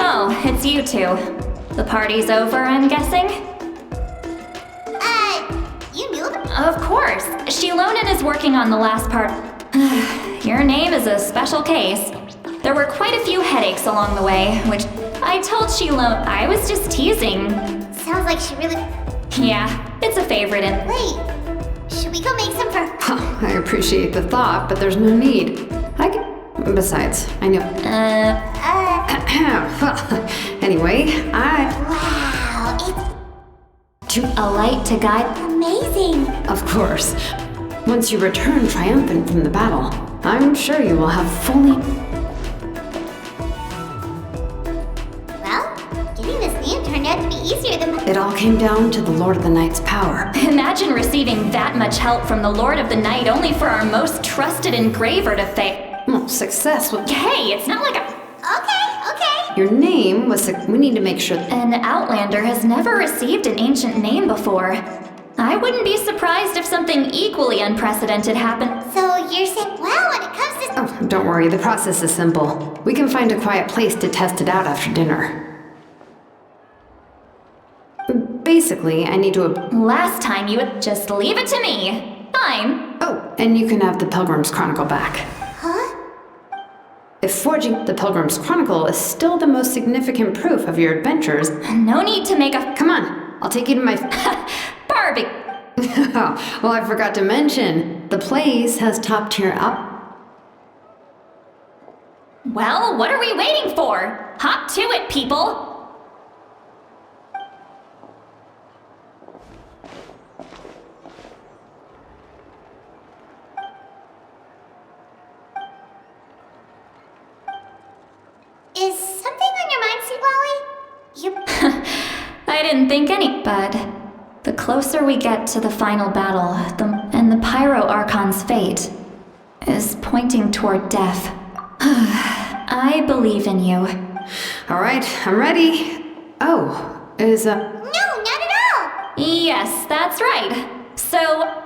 Oh, it's you two. The party's over, I'm guessing? You knew them? Of course. Shilonin is working on the last part. Your name is a special case. There were quite a few headaches along the way, which I told Shilon I was just teasing. Sounds like she really... Yeah, it's a favorite in... Wait, should we go make some for... I appreciate the thought, but there's no need. I can... Besides, I know... Anyway, Wow, it's... A light to guide... amazing! Of course. Once you return triumphant from the battle, I'm sure you will have fully... Well, getting this name turned out to be easier than... It all came down to the Lord of the Night's power. Imagine receiving that much help from the Lord of the Night only for our most trusted engraver to fail. Well, success with... Hey, it's not like a... Okay. Your name was... We need to make sure... An Outlander has never received an ancient name before. I wouldn't be surprised if something equally unprecedented happened. So you're saying... Well, when it comes to... Oh, don't worry, the process is simple. We can find a quiet place to test it out after dinner. Basically, I need to... Last time you would just leave it to me. Fine. Oh, and you can have the Pilgrim's Chronicle back. Huh? If forging the Pilgrim's Chronicle is still the most significant proof of your adventures... No need to make a... Come on, I'll take you to my... Barbie! Well, I forgot to mention, the place has top-tier up... Well, what are we waiting for? Hop to it, people! Is something on your mind, Sweet Wally? I didn't think any, but the closer we get to the final battle, and the Pyro Archon's fate is pointing toward death. I believe in you. All right, I'm ready. Oh, Is, No, not at all! Yes, that's right. So,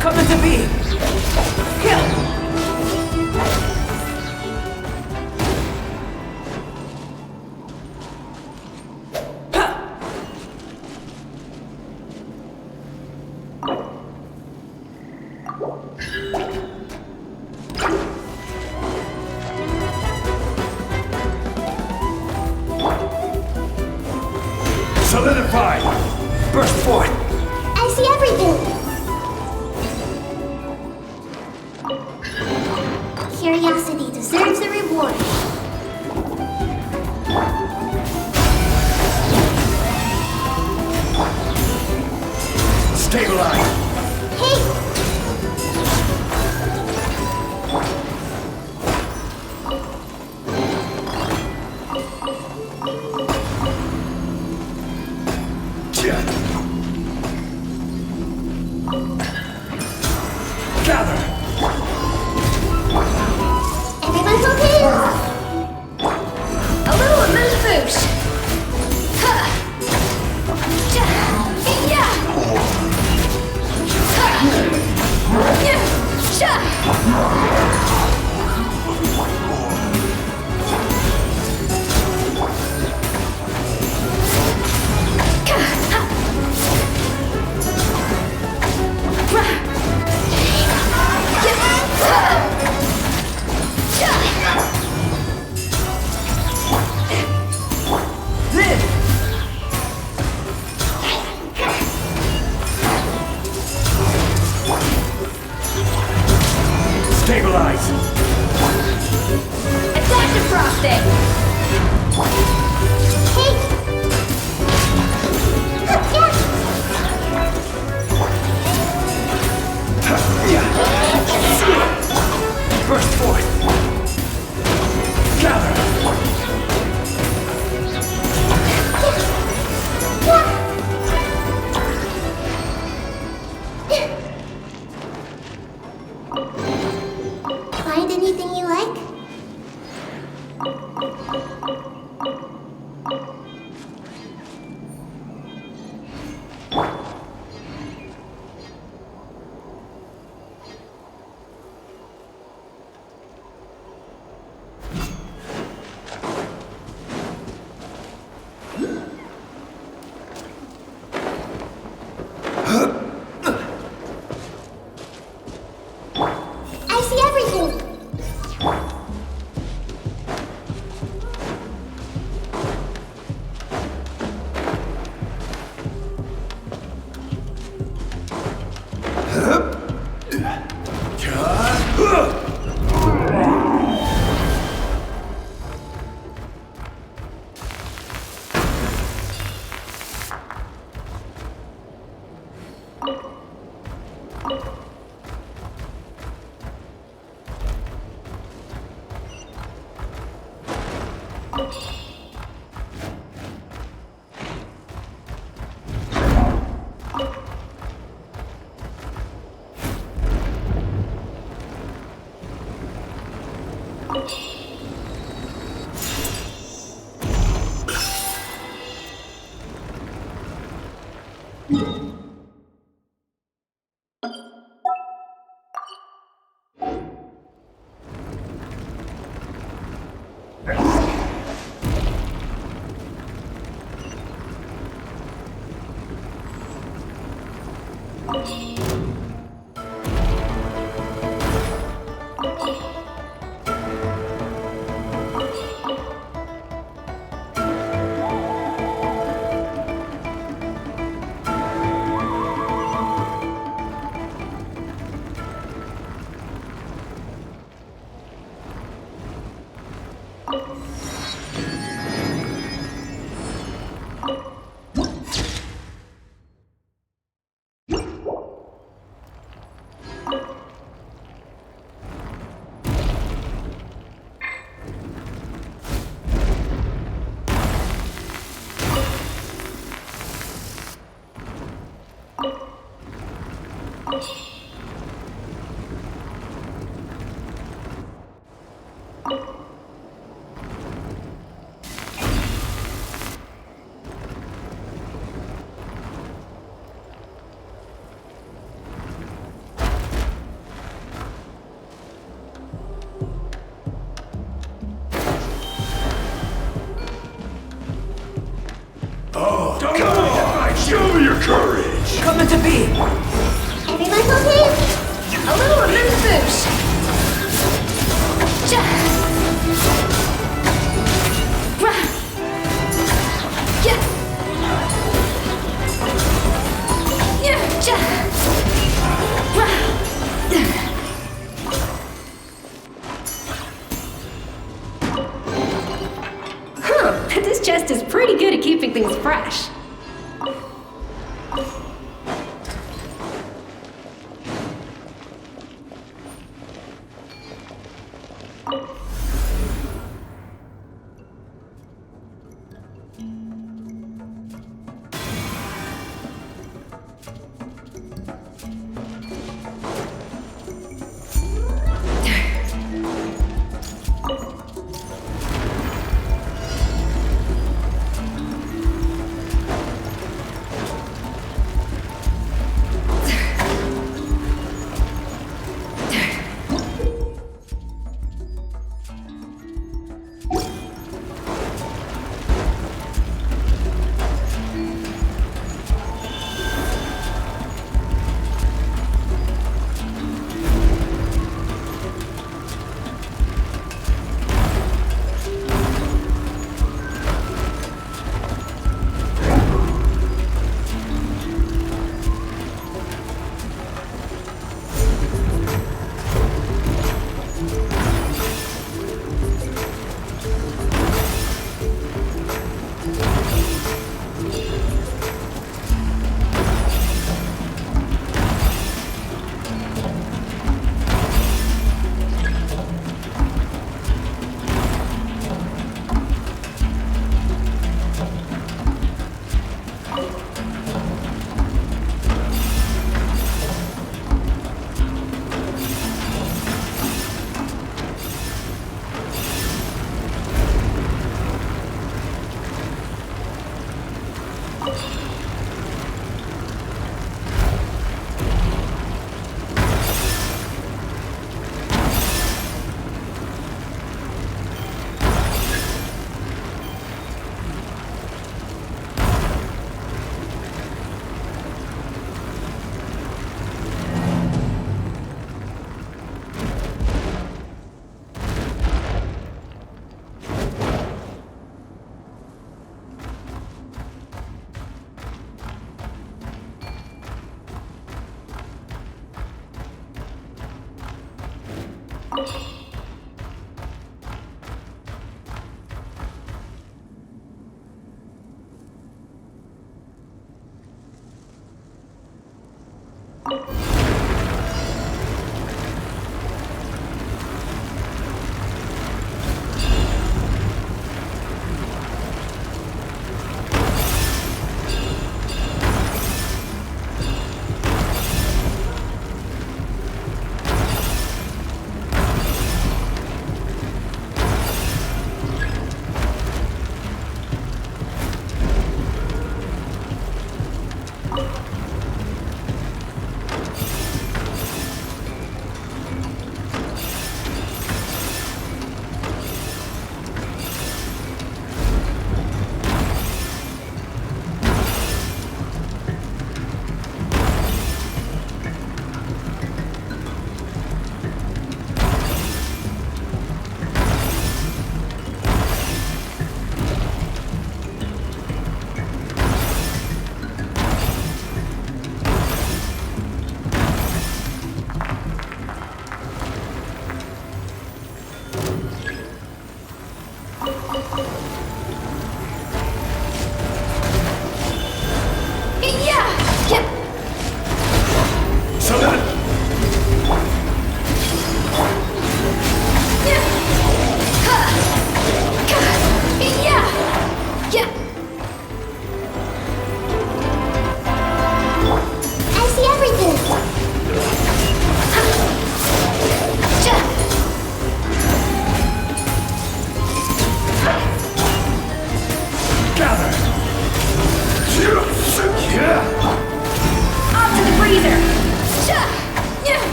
Coming to me! Kill! Solidify! Burst forth! I see everything! Curiosity deserves a reward. Stabilize! Gather! Everyone's okay? A little immense boost. Stabilize! Attack the frosting! Burst forth! Gather! Find anything you like? I see everything! Oh, God! Show me your courage! Coming to be! Everyone's okay? A little immense boost. This chest is pretty good at keeping things fresh.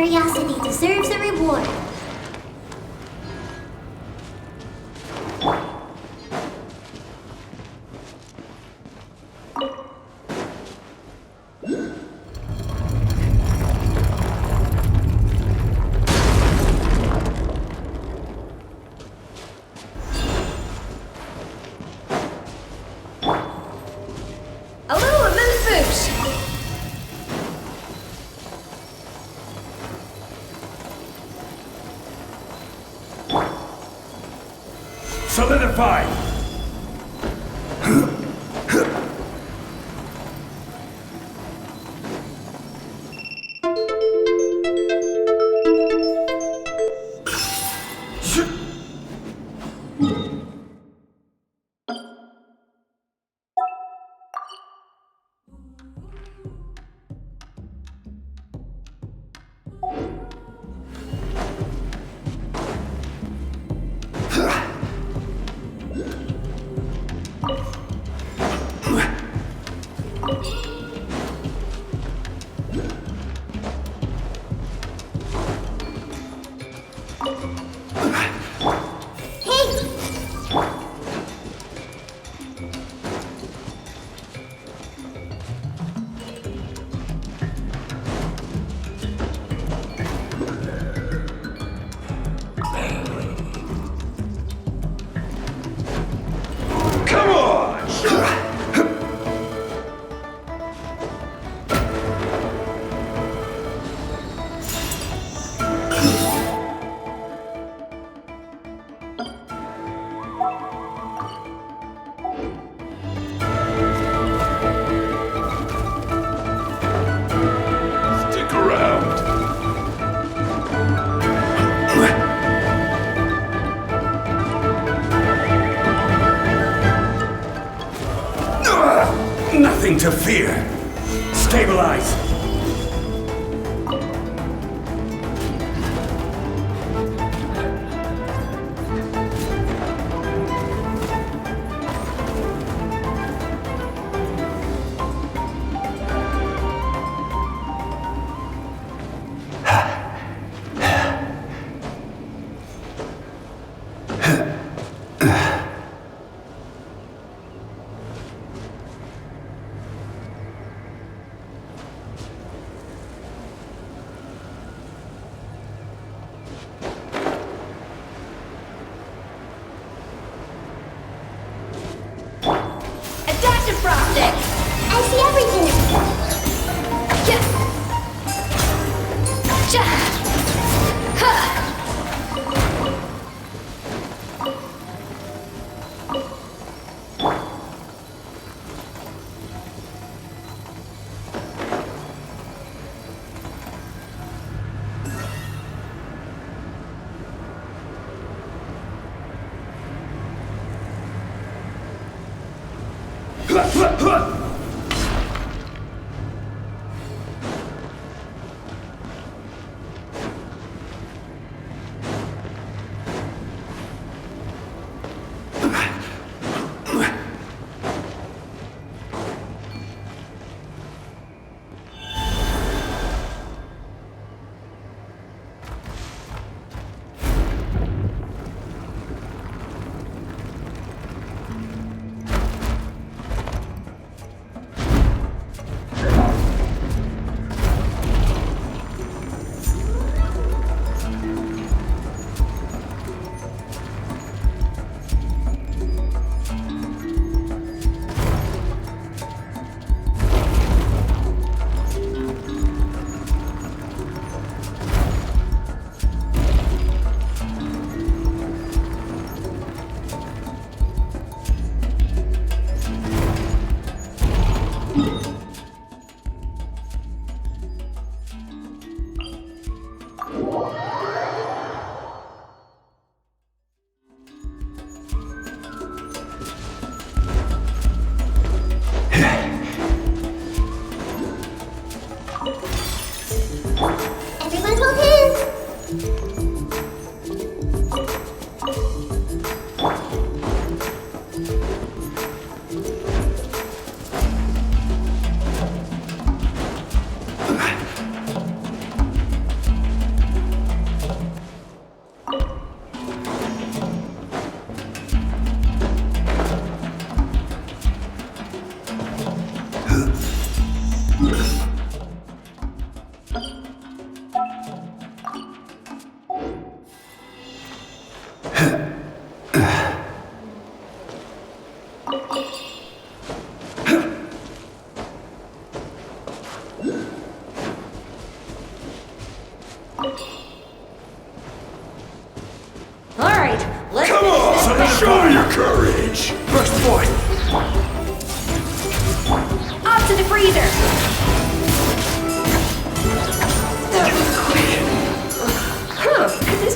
curiosity deserves a reward. Solidify! Nothing to fear. Stabilize. I see everything.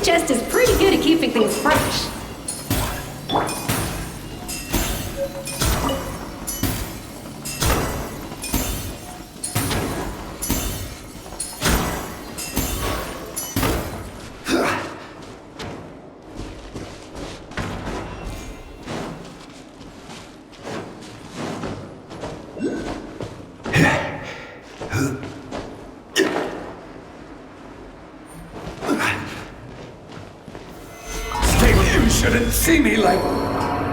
chest is pretty good at keeping things fresh. You shouldn't see me like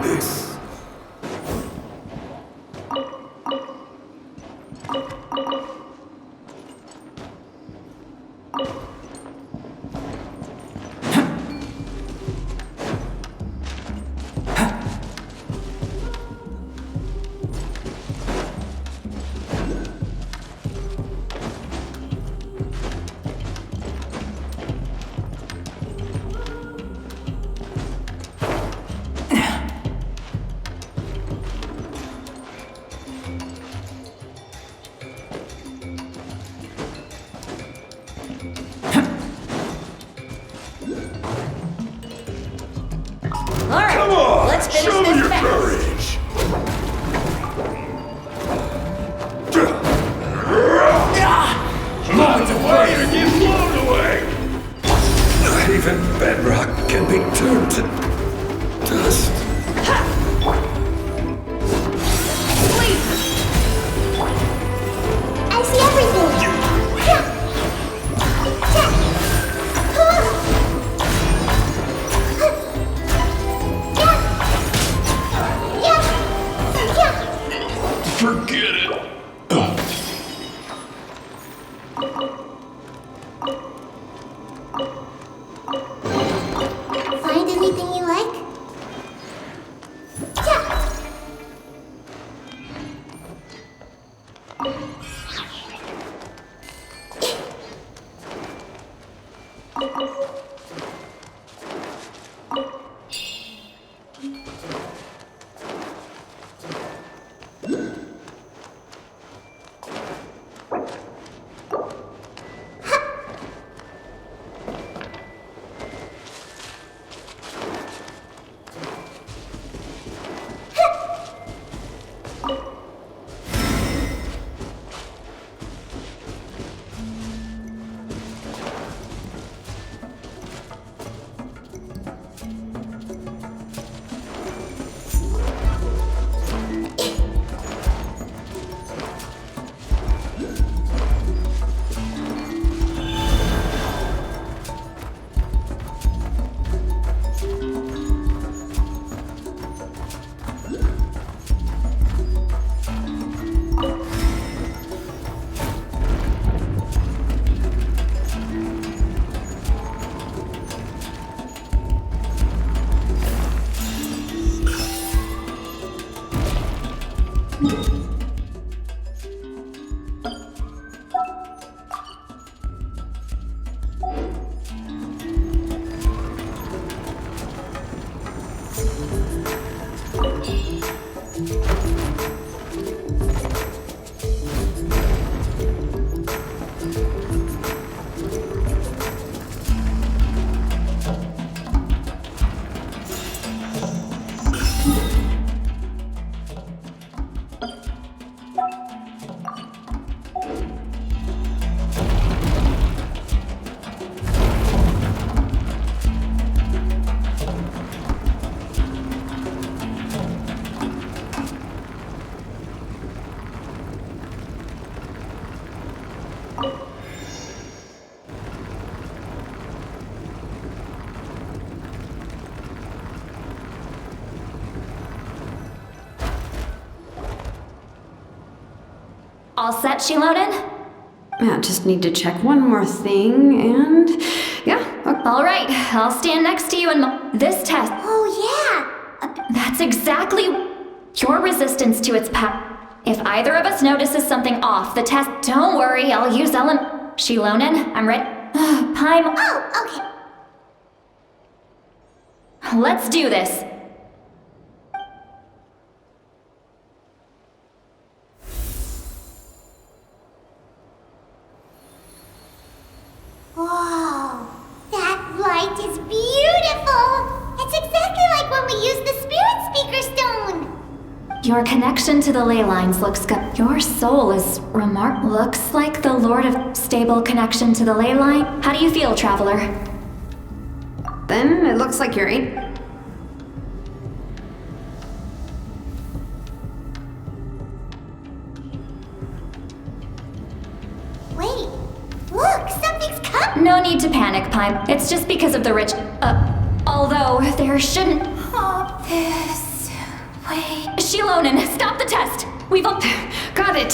this. Alright, Come on, let's finish show this your fast. courage. Moments away to get blown away. Even bedrock can be turned to dust. I see everything. Forget it. Find anything you like? All set, Shilonen? Yeah, just need to check one more thing, and yeah. Okay. All right, I'll stand next to you and this test. Oh yeah. That's exactly your resistance to its power. If either of us notices something off the test, don't worry, I'll use Shilonen, I'm ready. Paimon. Oh, okay. Let's do this. Whoa, that light is Your connection to the ley lines looks good. Your soul is looks like the Lord of Stable connection to the ley line. How do you feel, Traveler? Then it looks like you're eight. Wait, look, something's coming! No need to panic, Pipe. It's just because of the rich. Although there shouldn't. This way. Shilonen, stop the test! We've got it!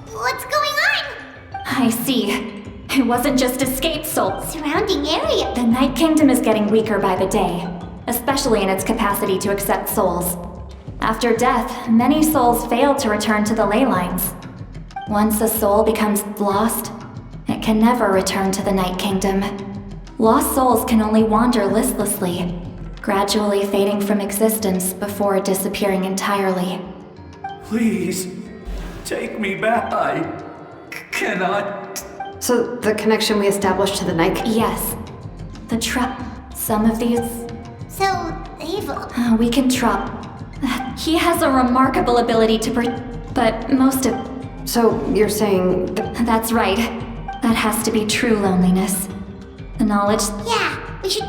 What's going on? I see. It wasn't just escaped souls. Surrounding area. The Night Kingdom is getting weaker by the day, especially in its capacity to accept souls. After death, many souls fail to return to the ley lines. Once a soul becomes lost, it can never return to the Night Kingdom. Lost souls can only wander listlessly, gradually fading from existence before disappearing entirely. Please, take me back. I cannot. So the connection we established to the Night? Yes. Some of these. So, evil. We can He has a remarkable ability to but most of. So you're saying. That's right. That has to be true loneliness. The knowledge. Yeah, we should.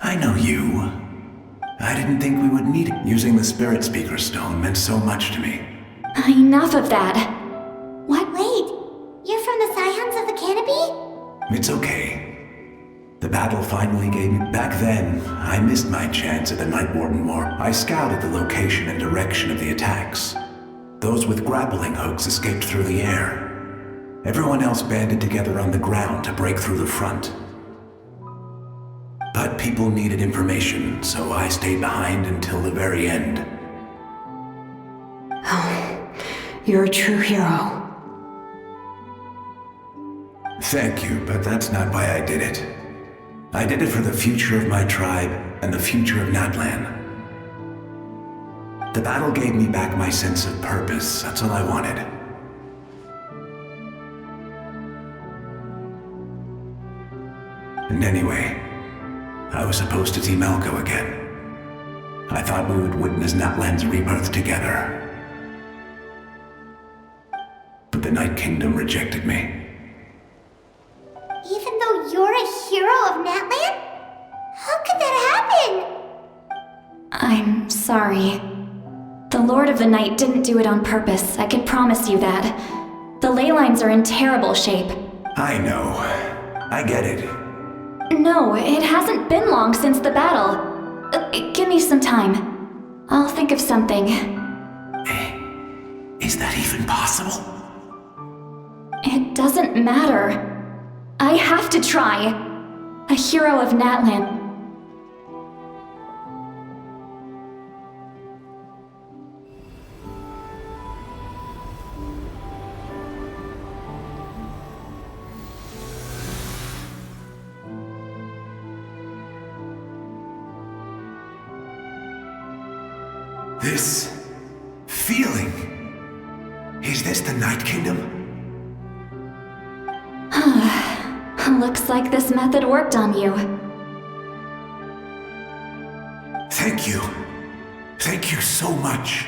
I know you. I didn't think we would need it. Using the Spirit Speaker Stone meant so much to me. Enough of that. What? Wait, you're from the Scions of the Canopy? It's okay. The battle finally gave me. Back then, I missed my chance at the Night Warden War. I scouted the location and direction of the attacks. Those with grappling hooks escaped through the air. Everyone else banded together on the ground to break through the front. But people needed information, so I stayed behind until the very end. Oh, you're a true hero. Thank you, but that's not why I did it. I did it for the future of my tribe and the future of Natlan. The battle gave me back my sense of purpose. That's all I wanted. And anyway, I was supposed to see Malco again. I thought we would witness Natlan's rebirth together. But the Night Kingdom rejected me. Even though you're a hero of Natlan? How could that happen? I'm sorry. The Lord of the Night didn't do it on purpose, I can promise you that. The ley lines are in terrible shape. I know. I get it. No, it hasn't been long since the battle. Give me some time. I'll think of something. Is that even possible? It doesn't matter. I have to try. A hero of Natlan. This feeling. Is this the Night Kingdom? Looks like this method worked on you. Thank you. Thank you so much.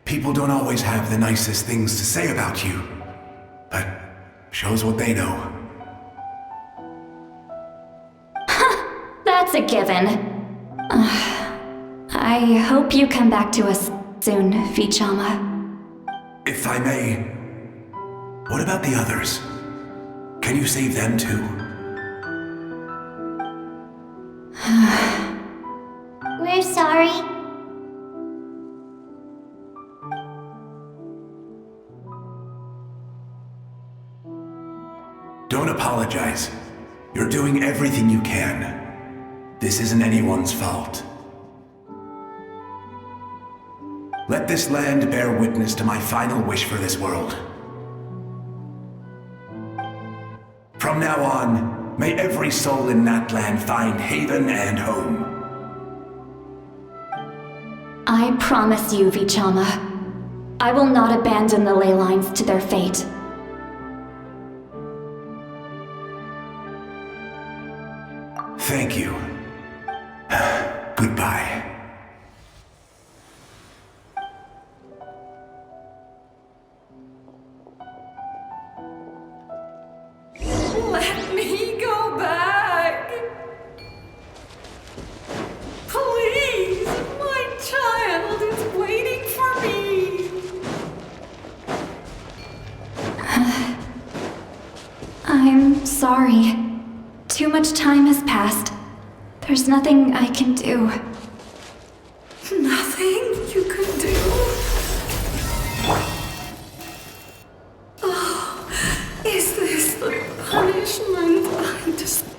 People don't always have the nicest things to say about you, but shows what they know. That's a given. I hope you come back to us soon, Vichama. If I may, what about the others? Can you save them too? We're sorry. Don't apologize. You're doing everything you can. This isn't anyone's fault. Let this land bear witness to my final wish for this world. From now on, May every soul in Natland find haven and home. I promise you, Vichama, I will not abandon the ley lines to their fate. Thank you. Goodbye. Let me go back! Please! My child is waiting for me! I'm sorry. Too much time has passed. There's nothing I can do. Nothing you can do? Oh, is this the punishment I deserve?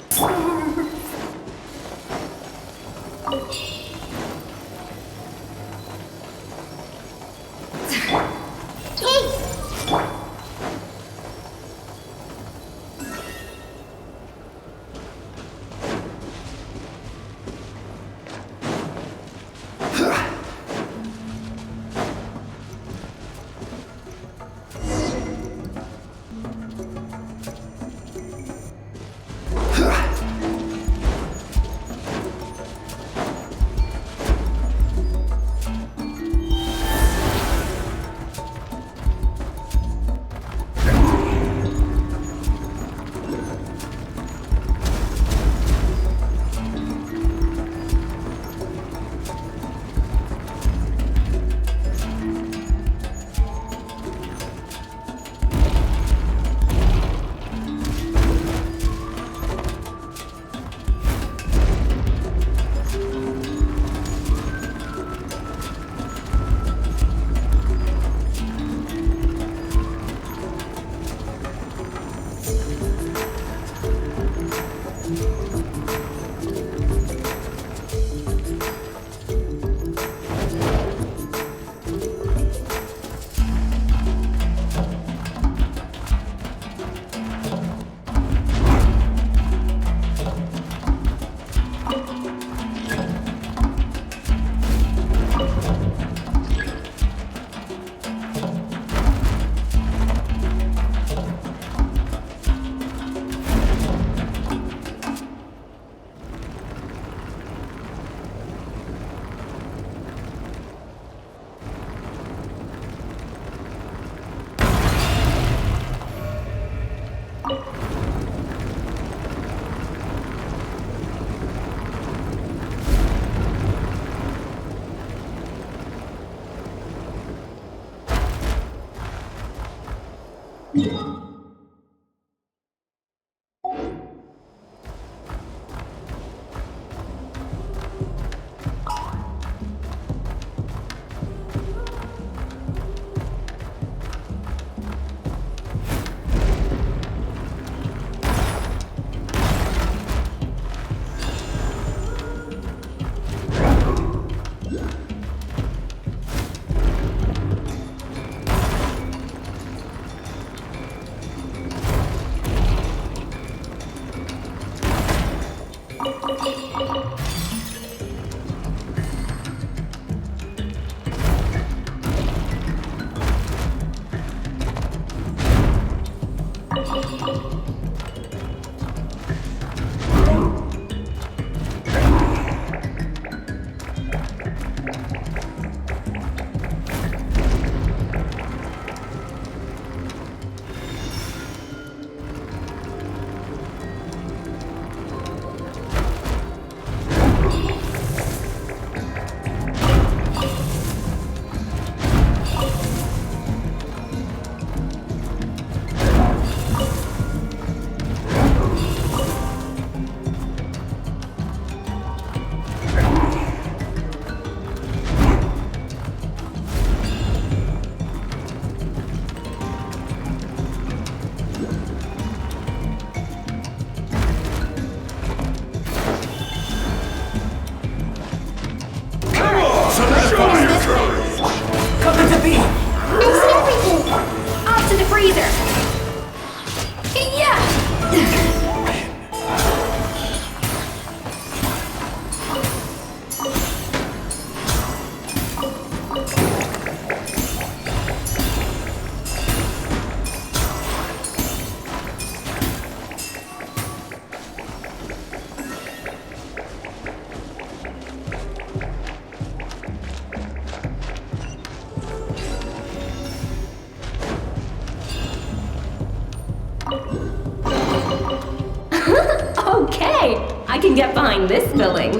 I can get behind this billing.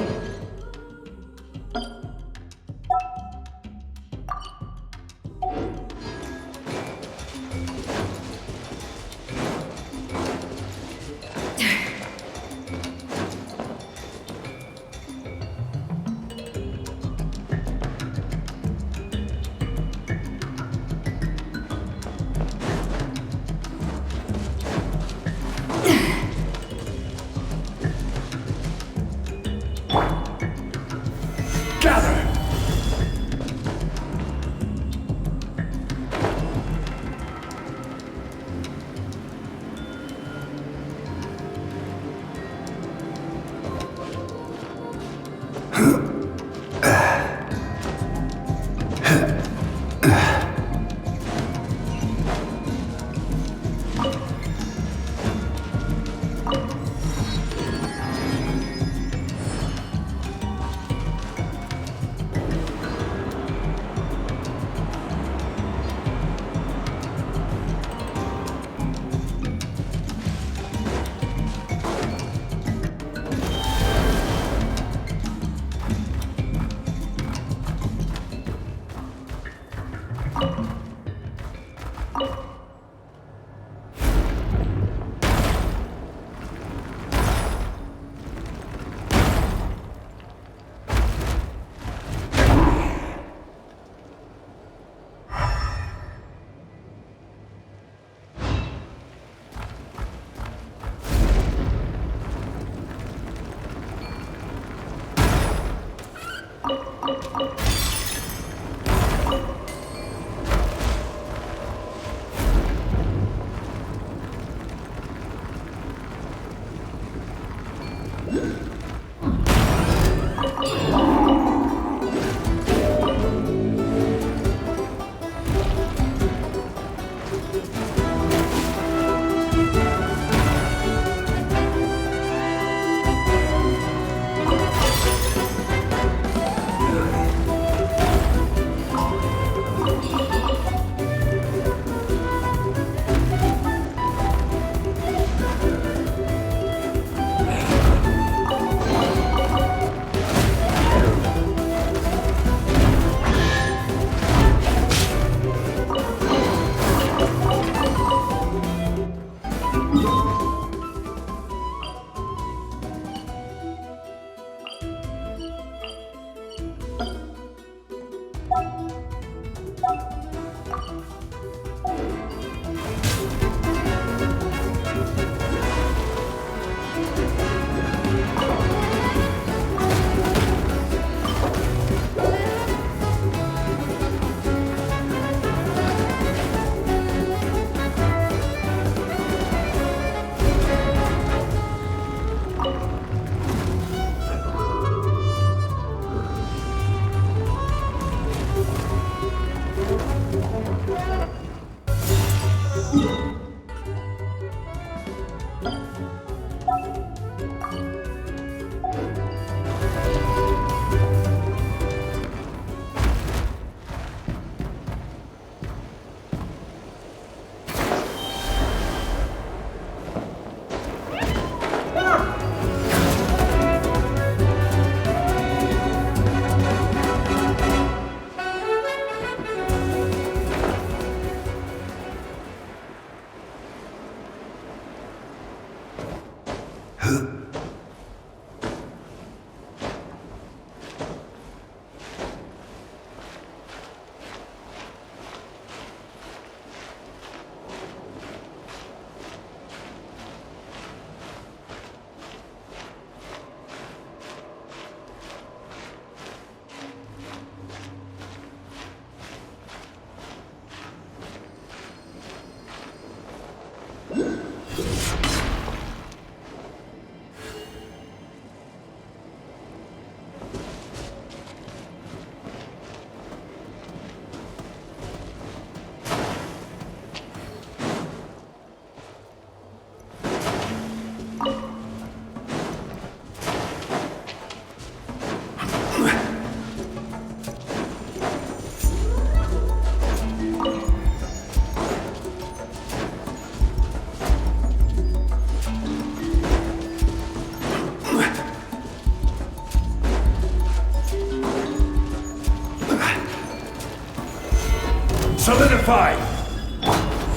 Solidify!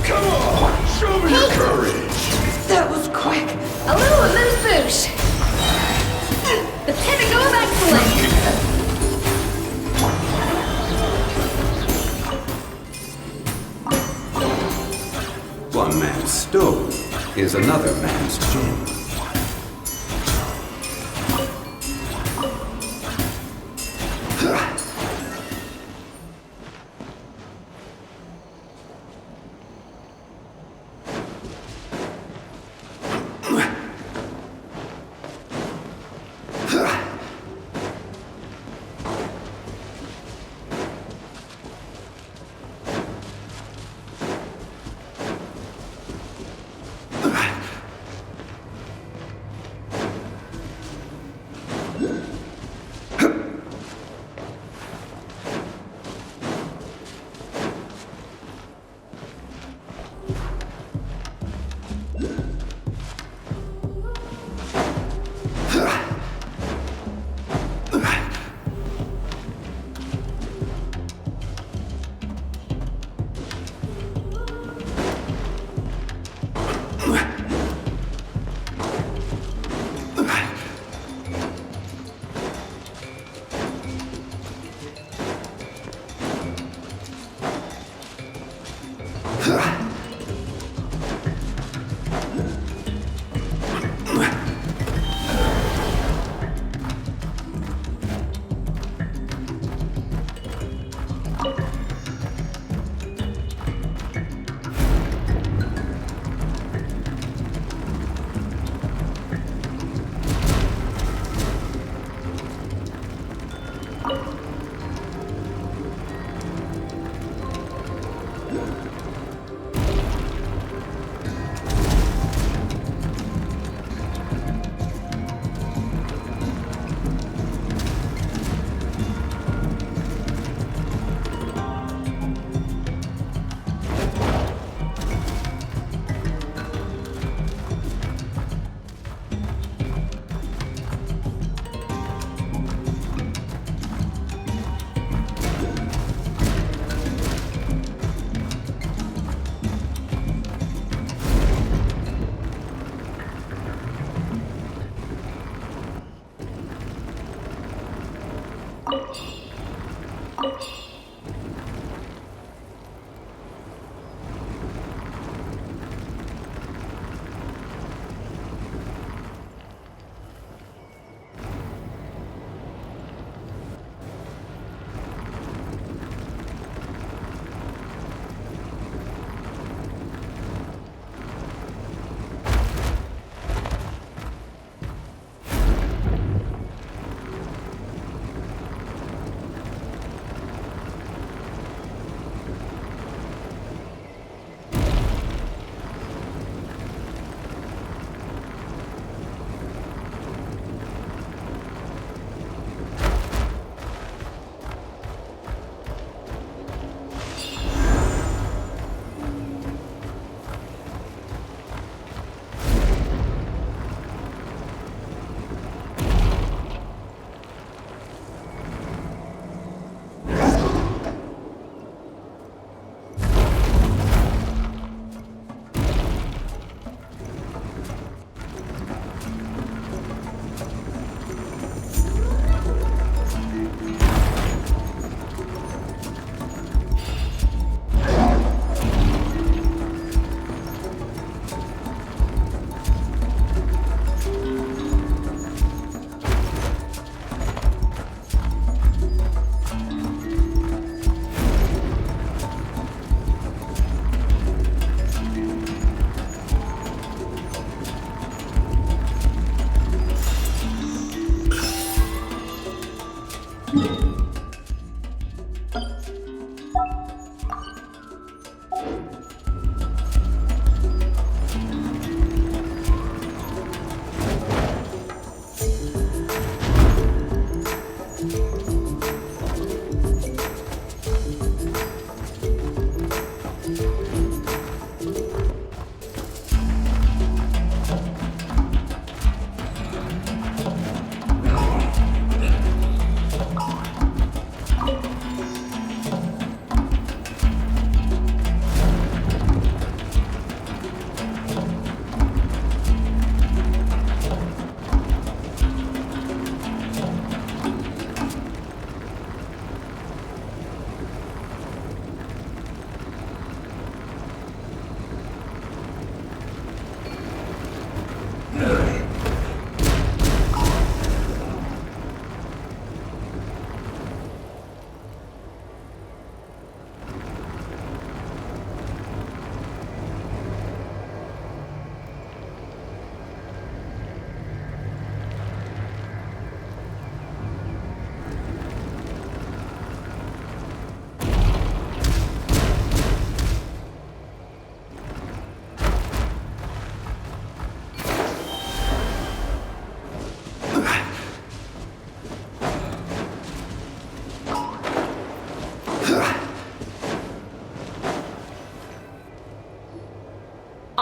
Come on! Show me your courage! That was quick. A little amuse-bouche. The pivot goes excellent. One man's stone is another man's gem.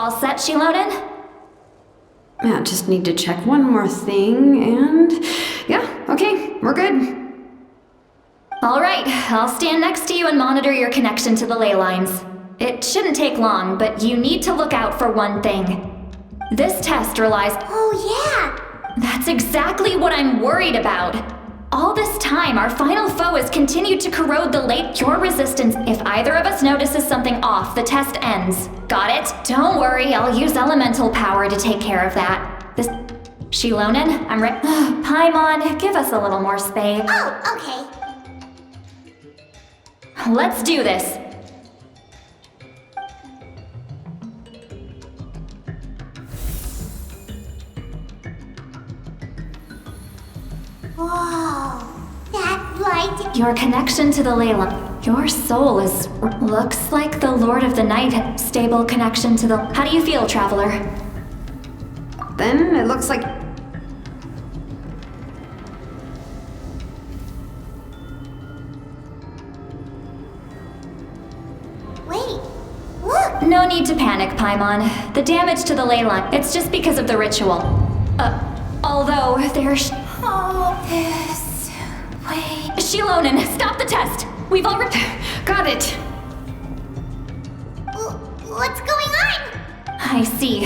All set, Shilonen? Yeah, just need to check one more thing, and yeah, okay, we're good. All right, I'll stand next to you and monitor your connection to the ley lines. It shouldn't take long, but you need to look out for one thing. This test relies— Oh yeah! That's exactly what I'm worried about. All this time, our final foe has continued to corrode the late cure resistance. If either of us notices something off, the test ends. Got it? Don't worry, I'll use elemental power to take care of that. This— Shilonen, I'm ready. Paimon, give us a little more space. Oh, okay. Let's do this. Whoa, that light. Your connection to the ley line. Your soul is— looks like the Lord of the Night. Stable connection to the— How do you feel, Traveler? Then it looks like... Wait, look! No need to panic, Paimon. The damage to the ley line, it's just because of the ritual. Although there's— Oh, this way. Shilonen, stop the test! We've already— Got it! What's going on? I see.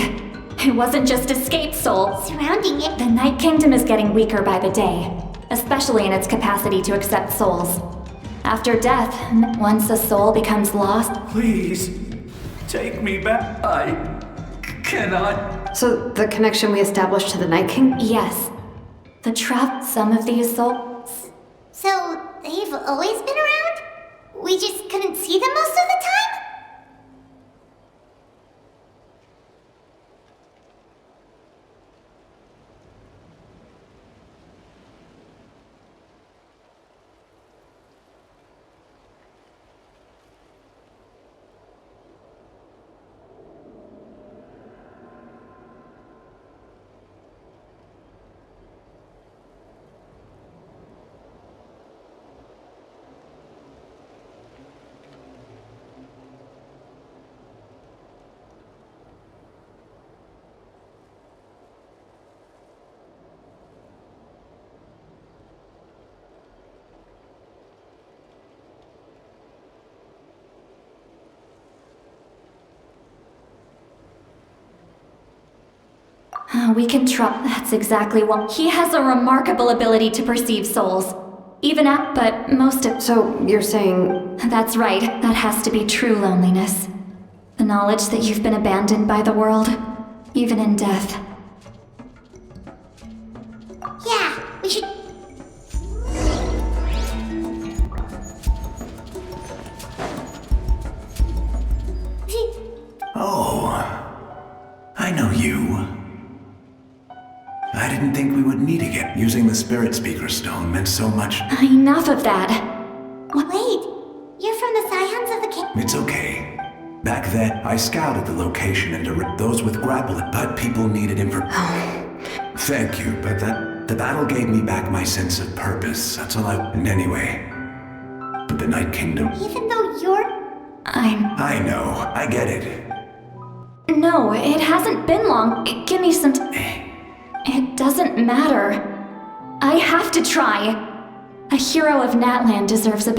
It wasn't just escape soul. Surrounding it. The Night Kingdom is getting weaker by the day, especially in its capacity to accept souls. After death, once a soul becomes lost— Please, take me back. I cannot. So the connection we established to the Night King? Yes. The trap— some of these souls— So, they've always been around? We just couldn't see them most of the time? We can trust— That's exactly what— He has a remarkable ability to perceive souls. Even at— but most of— So you're saying— That's right. That has to be true loneliness. The knowledge that you've been abandoned by the world, even in death. Yeah, we should... Oh, I know you. I didn't think we would meet again. Using the Spirit Speaker Stone meant so much. Enough of that. Wait, you're from the Scions of the King? It's okay. Back then, I scouted the location and those with grapple, but people needed Thank you, but the battle gave me back my sense of purpose. That's all And anyway, but the Night Kingdom. Even though you're... I know, I get it. No, it hasn't been long. Give me some It doesn't matter. I have to try. A hero of Natlan deserves a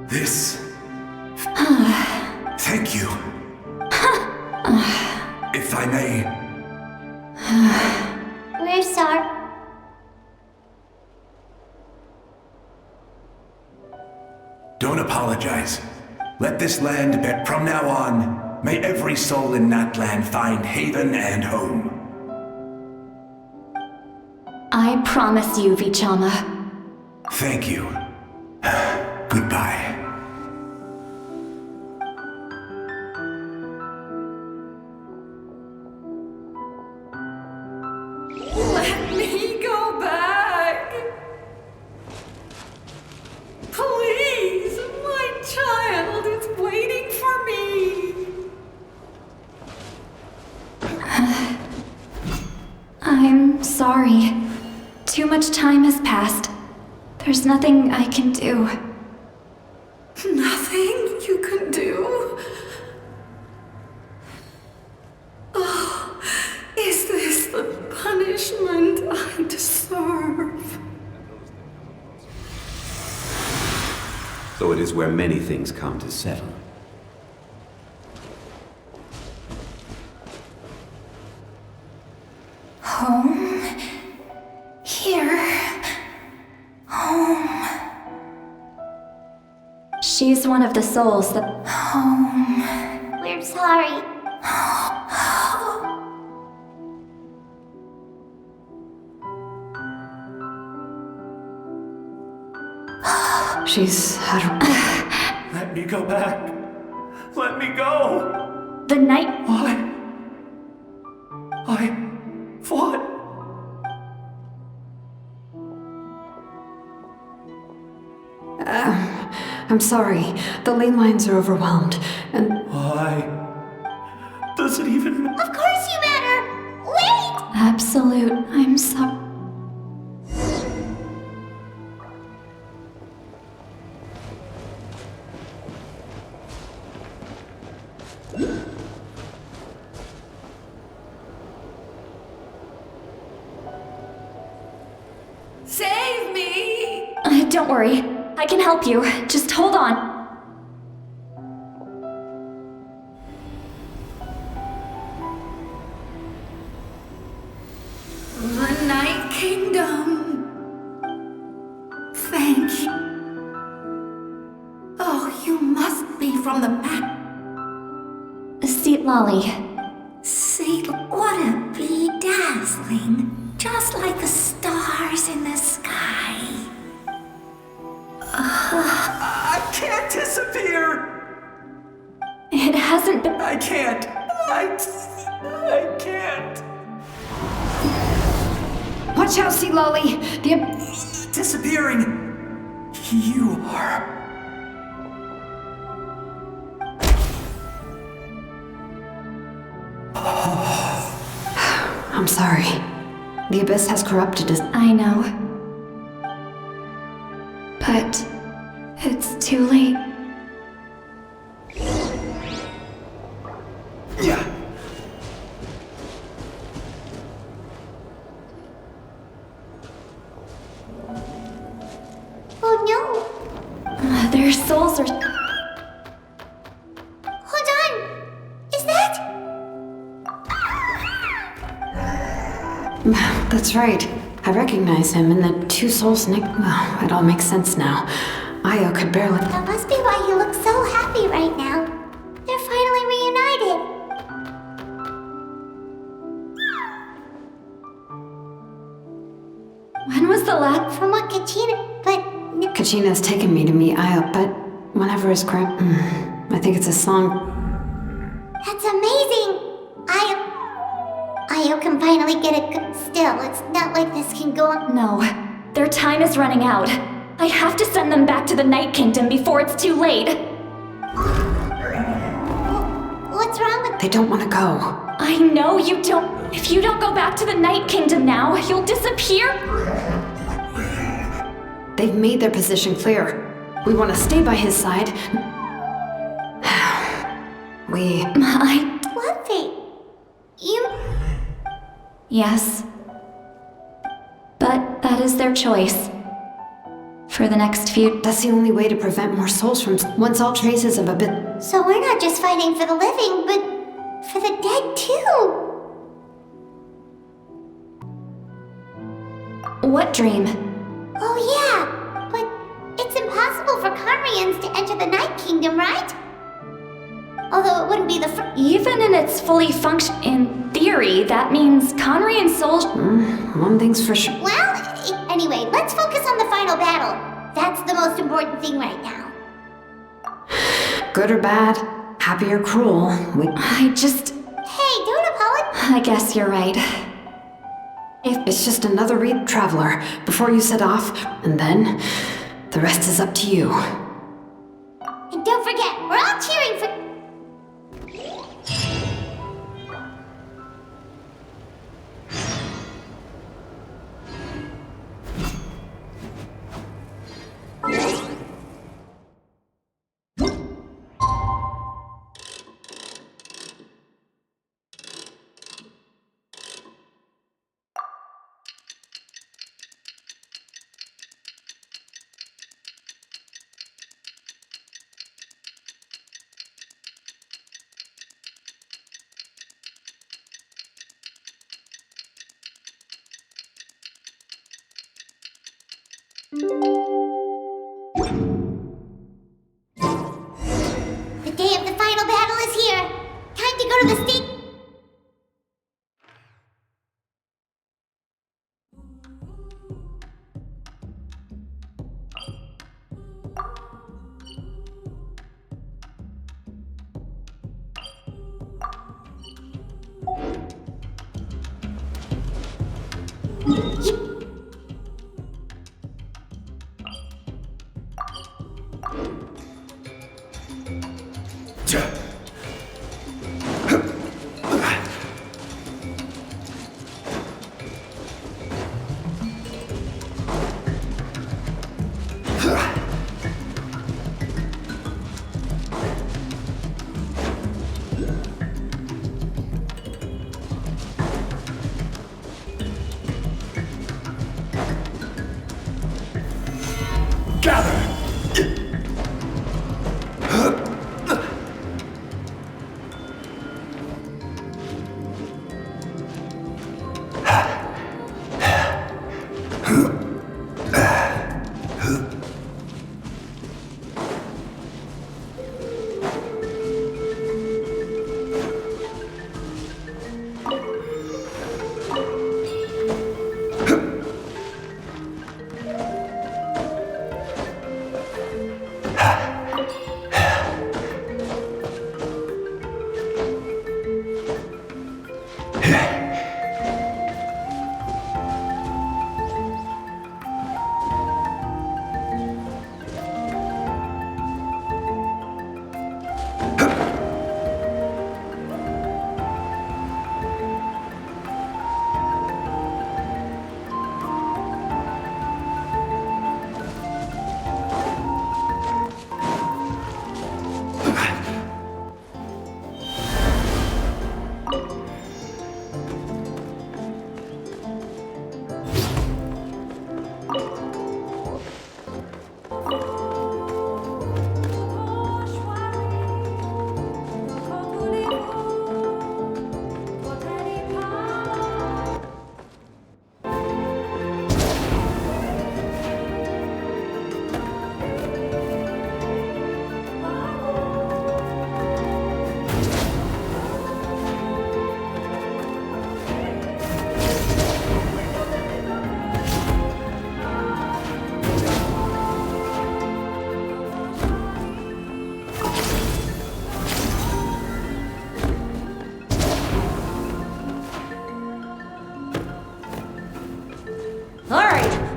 This. Thank you. If I may. We're sorry. Don't apologize. Let this land bear. From now on, may every soul in Natlan find haven and home. I promise you, Vichama. Thank you. Goodbye. Let me go back! Please, my child is waiting I'm sorry. Too much time has passed. There's nothing I can do. Nothing you can do? Oh, is this the punishment I deserve? So it is where many things come to settle. Home. Here. Home. She's one of the souls that... Home. We're sorry. She's had her... Let me go back. Let me go. The night... I fought. I'm sorry. The ley lines are overwhelmed, and... Why does it even... Of course you matter! Wait! Absolute. I'm sorry. Save me! Don't worry. I can help you. Just hold on. The Night Kingdom. Thank you. Oh, you must be from the back. Seat Lolly. See, what a bedazzling. Just like the stars in the sky. I can't disappear! It hasn't been... I can't. I can't. Watch out, Sea Lolly! Disappearing. You are... I'm sorry. The Abyss has corrupted us. I know. But... it's too late. Yeah. Oh no! Their souls are... Hold on! Is that... That's right. I recognize him, and the two souls Nick... Well, it all makes sense now. Io could barely... That must be why he looks so happy right now. They're finally reunited. When was the last... From what Kachina... But... Kachina's taken me to meet Io, but whenever his grand... I think it's a song... That's amazing! Io can finally get a good... Still, it's not like this can go on... No. Their time is running out. I have to send them back to the Night Kingdom before it's too late. What's wrong with... They don't want to go. I know you don't... If you don't go back to the Night Kingdom now, you'll disappear. They've made their position clear. We want to stay by his side. Fluffy! You... Yes. But that is their choice. For the next few... That's the only way to prevent more souls from... Once all traces of a bit... So we're not just fighting for the living, but... for the dead too! What dream? Oh yeah, but it's impossible for Conrians to enter the Night Kingdom, right? Although it wouldn't be the Even in its fully function... In theory, that means Conrian souls... one thing's for sure. Well, anyway, let's focus on the final battle. That's the most important thing right now. Good or bad, happy or cruel, I just... Hey, don't apologize. I guess you're right. It's just another reed traveler before you set off, and then the rest is up to you. And don't forget, we're all cheering for... The day of the final battle is here. Time to go to the state.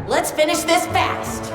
Let's finish this fast.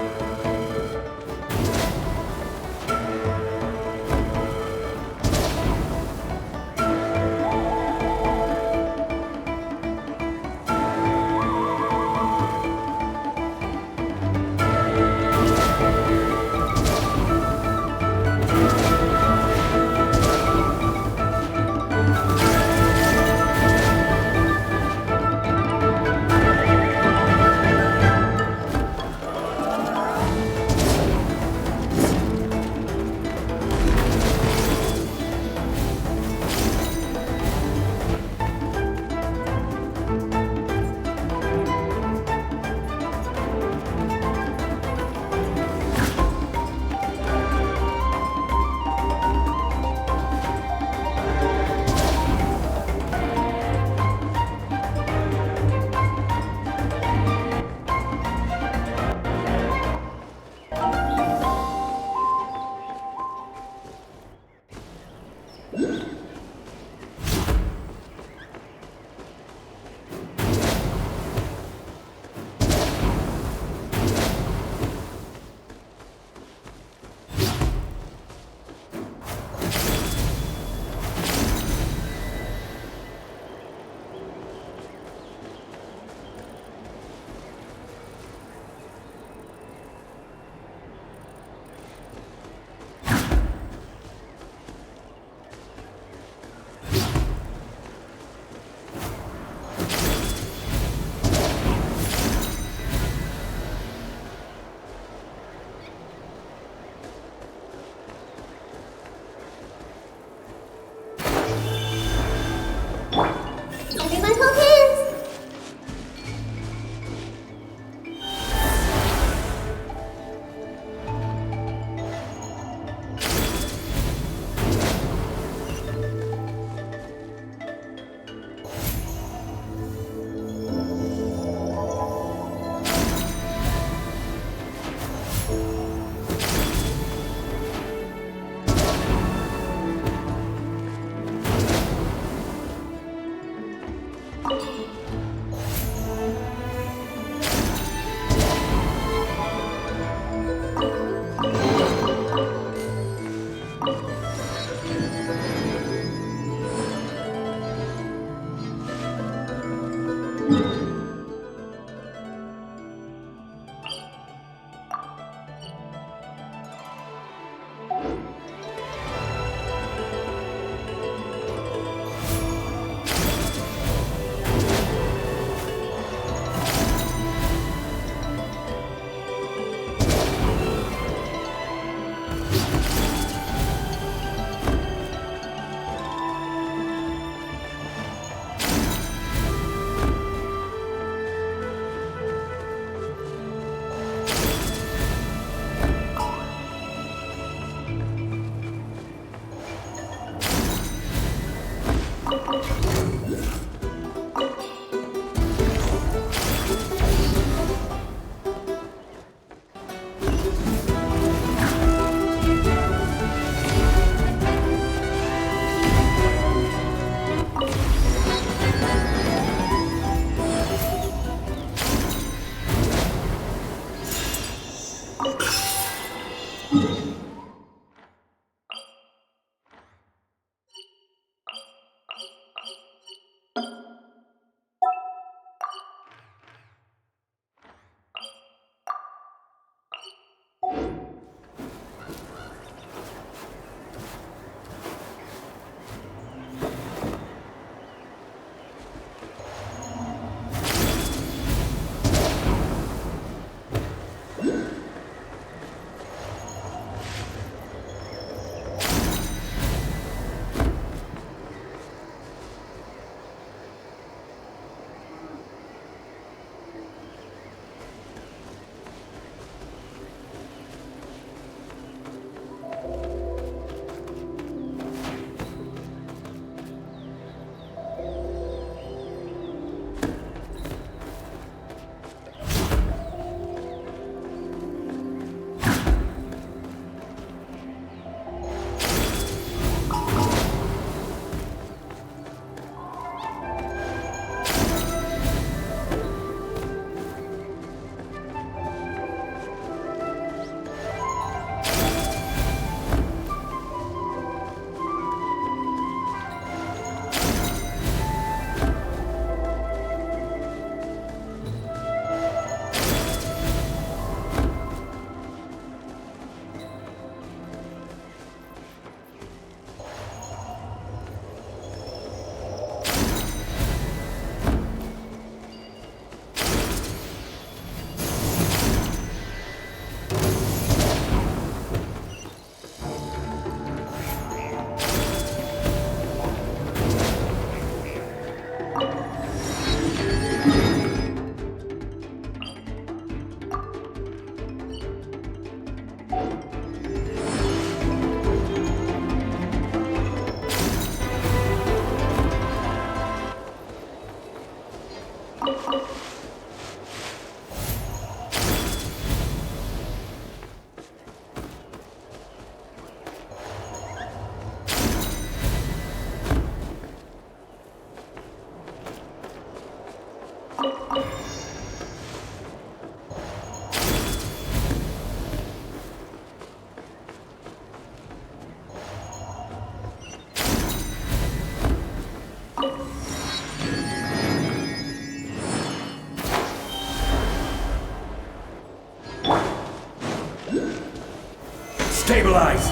Stabilize!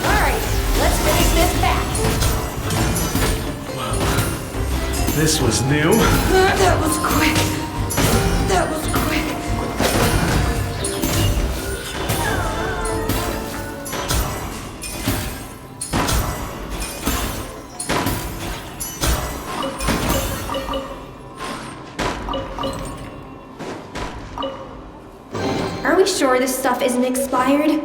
Alright, let's finish this fast. This was new. That was quick. That was quick. Are we sure this stuff isn't expired?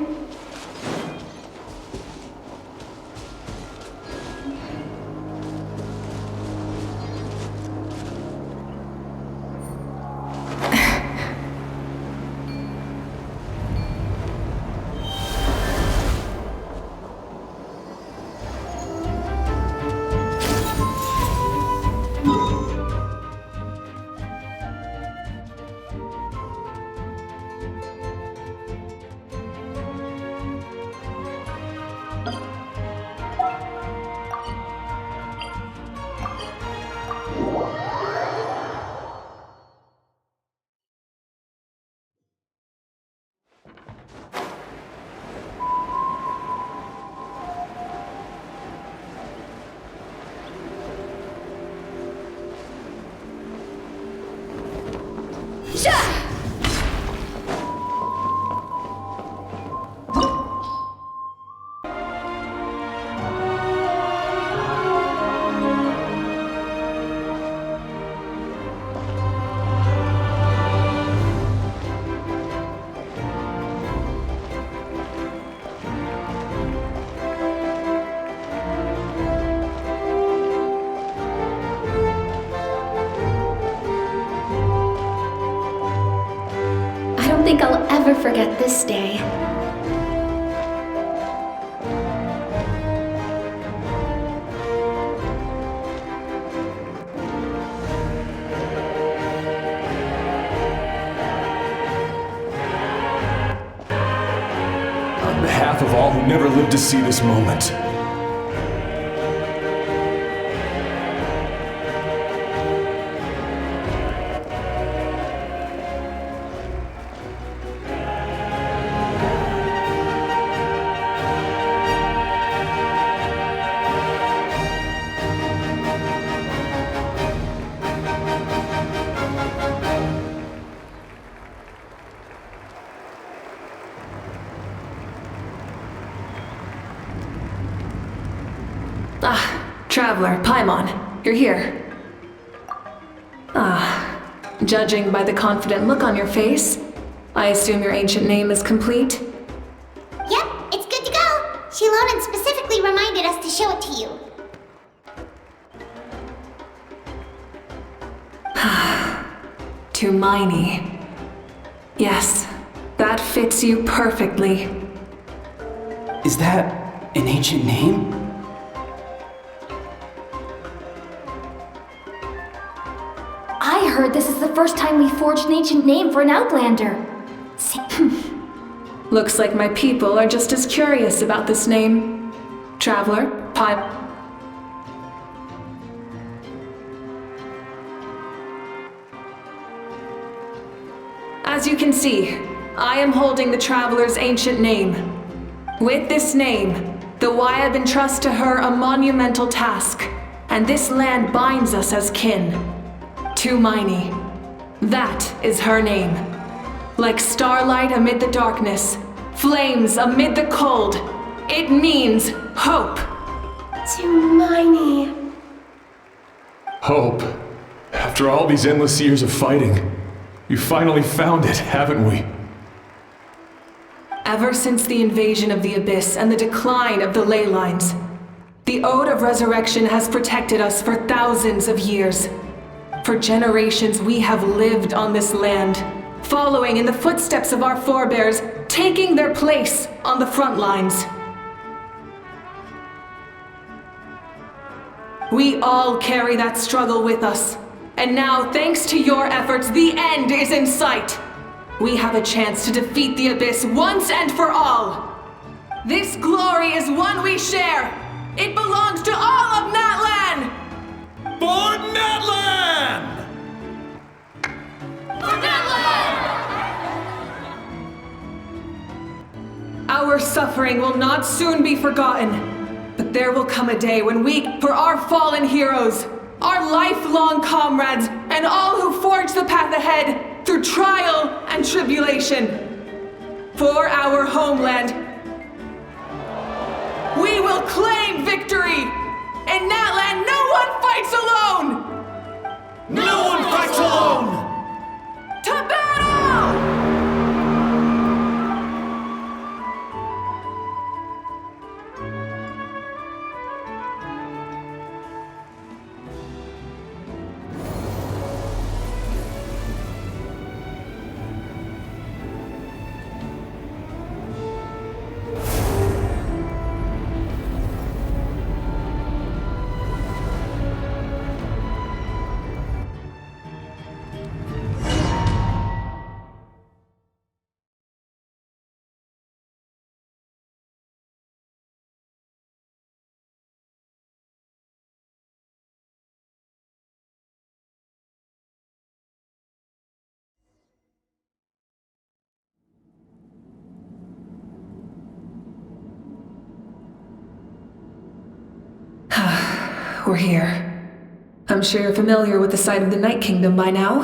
think I'll ever forget this day. On behalf of all who never lived to see this moment, Traveler, Paimon, you're here. Judging by the confident look on your face, I assume your ancient name is complete? Yep, it's good to go. Shilonen specifically reminded us to show it to you. Tumaini. Yes, that fits you perfectly. Is that an ancient name? I heard this is the first time we forged an ancient name for an Outlander. Looks like my people are just as curious about this name. Traveler, As you can see, I am holding the Traveler's ancient name. With this name, the Wyab entrusts to her a monumental task, and this land binds us as kin. Tumaini. That is her name. Like starlight amid the darkness, flames amid the cold, it means hope. Tumaini. hope. After all these endless years of fighting, we finally found it, haven't we? Ever since the invasion of the Abyss and the decline of the ley lines, the Ode of Resurrection has protected us for thousands of years. For generations we have lived on this land, following in the footsteps of our forebears, taking their place on the front lines. We all carry that struggle with us, and now, thanks to your efforts, the end is in sight. We have a chance to defeat the Abyss once and for all. This glory is one we share. It belongs to all of Natlan! For Natlan! For Natlan! Our suffering will not soon be forgotten, but there will come a day when we, for our fallen heroes, our lifelong comrades, and all who forge the path ahead through trial and tribulation, for our homeland, we will claim victory! In Natlan, no one fights alone! No one fights alone! To battle! We're here. I'm sure you're familiar with the site of the Night Kingdom by now.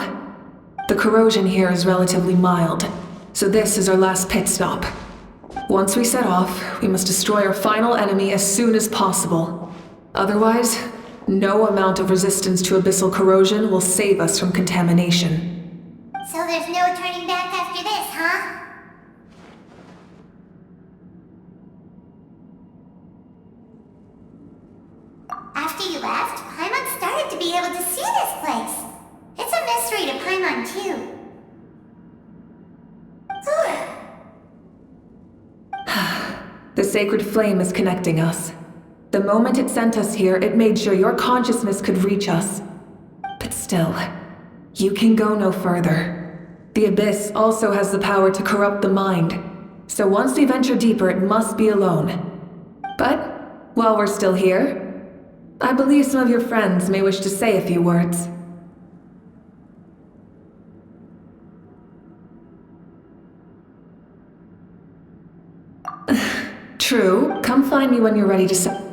The corrosion here is relatively mild, so this is our last pit stop. Once we set off, we must destroy our final enemy as soon as possible. Otherwise, no amount of resistance to abyssal corrosion will save us from contamination. So there's no turning back after this, huh? After you left, Paimon started to be able to see this place. It's a mystery to Paimon, too. The sacred flame is connecting us. The moment it sent us here, it made sure your consciousness could reach us. But still, you can go no further. The Abyss also has the power to corrupt the mind. So once we venture deeper, it must be alone. But, while we're still here, I believe some of your friends may wish to say a few words. True. Come find me when you're ready to say.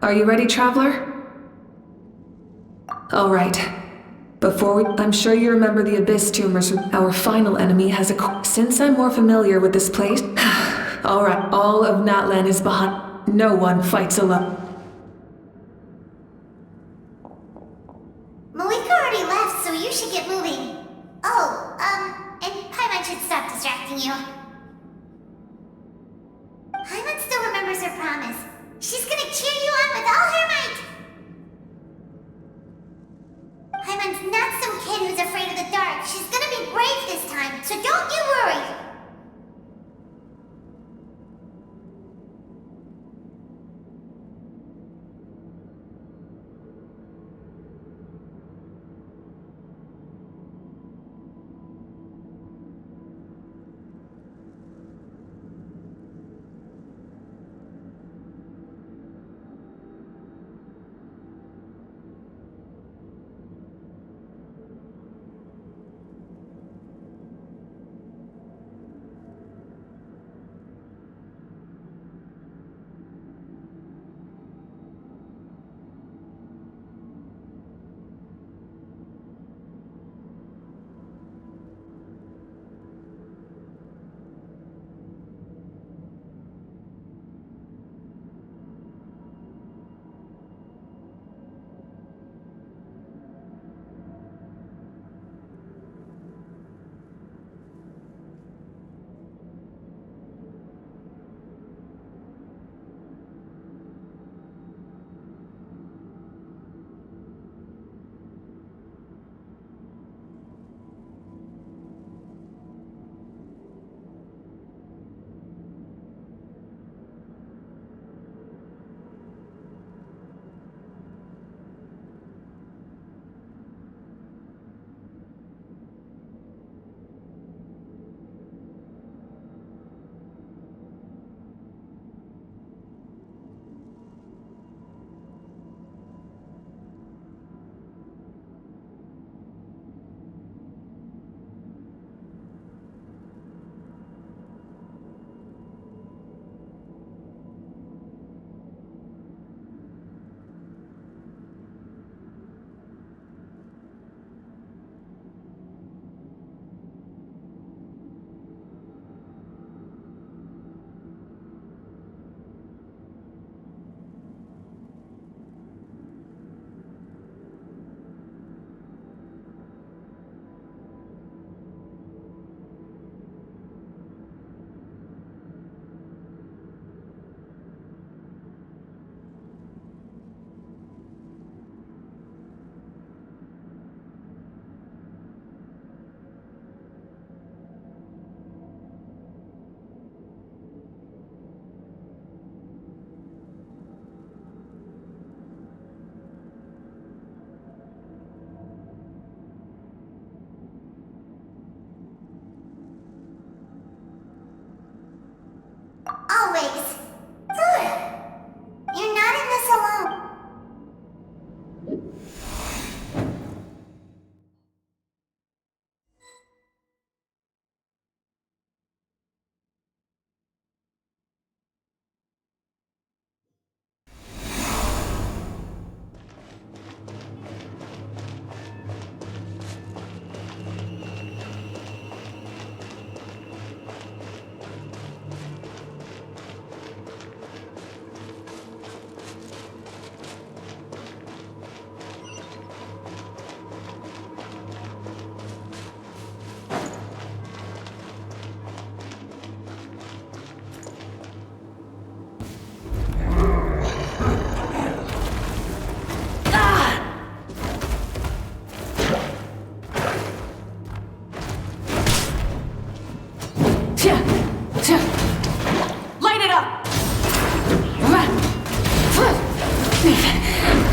Are you ready, Traveler? All right. I'm sure you remember the Abyss tumors. Our final enemy has Since I'm more familiar with this place... All right, all of Natlan is behind. No one fights alone. Malika already left, so you should get moving. Oh, and Paimon should stop distracting you. Paimon still remembers her promise. She's gonna cheer you on with all her might! Paimon's not some kid who's afraid of the dark. She's gonna be brave this time, so don't you worry!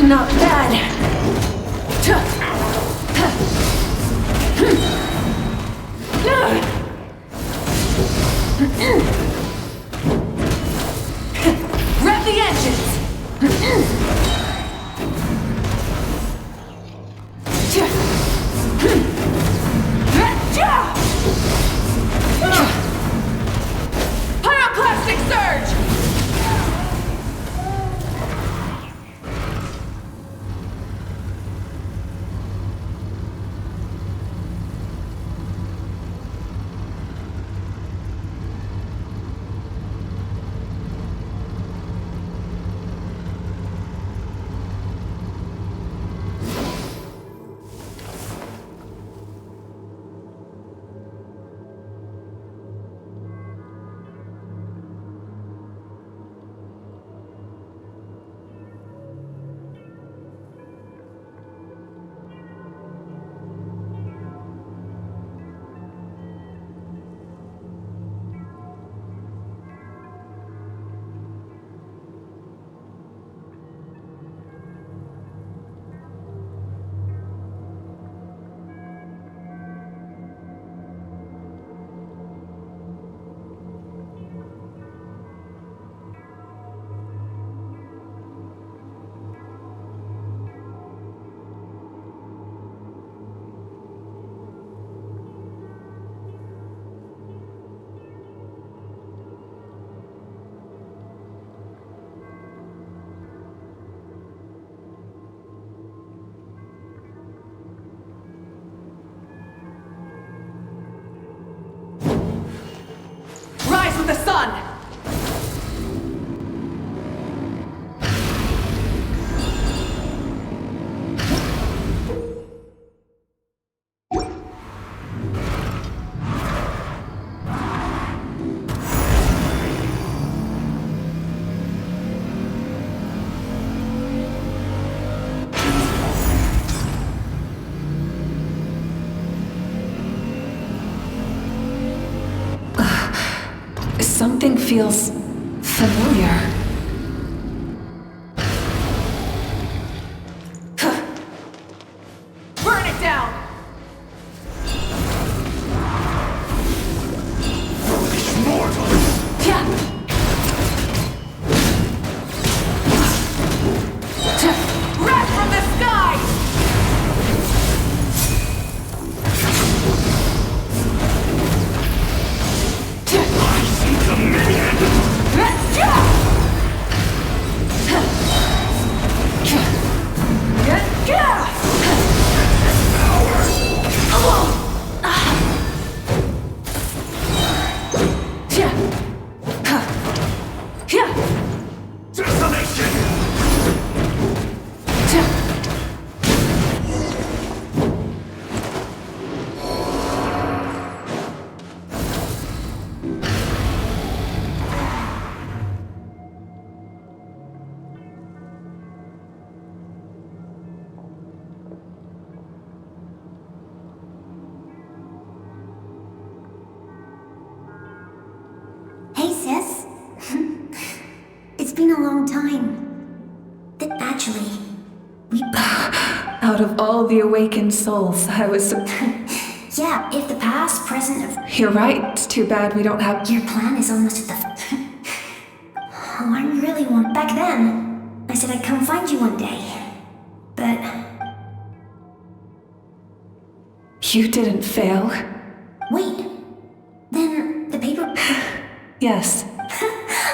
Not bad. Rev the engines! Pyroclastic surge! Rise with the sun! Something feels familiar. Burn it down! Wrath from the sky! Hey, sis. It's been a long time. Actually, we... Out of all the awakened souls, I was... Yeah, if the past, present, You're right. It's too bad we don't have... Your plan is almost at the... Oh, I really want... Back then, I said I'd come find you one day. But... You didn't fail. Wait. Then, the paper... Yes.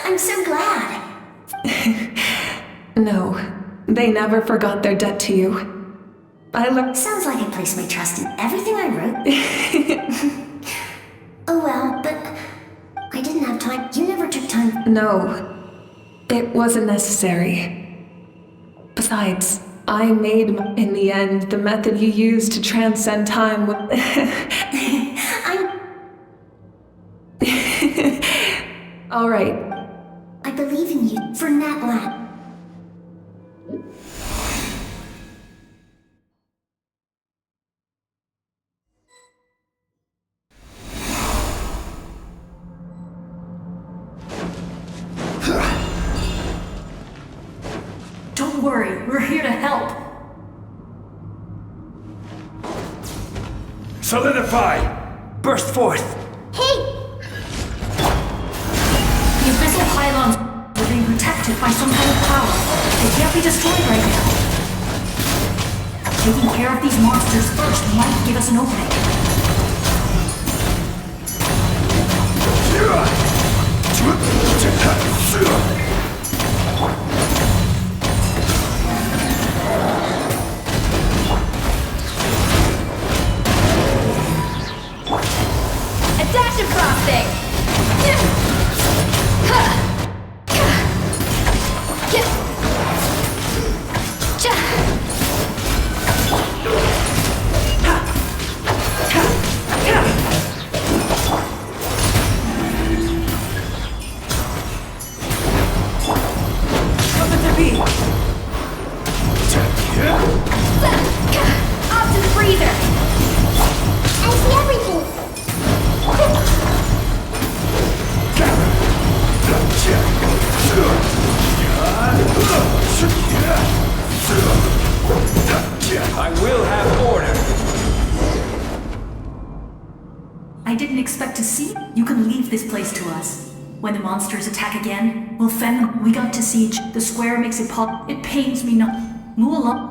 I'm so glad. No, they never forgot their debt to you. Sounds like I placed my trust in everything I wrote. Oh well, but I didn't have time. You never took time. No, it wasn't necessary. Besides, I made, in the end, the method you used to transcend time with... All right. I believe in you for Natlan. Don't Don't worry, we're here to help. Solidify! Burst forth! Hey! The abyssal pylons are being protected by some kind of power. They can't be destroyed right now. Taking care of these monsters first might give us an opening. A dash of frosting! Off to the freezer! I see everything! I will have order. I didn't expect to see. You can leave this place to us. When the monsters attack again, we'll fend them. We got to siege. The square makes it pop. It pains me not. Move along.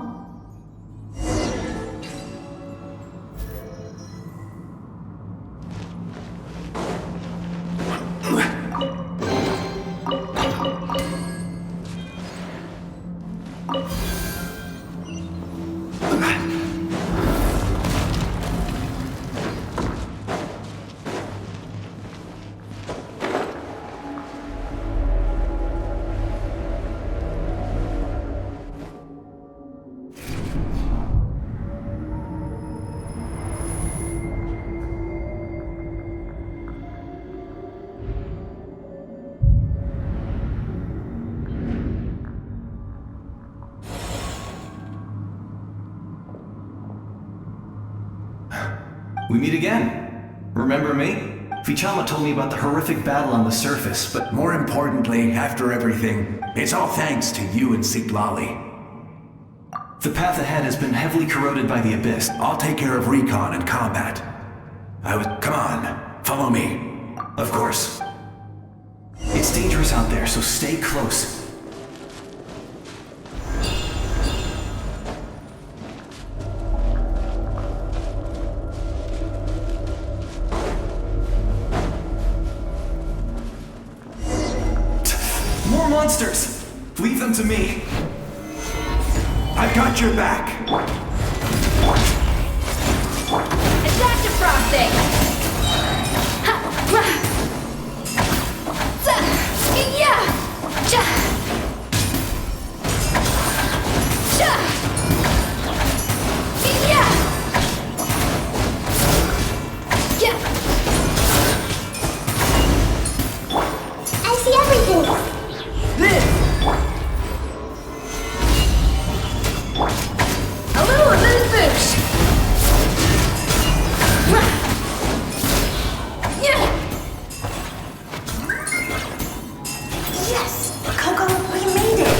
We meet again. Remember me? Fichama told me about the horrific battle on the surface, but More importantly, after everything, it's all thanks to you and Siglali. the path ahead has been heavily corroded by the abyss. I'll take care of recon and combat. Come on, follow me. Of course. It's dangerous out there, so stay close. More monsters! Leave them to me. I've got your back. A dash of frosting! I see everything! A little amuse-bouche! Yes! Coco, we made it!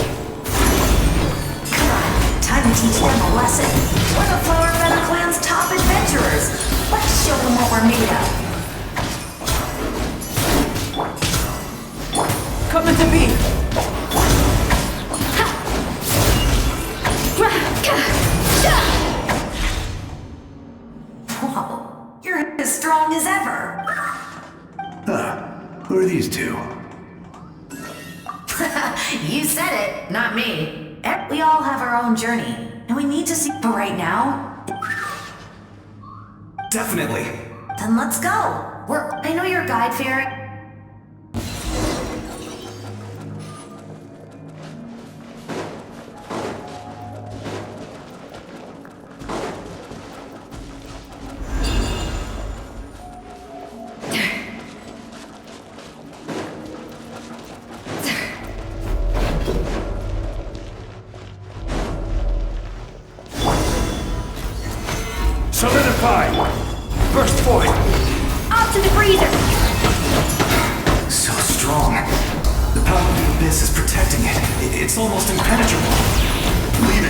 Come on, time to teach them a lesson. We're the Flower Feather Clan's top adventurers. Let's show them what we're made of. Coming to me! Whoa, you're as strong as ever. Who are these two? You said it, not me. We all have our own journey, and we need to see. But right now, Definitely. then let's go. I know you're guide fairy. Solidify! Burst forth! Off to the freezer! So strong. The power of the abyss is protecting it. It's almost impenetrable.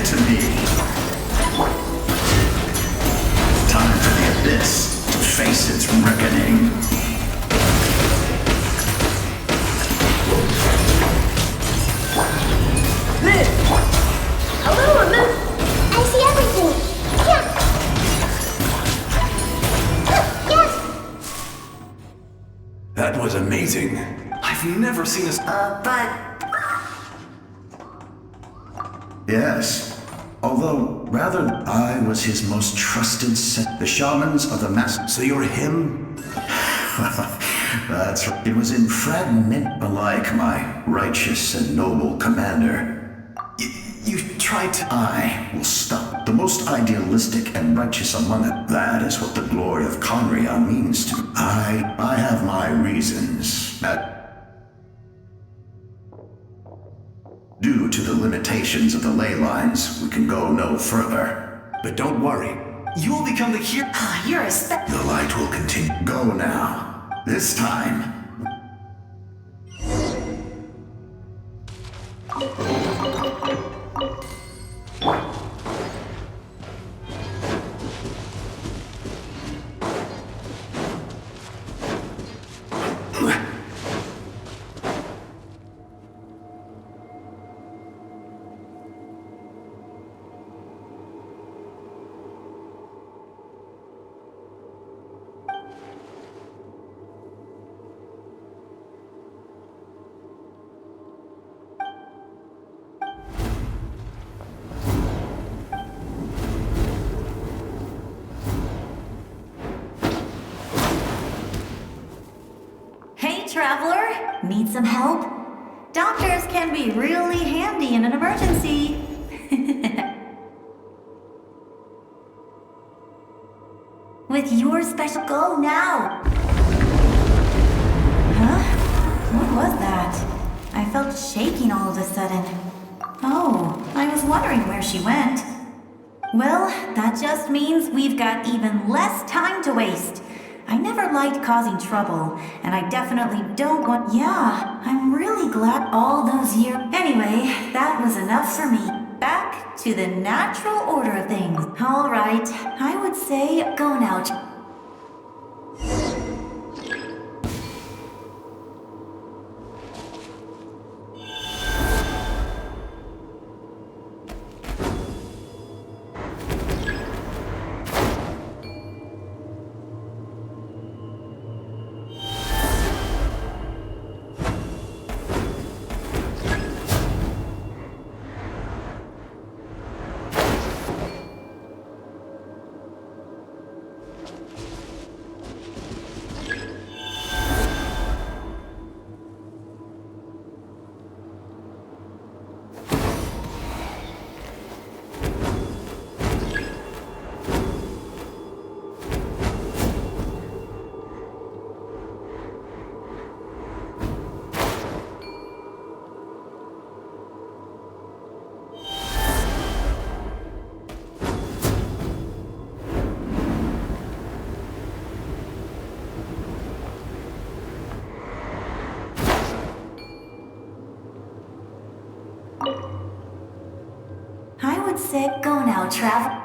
it to me. Time for the abyss to face its reckoning. Hello, Amoon. I see everything. Yeah. Yes. That was amazing. I've never seen a... Yes. Although, rather, I was his most trusted the shamans of the master. So you're him? That's right. It was in fragment, alike my righteous and noble commander. You tried to... I will stop. The most idealistic and righteous among it. That is what the glory of Conria means to me. I have my reasons. Due to the limitations of the ley lines, we can go no further. But don't worry. You will become the hero. You're a The light will continue. Go now. This time. Traveler, need some help? Doctors can be really handy in an emergency. With your special go now. Huh? What was that? I felt shaking all of a sudden. Oh, I was wondering where she went. Well, that just means we've got even less time to waste. I never liked causing trouble, and I definitely don't want... Yeah, I'm really glad all those years... Anyway, that was enough for me. Back to the natural order of things. All right, I would say go now. I would say go now, Trav.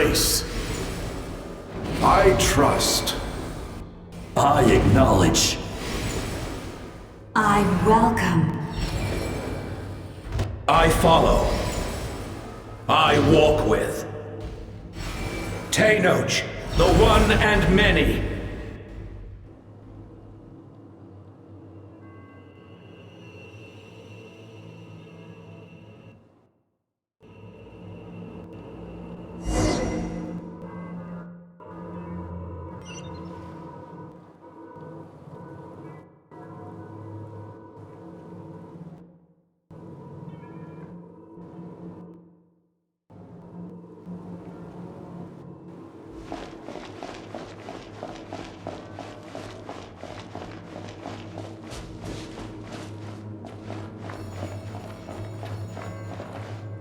grace. I trust. I acknowledge. I welcome. I follow. I walk with. Tenoch, the one and many.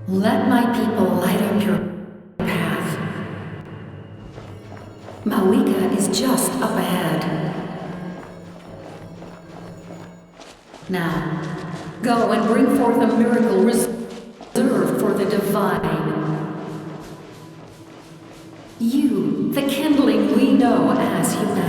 Let my people light up your path. Malika is just up ahead. Now, go and bring forth a miracle reserved for the divine. You, the kindling we know as humanity.